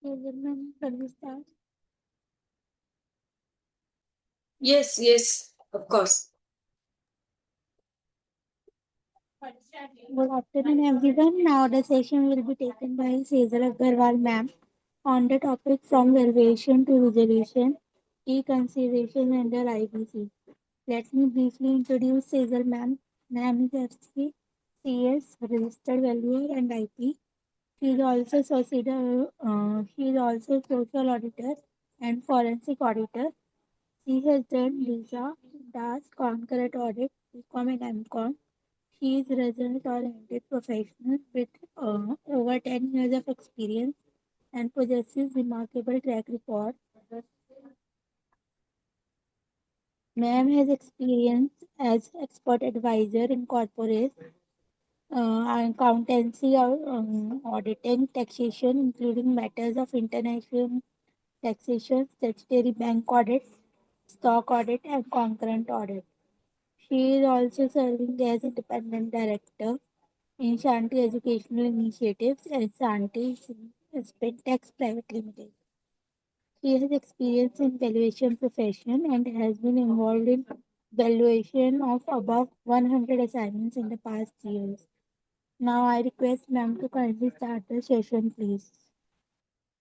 Sejal ma'am, can we start? Yes, of course. Good afternoon, everyone. Now the session will be taken by Sejal Agrawal ma'am on the topic from valuation to resolution, key consideration under IBC. Let me briefly introduce Sejal ma'am. Ma'am is FC, CS, registered valuer and IP. She is also social auditor and forensic auditor. She has done LISA, DAS, Concurrent Audit, BCom and MCom. She is result-oriented professional with over 10 years of experience and possesses remarkable track record. Ma'am has experience as expert advisor in corporate accountancy, auditing, taxation, including matters of international taxation, statutory bank audit, stock audit, and concurrent audit. She is also serving as independent director in Shanti Educational Initiatives and Shanti Spintex Private Limited. She has experience in valuation profession and has been involved in valuation of above 100 assignments in the past years. Now I request ma'am to kindly start the session, please.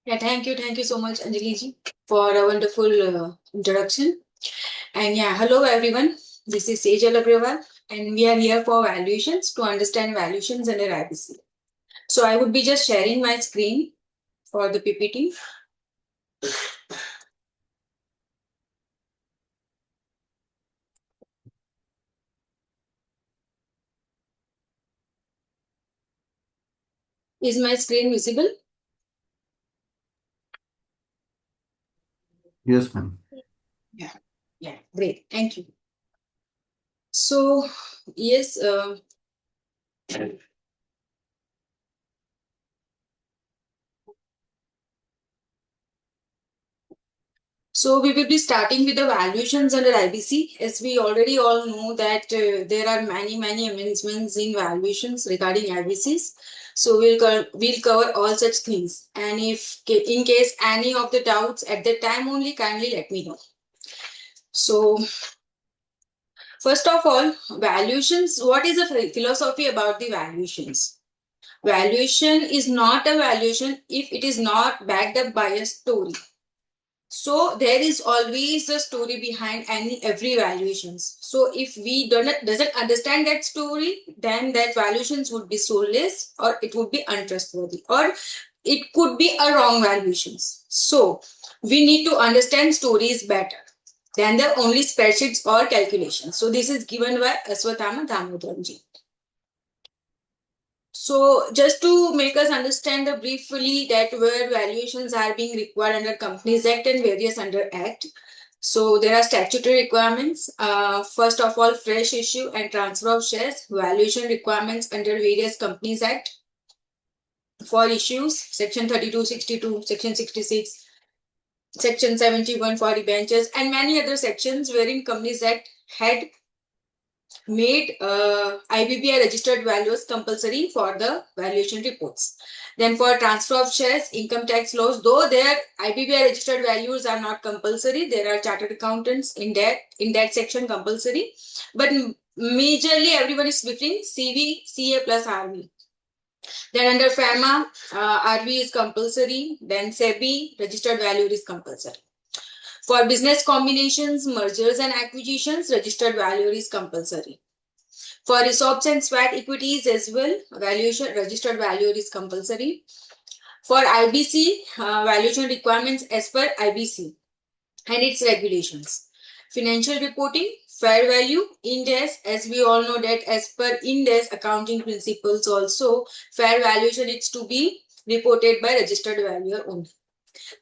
Yeah, thank you so much, Anjali ji, for a wonderful introduction. And yeah, hello everyone. This is Sejal Agrawal, and we are here for valuations to understand valuations under IBC. So I would be just sharing my screen for the PPT. Is my screen visible? Yes, ma'am. Yeah, great. Thank you. So, yes, so we will be starting with the valuations under IBC. As we already all know that there are many amendments in valuations regarding IBCs. So we'll cover all such things. And if in case any of the doubts at that time only, kindly let me know. So first of all, valuations. What is the philosophy about the valuations? Valuation is not a valuation if it is not backed up by a story. So there is always a story behind every valuations. So if we doesn't understand that story, then that valuations would be soulless, or it would be untrustworthy, or it could be a wrong valuations. So we need to understand stories better than the only spreadsheets or calculations. So this is given by Aswathama Damodharanji. So just to make us understand briefly that where valuations are being required under Companies Act and various under Act. So there are statutory requirements. First of all, fresh issue and transfer of shares, valuation requirements under various Companies Act. For issues, Section 3262, Section 66, Section 71 for debentures, and many other sections wherein Companies Act had made IBBI registered values compulsory for the valuation reports. Then for transfer of shares, income tax laws, though their IBBI registered values are not compulsory, there are chartered accountants in that section compulsory. But majorly everyone is between CV, CA plus RV. Then under FAMA, RV is compulsory. Then SEBI, registered value is compulsory. For business combinations, mergers and acquisitions, registered value is compulsory. For ESOPs and SWAT equities as well, valuation registered value is compulsory. For IBC, valuation requirements as per IBC and its regulations. Financial reporting, fair value, Ind AS, as we all know that as per Ind AS accounting principles also, fair valuation is to be reported by registered valuer only.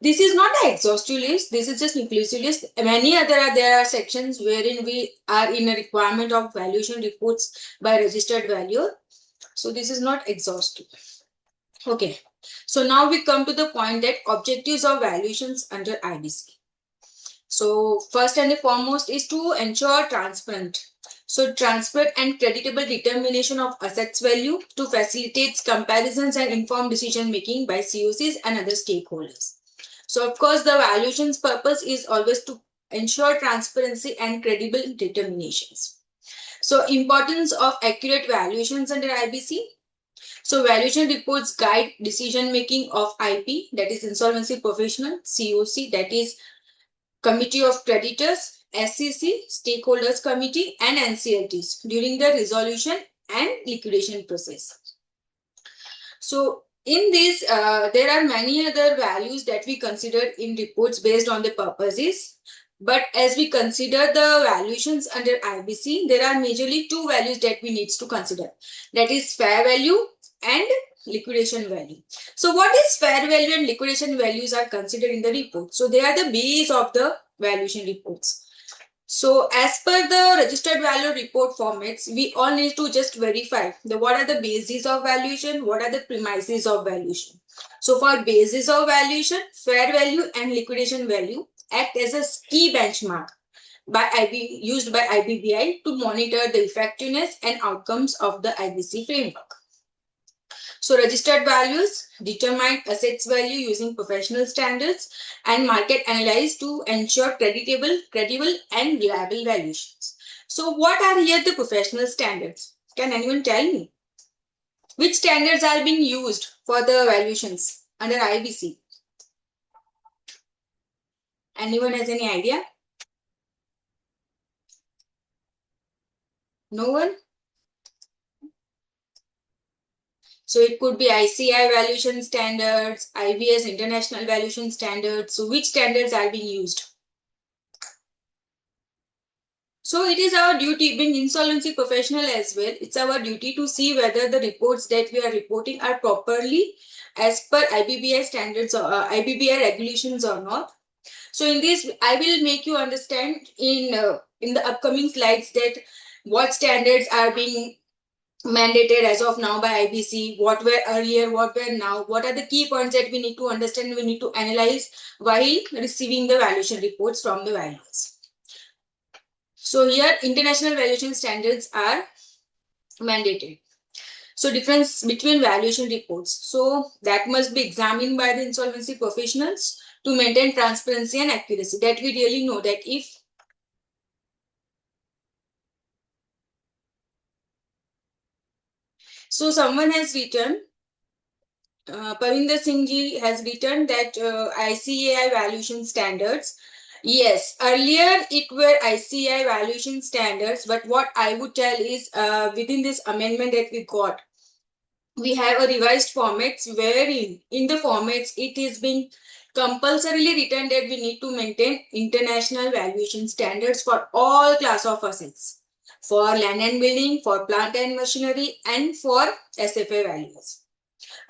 This is not an exhaustive list. This is just inclusive list. Many other there are sections wherein we are in a requirement of valuation reports by registered valuer. So this is not exhaustive. Okay. So now we come to the point that objectives of valuations under IBC. So first and foremost is to ensure transparent. So transparent and creditable determination of assets value to facilitate comparisons and informed decision making by COCs and other stakeholders. So of course, the valuation's purpose is always to ensure transparency and credible determinations. So importance of accurate valuations under IBC. So valuation reports guide decision making of IP, that is insolvency professional, COC, that is Committee of Creditors, SCC, Stakeholders Committee, and NCLTs during the resolution and liquidation process. So in this, there are many other values that we consider in reports based on the purposes. But as we consider the valuations under IBC, there are majorly two values that we need to consider. That is fair value and liquidation value. So what is fair value and liquidation values are considered in the report? So they are the base of the valuation reports. So as per the registered value report formats, we all need to just verify what are the bases of valuation, what are the premises of valuation. So for basis of valuation, fair value and liquidation value act as a key benchmark used by IBBI to monitor the effectiveness and outcomes of the IBC framework. So registered values determine assets value using professional standards and market analysis to ensure credible and reliable valuations. So what are here the professional standards? Can anyone tell me? Which standards are being used for the valuations under IBC? Anyone has any idea? No one? So it could be ICI valuation standards, IVS international valuation standards. So which standards are being used? So it is our duty, being insolvency professional as well, it's our duty to see whether the reports that we are reporting are properly as per IBBI standards or IBBI regulations or not. So in this, I will make you understand in the upcoming slides that what standards are being mandated as of now by IBC, what were earlier, what were now, what are the key points that we need to understand, we need to analyze while receiving the valuation reports from the valuers. So here international valuation standards are mandated. So difference between valuation reports. So that must be examined by the insolvency professionals to maintain transparency and accuracy. That we really know that if so someone has written, Pavinder Singh ji has written that ICAI valuation standards. Yes, earlier it were ICAI valuation standards, but what I would tell is within this amendment that we got, we have a revised formats wherein in the formats it is being compulsorily written that we need to maintain international valuation standards for all class of assets, for land and building, for plant and machinery, and for SFA values.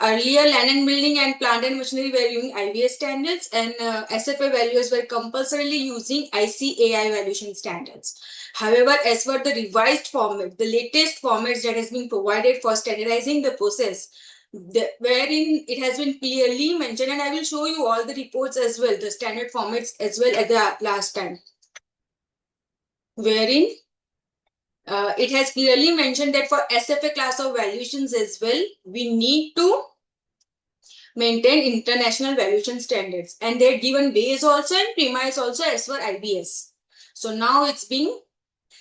Earlier, land and building and plant and machinery were using IVS standards, and SFA valuers were compulsorily using ICAI valuation standards. However, as per the revised format, the latest formats that has been provided for standardizing the process, wherein it has been clearly mentioned, and I will show you all the reports as well, the standard formats as well at the last time, wherein it has clearly mentioned that for SFA class of valuations as well, we need to maintain international valuation standards, and they're given base also and premise also as per IBS. So now it's being,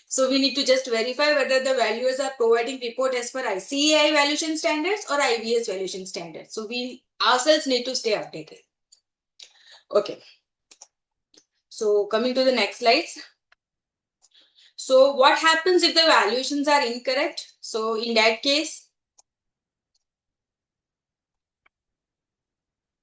so we need to just verify whether the valuers are providing report as per ICAI valuation standards or IBS valuation standards. So we ourselves need to stay updated. Okay. So coming to the next slides. So what happens if the valuations are incorrect? So in that case,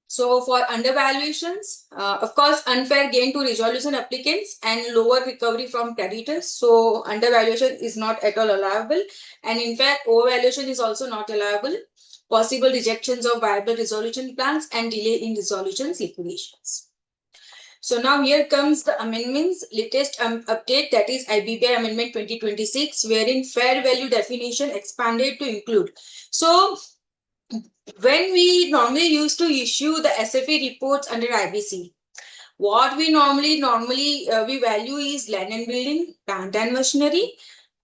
so for undervaluations, of course, unfair gain to resolution applicants and lower recovery from creditors. So undervaluation is not at all allowable. And in fact, overvaluation is also not allowable. Possible rejections of viable resolution plans and delay in resolutions liquidations. So now here comes the amendments, latest update, that is IBBI Amendment 2026, wherein fair value definition expanded to include. So when we normally used to issue the SFA reports under IBC, what we normally we value is land and building, plant and machinery,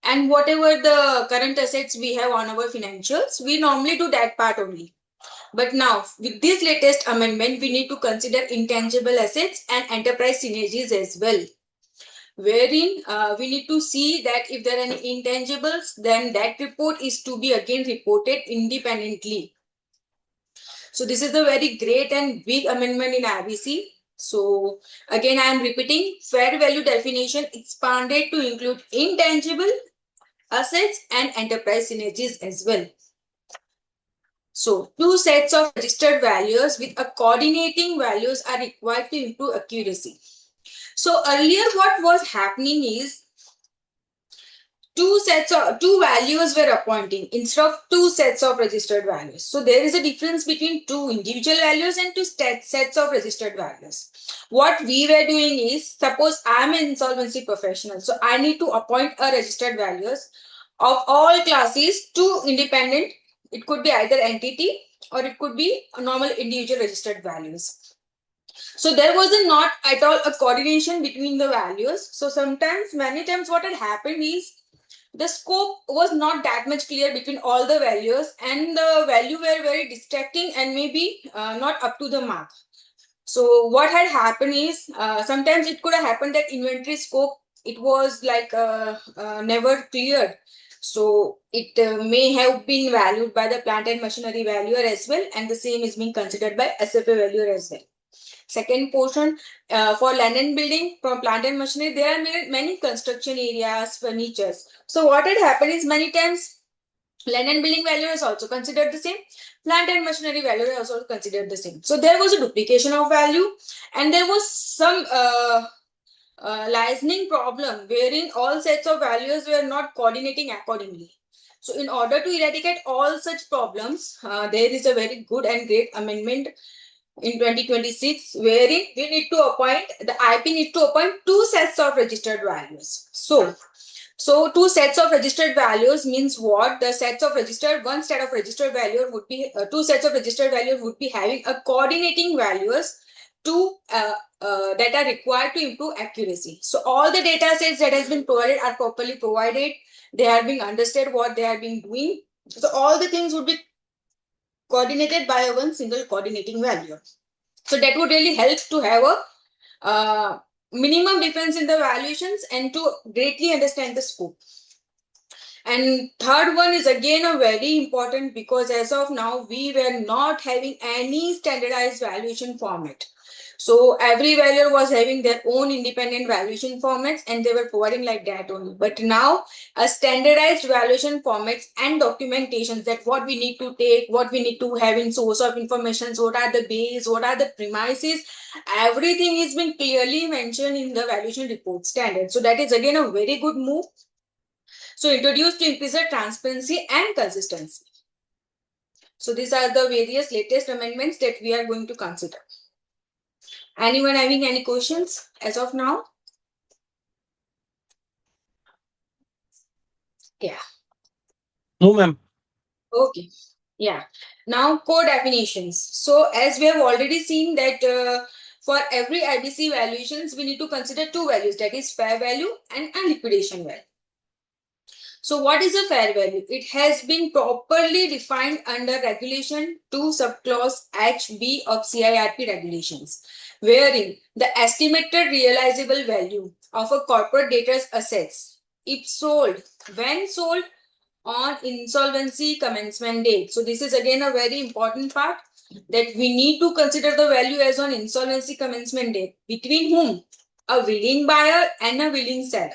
and whatever the current assets we have on our financials, we normally do that part only. But now, with this latest amendment, we need to consider intangible assets and enterprise synergies as well, wherein we need to see that if there are any intangibles, then that report is to be again reported independently. So this is a very great and big amendment in RBC. So again, I am repeating, fair value definition expanded to include intangible assets and enterprise synergies as well. So two sets of registered values with a coordinating values are required to improve accuracy. So earlier what was happening is two values were appointing instead of two sets of registered values. So there is a difference between two individual values and two sets of registered values. What we were doing is, suppose I am an insolvency professional, so I need to appoint a registered values of all classes, two independent. It could be either entity or it could be a normal individual registered values. So there was not at all a coordination between the values. So many times what had happened is the scope was not that much clear between all the values, and the value were very distracting and maybe not up to the mark. So what had happened is sometimes it could have happened that inventory scope, it was like never cleared. So it may have been valued by the plant and machinery valuer as well, and the same is being considered by SFA valuer as well. Second portion, for land and building, from plant and machinery, there are many construction areas, furnitures. So what had happened is many times land and building value is also considered the same. Plant and machinery value is also considered the same. So there was a duplication of value, and there was some licensing problem wherein all sets of values were not coordinating accordingly. So in order to eradicate all such problems, there is a very good and great amendment in 2026, wherein we need to appoint, the IP need to appoint two sets of registered values. So two sets of registered values means what? The sets of registered, one set of registered value would be, two sets of registered value would be having a coordinating values to that are required to improve accuracy. So all the data sets that has been provided are properly provided. They are being understood what they are being doing. So all the things would be coordinated by one single coordinating value. So that would really help to have a minimum difference in the valuations and to greatly understand the scope. And third one is again a very important, because as of now we were not having any standardized valuation format. So every valuer was having their own independent valuation formats and they were providing like that only. But now a standardized valuation formats and documentations, that what we need to take, what we need to have in source of information, what are the base, what are the premises, everything is being clearly mentioned in the valuation report standard. So that is again a very good move. So introduced to increase the transparency and consistency. So these are the various latest amendments that we are going to consider. Anyone having any questions as of now? Yeah. No, ma'am. Okay. Yeah. Now core definitions. So as we have already seen that for every IBC valuations, we need to consider two values, that is fair value and a liquidation value. So what is a fair value? It has been properly defined under Regulation 2 subclause HB of CIRP regulations, wherein the estimated realizable value of a corporate debtor's assets, if sold, when sold on insolvency commencement date. So this is again a very important part, that we need to consider the value as on insolvency commencement date. Between whom? A willing buyer and a willing seller,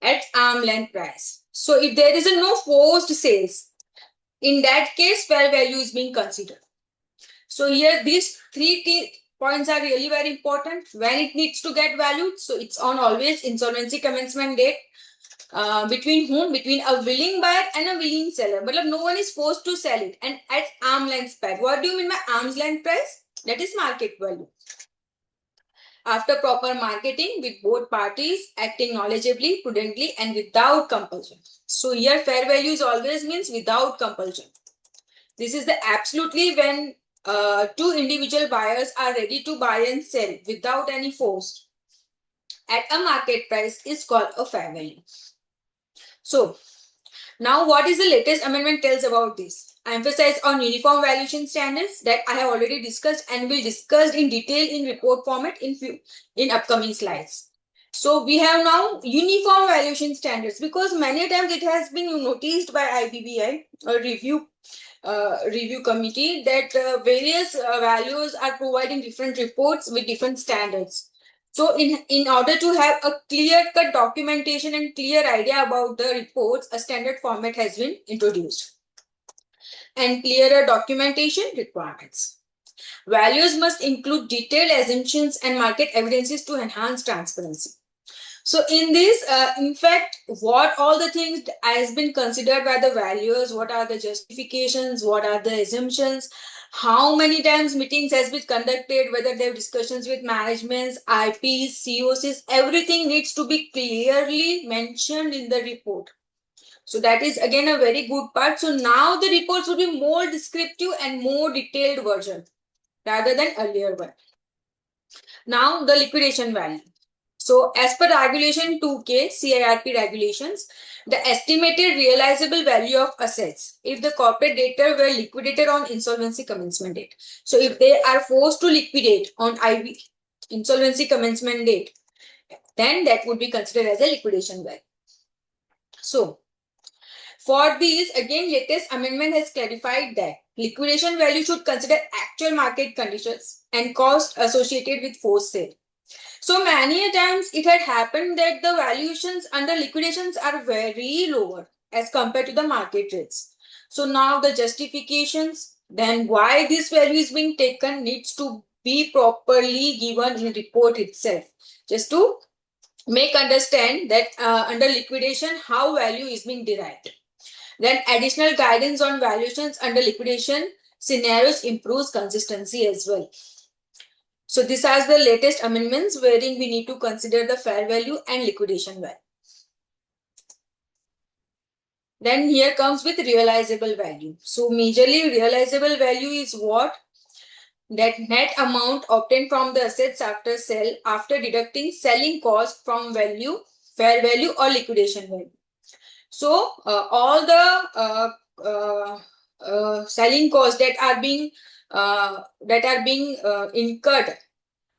at arm length price. So if there is a no forced sales, in that case fair value is being considered. So here these three points are really very important. When it needs to get valued, so it's on always insolvency commencement date. Between whom? Between a willing buyer and a willing seller. But no one is forced to sell it, and at arm length price. What do you mean by arm's length price? That is market value. After proper marketing with both parties acting knowledgeably, prudently, and without compulsion. So here fair values always means without compulsion. This is the absolutely when two individual buyers are ready to buy and sell without any force. at a market price is called a fair value. So now what is the latest amendment tells about this? Emphasize on uniform valuation standards that I have already discussed and will discuss in detail in report format in upcoming slides. So we have now uniform valuation standards, because many times it has been noticed by IBBI or review committee that various values are providing different reports with different standards. So in order to have a clear-cut documentation and clear idea about the reports, a standard format has been introduced. And clearer documentation requirements. Values must include detailed assumptions and market evidences to enhance transparency. So in this, in fact, what all the things has been considered by the valuers, what are the justifications, what are the assumptions, how many times meetings has been conducted, whether they have discussions with managements, IPs, COCs, everything needs to be clearly mentioned in the report. So that is again a very good part. So now the reports will be more descriptive and more detailed version rather than earlier one. Now the liquidation value. So as per regulation 2K CIRP regulations, the estimated realizable value of assets if the corporate debtor were liquidated on insolvency commencement date. So if they are forced to liquidate on insolvency commencement date, then that would be considered as a liquidation value. So for these, again, latest amendment has clarified that liquidation value should consider actual market conditions and cost associated with forced sale. So many times it had happened that the valuations under liquidations are very lower as compared to the market rates. So now the justifications, then why this value is being taken needs to be properly given in report itself, just to make understand that under liquidation how value is being derived. Then additional guidance on valuations under liquidation scenarios improves consistency as well. So these are the latest amendments wherein we need to consider the fair value and liquidation value. Then here comes with realizable value. So majorly realizable value is what? That net amount obtained from the assets after sale after deducting selling cost from value, fair value or liquidation value. So all the selling costs that are being incurred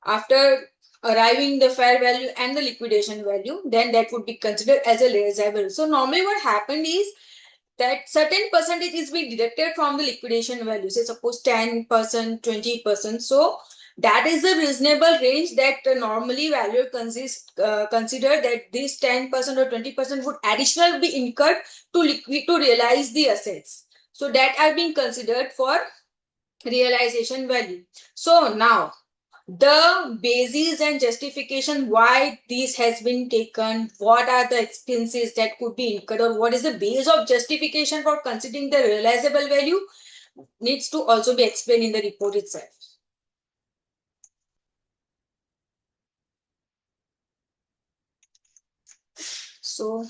after arriving the fair value and the liquidation value, then that would be considered as a realizable. So normally what happened is that certain percentage is being deducted from the liquidation value, say suppose 10%, 20%. So that is the reasonable range that normally valuer consider that this 10% or 20% would additional be incurred to realize the assets. So that are being considered for realization value. So now the basis and justification why this has been taken, what are the expenses that could be incurred, or what is the base of justification for considering the realizable value needs to also be explained in the report itself. So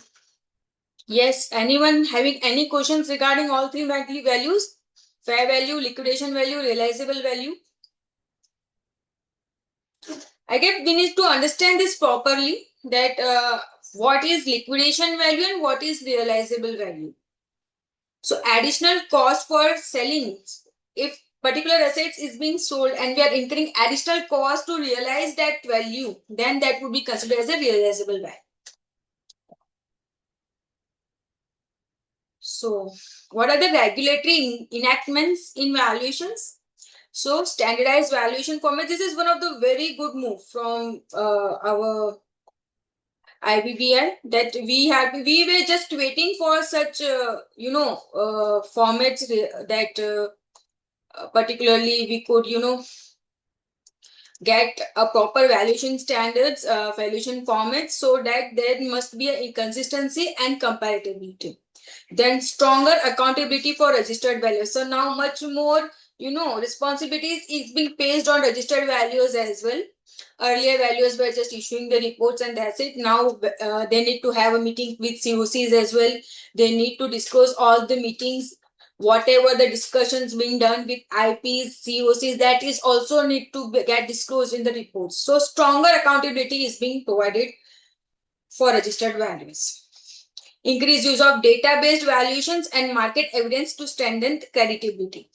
yes, anyone having any questions regarding all three values? Fair value, liquidation value, realizable value? Again, we need to understand this properly, that what is liquidation value and what is realizable value. So additional cost for selling, if particular assets is being sold and we are incurring additional cost to realize that value, then that would be considered as a realizable value. So what are the regulatory enactments in valuations? So standardized valuation format, this is one of the very good move from our IBBI that we were just waiting for such formats that particularly we could get a proper valuation standards, valuation formats, so that there must be a consistency and comparability. Then stronger accountability for registered values. So now much more responsibilities is being placed on registered values as well. Earlier valuers were just issuing the reports and that's it. Now they need to have a meeting with COCs as well. They need to disclose all the meetings whatever the discussions being done with IPs, COCs, that is also need to get disclosed in the reports. So stronger accountability is being provided for registered values. Increased use of data-based valuations and market evidence to strengthen credibility.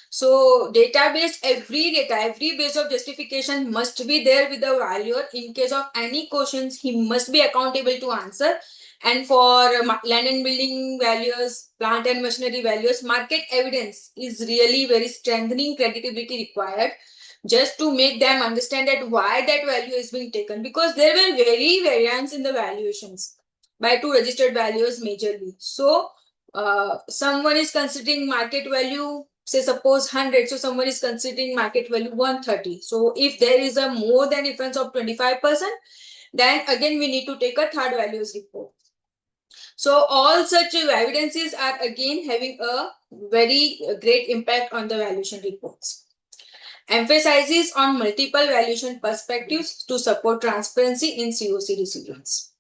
So data-based, every base of justification must be there with the valuer. In case of any questions, he must be accountable to answer. And for land and building values, plant and machinery values, market evidence is really very strengthening credibility required, just to make them understand that why that value is being taken, because there were very variance in the valuations by two registered valuers majorly. So someone is considering market value, say suppose 100, so someone is considering market value 130. So if there is a more than difference of 25%, then again we need to take a third values report. So all such evidences are again having a very great impact on the valuation reports. Emphasizes on multiple valuation perspectives to support transparency in COC decisions.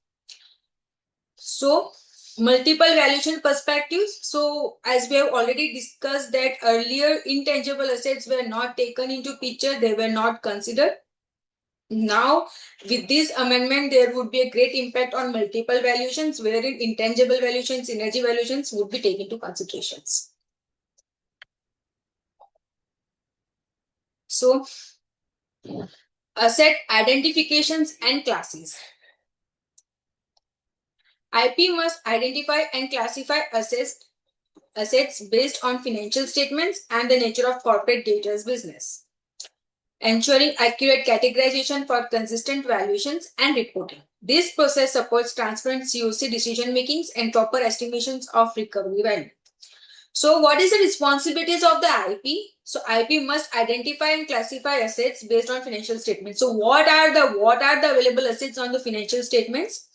So multiple valuation perspectives. So as we have already discussed that earlier, intangible assets were not taken into picture, they were not considered. Now with this amendment, there would be a great impact on multiple valuations, wherein intangible valuations, synergy valuations would be taken into considerations. So asset identifications and classes. IP must identify and classify assets based on financial statements and the nature of corporate debtors business, ensuring accurate categorization for consistent valuations and reporting. This process supports transparent COC decision makings and proper estimations of recovery value. So what is the responsibilities of the IP? So IP must identify and classify assets based on financial statements. So what are the available assets on the financial statements?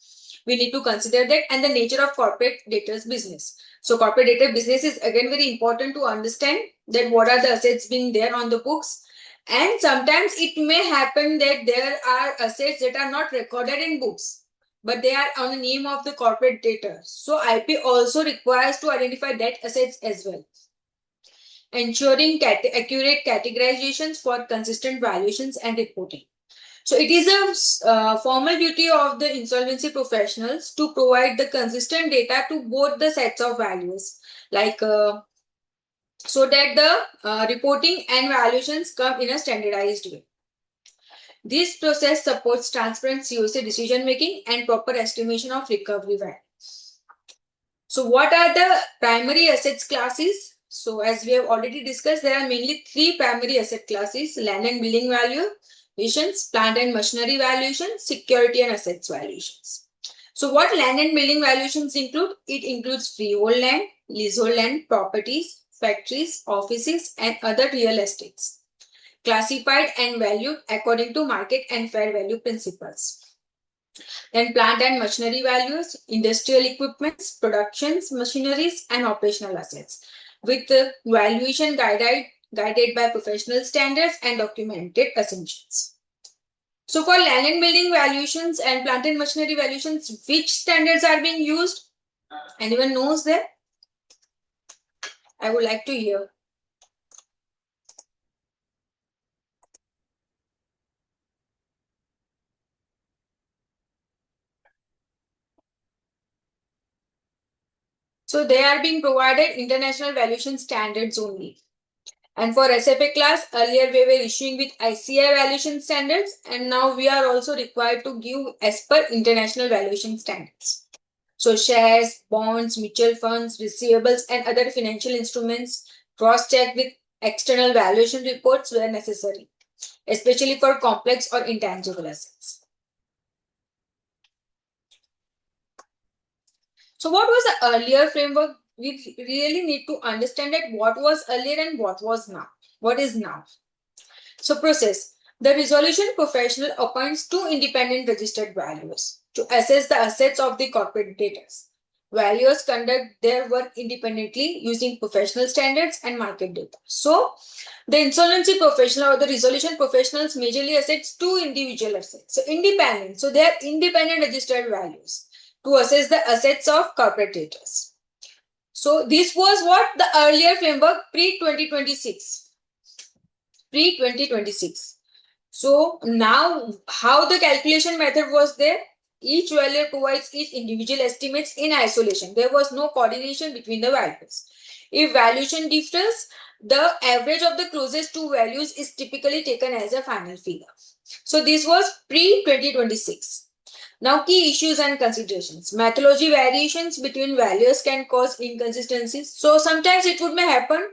We need to consider that, and the nature of corporate debtors business. So corporate debtor business is again very important to understand that what are the assets being there on the books. And sometimes it may happen that there are assets that are not recorded in books, but they are on the name of the corporate debtor. So IP also requires to identify that assets as well. Ensuring accurate categorizations for consistent valuations and reporting. So it is a formal duty of the insolvency professionals to provide the consistent data to both the sets of values, like so that the reporting and valuations come in a standardized way. This process supports transparent COC decision making and proper estimation of recovery value. So what are the primary assets classes? So as we have already discussed, there are mainly three primary asset classes: land and building valuations, plant and machinery valuations, security and assets valuations. So what land and building valuations include? It includes freehold land, leasehold land, properties, factories, offices, and other real estates, classified and valued according to market and fair value principles. Then plant and machinery values, industrial equipments, productions, machineries, and operational assets, with the valuation guided by professional standards and documented assumptions. So for land and building valuations and plant and machinery valuations, which standards are being used? Anyone knows that? I would like to hear. So they are being provided international valuation standards only. And for SFA class, earlier we were issuing with ICI valuation standards, and now we are also required to give as per international valuation standards. So shares, bonds, mutual funds, receivables, and other financial instruments cross-check with external valuation reports where necessary, especially for complex or intangible assets. So what was the earlier framework? We really need to understand that what was earlier and what was now. What is now? So process. The resolution professional appoints two independent registered valuers to assess the assets of the corporate debtors. Valuers conduct their work independently using professional standards and market data. So the insolvency professional or the resolution professionals majorly assess two individual assets. So independent. So they are independent registered values to assess the assets of corporate debtors. So this was what the earlier framework pre-2026. Pre-2026. So now how the calculation method was there? Each value provides each individual estimates in isolation. There was no coordination between the values. If valuation differs, the average of the closest two values is typically taken as a final figure. So this was pre-2026. Now key issues and considerations. Methodology variations between values can cause inconsistencies. So sometimes it would may happen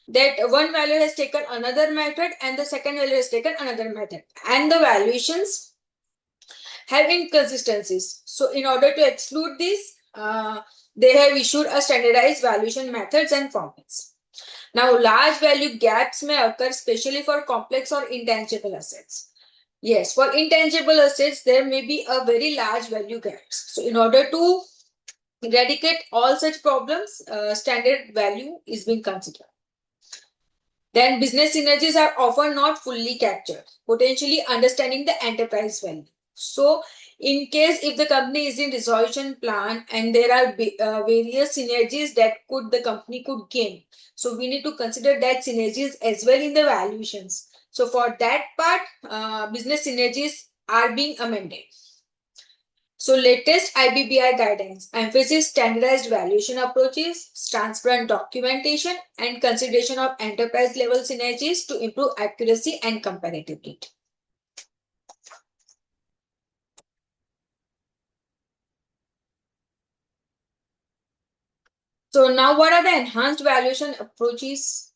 that one value has taken another method and the second value has taken another method, and the valuations have inconsistencies. So in order to exclude this, they have issued a standardized valuation methods and formats. Now large value gaps may occur especially for complex or intangible assets. Yes, for intangible assets there may be a very large value gaps. So in order to eradicate all such problems, standard value is being considered. Then business synergies are often not fully captured, potentially understanding the enterprise value. So in case if the company is in resolution plan and there are various synergies that the company could gain, so we need to consider that synergies as well in the valuations. So for that part, business synergies are being amended. So latest IBBI guidelines emphasize standardized valuation approaches, transparent documentation, and consideration of enterprise level synergies to improve accuracy and comparability. So now what are the enhanced valuation approaches?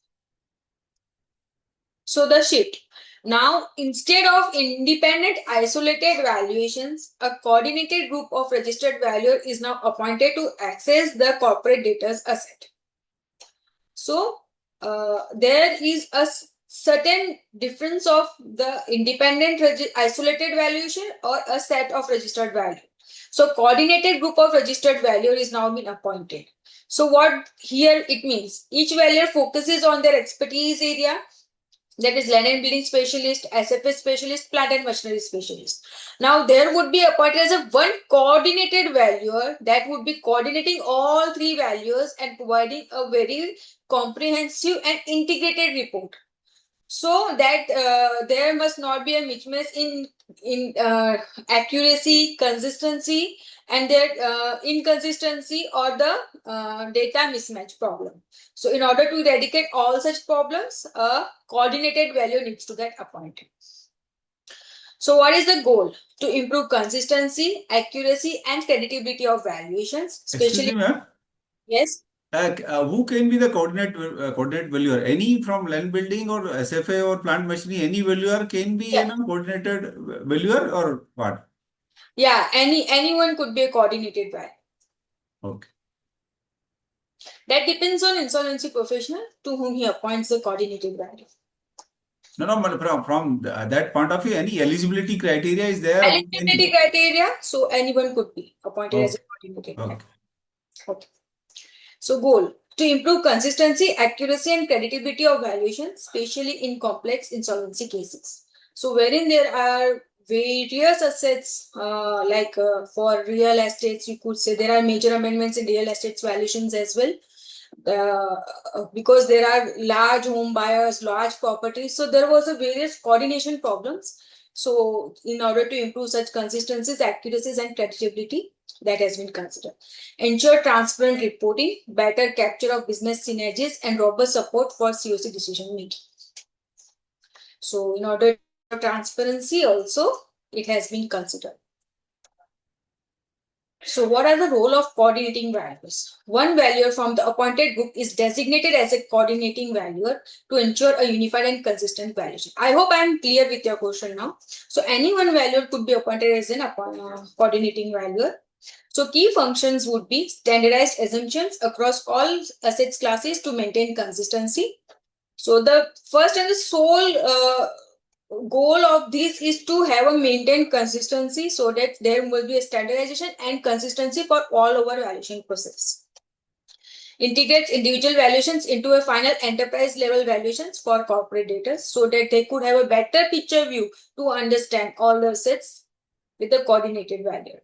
So the shift. Now, instead of independent isolated valuations, a coordinated group of registered valuer is now appointed to access the corporate data's asset. So, there is a certain difference of the independent isolated valuation or a set of registered value. So, coordinated group of registered valuer is now been appointed. So, what here it means? Each valuer focuses on their expertise area, that is land and building specialist, SFA specialist, plant and machinery specialist. Now there would be appointed as a one coordinated valuer that would be coordinating all three values and providing a very comprehensive and integrated report. So that there must not be a mismatch in accuracy, consistency, and their inconsistency or the data mismatch problem. So in order to eradicate all such problems, a coordinated value needs to get appointed. So what is the goal? To improve consistency, accuracy, and credibility of valuations, Excuse me, especially. ma'am. Yes. Who can be the coordinate valuer? Any from land building or SFA or plant machinery, any valuer can be a coordinated valuer or what? Yeah, anyone could be a coordinated valuer. Okay. That depends on insolvency professional to whom he appoints the coordinated value. No, but from that point of view, any eligibility criteria is there? Eligibility criteria, so anyone could be appointed as a coordinated value. Okay. So goal, to improve consistency, accuracy and credibility of valuation, especially in complex insolvency cases. So wherein there are various assets, for real estates, you could say there are major amendments in real estates valuations as well. Because there are large home buyers, large properties, so there was a various coordination problems. So in order to improve such consistencies, accuracies and credibility, that has been considered. Ensure transparent reporting, better capture of business synergies, and robust support for COC decision making. So in order for transparency also, it has been considered. So what are the role of coordinating valuers? One valuer from the appointed group is designated as a coordinating valuer to ensure a unified and consistent valuation. I hope I am clear with your question now. So any one valuer could be appointed as an coordinating valuer. So key functions would be standardized assumptions across all assets classes to maintain consistency. So the first and the sole goal of this is to have a maintained consistency so that there will be a standardization and consistency for all over valuation process. Integrates individual valuations into a final enterprise level valuations for corporate data so that they could have a better picture view to understand all the assets with the coordinated value.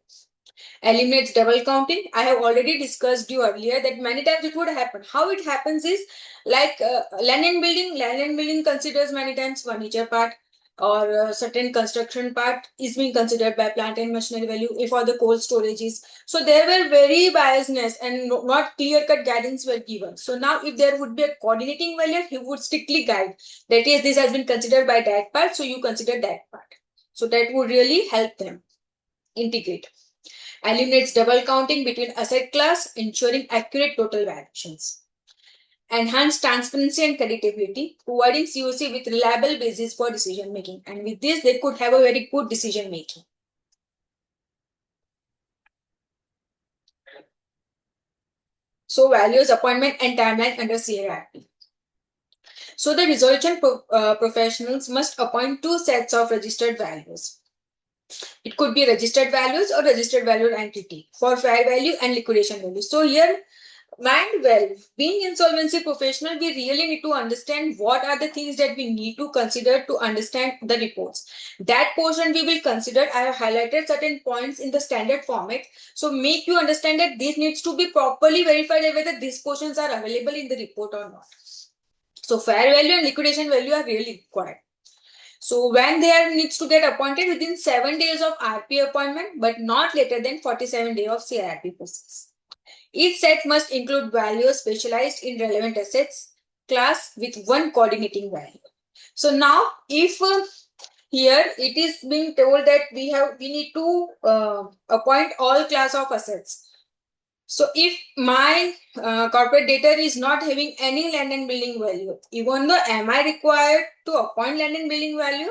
Eliminates double counting. I have already discussed you earlier that many times it would happen. How it happens is like land and building. Land and building considers many times furniture part or certain construction part is being considered by plant and machinery value if all the cold storages. So there were very biasness and not clear-cut guidance were given. So now if there would be a coordinating value, he would strictly guide that is this has been considered by that part, so you consider that part. So that would really help them integrate. Eliminates double counting between asset class, ensuring accurate total valuations. Enhance transparency and creditability, providing COC with reliable basis for decision making. And with this, they could have a very good decision making. So values, appointment and timeline under CRRP. So the resolution professionals must appoint two sets of registered values. It could be registered values or registered value entity for fair value and liquidation value. So here, mind well, being insolvency professional, we really need to understand what are the things that we need to consider to understand the reports. That portion we will consider. I have highlighted certain points in the standard format. So make you understand that this needs to be properly verified whether these portions are available in the report or not. So fair value and liquidation value are really required. So when they are needs to get appointed within 7 days of RP appointment, but not later than 47 days of CRP process. Each set must include values specialized in relevant assets class with one coordinating value. So now, if here it is being told that we need to appoint all class of assets. So if my corporate debtor is not having any land and building value, even though am I required to appoint land and building value?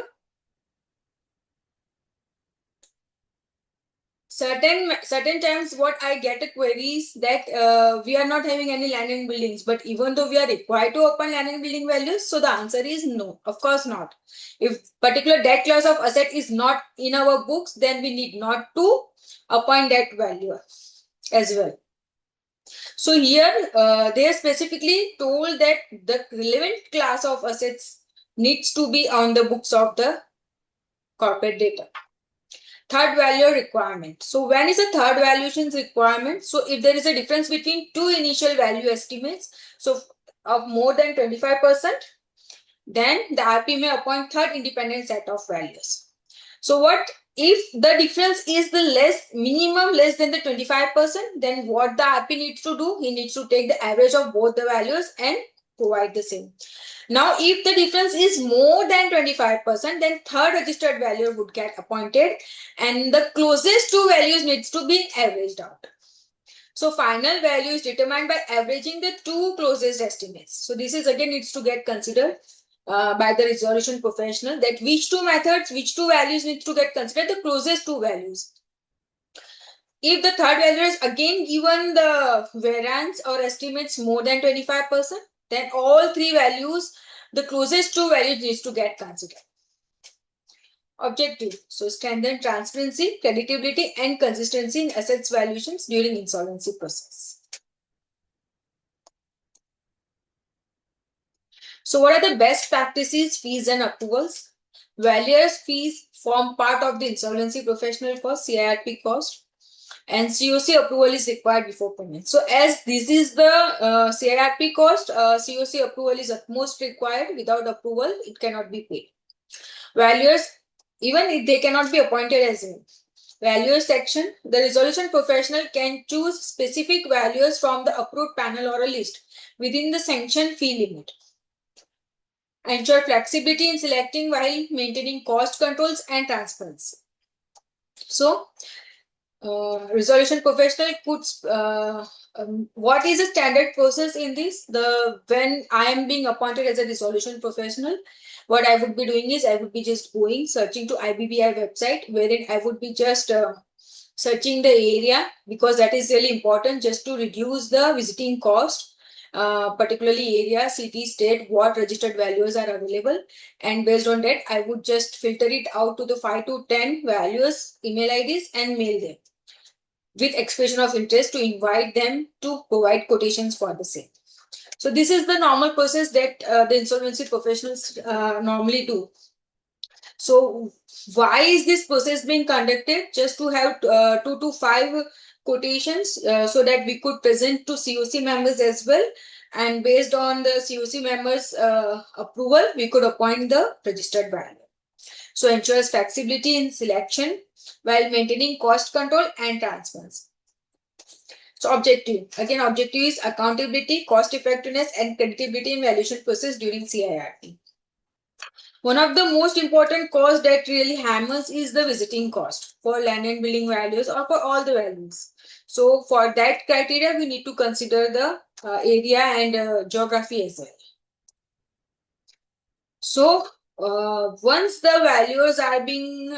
Certain times what I get a queries that we are not having any land and buildings, but even though we are required to appoint land and building values, so the answer is no, of course not. If particular debt class of asset is not in our books, then we need not to appoint that value as well. So here they are specifically told that the relevant class of assets needs to be on the books of the corporate debtor. Third value requirement. So when is a third valuations requirement? So if there is a difference between two initial value estimates, so of more than 25%, then the RP may appoint third independent set of values. So what if the difference is the minimum less than the 25%, then what the RP needs to do? He needs to take the average of both the values and provide the same. Now, if the difference is more than 25%, then third registered value would get appointed and the closest two values needs to be averaged out. So final value is determined by averaging the two closest estimates. So this is again needs to get considered by the resolution professional that which two methods, which two values needs to get considered, the closest two values. If the third value is again given the variance or estimates more than 25%, then all three values, the closest two values needs to get considered. Objective. So strengthen transparency, creditability and consistency in assets valuations during insolvency process. So what are the best practices, fees and approvals? Valuers fees form part of the insolvency professional cost, CIRP cost, and COC approval is required before payment. So as this is the CIRP cost, COC approval is utmost required. Without approval, it cannot be paid. Valuers, even if they cannot be appointed as in valuers section, the resolution professional can choose specific valuers from the approved panel or a list within the sanctioned fee limit. Ensure flexibility in selecting while maintaining cost controls and transparency. So, resolution professional puts what is a standard process in this? When I am being appointed as a resolution professional, what I would be doing is I would be just going searching to IBBI website, wherein I would be just searching the area because that is really important just to reduce the visiting cost. Particularly area, city, state, what registered values are available, and based on that I would just filter it out to the 5 to 10 values, email IDs and mail them with expression of interest to invite them to provide quotations for the same. So this is the normal process that the insolvency professionals normally do. So why is this process being conducted? Just to have 2 to 5 quotations so that we could present to COC members as well. And based on the COC members' approval, we could appoint the registered valuer. So ensures flexibility in selection while maintaining cost control and transparency. So objective. Again, objective is accountability, cost effectiveness, and credibility in valuation process during CIRP. One of the most important costs that really hammers is the visiting cost for land and building values or for all the values. So for that criteria, we need to consider the area and geography as well. So once the valuers are being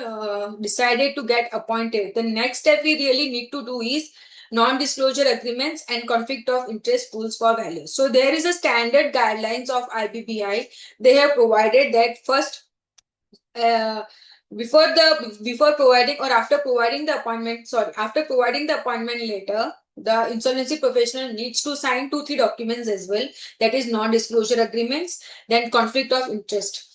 decided to get appointed, the next step we really need to do is non-disclosure agreements and conflict of interest rules for values. So there is a standard guidelines of IBBI. They have provided that first before providing or after providing the appointment, after providing the appointment letter, the insolvency professional needs to sign 2-3 documents as well. That is non-disclosure agreements, then conflict of interest.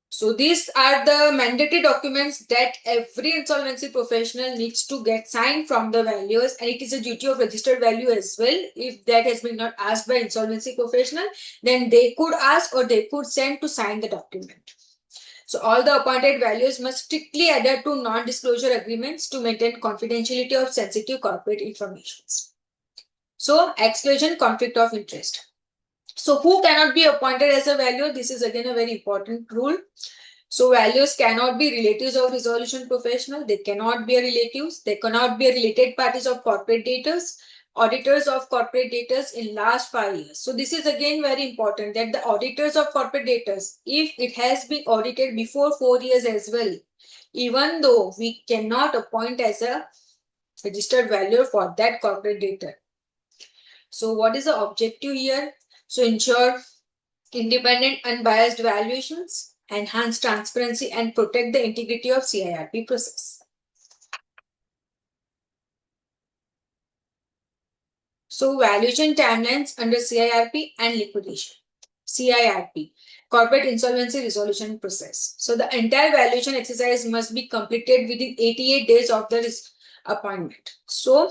So these are the mandatory documents that every insolvency professional needs to get signed from the valuers, and it is a duty of registered value as well. If that has been not asked by insolvency professional, then they could ask or they could send to sign the document. So all the appointed values must strictly adhere to non-disclosure agreements to maintain confidentiality of sensitive corporate information. So exclusion, conflict of interest. So who cannot be appointed as a valuer? This is again a very important rule. So valuers cannot be relatives of resolution professional. They cannot be relatives. They cannot be related parties of corporate debtors, auditors of corporate debtors in last 5 years. So this is again very important that the auditors of corporate debtors, if it has been audited before 4 years as well, even though we cannot appoint as a registered valuer for that corporate debtor. So what is the objective here? So ensure independent, unbiased valuations, enhance transparency, and protect the integrity of CIRP process. So valuation timelines under CIRP and liquidation. CIRP, Corporate Insolvency Resolution Process. So the entire valuation exercise must be completed within 88 days of the appointment. So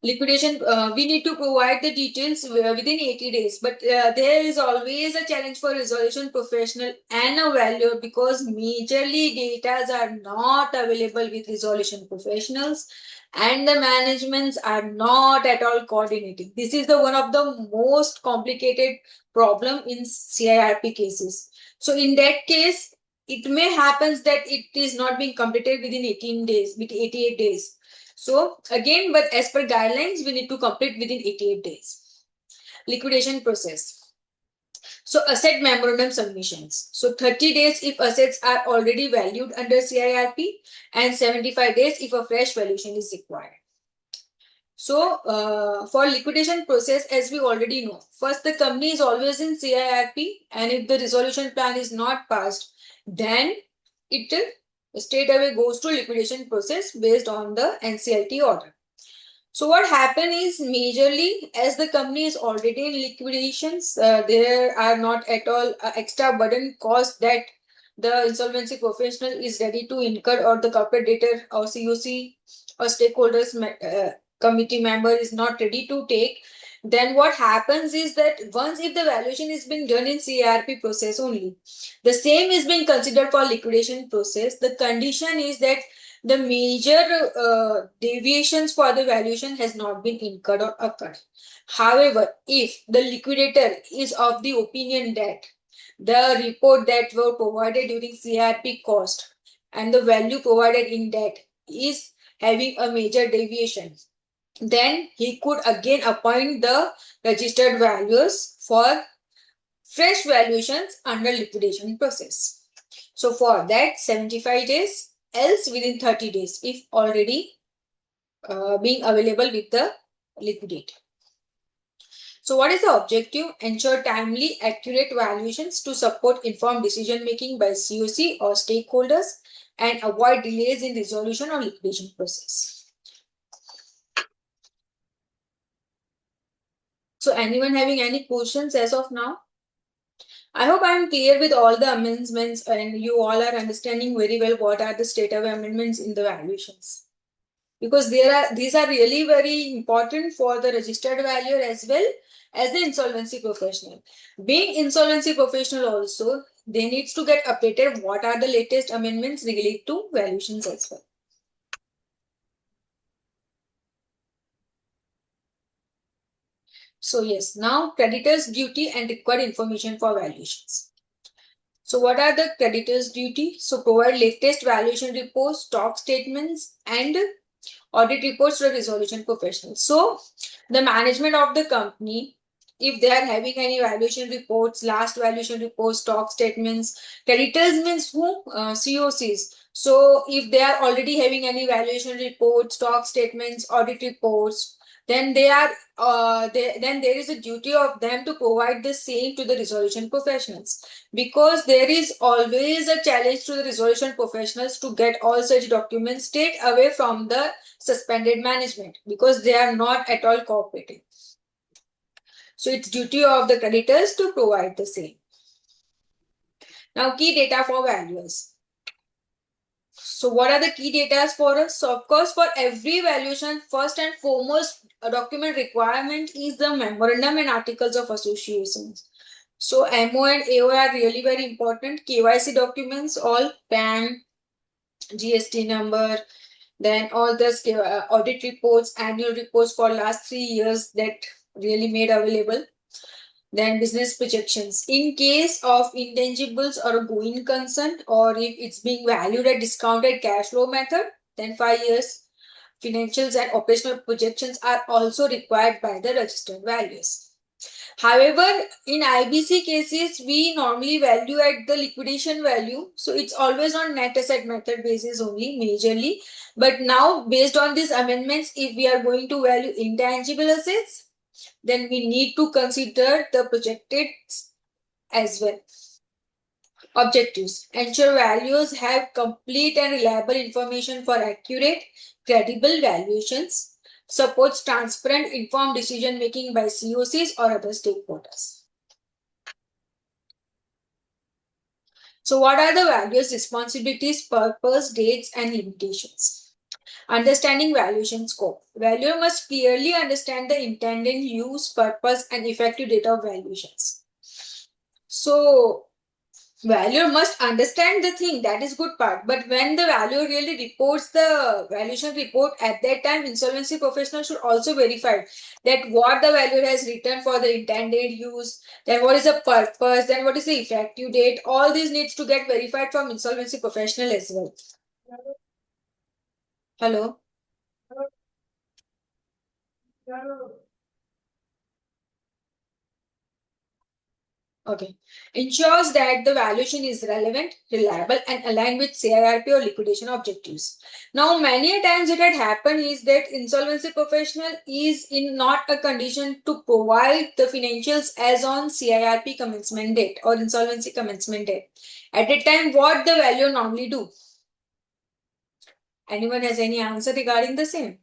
liquidation, we need to provide the details within 80 days, but there is always a challenge for resolution professional and a valuer because majorly data are not available with resolution professionals and the managements are not at all coordinating. This is the one of the most complicated problem in CIRP cases. So in that case, it may happen that it is not being completed within 18 days, with 88 days. So again, but as per guidelines, we need to complete within 88 days. Liquidation process. So asset memorandum submissions. So 30 days if assets are already valued under CIRP and 75 days if a fresh valuation is required. So for liquidation process, as we already know, first the company is always in CIRP and if the resolution plan is not passed, then it straight away goes to liquidation process based on the NCLT order. So what happened is majorly as the company is already in liquidations, there are not at all extra burden cost that the insolvency professional is ready to incur or the corporate debtor or COC or stakeholders committee member is not ready to take. Then what happens is that once if the valuation is being done in CIRP process only, the same is being considered for liquidation process. The condition is that the major deviations for the valuation has not been incurred or occurred. However, if the liquidator is of the opinion that the report that were provided during CIRP cost and the value provided in that is having a major deviation, then he could again appoint the registered valuers for fresh valuations under liquidation process. So for that 75 days, else within 30 days if already being available with the liquidator. So what is the objective? Ensure timely, accurate valuations to support informed decision making by COC or stakeholders and avoid delays in resolution or liquidation process. So anyone having any questions as of now? I hope I am clear with all the amendments and you all are understanding very well what are the state of amendments in the valuations. Because these are really very important for the registered valuer as well as the insolvency professional. Being insolvency professional also, they needs to get updated what are the latest amendments related to valuations as well. So yes, now creditors' duty and required information for valuations. So what are the creditors' duty? So provide latest valuation reports, stock statements, and audit reports to the resolution professionals. So the management of the company, if they are having any valuation reports, last valuation reports, stock statements, creditors means who? COCs. So if they are already having any valuation reports, stock statements, audit reports, then then there is a duty of them to provide the same to the resolution professionals, because there is always a challenge to the resolution professionals to get all such documents straight away from the suspended management, because they are not at all cooperating. So it's duty of the creditors to provide the same. Now, key data for valuers. So what are the key data for us? So of course, for every valuation, first and foremost, a document requirement is the memorandum and articles of associations. So MO and AO are really very important. KYC documents, all PAN, GST number, then all the audit reports, annual reports for last 3 years that really made available. Then business projections. In case of intangibles or a going concern, or if it's being valued at discounted cash flow method, then 5 years financials and operational projections are also required by the registered values. However, in IBC cases, we normally value at the liquidation value. So it's always on net asset method basis only, majorly. But now, based on these amendments, if we are going to value intangible assets, then we need to consider the projected as well. Objectives. Ensure values have complete and reliable information for accurate, credible valuations. Supports transparent, informed decision making by COCs or other stakeholders. So what are the values, responsibilities, purpose, dates, and limitations? Understanding valuation scope. Valuer must clearly understand the intended use, purpose, and effective date of valuations. So valuer must understand the thing, that is good part. But when the valuer really reports the valuation report, at that time insolvency professional should also verify that what the valuer has written for the intended use, then what is the purpose, then what is the effective date. All these needs to get verified from insolvency professional as well. Hello. Okay. Ensures that the valuation is relevant, reliable, and aligned with CIRP or liquidation objectives. Now, many a times it had happened is that insolvency professional is in not a condition to provide the financials as on CIRP commencement date or insolvency commencement date. At that time, what the valuer normally do? Anyone has any answer regarding the same?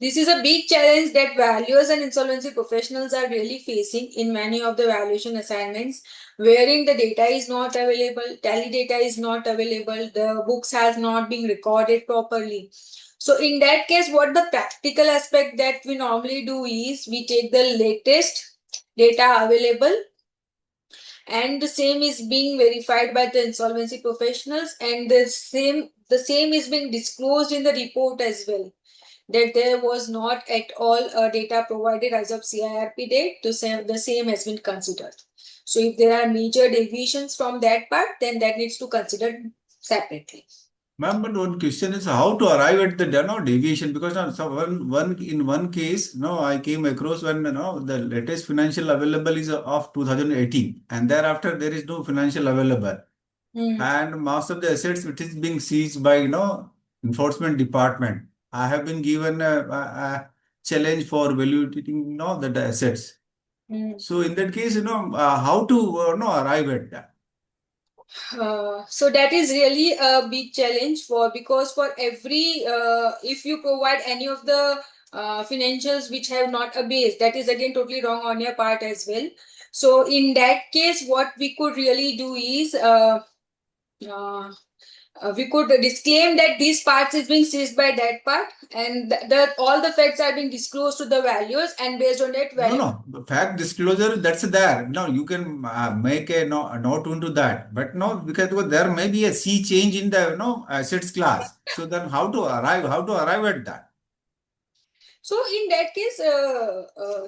This is a big challenge that valuers and insolvency professionals are really facing in many of the valuation assignments, wherein the data is not available, tally data is not available, the books has not been recorded properly. So in that case, what the practical aspect that we normally do is we take the latest data available, and the same is being verified by the insolvency professionals, and the same is being disclosed in the report as well, that there was not at all data provided as of CIRP date, the same has been considered. So if there are major deviations from that part, then that needs to consider separately. Ma'am, but one question is how to arrive at the deviation, because so one case I came across when the latest financial available is of 2018, and thereafter there is no financial available, and most of the assets which is being seized by enforcement department. I have been given a challenge for valuating the assets. So in that case, how to arrive at that? So that is really a big challenge because for every if you provide any of the financials which have not a base, that is again totally wrong on your part as well. So in that case, what we could really do is uh, we could disclaim that these parts is being seized by that part, and all the facts are being disclosed to the valuers, and based on that value. No. Fact disclosure, that's there. No, you can make a, no, a note into that. But no, because there may be a sea change in the assets class. So then how to arrive at that? So in that case,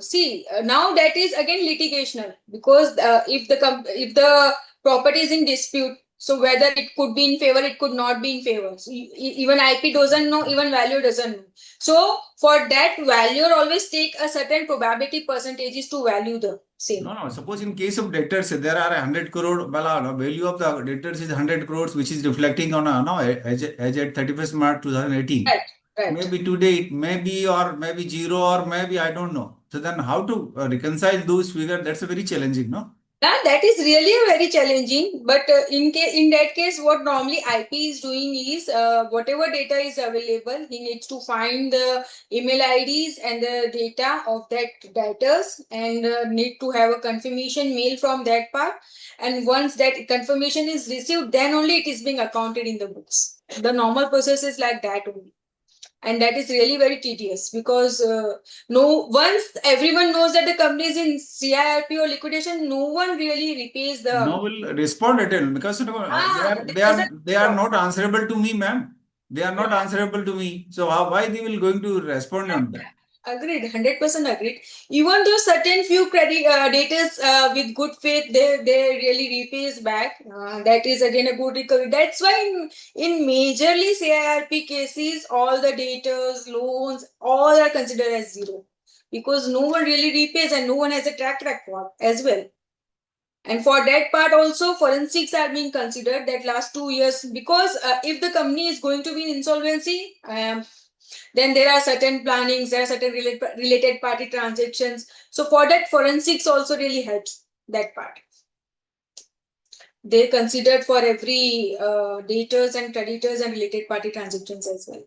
see, now that is again litigational, because if the property is in dispute, so whether it could be in favor, it could not be in favor. So even IP doesn't know, even valuer doesn't know. So for that, valuer always take a certain probability percentages to value the same. No. Suppose in case of debtors, there are 100 crore, value of the debtors is 100 crores, which is reflecting on as at 31st March 2018. Right. Maybe today it may be, or maybe zero, or maybe I don't know. So then how to reconcile those figures? That's a very challenging, no? Yeah, that is really very challenging. But in that case, what normally IP is doing is whatever data is available, he needs to find the email IDs and the data of that debtors, and need to have a confirmation mail from that part. And once that confirmation is received, then only it is being accounted in the books. The normal process is like that only. And that is really very tedious, because once everyone knows that the company is in CIRP or liquidation, no one really repays the. No will respond at all, because they are not answerable to me, ma'am. They are not answerable to me. So why they will going to respond on that? Agreed, 100% agreed. Even though certain few credit debtors with good faith, they really repays back. That is again a good recovery. That's why in majorly CIRP cases, all the debtors, loans, all are considered as zero, because no one really repays and no one has a track record as well. And for that part also, forensics are being considered that last 2 years, because if the company is going to be in insolvency, then there are certain plannings, there are certain related party transactions. So for that, forensics also really helps that part. They considered for every debtors and creditors and related party transactions as well.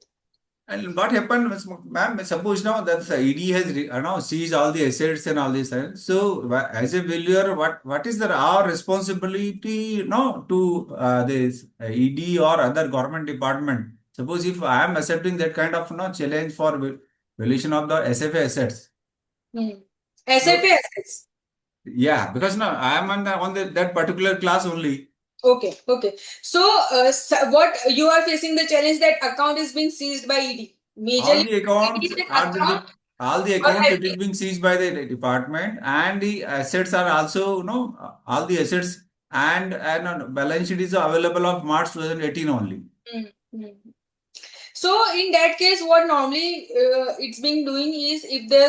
And what happened, ma'am, suppose now that the ED has seized all the assets and all this. So as a valuer, what is our responsibility to this ED or other government department? Suppose if I am accepting that kind of challenge for valuation of the SFA assets. SFA assets. Yeah, because now I am on that particular class only. Okay. So what you are facing the challenge that account is being seized by ED. All the accounts it is being seized by the department, and the assets are also all the assets and balance sheet is available of March 2018 only. So in that case, what normally it's being doing is, if the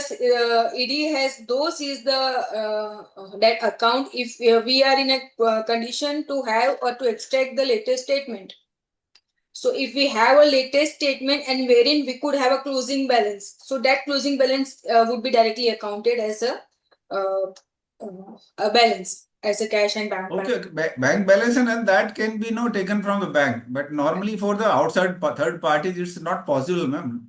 ED has seized the that account, if we are in a condition to have or to extract the latest statement. So if we have a latest statement and wherein we could have a closing balance, so that closing balance would be directly accounted as a balance, as a cash and bank balance. Okay, bank balance and that can be taken from the bank, but normally for the outside third parties it's not possible, ma'am.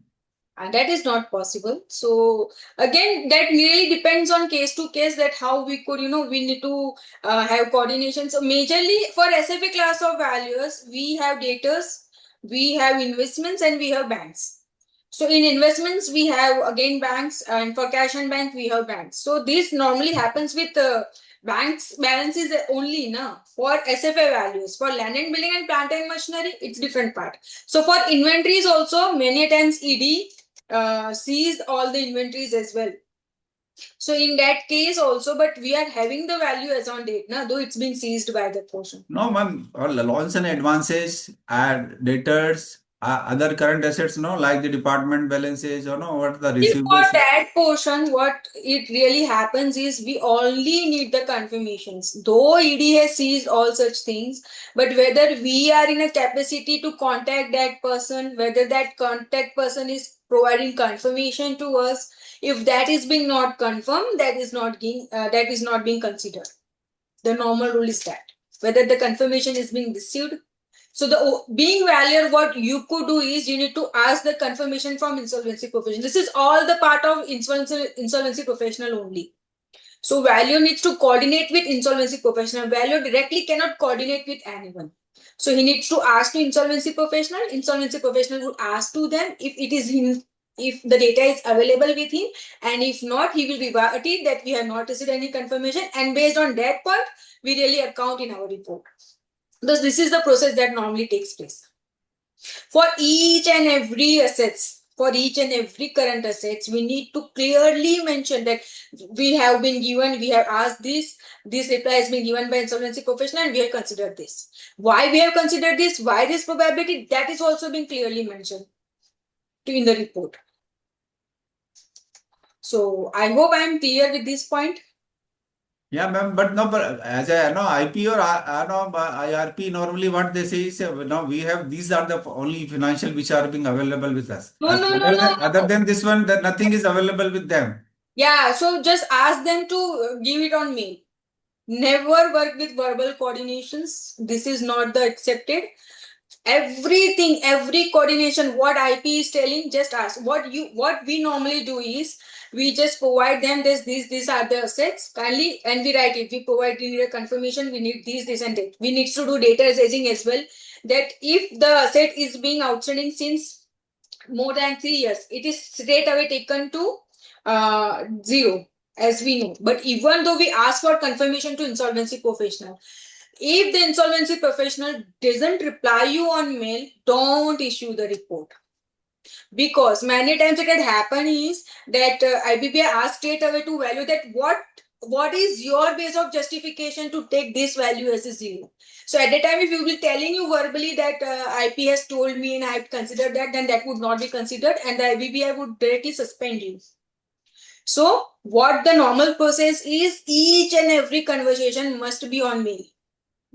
And that is not possible. So again, that really depends on case to case, that how we could, we need to have coordination. So majorly for SFA class of valuers, we have debtors, we have investments, and we have banks. So in investments, we have again banks, and for cash and bank, we have banks. So this normally happens with banks balances only for SFA values. For land and building and plant and machinery, it's different part. So for inventories also, many times ED seized all the inventories as well. So in that case also, but we are having the value as on date, though it's been seized by that portion. No, ma'am. Loans and advances, debtors, other current assets, like the department balances, what the receivables. For that portion, what it really happens is we only need the confirmations. Though ED has seized all such things, but whether we are in a capacity to contact that person, whether that contact person is providing confirmation to us, if that is being not confirmed, that is not being considered. The normal rule is that. whether the confirmation is being received. So the being valuer, what you could do is you need to ask the confirmation from insolvency professional. This is all the part of insolvency professional only. So valuer needs to coordinate with insolvency professional. Valuer directly cannot coordinate with anyone. So he needs to ask to insolvency professional. Insolvency professional would ask to them if it is him, if the data is available with him, and if not, he will revert it that we have not received any confirmation, and based on that point, we really account in our report. Thus, this is the process that normally takes place. For each and every assets, for each and every current assets, we need to clearly mention that we have been given, we have asked this reply has been given by insolvency professional, and we have considered this. Why we have considered this, why this probability, that is also being clearly mentioned in the report. So I hope I am clear with this point. Yeah, ma'am, but no, but as I know, IP or IRP, normally what they say is, no, we have, these are the only financial which are being available with us. No. Other than this one, that nothing is available with them. Yeah, so just ask them to give it on mail. Never work with verbal coordinations. This is not the accepted. Everything, every coordination, what IP is telling, just ask. What we normally do is we just provide them these are the assets kindly, and we write it. We provide, we need a confirmation, we need this and that. We need to do data assessing as well, that if the asset is being outstanding since more than 3 years, it is straight away taken to zero, as we know. But even though we ask for confirmation to insolvency professional, if the insolvency professional doesn't reply you on mail, don't issue the report. Because many times it had happened is that IBBI asked straight away to value that what is your base of justification to take this value as a zero. So at the time, if you will be telling you verbally that IP has told me and I have considered that, then that would not be considered, and the IBBI would directly suspend you. So what the normal process is, each and every conversation must be on mail.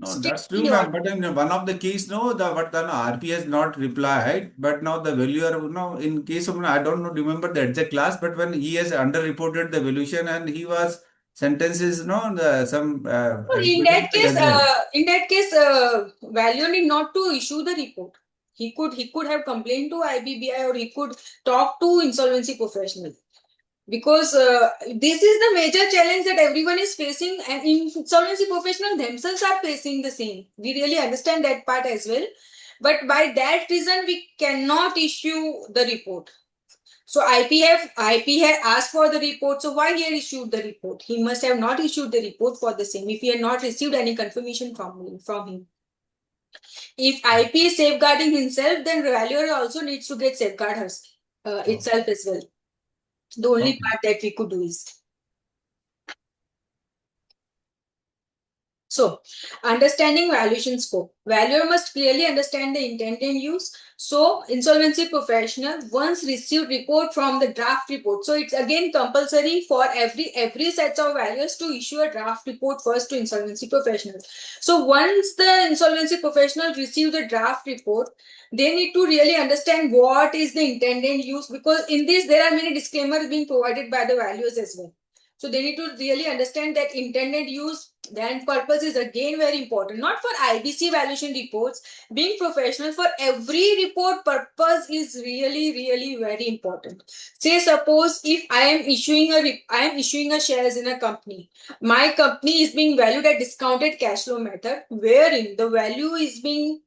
No, that's true, ma'am. But in one of the case, no, the RP has not replied. But now the valuer, in case of, I don't know, remember the exact class, but when he has underreported the valuation and he was sentences, some. In that case, valuer need not to issue the report. He could have complained to IBBI, or he could talk to insolvency professional. Because this is the major challenge that everyone is facing, and insolvency professional themselves are facing the same. We really understand that part as well. But by that reason, we cannot issue the report. So IP have asked for the report. So why he had issued the report? He must have not issued the report for the same if he had not received any confirmation from him. If IP is safeguarding himself, then valuer also needs to get safeguard itself as well. The only part that we could do is. So, understanding valuation scope. Valuer must clearly understand the intended use. So, insolvency professional once received report from the draft report. So, it's again compulsory for every set of valuers to issue a draft report first to insolvency professional. So, once the insolvency professional receive the draft report, they need to really understand what is the intended use, because in this there are many disclaimers being provided by the valuers as well. So they need to really understand that intended use, then purpose is again very important. Not for IBC valuation reports, being professional, for every report, purpose is really, really very important. Say suppose if I am issuing a shares in a company, my company is being valued at discounted cash flow method, wherein the value is being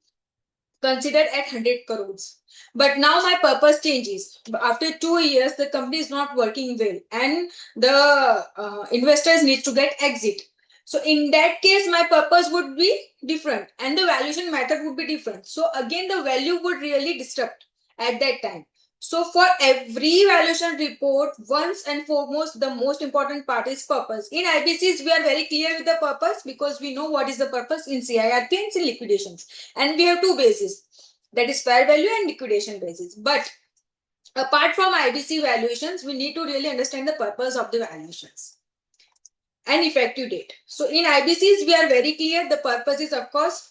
considered at 100 crores. But now my purpose changes. After 2 years, the company is not working well, and the investors need to get exit. So in that case, my purpose would be different and the valuation method would be different. So again, the value would really disrupt at that time. So for every valuation report, once and foremost, the most important part is purpose. In IBCs, we are very clear with the purpose because we know what is the purpose in CIRP and in liquidations. And we have two bases, that is fair value and liquidation basis. But apart from IBC valuations, we need to really understand the purpose of the valuations and effective date. So in IBCs, we are very clear. The purpose is, of course,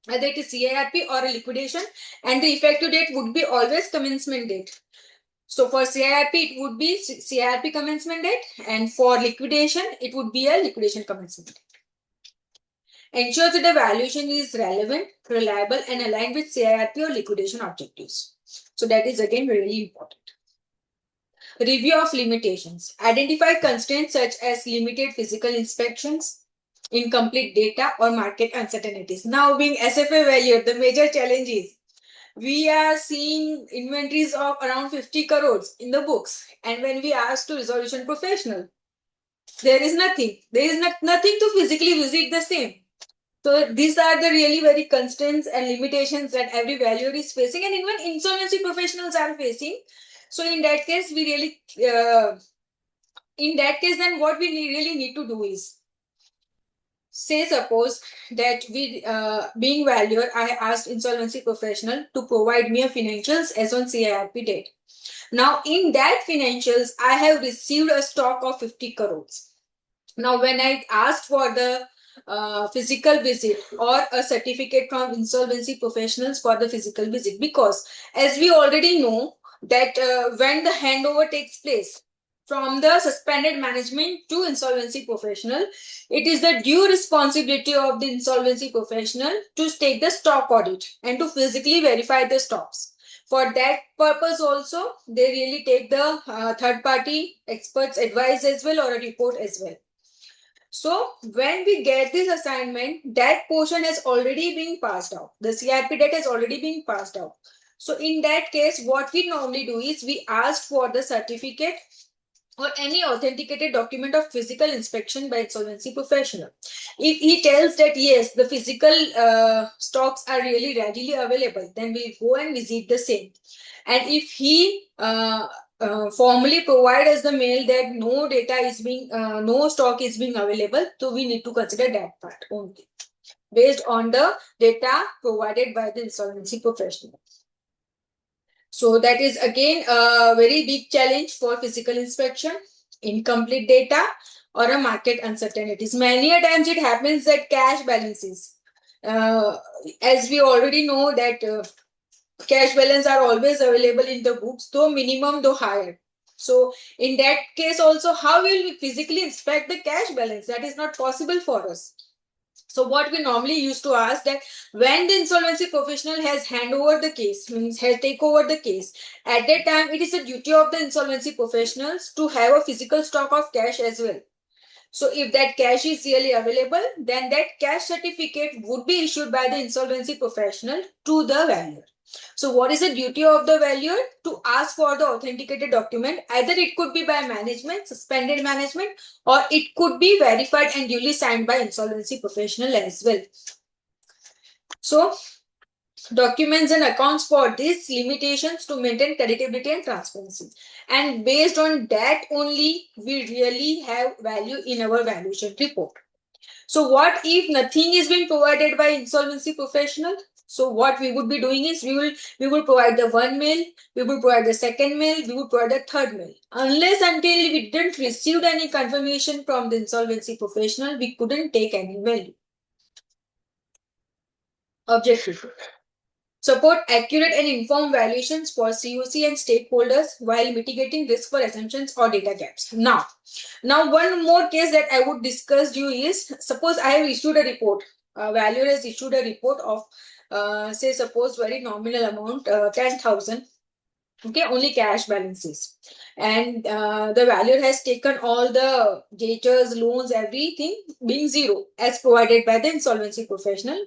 either it is CIRP or a liquidation, and the effective date would be always commencement date. So for CIRP, it would be CIRP commencement date, and for liquidation, it would be a liquidation commencement date. ensures that the valuation is relevant, reliable, and aligned with CIRP or liquidation objectives. So that is again really important. Review of limitations. Identify constraints such as limited physical inspections, incomplete data, or market uncertainties. Now, being SFA valued, the major challenge is we are seeing inventories of around 50 crores in the books. And when we ask to resolution professional, there is nothing. There is nothing to physically visit the same. So these are the really very constraints and limitations that every valuer is facing, and even insolvency professionals are facing. So in that case, we really, then what we really need to do is, say suppose that we, being valuer, I asked insolvency professional to provide me a financials as on CIRP date. Now in that financials, I have received a stock of 50 crores. Now when I asked for the physical visit or a certificate from insolvency professionals for the physical visit, because as we already know that when the handover takes place from the suspended management to insolvency professional, it is the due responsibility of the insolvency professional to take the stock audit and to physically verify the stocks. For that purpose also, they really take the third party experts advice as well, or a report as well. So when we get this assignment, that portion has already been passed out. The CIRP data has already been passed out. So in that case, what we normally do is we ask for the certificate or any authenticated document of physical inspection by insolvency professional. If he tells that yes, the physical stocks are really readily available, then we'll go and visit the same. And if he formally provide us the mail that no data is being, no stock is being available, so we need to consider that part only based on the data provided by the insolvency professional. So that is again a very big challenge for physical inspection, incomplete data, or a market uncertainties. Many a times it happens that cash balances, as we already know that cash balance are always available in the books, though minimum, though higher. So in that case also, how will we physically inspect the cash balance? That is not possible for us. So what we normally used to ask that when the insolvency professional has hand over the case, means has take over the case, at that time it is the duty of the insolvency professionals to have a physical stock of cash as well. So if that cash is really available, then that cash certificate would be issued by the insolvency professional to the valuer. So what is the duty of the valuer? To ask for the authenticated document. Either it could be by management, suspended management, or it could be verified and duly signed by insolvency professional as well. So documents and accounts for these limitations to maintain creditability and transparency. And based on that only, we really have value in our valuation report. So what if nothing is being provided by insolvency professional? So what we would be doing is we will provide the one mail, we will provide the second mail, we will provide the third mail. Unless until we didn't receive any confirmation from the insolvency professional, we couldn't take any value. Objective: support accurate and informed valuations for COC and stakeholders while mitigating risk for assumptions or data gaps. Now one more case that I would discuss to you is, suppose I have issued a report. Valuer has issued a report of, say suppose very nominal amount, 10,000. Okay, only cash balances. And the valuer has taken all the debtors, loans, everything being zero as provided by the insolvency professional.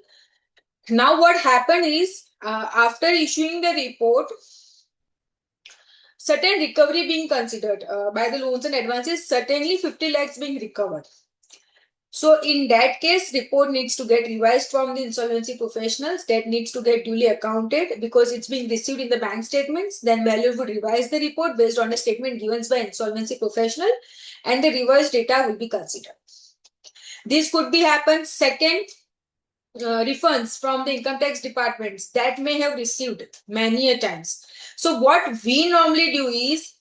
Now what happened is, after issuing the report, certain recovery being considered by the loans and advances, certainly 50 lakhs being recovered. So in that case, report needs to get revised from the insolvency professionals. That needs to get duly accounted because it's being received in the bank statements. Then valuer would revise the report based on the statement given by insolvency professional, and the revised data will be considered. This could be happened. Second, refunds from the income tax departments that may have received many a times. So what we normally do is,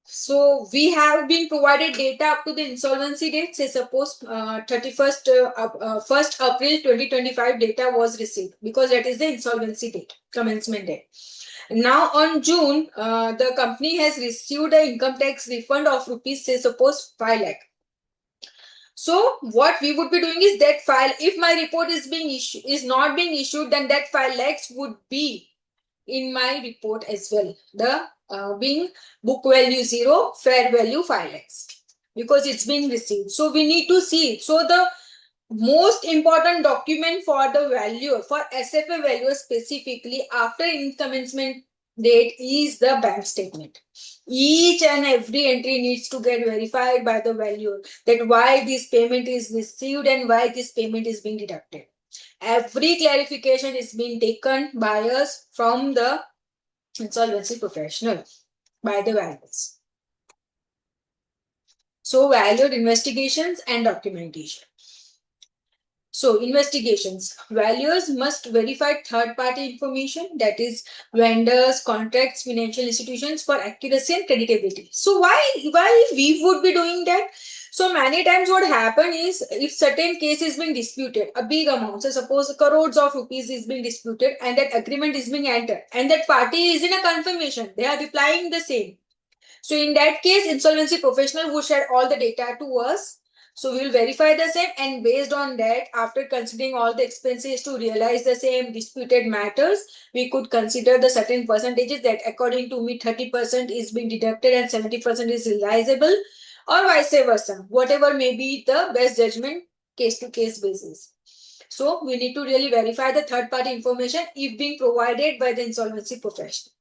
so we have been provided data up to the insolvency date. Say suppose 1st April 2025 data was received, because that is the insolvency date, commencement date. Now on June, the company has received an income tax refund of rupees, say suppose 5 lakh. So what we would be doing is that file, if my report is not being issued, then that file X would be in my report as well. The being book value 0, fair value file X, because it's being received. So we need to see. So the most important document for the valuer, for SFA valuer specifically after commencement date, is the bank statement. Each and every entry needs to get verified by the valuer, that why this payment is received and why this payment is being deducted. Every clarification is being taken by us from the insolvency professional by the valuers. So valued investigations and documentation. So investigations. Valuers must verify third-party information, that is vendors, contracts, financial institutions, for accuracy and creditability. So why we would be doing that? So many times what happen is, if certain case is being disputed, a big amount, so suppose crores of rupees is being disputed and that agreement is being entered and that party is in a confirmation, they are replying the same. So in that case, insolvency professional will share all the data to us. So we will verify the same, and based on that, after considering all the expenses to realize the same disputed matters, we could consider the certain percentages that according to me 30% is being deducted and 70% is realizable, or vice versa, whatever may be the best judgment case to case basis. So we need to really verify the third party information if being provided by the insolvency professional.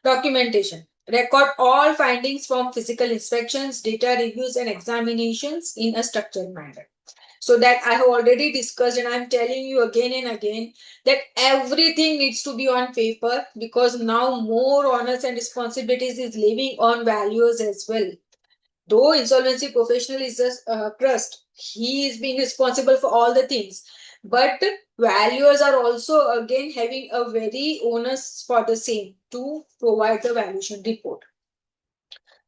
Documentation. Record all findings from physical inspections, data reviews, and examinations in a structured manner. So that I have already discussed, and I'm telling you again and again that everything needs to be on paper, because now more honors and responsibilities is living on valuers as well. Though insolvency professional is a trust, he is being responsible for all the things, but valuers are also again having a very onus for the same, to provide the valuation report.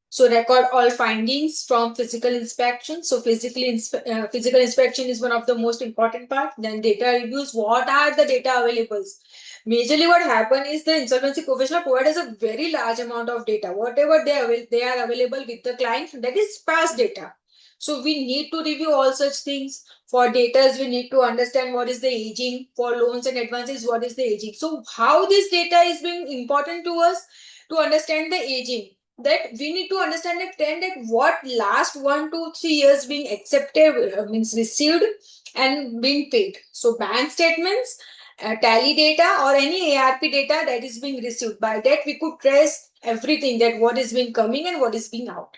So record all findings from physical inspection. So physical inspection is one of the most important part. Then data reviews. What are the data availables? Majorly what happen is the insolvency professional provides a very large amount of data. Whatever they are available with the client, that is past data. So we need to review all such things. For data, we need to understand what is the aging. For loans and advances, what is the aging. So how this data is being important to us, to understand the aging, that we need to understand the trend, that what last 1 to 3 years being accepted, means received and being paid. So bank statements, tally data, or any ARP data that is being received. By that we could trace everything, that what is being coming and what is being out.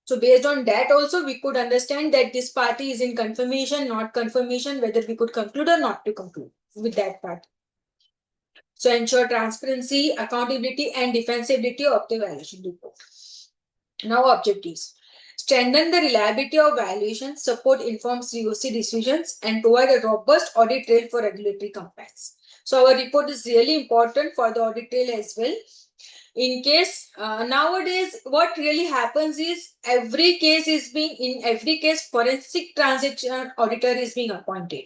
So based on that also we could understand that this party is in confirmation, not confirmation, whether we could conclude or not to conclude with that part. So ensure transparency, accountability, and defensibility of the valuation report. Now objectives. Strengthen the reliability of valuation, support informed COC decisions, and provide a robust audit trail for regulatory compliance. So our report is really important for the audit trail as well. In case nowadays what really happens is, in every case forensic transaction auditor is being appointed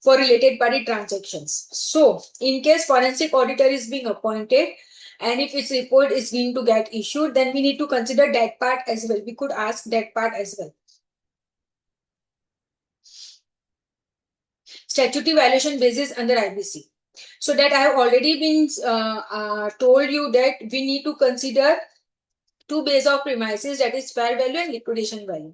for related party transactions. So in case forensic auditor is being appointed, and if its report is going to get issued, then we need to consider that part as well. We could ask that part as well. Statutory valuation basis under IBC. So that I have already been told you that we need to consider two base of premises, that is fair value and liquidation value.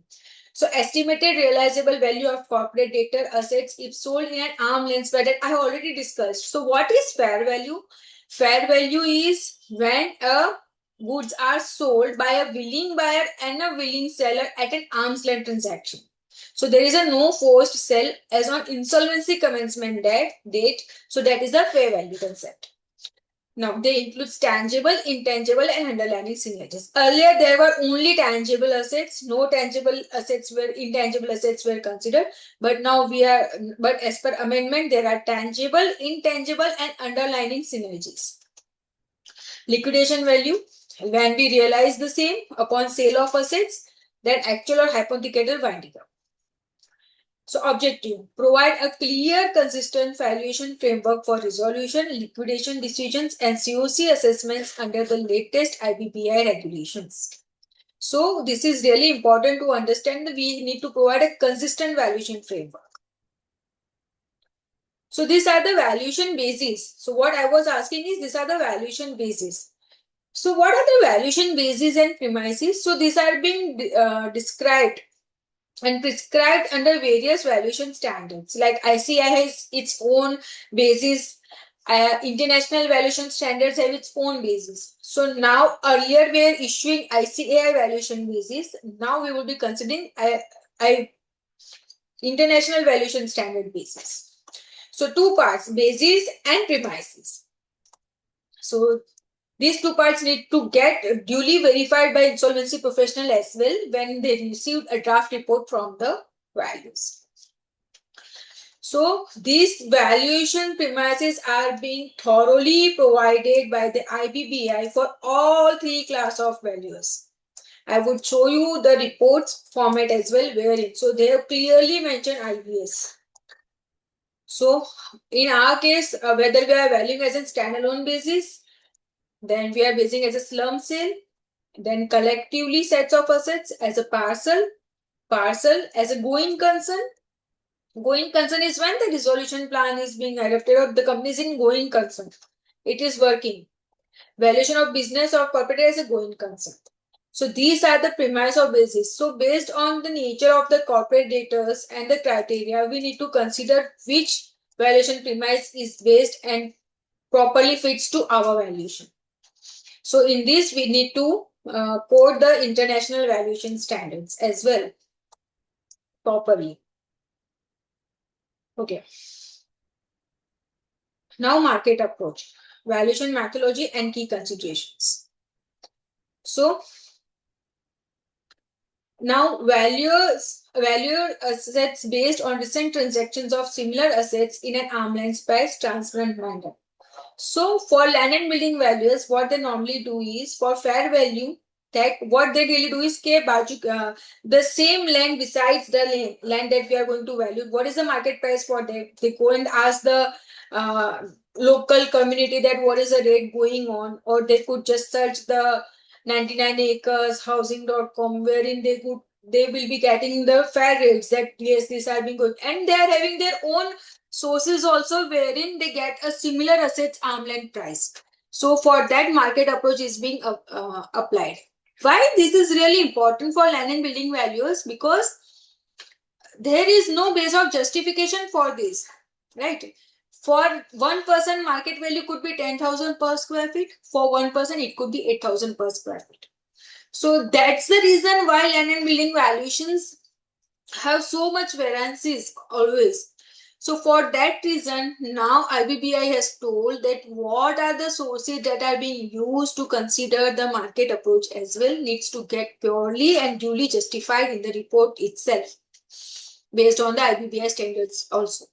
So estimated realizable value of corporate debtor assets if sold in an arm's length spread, that I have already discussed. So what is fair value? Fair value is when goods are sold by a willing buyer and a willing seller at an arm's length transaction. So there is a no forced sell as on insolvency commencement date. So that is a fair value concept. Now, they include tangible, intangible, and underlying synergies. Earlier, there were only tangible assets. No intangible assets were considered. But now but as per amendment, there are tangible, intangible, and underlying synergies. Liquidation value, when we realize the same upon sale of assets, then actual or hypothetical winding up. So objective, provide a clear, consistent valuation framework for resolution, liquidation decisions, and COC assessments under the latest IBPI regulations. So this is really important to understand that we need to provide a consistent valuation framework. So these are the valuation bases. So what I was asking is, these are the valuation bases. So what are the valuation bases and premises? So these are being described and prescribed under various valuation standards. Like ICI has its own basis, international valuation standards have its own basis. So now earlier we are issuing ICAI valuation basis. Now we will be considering international valuation standard basis. So two parts, basis and premises. So these two parts need to get duly verified by insolvency professional as well when they received a draft report from the values. So these valuation premises are being thoroughly provided by the IBBI for all three class of values. I would show you the reports format as well wherein. So they have clearly mentioned IBS. So in our case, whether we are valuing as a standalone basis, then we are basing as a slum sale, then collectively sets of assets as a parcel as a going concern. Going concern is when the resolution plan is being adopted or the company is in going concern. It is working. Valuation of business or corporate as a going concern. So these are the premise or basis. So based on the nature of the corporate debtors and the criteria, we need to consider which valuation premise is based and properly fits to our valuation. So in this, we need to code the international valuation standards as well properly. Okay. Now market approach, valuation methodology and key considerations. So now value assets based on recent transactions of similar assets in an arm's length price transparent manner. So for land and building values, what they normally do is for fair value, that what they really do is the same land besides the land that we are going to value. What is the market price for that? They go and ask the local community that what is the rate going on, or they could just search the 99 acres housing.com wherein they will be getting the fair rates that yes, these are being good, and they are having their own sources also wherein they get a similar assets arm's length price. So for that, market approach is being applied. Why this is really important for land and building values? Because there is no base of justification for this, right? For one person, market value could be 10,000 per square feet. For one person, it could be 8,000 per square feet. So that's the reason why land and building valuations have so much variances always. So for that reason, now IBBI has told that what are the sources that are being used to consider the market approach as well needs to get purely and duly justified in the report itself based on the IBBI standards also.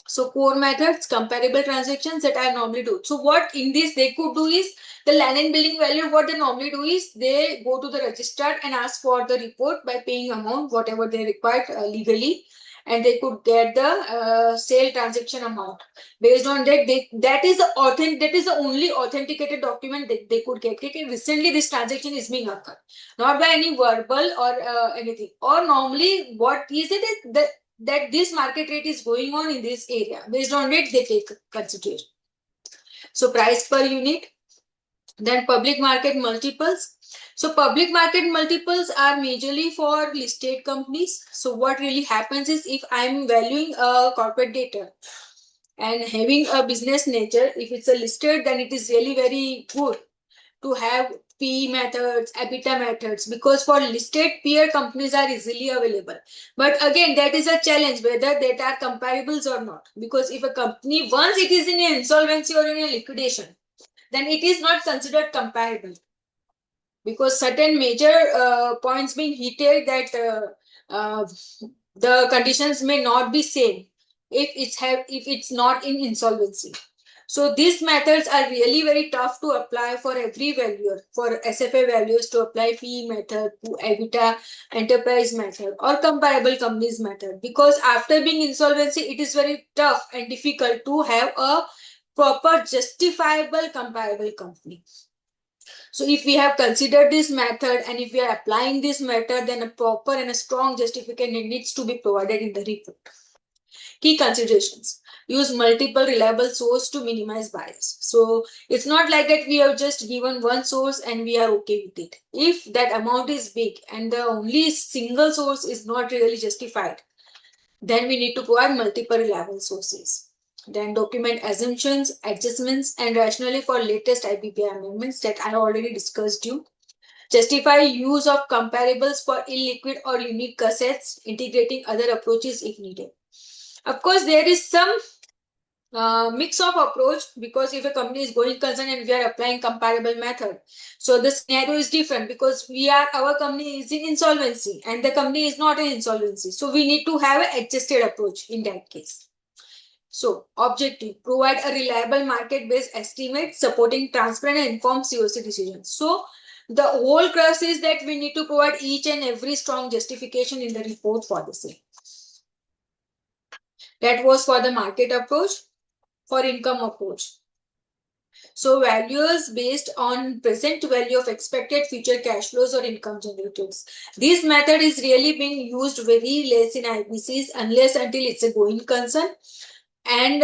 So core methods, comparable transactions that I normally do. So what in this they could do is, the land and building value, what they normally do is they go to the registrar and ask for the report by paying amount, whatever they required legally, and they could get the sale transaction amount. Based on that, that is the only authenticated document that they could get. Okay, recently this transaction is being occurred, not by any verbal or anything. Or normally, what is it that this market rate is going on in this area. Based on it, they take consideration. So price per unit, then public market multiples. So public market multiples are majorly for listed companies. So what really happens is, if I'm valuing a corporate data and having a business nature, if it's a listed, then it is really very good to have PE methods, EBITDA methods, because for listed peer companies are easily available. But again, that is a challenge whether that are comparables or not. Because if a company, once it is in an insolvency or in a liquidation, then it is not considered comparable. Because certain major points being heated that the conditions may not be same if it's not in insolvency. So these methods are really very tough to apply for every valuer. For SFA values to apply PE method, to EBITDA enterprise method, or comparable companies method, because after being insolvency, it is very tough and difficult to have a proper justifiable comparable company. So if we have considered this method and if we are applying this method, then a proper and a strong justification needs to be provided in the report. Key considerations. Use multiple reliable source to minimize bias. So it's not like that we have just given one source and we are okay with it. If that amount is big and the only single source is not really justified, then we need to provide multiple reliable sources. Then document assumptions, adjustments, and rationale for latest IBPI amendments that I already discussed you. Justify use of comparables for illiquid or unique assets, integrating other approaches if needed. Of course, there is some mix of approach, because if a company is going concern and we are applying comparable method, so the scenario is different because our company is in insolvency and the company is not in insolvency. So we need to have an adjusted approach in that case. So objective, provide a reliable market-based estimate supporting transparent and informed COC decisions. So the whole crux is that we need to provide each and every strong justification in the report for the same. That was for the market approach. For income approach, so values based on present value of expected future cash flows or income generators. This method is really being used very less in IBCs unless until it's a going concern. And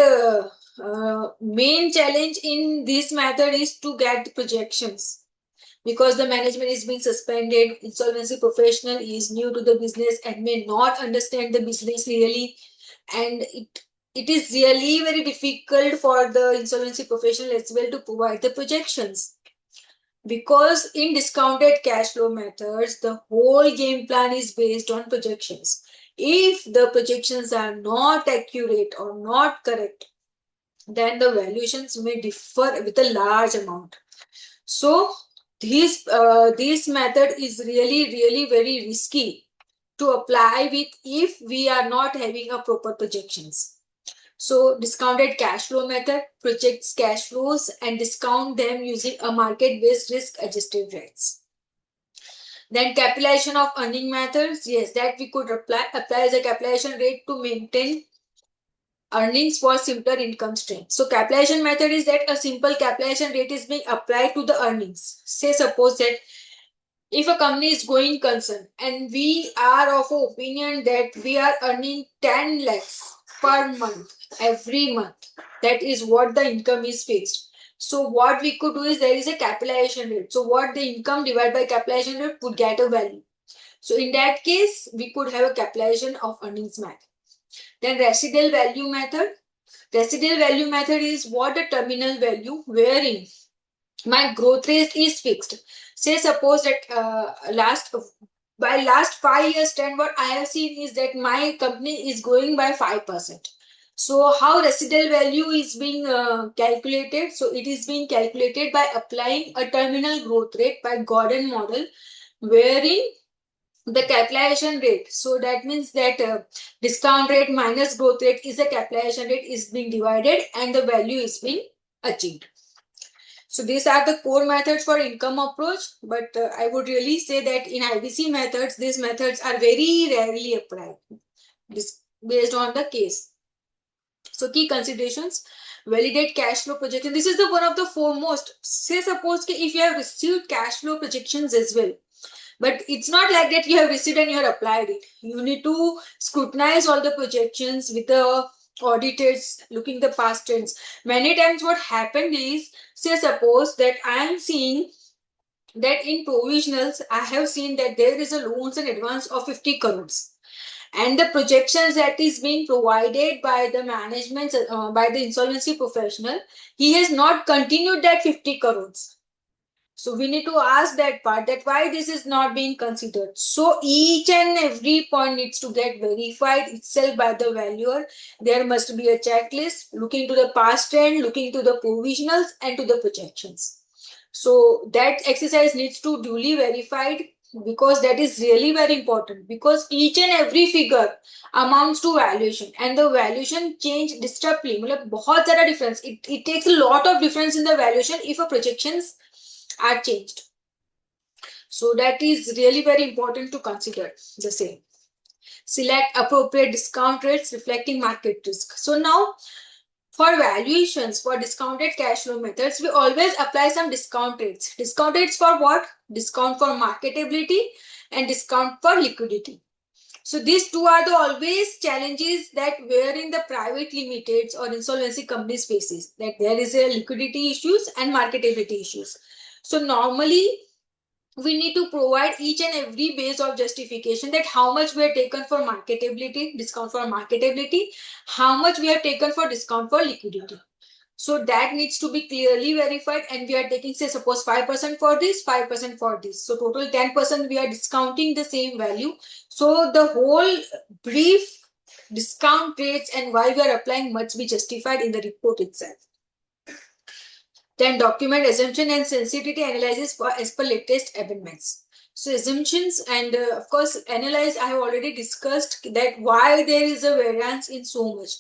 main challenge in this method is to get projections, because the management is being suspended. Insolvency professional is new to the business and may not understand the business really, and it is really very difficult for the insolvency professional as well to provide the projections, because in discounted cash flow methods the whole game plan is based on projections. If the projections are not accurate or not correct, then the valuations may differ with a large amount. So this method is really very risky to apply with if we are not having a proper projections. So discounted cash flow method projects cash flows and discount them using a market-based risk-adjusted rates. Then capitalization of earning methods, yes, that we could apply as a capitalization rate to maintain earnings for simpler income stream. So capitalization method is that a simple capitalization rate is being applied to the earnings. Say suppose that if a company is going concern and we are of opinion that we are earning 10 lakhs per month, every month, that is what the income is fixed. So what we could do is there is a capitalization rate. So what the income divided by capitalization rate would get a value. So in that case, we could have a capitalization of earnings method. Then residual value method. Residual value method is what the terminal value wherein my growth rate is fixed. Say suppose that last 5 years trend, what I have seen is that my company is growing by 5%. So how residual value is being calculated? So it is being calculated by applying a terminal growth rate by Gordon model, wherein the capitalization rate, so that means that discount rate minus growth rate is the capitalization rate is being divided and the value is being achieved. So these are the core methods for income approach, but I would really say that in IBC methods, these methods are very rarely applied based on the case. So key considerations, validate cash flow projection. This is the one of the foremost. Say suppose if you have received cash flow projections as well, but it's not like that you have received and you have applied it. You need to scrutinize all the projections with the auditors looking the past trends. Many times what happened is, say suppose that I am seeing that in provisionals, I have seen that there is a loans and advance of 50 crores. And the projections that is being provided by the management, by the insolvency professional, he has not continued that 50 crores. So we need to ask that part, that why this is not being considered. So each and every point needs to get verified itself by the valuer. There must be a checklist looking to the past trend, looking to the provisionals and to the projections. So that exercise needs to duly verified, because that is really very important, because each and every figure amounts to valuation and the valuation change disturbingly. बहुत ज़्यादा difference. It takes a lot of difference in the valuation if a projections are changed. So that is really very important to consider the same. Select appropriate discount rates reflecting market risk. So now for valuations for discounted cash flow methods, we always apply some discount rates. Discount rates for what? Discount for marketability and discount for liquidity. So these two are the always challenges that wherein the private limiteds or insolvency companies faces, that there is a liquidity issues and marketability issues. So normally we need to provide each and every base of justification that how much we have taken for marketability, discount for marketability, how much we have taken for discount for liquidity. So that needs to be clearly verified, and we are taking, say, suppose 5% for this, 5% for this. So total 10% we are discounting the same value. So the whole brief discount rates and why we are applying must be justified in the report itself. Then document assumption and sensitivity analysis for as per latest amendments. So assumptions and of course analyze, I have already discussed that why there is a variance in so much.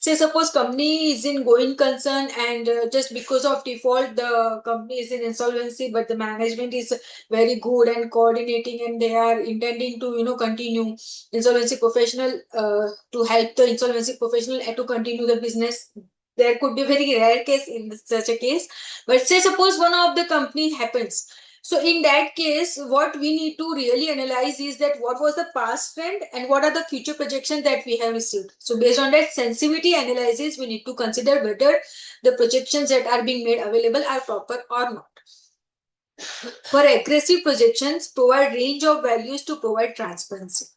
Say suppose company is in going concern and just because of default the company is in insolvency, but the management is very good and coordinating and they are intending to continue insolvency professional to help the insolvency professional and to continue the business. There could be a very rare case in such a case, but say suppose one of the company happens. So in that case, what we need to really analyze is that what was the past trend and what are the future projections that we have received. So based on that sensitivity analysis, we need to consider whether the projections that are being made available are proper or not. For aggressive projections, provide range of values to provide transparency.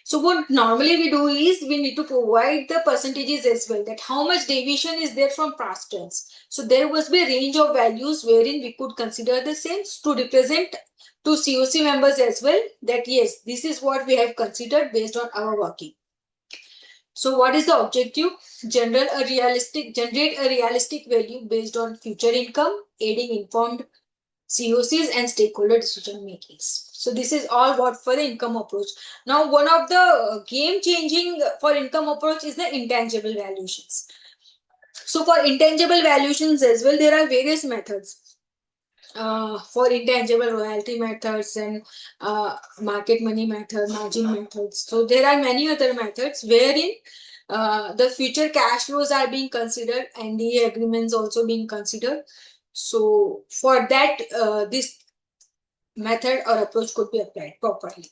So what normally we do is we need to provide the percentages as well, that how much deviation is there from past trends. So there must be a range of values wherein we could consider the same to represent to COC members as well that yes, this is what we have considered based on our working. So what is the objective? Generate a realistic value based on future income, aiding informed COCs and stakeholder decision makings. So this is all what for the income approach. Now, one of the game changing for income approach is the intangible valuations. So for intangible valuations as well, there are various methods. For intangible royalty methods and market money method, margin methods. So there are many other methods wherein the future cash flows are being considered and the agreements also being considered. So for that, this method or approach could be applied properly.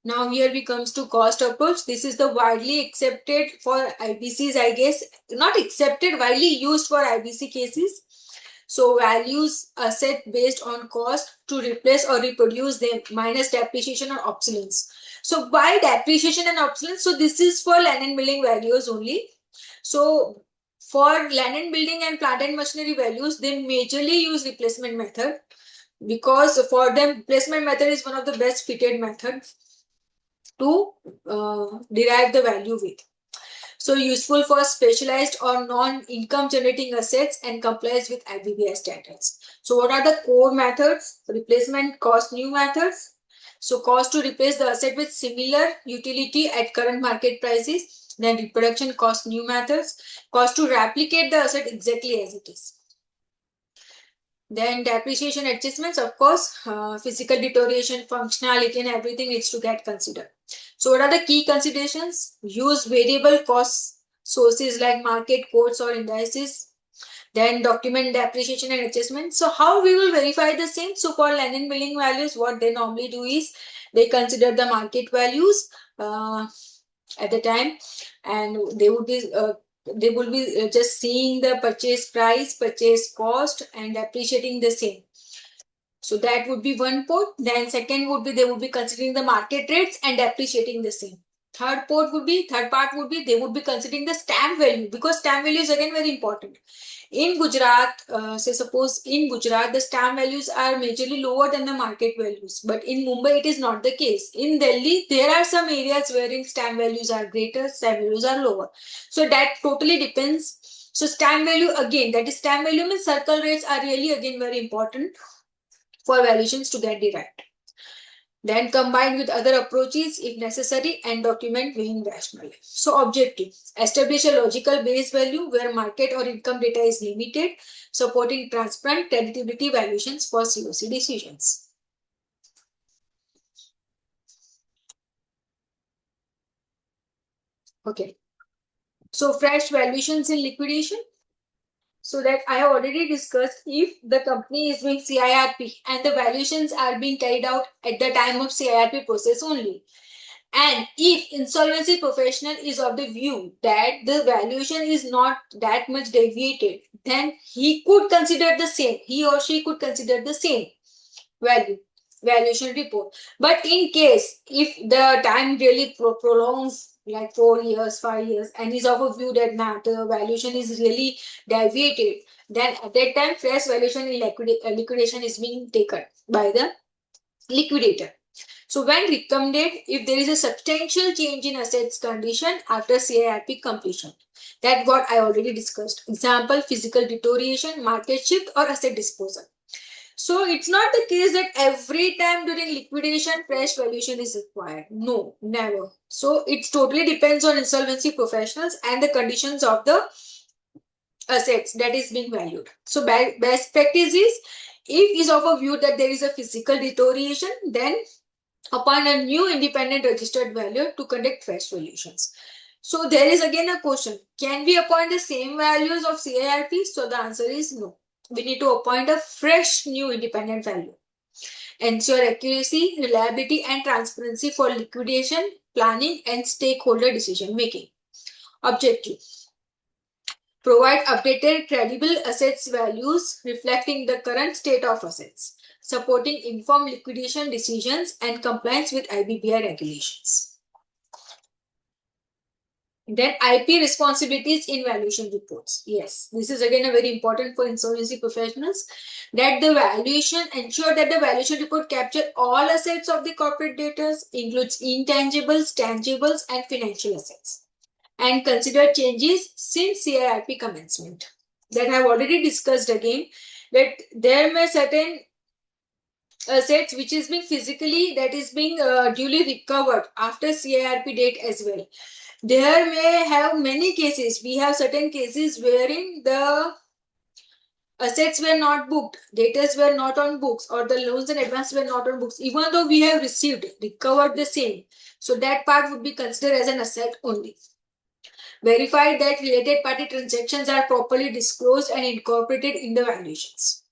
Now here we comes to cost approach. This is the widely accepted for IBCs, I guess, not accepted, widely used for IBC cases. So values asset based on cost to replace or reproduce them minus depreciation or obsolescence. So by depreciation and obsolescence, so this is for land and building values only. So for land and building and plant and machinery values, they majorly use replacement method because for them replacement method is one of the best fitted methods to derive the value with. So useful for specialized or non-income generating assets and complies with IBBI standards. So what are the core methods? Replacement cost new methods. So cost to replace the asset with similar utility at current market prices. Then reproduction cost new methods. Cost to replicate the asset exactly as it is. Then depreciation adjustments, of course, physical deterioration, functionality and everything needs to get considered. So what are the key considerations? Use variable cost sources like market quotes or indices. Then document depreciation and adjustment. So how we will verify the same? So for land and building values, what they normally do is they consider the market values at the time, and they would be just seeing the purchase price, purchase cost and appreciating the same. So that would be one port. Then second would be they would be considering the market rates and appreciating the same. Third part would be they would be considering the stamp value, because stamp value is again very important. In Gujarat, say suppose in Gujarat, the stamp values are majorly lower than the market values. But in Mumbai, it is not the case. In Delhi, there are some areas wherein stamp values are greater, stamp values are lower. So that totally depends. So stamp value again, that is stamp value means circle rates are really again very important for valuations to get derived. Then combined with other approaches if necessary and document weighing rationally. So objective, establish a logical base value where market or income data is limited, supporting transparent creditability valuations for COC decisions. Okay. So fresh valuations in liquidation. So that I have already discussed, if the company is doing CIRP and the valuations are being carried out at the time of CIRP process only, and if insolvency professional is of the view that the valuation is not that much deviated, then he or she could consider the same valuation report. But in case if the time really prolongs like 4 years, 5 years, and is of a view that the valuation is really deviated, then at that time fresh valuation in liquidation is being taken by the liquidator. So when recommended, if there is a substantial change in assets condition after CIRP completion, that's what I already discussed. Example, physical deterioration, market shift, or asset disposal. So it's not the case that every time during liquidation fresh valuation is required. No, never. So it totally depends on insolvency professionals and the conditions of the assets that is being valued. So best practice is, if is of a view that there is a physical deterioration, then appoint a new independent registered valuer to conduct fresh valuations. So there is again a question, can we appoint the same values of CIRP? So the answer is no. We need to appoint a fresh new independent valuer. Ensure accuracy, reliability and transparency for liquidation, planning and stakeholder decision making. Objective: provide updated credible assets values reflecting the current state of assets, supporting informed liquidation decisions and compliance with IBBI regulations. Then IP responsibilities in valuation reports. Yes, this is again a very important for insolvency professionals, that the valuation ensure that the valuation report capture all assets of the corporate debtors, includes intangibles, tangibles and financial assets, and consider changes since CIRP commencement. That I have already discussed again, that there may certain assets which is being physically, that is being duly recovered after CIRP date as well. There may have many cases. We have certain cases wherein the assets were not booked, debtors were not on books, or the loans and advances were not on books, even though we have recovered the same. So that part would be considered as an asset only. Verify that related party transactions are properly disclosed and incorporated in the valuations.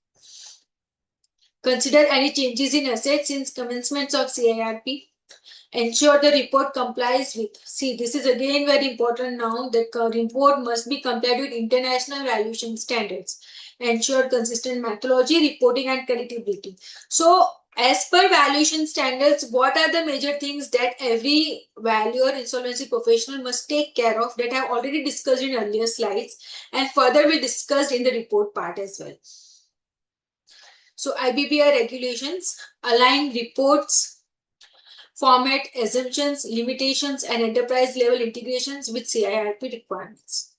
Consider any changes in assets since commencement of CIRP. Ensure the report complies with, see, this is again very important now, that report must be complied with international valuation standards. Ensure consistent methodology, reporting and creditability. So as per valuation standards, what are the major things that every valuer, insolvency professional must take care of, that I have already discussed in earlier slides and further we discussed in the report part as well. So IBBI regulations align reports format, assumptions, limitations, and enterprise level integrations with CIRP requirements.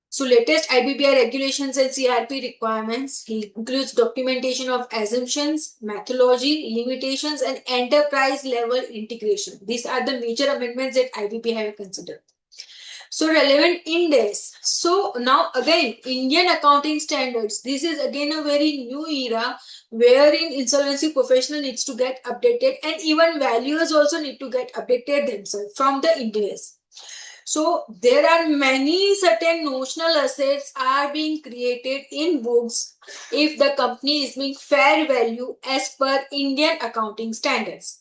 So latest IBBI regulations and CIRP requirements includes documentation of assumptions, methodology, limitations, and enterprise level integration. These are the major amendments that IBBI have considered. So relevant index. So now again, Indian accounting standards. This is again a very new era wherein insolvency professional needs to get updated, and even valuers also need to get updated themselves from the Indians. So there are many certain notional assets are being created in books if the company is being fair value as per Indian accounting standards.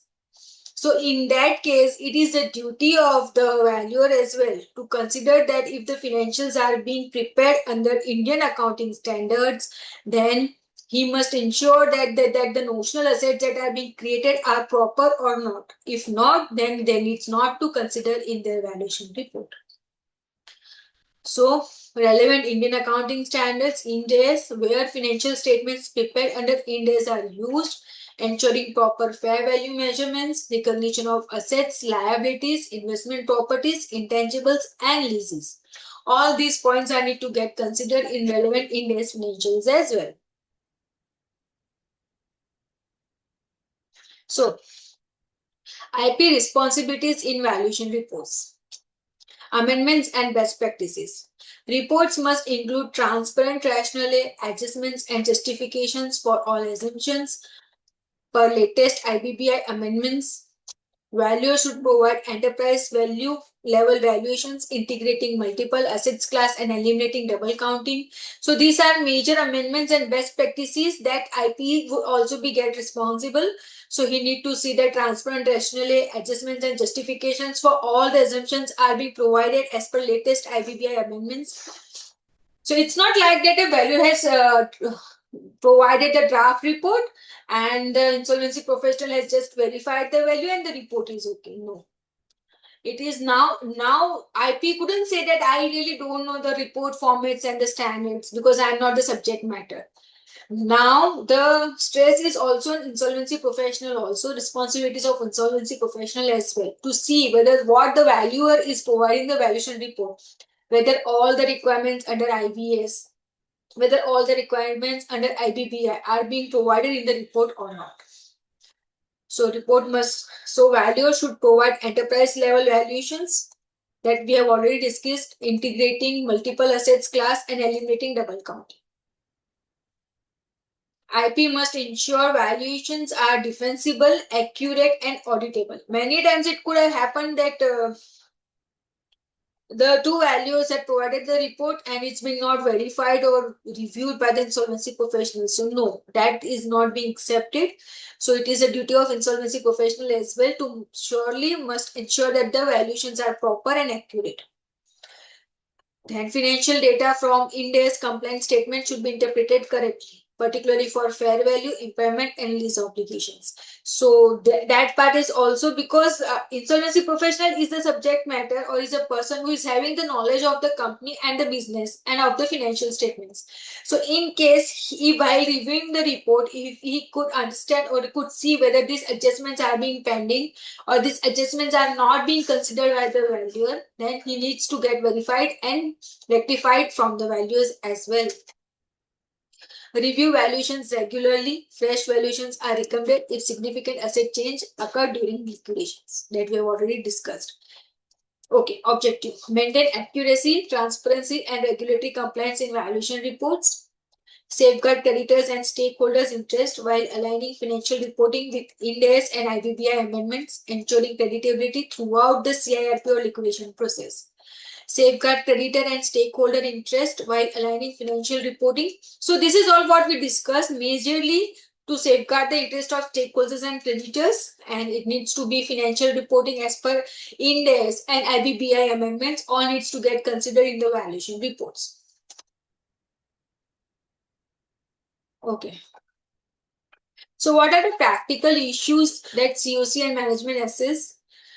So in that case, it is the duty of the valuer as well to consider that if the financials are being prepared under Indian accounting standards, then he must ensure that the notional assets that are being created are proper or not. If not, then they need not to consider in their valuation report. So relevant Indian accounting standards, Ind AS, where financial statements prepared under Ind AS are used, ensuring proper fair value measurements, recognition of assets, liabilities, investment properties, intangibles, and leases. All these points are need to get considered in relevant Ind AS financials as well. So, IP responsibilities in valuation reports. Amendments and best practices. Reports must include transparent rationale, adjustments, and justifications for all assumptions. Per latest IBBI amendments, valuers should provide enterprise value level valuations, integrating multiple assets class and eliminating double counting. So these are major amendments and best practices that IP would also be get responsible. So he need to see that transparent rationale adjustments and justifications for all the assumptions are being provided as per latest IBBI amendments. So it's not like that a value has provided the draft report and the insolvency professional has just verified the value and the report is okay. No. It is now IP couldn't say that I really don't know the report formats and the standards because I'm not the subject matter. Now the stress is also an insolvency professional, also responsibilities of insolvency professional as well, to see whether what the valuer is providing the valuation report, whether all the requirements under IBS, whether all the requirements under IBBI are being provided in the report or not. So valuer should provide enterprise level valuations that we have already discussed, integrating multiple assets class and eliminating double counting. IP must ensure valuations are defensible, accurate, and auditable. Many times it could have happened that the two valuers had provided the report and it's been not verified or reviewed by the insolvency professional. So no, that is not being accepted. So it is a duty of insolvency professional as well to surely must ensure that the valuations are proper and accurate. Then financial data from Ind-AS compliance statement should be interpreted correctly, particularly for fair value, impairment, and lease obligations. So that part is also because insolvency professional is the subject matter or is a person who is having the knowledge of the company and the business and of the financial statements. So in case while reviewing the report, if he could understand or could see whether these adjustments are being pending or these adjustments are not being considered by the valuer, then he needs to get verified and rectified from the valuers as well. Review valuations regularly. Fresh valuations are recommended if significant asset change occurred during liquidations that we have already discussed. Okay, objective. Maintain accuracy, transparency, and regulatory compliance in valuation reports. Safeguard creditors and stakeholders' interest while aligning financial reporting with Ind-AS and IBBI amendments, ensuring creditability throughout the CIRP or liquidation process. Safeguard creditor and stakeholder interest while aligning financial reporting. So this is all what we discussed majorly to safeguard the interest of stakeholders and creditors, and it needs to be financial reporting as per Ind-AS and IBBI amendments. All needs to get considered in the valuation reports. Okay. So what are the practical issues that COC and management assess?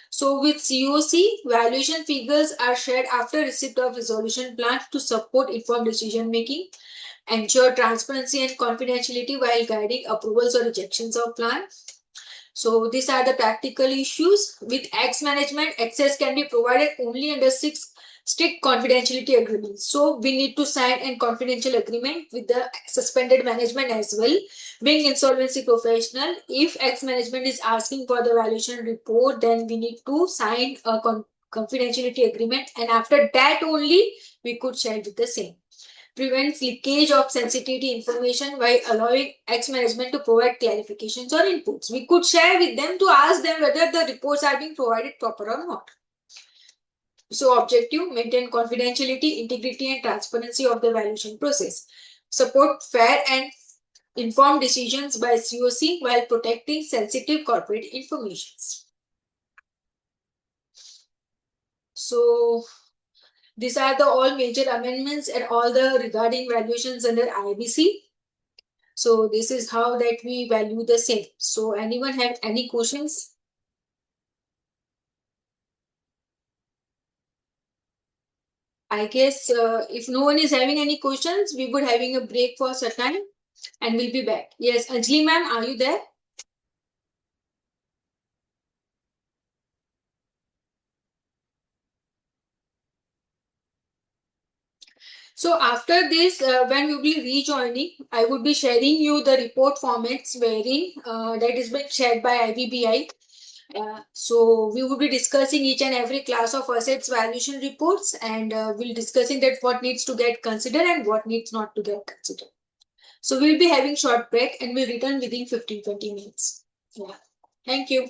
So with COC, valuation figures are shared after receipt of resolution plan to support informed decision making, ensure transparency and confidentiality while guiding approvals or rejections of plan. So these are the practical issues. With X management, access can be provided only under 6 strict confidentiality agreements. So we need to sign a confidential agreement with the suspended management as well. Being insolvency professional, if X management is asking for the valuation report, then we need to sign a confidentiality agreement, and after that only we could share with the same. Prevents leakage of sensitivity information by allowing X management to provide clarifications or inputs. We could share with them to ask them whether the reports are being provided proper or not. So objective, maintain confidentiality, integrity and transparency of the valuation process. Support fair and informed decisions by COC while protecting sensitive corporate information. So these are the all major amendments and all the regarding valuations under IBC. So this is how that we value the same. So anyone have any questions? I guess if no one is having any questions, we would having a break for some time and we'll be back. Yes, Anjali ma'am, are you there? So after this, when we will be rejoining, I would be sharing you the report formats wherein that is being shared by IBBI. So we will be discussing each and every class of assets valuation reports, and we'll discussing that what needs to get considered and what needs not to get considered. So we'll be having short break and we'll return within 15-20 minutes. Yeah. Thank you.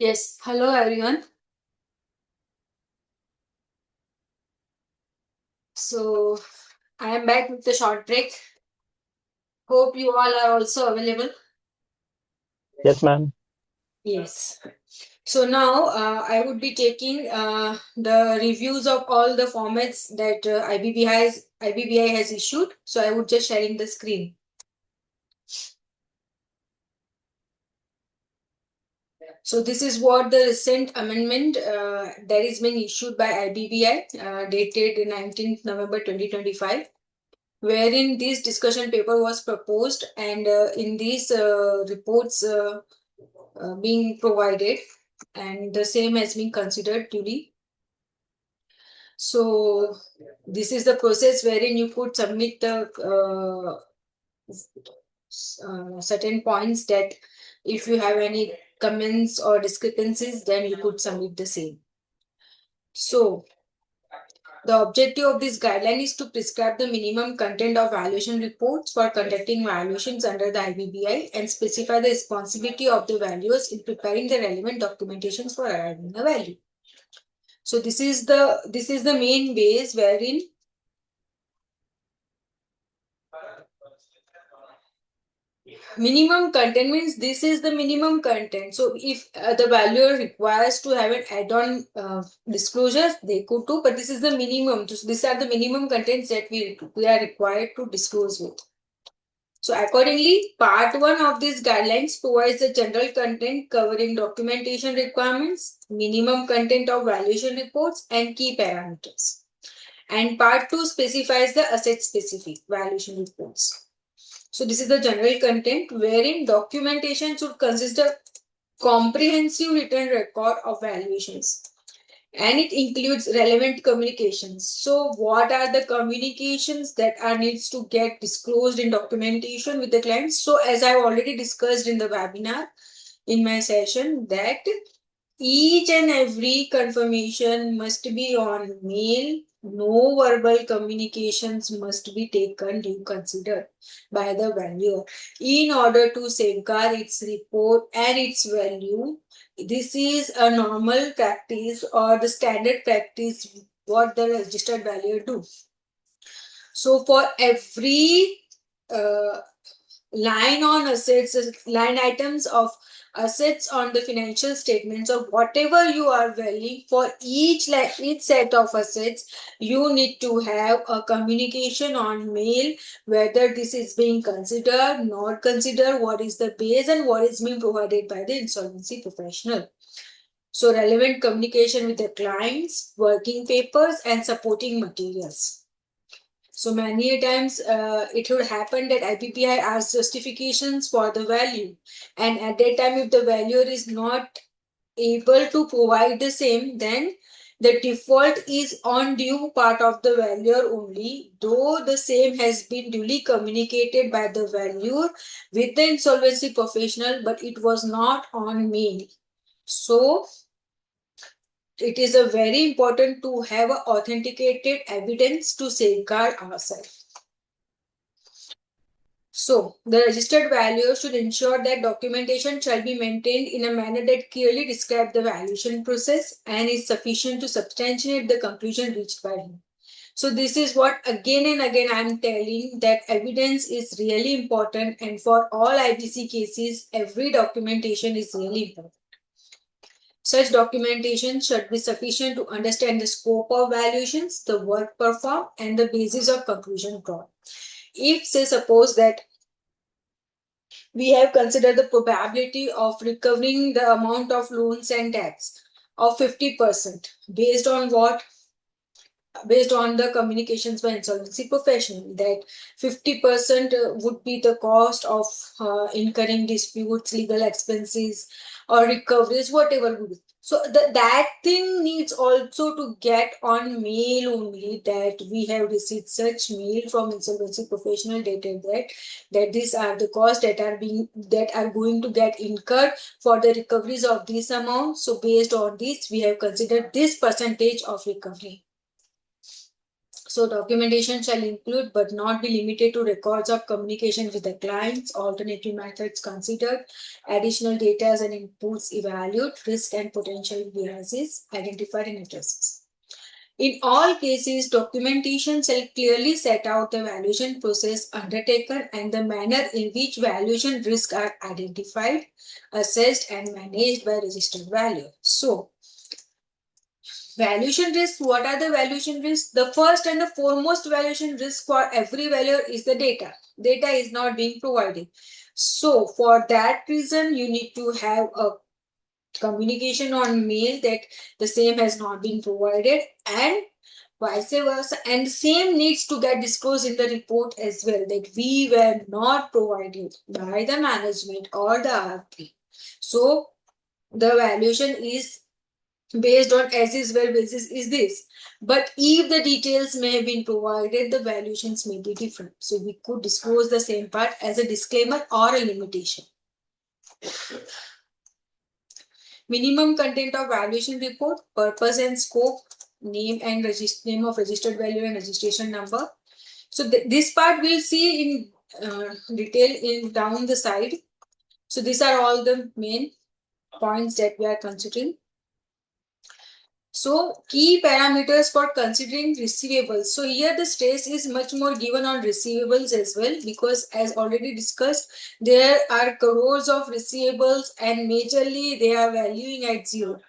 Yes, hello everyone. So I am back with the short break. Hope you all are also available. Yes, ma'am. Yes. So now I would be taking the reviews of all the formats that IBBI has issued. So I would just sharing the screen. So this is what the recent amendment that is being issued by IBBI dated 19th November 2025, wherein this discussion paper was proposed, and in these reports being provided, and the same has been considered duly. So this is the process wherein you could submit the certain points that if you have any comments or discrepancies, then you could submit the same. So the objective of this guideline is to prescribe the minimum content of valuation reports for conducting valuations under the IBBI and specify the responsibility of the valuers in preparing the relevant documentations for arriving a value. So this is the main ways wherein minimum content means this is the minimum content. So if the valuer requires to have an add-on disclosures, they could do, but this is the minimum. So these are the minimum contents that we are required to disclose with. So accordingly, part 1 of these guidelines provides the general content covering documentation requirements, minimum content of valuation reports, and key parameters. And part 2 specifies the asset-specific valuation reports. So this is the general content wherein documentation should consist of comprehensive written record of valuations, and it includes relevant communications. So what are the communications that are needs to get disclosed in documentation with the clients? So as I've already discussed in the webinar in my session, that each and every confirmation must be on mail. No verbal communications must be taken due considered by the valuer in order to safeguard its report and its value. This is a normal practice or the standard practice what the registered valuer do. So for every line on assets, line items of assets on the financial statements of whatever you are valuing, for each set of assets, you need to have a communication on mail whether this is being considered, not considered, what is the base, and what is being provided by the insolvency professional. So relevant communication with the clients, working papers, and supporting materials. So many times it would happen that IPPI asks justifications for the value, and at that time if the valuer is not able to provide the same, then the default is on due part of the valuer only, though the same has been duly communicated by the valuer with the insolvency professional, but it was not on mail. So it is a very important to have authenticated evidence to safeguard ourselves. So, the registered valuer should ensure that documentation shall be maintained in a manner that clearly describes the valuation process and is sufficient to substantiate the conclusion reached by him. So, this is what again and again I am telling, that evidence is really important, and for all IBC cases, every documentation is really important. Such documentation should be sufficient to understand the scope of valuations, the work performed, and the basis of conclusion drawn. If, say, suppose that we have considered the probability of recovering the amount of loans and debts of 50% based on what? Based on the communications by insolvency professional, that 50% would be the cost of incurring disputes, legal expenses, or recoveries, whatever would be. So that thing needs also to get on mail only, that we have received such mail from insolvency professional dated that these are the costs that are going to get incurred for the recoveries of this amount. So based on this, we have considered this percentage of recovery. So documentation shall include but not be limited to records of communication with the clients, alternative methods considered, additional data and inputs evaluate, risk and potential biases identified and addresses. In all cases, documentation shall clearly set out the valuation process undertaken and the manner in which valuation risks are identified, assessed and managed by registered valuer. So, valuation risk, what are the valuation risks? The first and the foremost valuation risk for every valuer is the data. Data is not being provided. So for that reason, you need to have a communication on mail that the same has not been provided and vice versa. And same needs to get disclosed in the report as well that we were not provided by the management or the RP. So the valuation is based on as is where basis is this, but if the details may have been provided, the valuations may be different, so we could disclose the same part as a disclaimer or a limitation. Minimum content of valuation report, purpose and scope, name and name of registered value and registration number. So this part we'll see in detail in down the side. So these are all the main points that we are considering. So key parameters for considering receivables. So here the stress is much more given on receivables as well, because as already discussed, there are crores of receivables and majorly they are valuing at zero.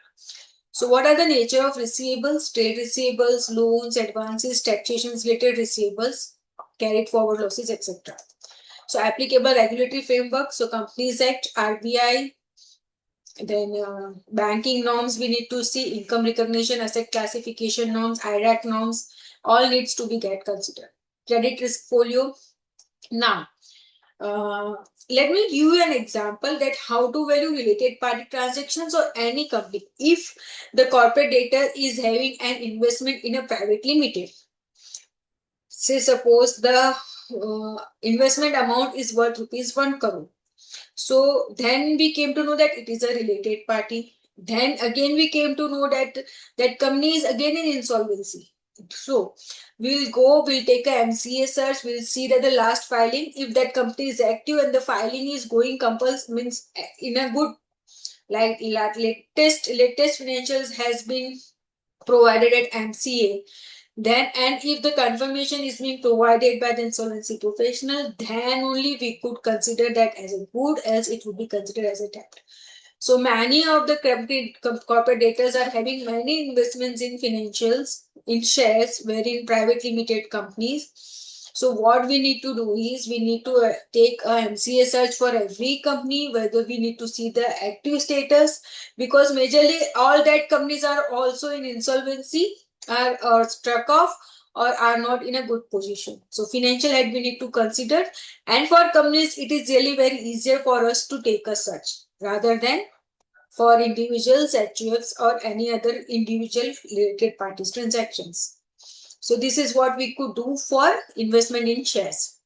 So what are the nature of receivables? Trade receivables, loans, advances, taxations related receivables, carried forward losses, etc. So applicable regulatory framework. So Companies Act, RBI, then banking norms we need to see, income recognition, asset classification norms, IRAC norms, all needs to be get considered. Credit risk folio. Now, let me give you an example that how to value related party transactions or any company. If the corporate debtor is having an investment in a private limited, say suppose the investment amount is worth ₹1 crore. So then we came to know that it is a related party. Then again we came to know that that company is again in insolvency. So we'll take a MCA search, we'll see that the last filing, if that company is active and the filing is going compulsory, means in a good, like latest financials has been provided at MCA, then and if the confirmation is being provided by the insolvency professional, then only we could consider that as a good, else it would be considered as a debt. So many of the corporate debtors are having many investments in financials, in shares, wherein private limited companies. So what we need to do is we need to take a MCA search for every company, whether we need to see the active status, because majorly all that companies are also in insolvency, are struck off or are not in a good position. So financial head we need to consider, and for companies it is really very easier for us to take a search rather than for individuals, HUFs or any other individual related parties transactions. So this is what we could do for investment in shares.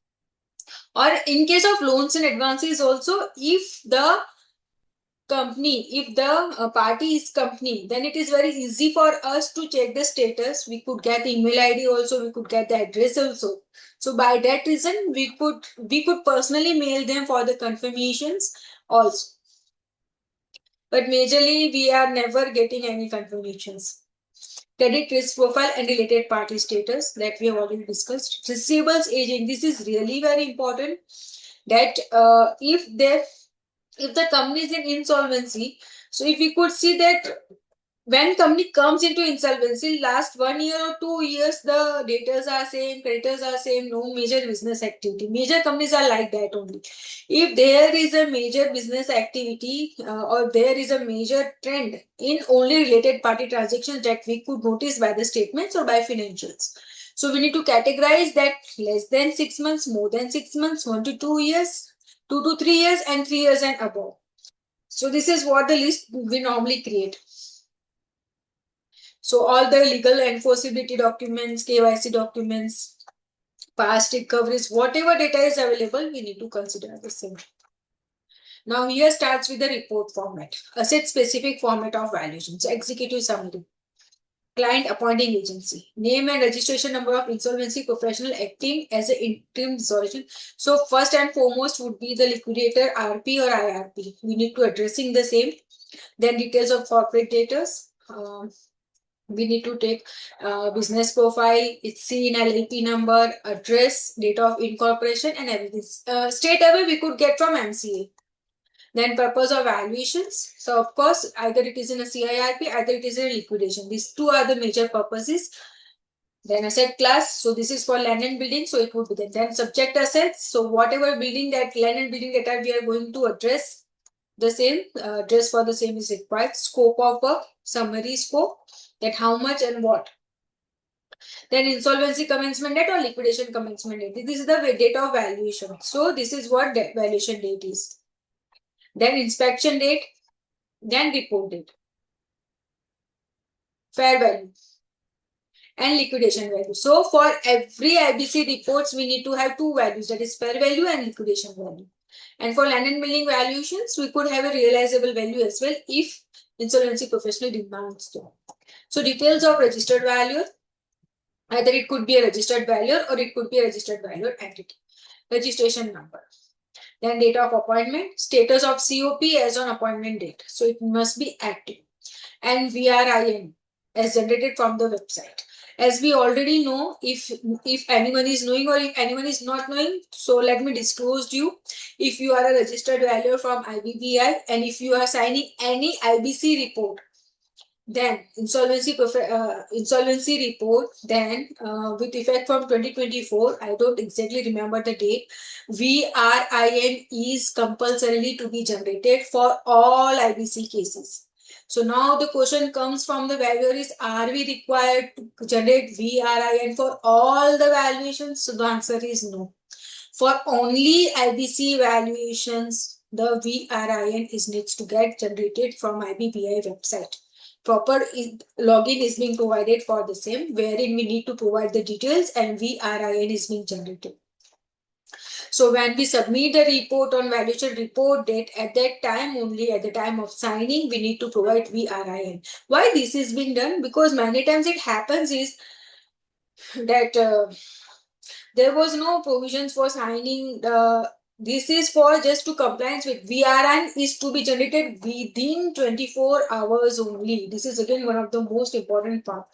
Or in case of loans and advances also, if the company, if the party is company, then it is very easy for us to check the status. We could get the email ID also, we could get the address also. So by that reason, we could personally mail them for the confirmations also. But majorly, we are never getting any confirmations. Credit risk profile and related party status that we have already discussed. Receivables aging, this is really very important, that if the company is in insolvency, so if we could see that when company comes into insolvency, last 1 year or 2 years, the debtors are same, creditors are same, no major business activity. Major companies are like that only. If there is a major business activity or there is a major trend in only related party transactions that we could notice by the statements or by financials. So we need to categorize that less than 6 months, more than 6 months, 1 to 2 years, 2 to 3 years, and 3 years and above. So this is what the list we normally create. So all the legal enforceability documents, KYC documents, past recoveries, whatever data is available, we need to consider the same. Now here starts with the report format, asset specific format of valuations, executive summary. Client appointing agency. Name and registration number of insolvency professional acting as an interim resolution. So first and foremost would be the liquidator, RP or IRP. We need to addressing the same. Then details of corporate debtors. We need to take business profile, its CIN LLP number, address, date of incorporation, and everything. Straight away we could get from MCA. Then purpose of valuations. So of course, either it is in a CIRP, either it is in a liquidation. These two are the major purposes. Then asset class. So this is for land and building. So it would be there. Then subject assets. So whatever building that land and building data we are going to address, the same address for the same is required. Scope of work, summary scope, that how much and what. Then insolvency commencement date or liquidation commencement date. This is the date of valuation. So this is what valuation date is. Then inspection date, then report date, fair value, and liquidation value. So for every IBC reports, we need to have two values, that is fair value and liquidation value. And for land and building valuations, we could have a realizable value as well if insolvency professional demands to. So details of registered value, either it could be a registered valuer or it could be a registered valuer entity. Registration number. Then date of appointment, status of COP as on appointment date. So it must be active. And VRIN as generated from the website. As we already know, if anyone is knowing or if anyone is not knowing, so let me disclose to you. If you are a registered valuer from IBBI and if you are signing any IBC report, then insolvency report, then with effect from 2024, I don't exactly remember the date, VRIN is compulsorily to be generated for all IBC cases. So now the question comes from the valuer is, are we required to generate VRIN for all the valuations? So the answer is no. For only IBC valuations, the VRIN needs to get generated from IBBI website. Proper login is being provided for the same, wherein we need to provide the details and VRIN is being generated. So when we submit the report on valuation report date, at that time only, at the time of signing, we need to provide VRIN. Why this is being done? Because many times it happens is that there was no provisions for signing the. This is for just to compliance with VRIN is to be generated within 24 hours only. This is again one of the most important part.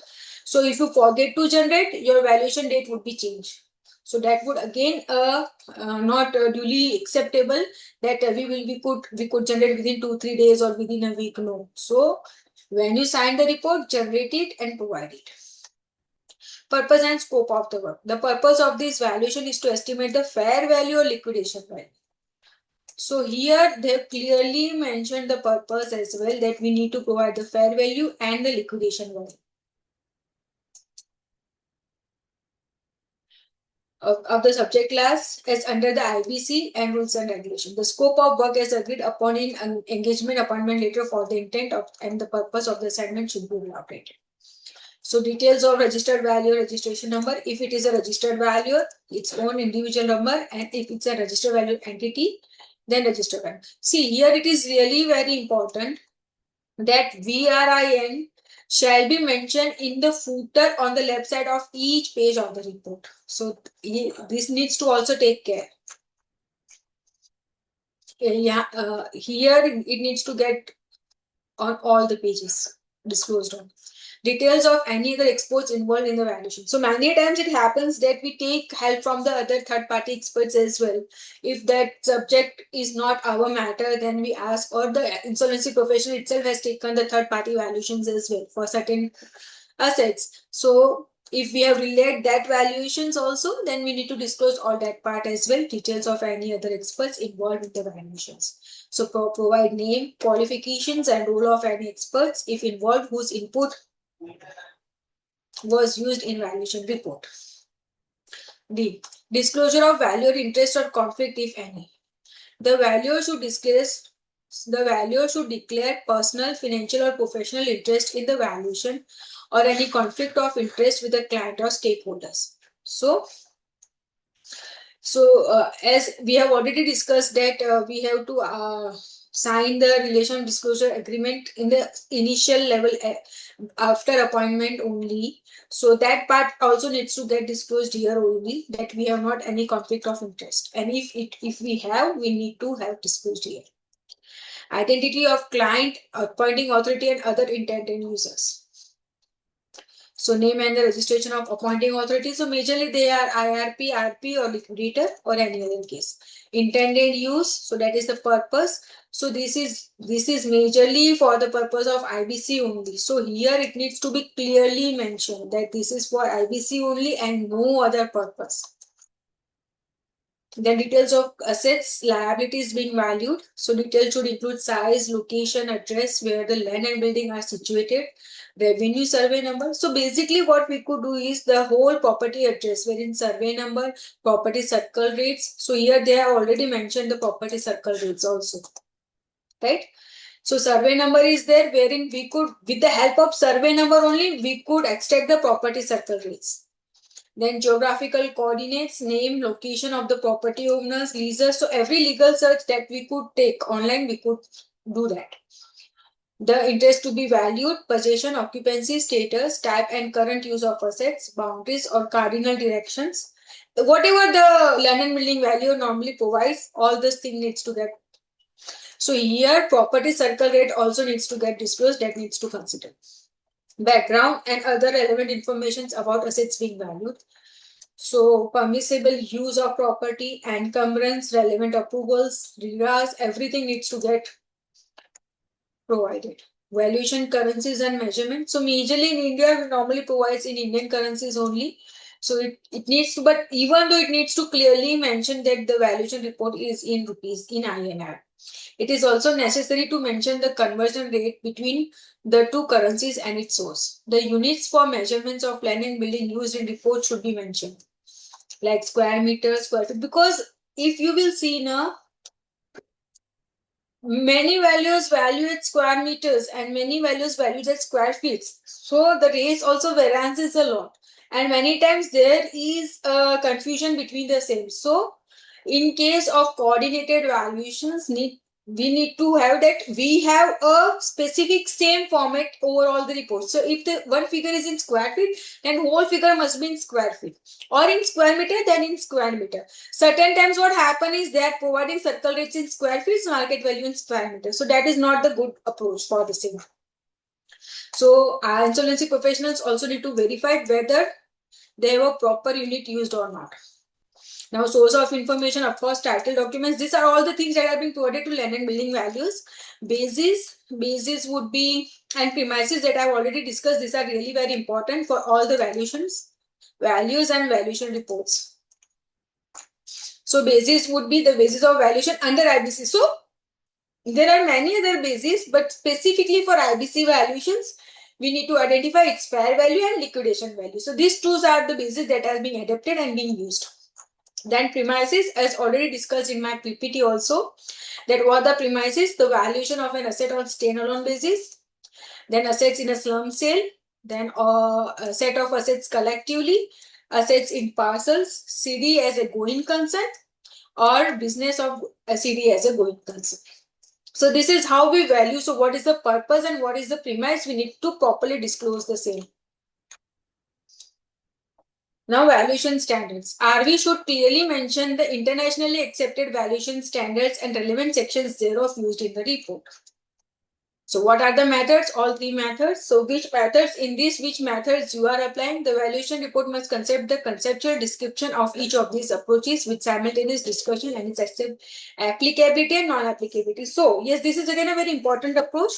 So if you forget to generate, your valuation date would be changed. So that would again not duly acceptable that we could generate within 2-3 days or within a week. No. So when you sign the report, generate it and provide it. Purpose and scope of the work. The purpose of this valuation is to estimate the fair value or liquidation value. So here they clearly mentioned the purpose as well, that we need to provide the fair value and the liquidation value of the subject class as under the IBC and rules and regulation. The scope of work is agreed upon in an engagement appointment letter for the intent of and the purpose of the assignment should be elaborated. So details of registered value, registration number. If it is a registered value, its own individual number, and if it's a registered value entity, then registered value. See, here it is really very important that VRIN shall be mentioned in the footer on the left side of each page of the report. So this needs to also take care. Here it needs to get on all the pages disclosed on. Details of any other experts involved in the valuation. So many times it happens that we take help from the other third-party experts as well. If that subject is not our matter, then we ask, or the insolvency professional itself has taken the third-party valuations as well for certain assets. So if we have relayed that valuations also, then we need to disclose all that part as well, details of any other experts involved with the valuations. So provide name, qualifications, and role of any experts if involved whose input was used in valuation report. D. Disclosure of value or interest or conflict if any. The valuer should declare personal, financial, or professional interest in the valuation or any conflict of interest with the client or stakeholders. So as we have already discussed that we have to sign the relation disclosure agreement in the initial level after appointment only. So that part also needs to get disclosed here only, that we have not any conflict of interest. And if we have, we need to have disclosed here. Identity of client, appointing authority, and other intended users. So name and the registration of appointing authority. So majorly they are IRP, RP, or liquidator, or any other case. Intended use. So that is the purpose. So this is majorly for the purpose of IBC only. So here it needs to be clearly mentioned that this is for IBC only and no other purpose. Then details of assets, liabilities being valued. So details should include size, location, address, where the land and building are situated, revenue survey number. So basically what we could do is the whole property address, wherein survey number, property circle rates. So here they have already mentioned the property circle rates also, right? So survey number is there, wherein we could, with the help of survey number only, we could extract the property circle rates. Then geographical coordinates, name, location of the property owners, leases. So every legal search that we could take online, we could do that. The interest to be valued, possession, occupancy, status, type and current use of assets, boundaries or cardinal directions. Whatever the land and building value normally provides, all this thing needs to get. So here property circle rate also needs to get disclosed, that needs to consider. Background and other relevant information about assets being valued. So permissible use of property, encumbrance, relevant approvals, RERAs, everything needs to get provided. Valuation, currencies and measurement. So majorly in India, normally provides in Indian currencies only. So it needs to, but even though it needs to clearly mention that the valuation report is in rupees, in INR. It is also necessary to mention the conversion rate between the two currencies and its source. The units for measurements of land and building used in report should be mentioned, like square meters, square feet, because if you will see now, many values value at square meters and many values valued at square feet. So the rates also variances a lot, and many times there is a confusion between the same. So in case of coordinated valuations, we need to have that we have a specific same format over all the reports. So if the one figure is in square feet, then whole figure must be in square feet, or in square meter, then in square meter. Certain times what happen is they are providing circle rates in square feet, market value in square meter. So that is not the good approach for the same. So insolvency professionals also need to verify whether they have a proper unit used or not. Now, source of information, of course, title documents. These are all the things that are being provided to land and building values. Basis would be, and premises that I've already discussed. These are really very important for all the valuations, values and valuation reports. So basis would be the basis of valuation under IBC. So there are many other bases, but specifically for IBC valuations, we need to identify its fair value and liquidation value. So these two are the bases that are being adapted and being used. Then premises, as already discussed in my PPT also, that what the premises, the valuation of an asset on standalone basis, then assets in a slum sale, then a set of assets collectively, assets in parcels, CD as a going concern, or business of a CD as a going concern. So this is how we value. So what is the purpose and what is the premise? We need to properly disclose the same. Now, valuation standards. RV should clearly mention the internationally accepted valuation standards and relevant sections thereof used in the report. So what are the methods? All three methods. So which methods in this, which methods you are applying? The valuation report must concept the conceptual description of each of these approaches with simultaneous discussion and its applicability and non-applicability. So yes, this is again a very important approach.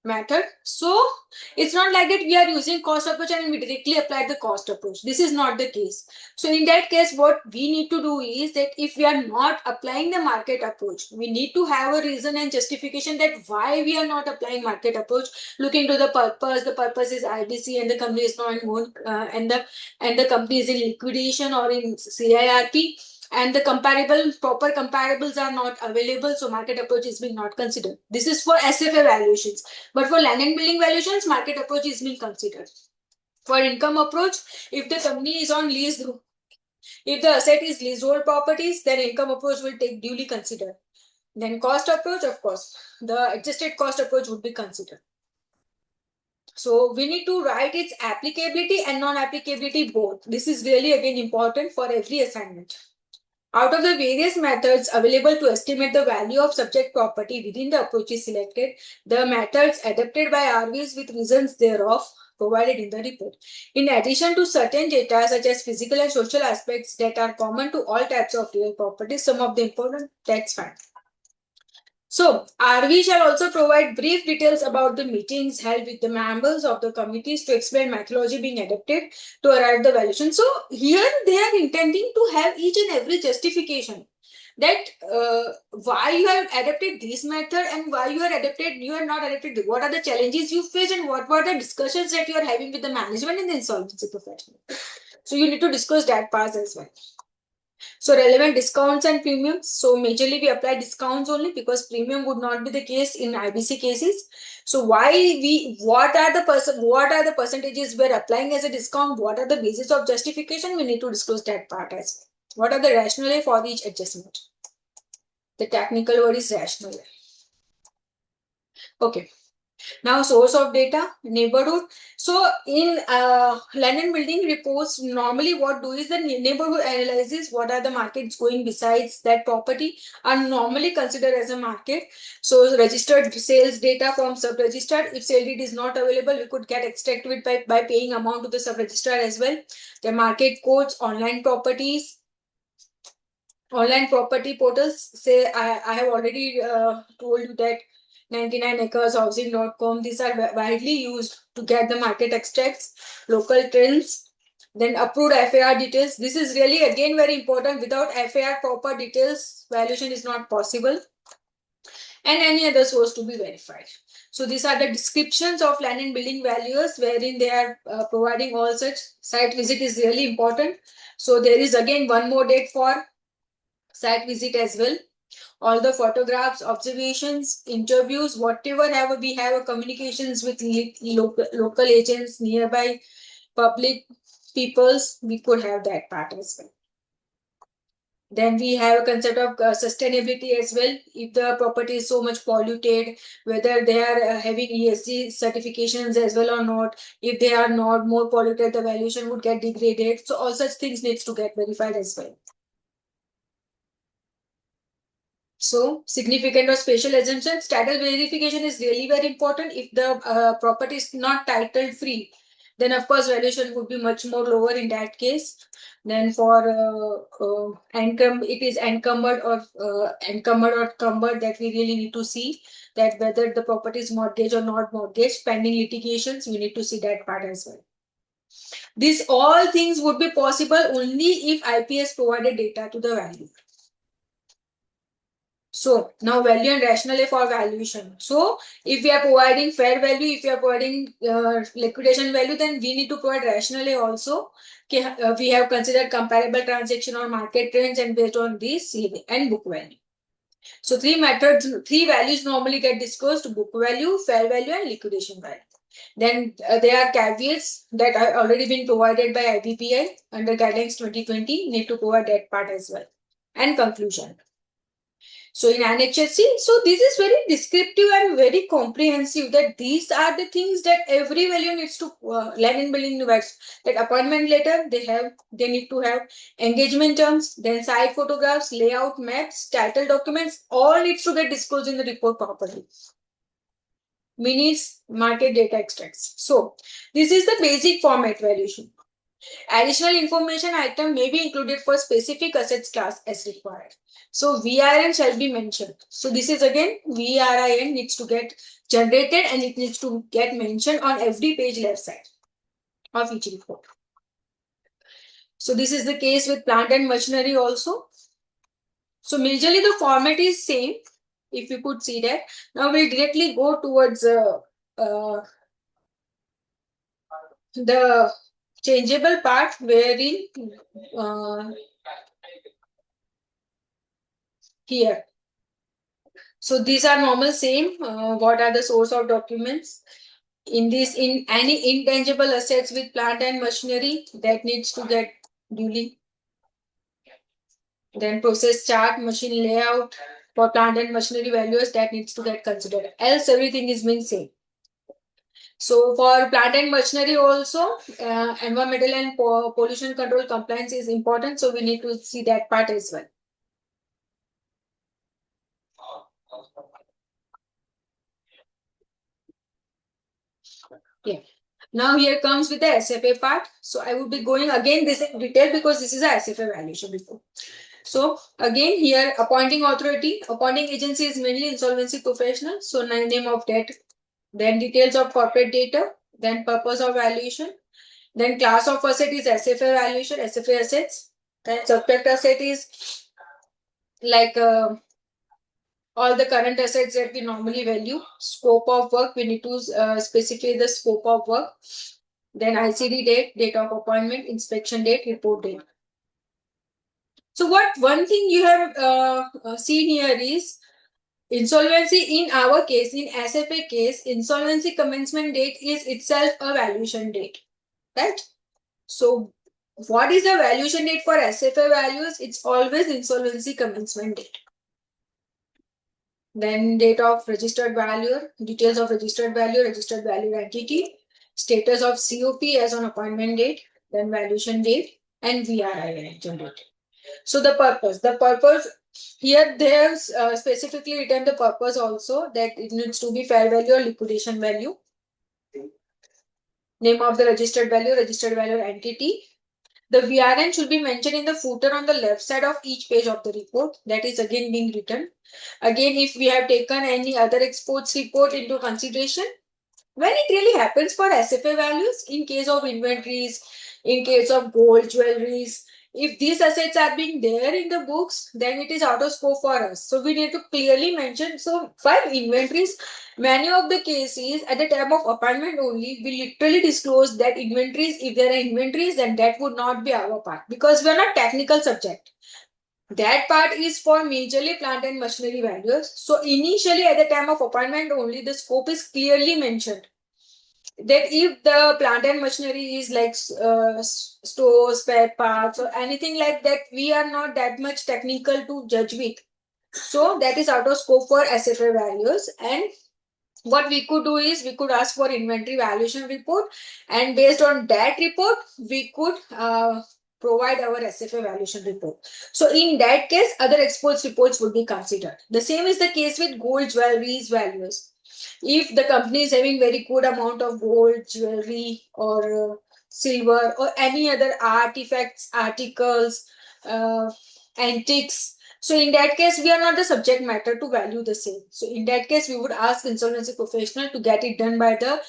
Method. So it's not like that we are using cost approach and we directly apply the cost approach. This is not the case. So in that case, what we need to do is that if we are not applying the market approach, we need to have a reason and justification that why we are not applying market approach. Looking to the purpose. The purpose is IBC and the company is not in and the company is in liquidation or in CIRP. And the proper comparables are not available, so market approach is being not considered. This is for SFA valuations, but for land and building valuations, market approach is being considered. For income approach, if the company is on lease, if the asset is leasehold properties, then income approach will take duly considered. Then cost approach, of course, the adjusted cost approach would be considered. So we need to write its applicability and non-applicability both. This is really again important for every assignment. Out of the various methods available to estimate the value of subject property within the approaches selected, the methods adapted by RVs with reasons thereof provided in the report. In addition to certain data such as physical and social aspects that are common to all types of real properties, some of the important text facts. So, RV shall also provide brief details about the meetings held with the members of the committees to explain methodology being adopted to arrive the valuation. So, here they are intending to have each and every justification that why you have adopted this method and why you are not adopted. What are the challenges you face and what were the discussions that you are having with the management and the insolvency professional. So, you need to discuss that part as well. So relevant discounts and premiums. So majorly we apply discounts only because premium would not be the case in IBC cases. So what are the percentages we're applying as a discount? What are the basis of justification? We need to disclose that part as well. What are the rationale for each adjustment? The technical word is rationale. Okay. Now, source of data, neighborhood. So, in land and building reports, normally what do is the neighborhood analysis, what are the markets going besides that property are normally considered as a market. So, registered sales data from sub-registered. If sale deed is not available, we could get extracted by paying amount to the sub-registered as well. The market codes, online properties. Online property portals, say I have already told you that 99acreshousing.com, these are widely used to get the market extracts, local trends, then approved FAR details. This is really again very important. Without FAR proper details, valuation is not possible. And any other source to be verified. So these are the descriptions of land and building valuers wherein they are providing all such. Site visit is really important. So there is again one more date for site visit as well. All the photographs, observations, interviews, whatever we have communications with local agents, nearby public peoples, we could have that part as well. Then we have a concept of sustainability as well. If the property is so much polluted, whether they are having ESG certifications as well or not. If they are not more polluted, the valuation would get degraded. So all such things needs to get verified as well. So, significant or special assumptions, title verification is really very important. If the property is not title free, then of course valuation would be much more lower in that case. Then for it is encumbered or cumbered, that we really need to see that whether the property is mortgage or not mortgage. Pending litigations, we need to see that part as well. These all things would be possible only if IPS provided data to the value. So now value and rationale for valuation. So if we are providing fair value, if we are providing liquidation value, then we need to provide rationale also. We have considered comparable transaction or market trends and based on this and book value. So three values normally get disclosed: book value, fair value, and liquidation value. Then there are caveats that are already been provided by IBPI under guidelines 2020. Need to provide that part as well. And conclusion. So in Annexure C, so this is very descriptive and very comprehensive that these are the things that every value needs to land and building device. That appointment letter they need to have, engagement terms, then site photographs, layout, maps, title documents, all needs to get disclosed in the report properly. Minutes, market data extracts. So this is the basic format valuation. Additional information item may be included for specific assets class as required. So VRN shall be mentioned. So this is again VRIN needs to get generated and it needs to get mentioned on every page left side of each report. So this is the case with plant and machinery also. So majorly the format is same. If you could see that. Now we'll directly go towards the changeable part wherein here. So these are normal same. What are the source of documents? In any intangible assets with plant and machinery that needs to get duly. Then process chart, machine layout, For plant and machinery values, that needs to get considered. Else everything is being same. So for plant and machinery also, environmental and pollution control compliance is important. So we need to see that part as well. Yeah. Now here comes with the SFA part. So I would be going again this in detail because this is a SFA valuation before. So again here appointing authority, appointing agency is mainly insolvency professional. So name of debt, then details of corporate data, then purpose of valuation, then class of asset is SFA valuation, SFA assets, then subject asset is like all the current assets that we normally value. Scope of work, we need to specify the scope of work. Then ICD date, date of appointment, inspection date, report date. So what one thing you have seen here is insolvency in our case, in SFA case, insolvency commencement date is itself a valuation date, right? So what is the valuation date for SFA values? It's always insolvency commencement date. Then date of registered valuer, details of registered value entity, status of COP as on appointment date, then valuation date, and VRI generated. So the purpose here they have specifically written the purpose also, that it needs to be fair value or liquidation value. Name of the registered value entity. The VRN should be mentioned in the footer on the left side of each page of the report. That is again being written. Again, if we have taken any other exports report into consideration, when it really happens for SFA values, in case of inventories, in case of gold, jewelries, if these assets are being there in the books, then it is out of scope for us. So we need to clearly mention. So for inventories, many of the cases at the time of appointment only, we literally disclose that inventories, if there are inventories, then that would not be our part because we are not technical subject. That part is for majorly plant and machinery values. So initially at the time of appointment only, the scope is clearly mentioned. That if the plant and machinery is like stores, spare parts, or anything like that, we are not that much technical to judge with. So that is out of scope for SFA values. And what we could do is we could ask for inventory valuation report, and based on that report, we could provide our SFA valuation report. So in that case, other exports reports would be considered. The same is the case with gold jewelries values. If the company is having very good amount of gold, jewelry, or silver, or any other artifacts, articles, antiques, so in that case, we are not the subject matter to value the same. So in that case, we would ask insolvency professional to get it done by the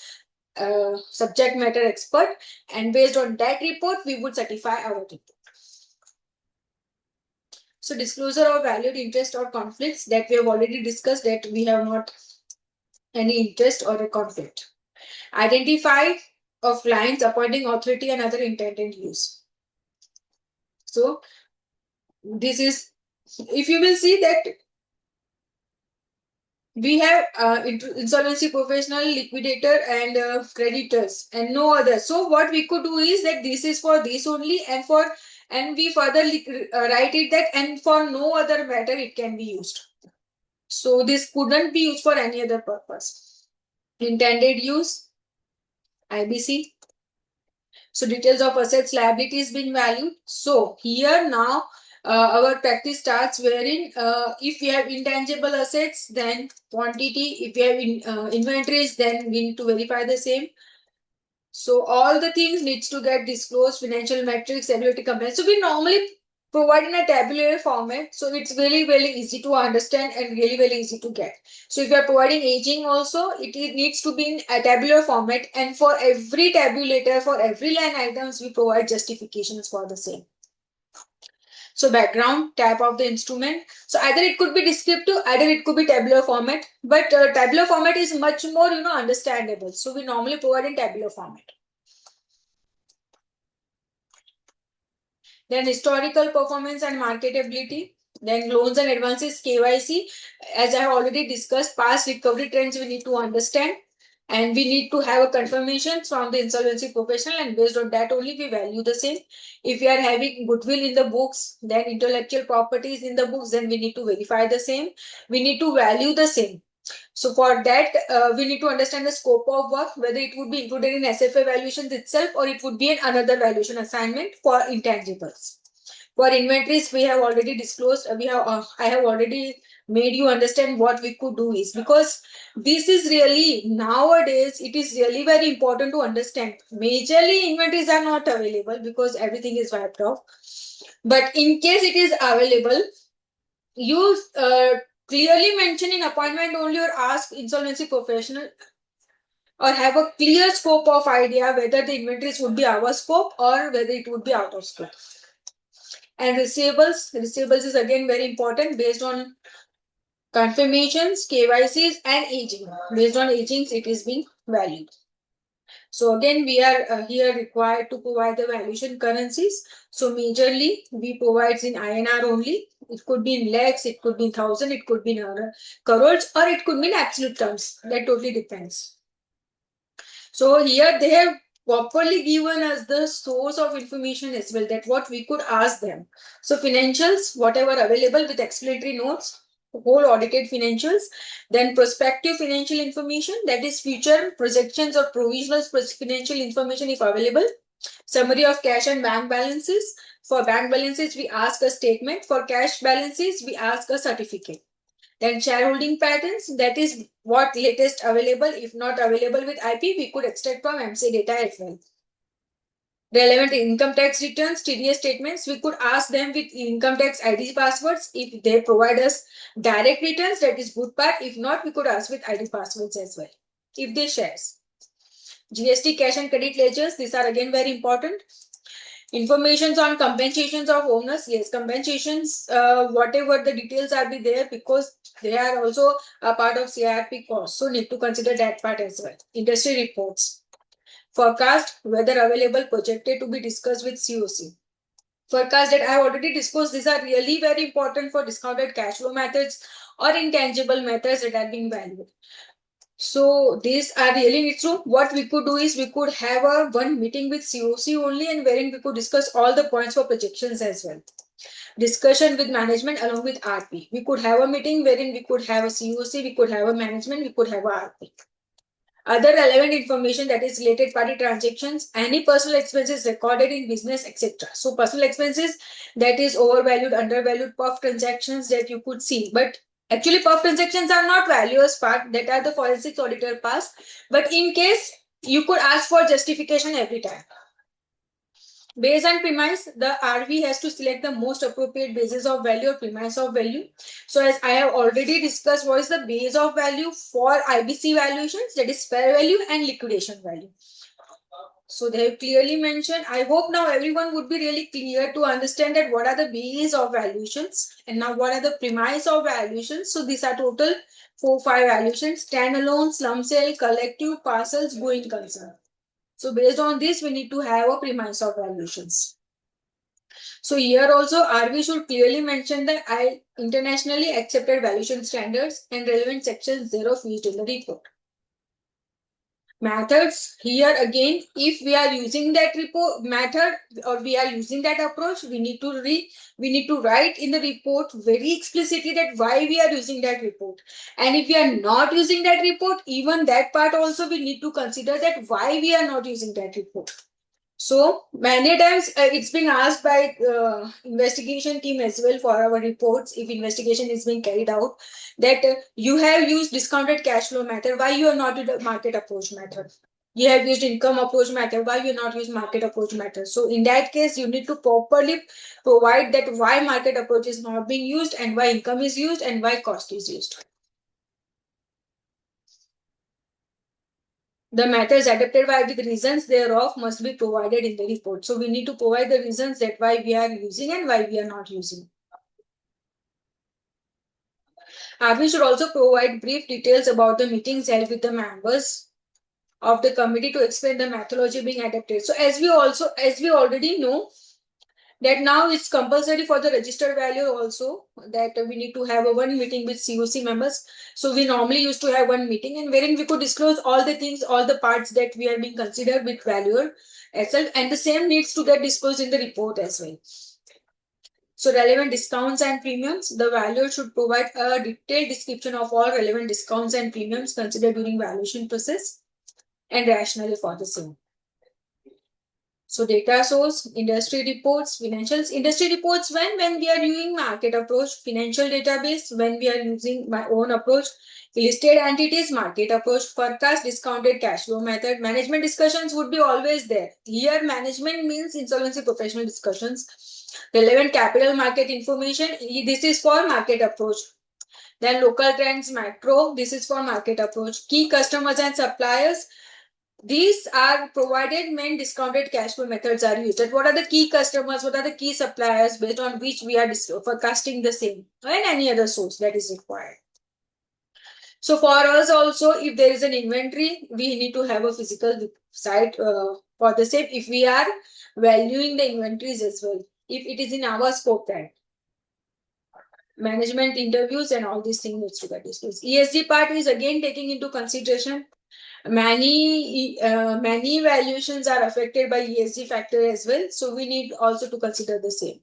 subject matter expert, and based on that report, we would certify our report. So disclosure of valued interest or conflicts, that we have already discussed, that we have not any interest or a conflict. Identify of lines, appointing authority and other intended use. So this is, if you will see that we have insolvency professional, liquidator, and creditors, and no other. So what we could do is that this is for this only, and we further write it that and for no other matter it can be used. So this couldn't be used for any other purpose. Intended use, IBC. So details of assets, liabilities being valued. So here now our practice starts wherein if we have intangible assets, then quantity. If we have inventories, then we need to verify the same. So all the things needs to get disclosed, financial metrics, ability compliance. So we normally provide in a tabular format. So it's really, really easy to understand and really, really easy to get. So if you are providing aging also, it needs to be in a tabular format. And for every tabulator, for every line items, we provide justifications for the same. So background, tab of the instrument. So either it could be descriptive, either it could be tabular format. But tabular format is much more, understandable. So we normally provide in tabular format. Then historical performance and marketability. Then loans and advances, KYC. As I have already discussed, past recovery trends we need to understand. and we need to have a confirmation from the insolvency professional, and based on that only we value the same. If we are having goodwill in the books, then intellectual properties in the books, then we need to verify the same. We need to value the same. So for that, we need to understand the scope of work, whether it would be included in SFA valuations itself or it would be another valuation assignment for intangibles. For inventories, we have already disclosed, I have already made you understand what we could do is, because this is really, nowadays, it is really very important to understand. Majorly, inventories are not available because everything is wiped off. But in case it is available, you clearly mention in appointment only or ask insolvency professional or have a clear scope of idea whether the inventories would be our scope or whether it would be out of scope. And receivables is again very important based on confirmations, KYCs and aging. Based on agings, it is being valued. So again, we are here required to provide the valuation currencies. So majorly, we provide in INR only. It could be in lakhs, it could be in thousand, it could be in crores, or it could be in absolute terms. That totally depends. So here they have properly given us the source of information as well, that what we could ask them. So financials, whatever available with explanatory notes, whole audited financials, then prospective financial information, that is future projections or provisional financial information if available, summary of cash and bank balances. For bank balances, we ask a statement. For cash balances, we ask a certificate. Then shareholding patterns, that is what latest available. If not available with IP, we could extract from MC data as well. Relevant income tax returns, TDS statements, we could ask them with income tax ID passwords. If they provide us direct returns, that is good part. If not, we could ask with ID passwords as well, if they shares. GST cash and credit ledgers, these are again very important. Informations on compensations of owners, yes, compensations, whatever the details are be there, because they are also a part of CIRP cost. So need to consider that part as well. Industry reports. Forecast, whether available, projected to be discussed with COC. Forecast that I have already discussed, these are really very important for discounted cash flow methods or intangible methods that are being valued. So these are really true. What we could do is we could have one meeting with COC only, and wherein we could discuss all the points for projections as well. Discussion with management along with RP. We could have a meeting wherein we could have a COC, we could have a management, we could have a RP. Other relevant information, that is related party transactions, any personal expenses recorded in business, etc. So personal expenses, that is overvalued, undervalued, PUF transactions that you could see. But actually PUF transactions are not valuers part, that are the forensic auditor parts. But in case, you could ask for justification every time. Based on premise, the RV has to select the most appropriate basis of value or premise of value. So as I have already discussed, what is the base of value for IBC valuations, that is fair value and liquidation value. So they have clearly mentioned. I hope now everyone would be really clear to understand that what are the base of valuations and now what are the premise of valuations. So these are total 4-5 valuations: standalone, slum sale, collective, parcels, going concern. So based on this, we need to have a premise of valuations. So here also, RV should clearly mention the internationally accepted valuation standards and relevant sections thereof used in the report. Methods, here again, if we are using that report method or we are using that approach, we need to write in the report very explicitly that why we are using that report. And if we are not using that report, even that part also we need to consider that why we are not using that report. So many times it's being asked by investigation team as well for our reports, if investigation is being carried out, that you have used discounted cash flow method, why you are not used the market approach method? You have used income approach method, why you not use market approach method? So in that case, you need to properly provide that why market approach is not being used and why income is used and why cost is used. The methods adapted by the reasons thereof must be provided in the report. So we need to provide the reasons that why we are using and why we are not using. We should also provide brief details about the meetings held with the members of the committee to explain the methodology being adapted. So as we already know that now it's compulsory for the registered valuer also that we need to have a one meeting with COC members. So we normally used to have one meeting and wherein we could disclose all the things, all the parts that we are being considered with valuer itself, and the same needs to get disclosed in the report as well. So relevant discounts and premiums, the valuer should provide a detailed description of all relevant discounts and premiums considered during valuation process and rationale for the same. So data source, industry reports, financials. Industry reports when we are using market approach, financial database when we are using my own approach, listed entities, market approach, forecast, discounted cash flow method. Management discussions would be always there. Here management means insolvency professional discussions. Relevant capital market information, this is for market approach. Then local trends, macro, this is for market approach. Key customers and suppliers, these are provided when discounted cash flow methods are used. What are the key customers, what are the key suppliers based on which we are forecasting the same, and any other source that is required. So for us also, if there is an inventory, we need to have a physical site for the same if we are valuing the inventories as well. If it is in our scope, that management interviews and all these things needs to get disclosed. ESG part is again taking into consideration. Many valuations are affected by ESG factor as well. So we need also to consider the same.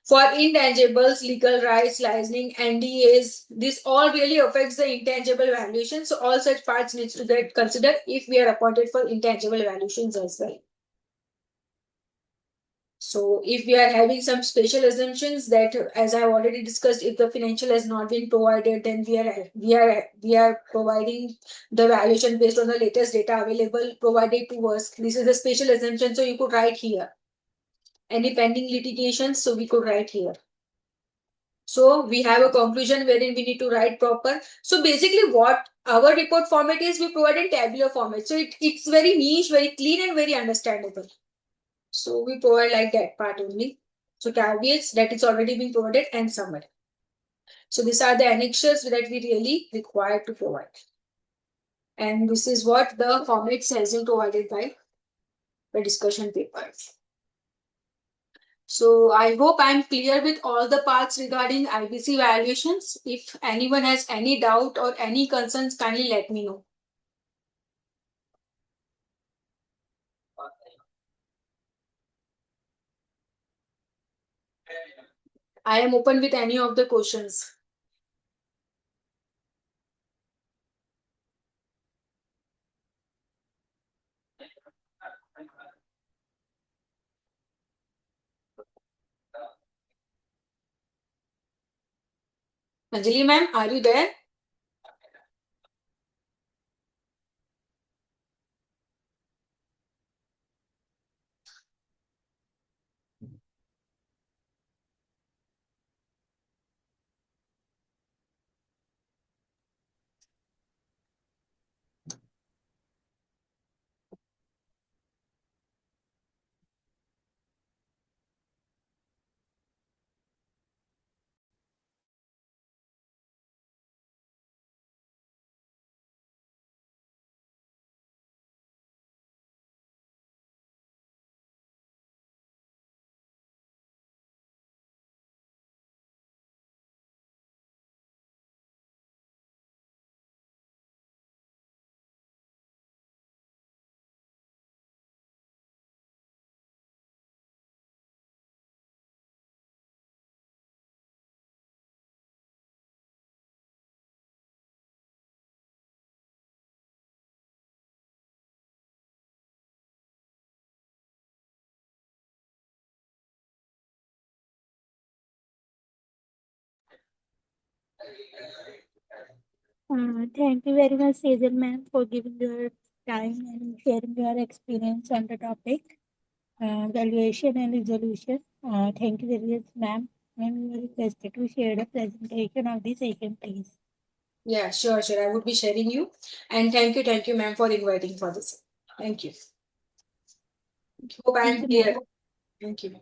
For intangibles, legal rights, licensing, NDAs, this all really affects the intangible valuation. So all such parts needs to get considered if we are appointed for intangible valuations as well. So if we are having some special assumptions that, as I already discussed, if the financial has not been provided, then we are providing the valuation based on the latest data available provided to us. This is a special assumption, so you could write here. Any pending litigations, so we could write here. So we have a conclusion wherein we need to write proper. So basically what our report format is, we provide in tabular format. So it's very niche, very clean and very understandable. So we provide like that part only. So caveats that is already being provided and summary. So these are the annexures that we really require to provide. And this is what the format has been provided by the discussion papers. So I hope I'm clear with all the parts regarding IBC valuations. If anyone has any doubt or any concerns, kindly let me know. I am open with any of the questions. Anjali ma'am, are you there? Thank you very much, Sejal ma'am, for giving your time and sharing your experience on the topic, valuation and resolution. Thank you very much, ma'am. And you are requested to share the presentation of the session, please. Yeah, sure. I would be sharing you. And thank you, ma'am, for inviting for this. Thank you. Hope I am Thank you, clear. ma'am. Thank you.